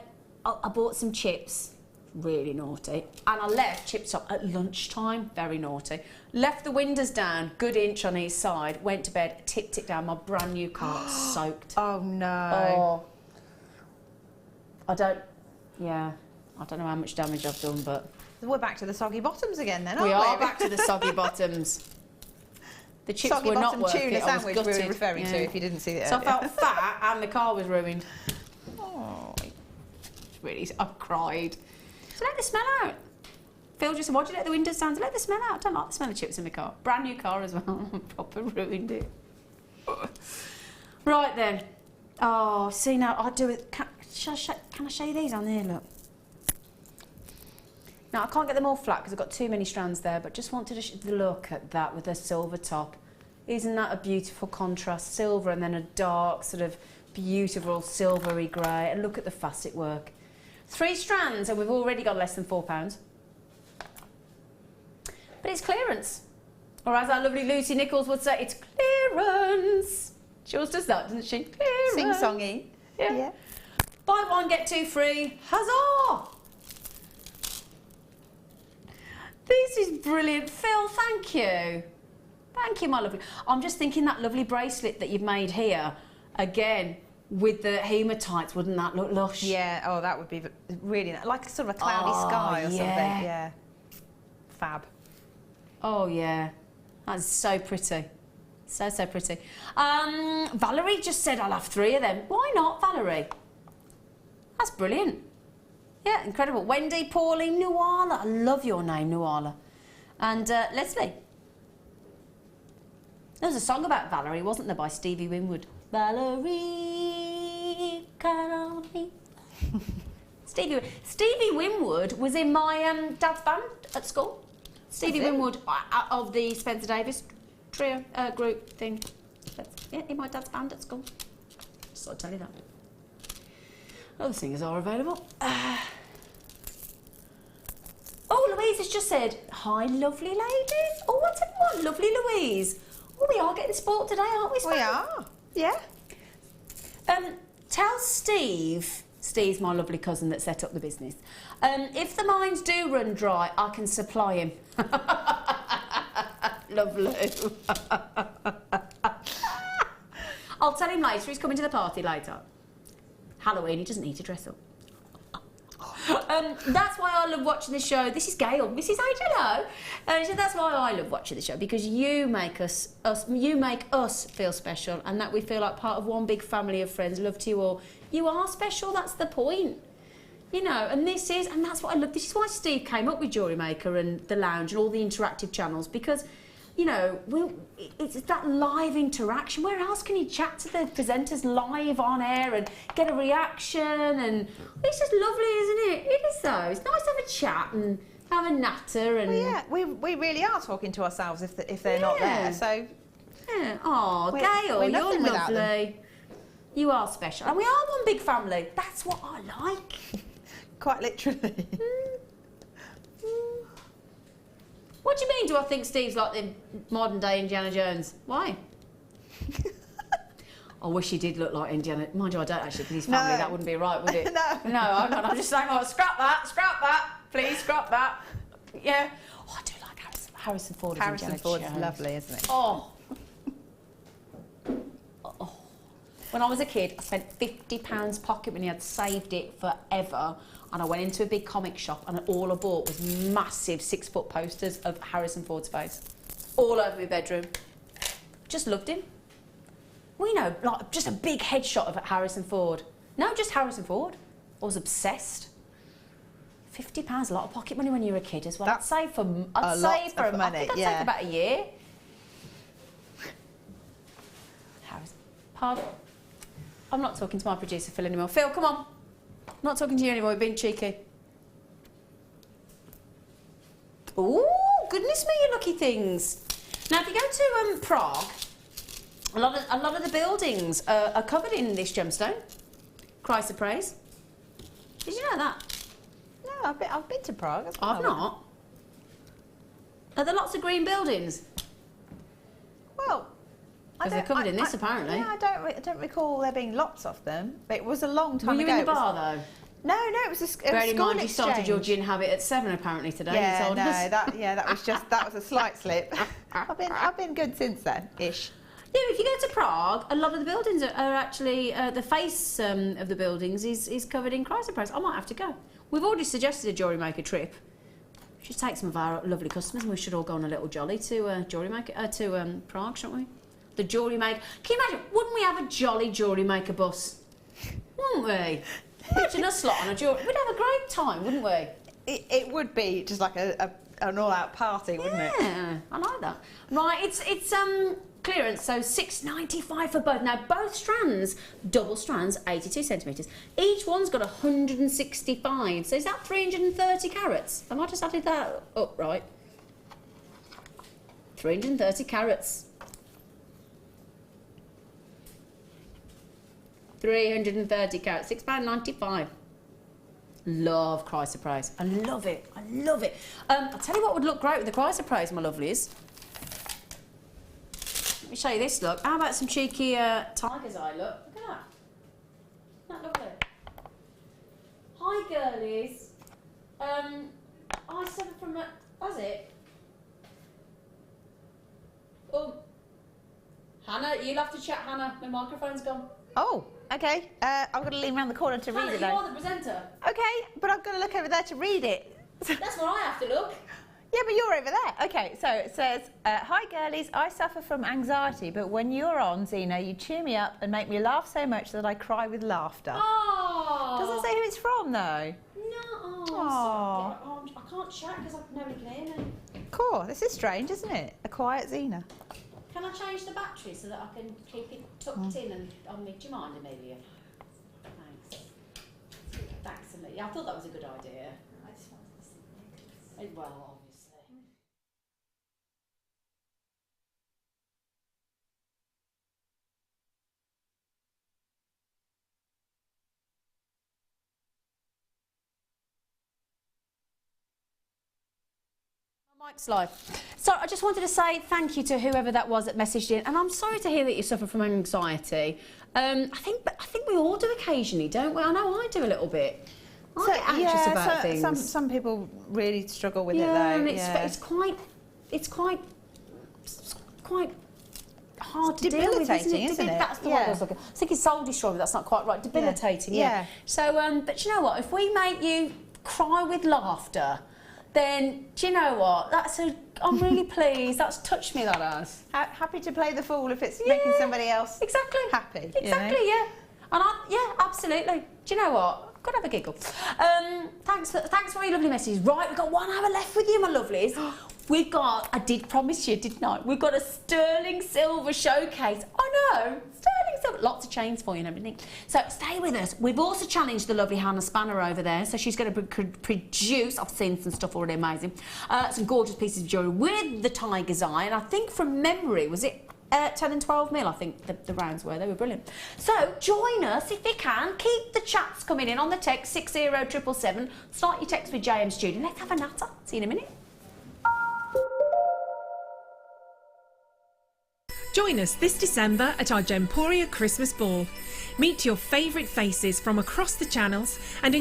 bought some chips, really naughty, and I left chips up at lunchtime, very naughty. Left the windows down, good inch on each side, went to bed, tipped it down, my brand new car soaked. Oh no. Oh. I don't know how much damage I've done, but... We're back to the soggy bottoms again then, aren't we we? are back to the soggy bottoms. The chips soggy were not bottom working. tuna I was sandwich we gutted. were referring to, if you didn't see it So I earlier. felt fat and the car was ruined. Oh. Really, I cried. So let the smell out. Phil just said, why do you let the windows down? To let the smell out. I don't like the smell of chips in my car. Brand new car as well. Proper ruined it. Right then. Oh, see now, I'll do it. Can I show you these on there? Look. Now, I can't get them all flat because I've got too many strands there, but just wanted to look at that with a silver top. Isn't that a beautiful contrast? Silver and then a dark, sort of beautiful silvery grey. And look at the facet work. 3 strands, and we've already got less than £4. But it's clearance. Or as our lovely Lucy Nichols would say, it's clearance. She always does that, doesn't she? Clearance. Sing-songy. Yeah. Buy one, get 2 free. Huzzah! This is brilliant. Phil, thank you. Thank you, my lovely. I'm just thinking that lovely bracelet that you've made here, again, with the hematites, wouldn't that look lush? Yeah, oh, that would be really nice. Like sort of a cloudy sky or something. Yeah. Fab. Oh, yeah. That's so pretty. So pretty. Valerie just said I'll have 3 of them. Why not, Valerie? That's brilliant. Yeah, incredible. Wendy, Pauline, Nuala. I love your name, Nuala. And Leslie. There was a song about Valerie, wasn't there, by Stevie Winwood? Valerie, count on me. Stevie Winwood was in my dad's band at school. Stevie Winwood of the Spencer Davis trio group thing. Yeah, in my dad's band at school. Just thought I'd tell you that. Other singers are available. Oh, Louise has just said, hi, lovely ladies. Oh, what's everyone? Lovely Louise. Oh, we are getting sport today, aren't we, Span? We are. Yeah. Tell Steve's my lovely cousin that set up the business, if the mines do run dry, I can supply him. Lovely. I'll tell him later, he's coming to the party later. Halloween, he doesn't need to dress up. That's why I love watching this show. This is Gail, Mrs. H. That's why I love watching the show, because you make us feel special, and that we feel like part of one big family of friends. Love to you all. You are special. That's the point, you know. And that's what I love. This is why Steve came up with Jewellery Maker and the lounge and all the interactive channels, because, you know, it's that live interaction. Where else can you chat to the presenters live on air and get a reaction? And it's just lovely, isn't it? It is though. It's nice to have a chat and have a natter. And well, yeah, we really are talking to ourselves if they're not there. So yeah. Oh, Gail, we're you're nothing without them. lovely. You are special, and we are one big family. That's what I like. Quite literally. What do you mean, do I think Steve's like the modern day Indiana Jones? Why? I wish he did look like Indiana. Mind you, I don't actually, because his family, No. that wouldn't be right, would it? No. No, I'm not. I'm just saying, oh, scrap that. Please, scrap that. Yeah. Oh, I do like Harrison Ford as Harrison Indiana Ford's Jones. lovely, isn't it? Oh. When I was a kid, I spent £50 pocket money. I'd saved it forever. And I went into a big comic shop, and all I bought was massive 6-foot posters of Harrison Ford's face. All over my bedroom. Just loved him. Well, you know, like just a big headshot of Harrison Ford. No, just Harrison Ford. I was obsessed. £50, a lot of pocket money when you were a kid as well. That's I'd save for money, I think I'd save yeah. for about a year. Harrison. Pardon? I'm not talking to my producer Phil anymore. Phil, come on. I'm not talking to you anymore. You're being cheeky. Ooh, goodness me, you lucky things. Now, if you go to Prague, a lot of the buildings are covered in this gemstone. Chrysler Praise. Did you know that? No, I've been to Prague. I've not. Are there lots of green buildings? Well, because they're covered in this, apparently. Yeah, I don't recall there being lots of them. It was a long time ago. Were you in the bar, though? No, it was a school Bearing in mind, you exchange. started your gin habit at 7, apparently, today. Yeah, you told us. that was a slight slip. I've been good since then, ish. Yeah, if you go to Prague, a lot of the buildings are actually, the face of the buildings is covered in Chrysler Praise. I might have to go. We've already suggested a Jewellery Maker trip. We should take some of our lovely customers and we should all go on a little jolly to Jewellery Maker, to Prague, shouldn't we? The Jewellery Maker. Can you imagine, wouldn't we have a jolly Jewellery Maker bus? Wouldn't we? Imagine a slot on a jewellery. We'd have a great time, wouldn't we? It would be just like an all-out party, wouldn't it? Yeah, I like that. Right, it's clearance, so $6.95 for both. Now, both strands, double strands, 82 centimetres. Each one's got 165. So is that 330 carats? Have I just added that up right? 330 carats. 330 carats, £6.95. Love Chrysler Praise. I love it. I love it. I'll tell you what would look great with the Chrysler Praise, my lovelies. Let me show you this look. How about some cheeky tiger's eye look? Look at that. Isn't that lovely? Hi, girlies. I suffer from a... Was it? Oh. Hannah, you'll have to chat, Hannah. My microphone's gone. Oh, okay. I've got to lean around the corner to read it, though. You're the presenter. Okay, but I've got to look over there to read it. That's where I have to look. Yeah, but you're over there. Okay, so it says, hi girlies, I suffer from anxiety, but when you're on, Zena, you cheer me up and make me laugh so much that I cry with laughter. Oh. Doesn't say who it's from, though. No. Oh. I can't chat because nobody can hear me. Cool, this is strange, isn't it? A quiet Zena. Can I change the battery so that I can keep it tucked in and on me? Do you mind, Amelia? Thanks. Thanks, Amelia. I thought that was a good idea. I just wanted to see. Well, obviously. Mike's live. So I just wanted to say thank you to whoever that was that messaged in, and I'm sorry to hear that you suffer from anxiety. I think we all do occasionally, don't we? I know I do a little bit. I get anxious about things. Some people really struggle with it though. And it's quite hard to deal with, isn't it? That's the word I was looking. I was thinking soul destroying, but that's not quite right. Debilitating, yeah. So, but you know what? If we make you cry with laughter, then do you know what? I'm really pleased. That's touched me, that has. Happy to play the fool if it's making somebody else happy. Exactly, yeah. And absolutely. Do you know what? I've got to have a giggle. Thanks for your lovely messages. Right, we've got 1 hour left with you, my lovelies. We've got, I did promise you, didn't I? We've got a sterling silver showcase. I know, sterling silver. Lots of chains for you and everything. So stay with us. We've also challenged the lovely Hannah Spanner over there. So she's going to produce, I've seen some stuff already amazing, some gorgeous pieces of jewellery with the tiger's eye. And I think from memory, was it 10 and 12 mil, I think the rounds were. They were brilliant. So join us if you can. Keep the chats coming in on the text 60777. Start your text with JM Studio. Let's have a natter. See you in a minute. Join us this December at our Gemporia Christmas Ball. Meet your favourite faces from across the channels and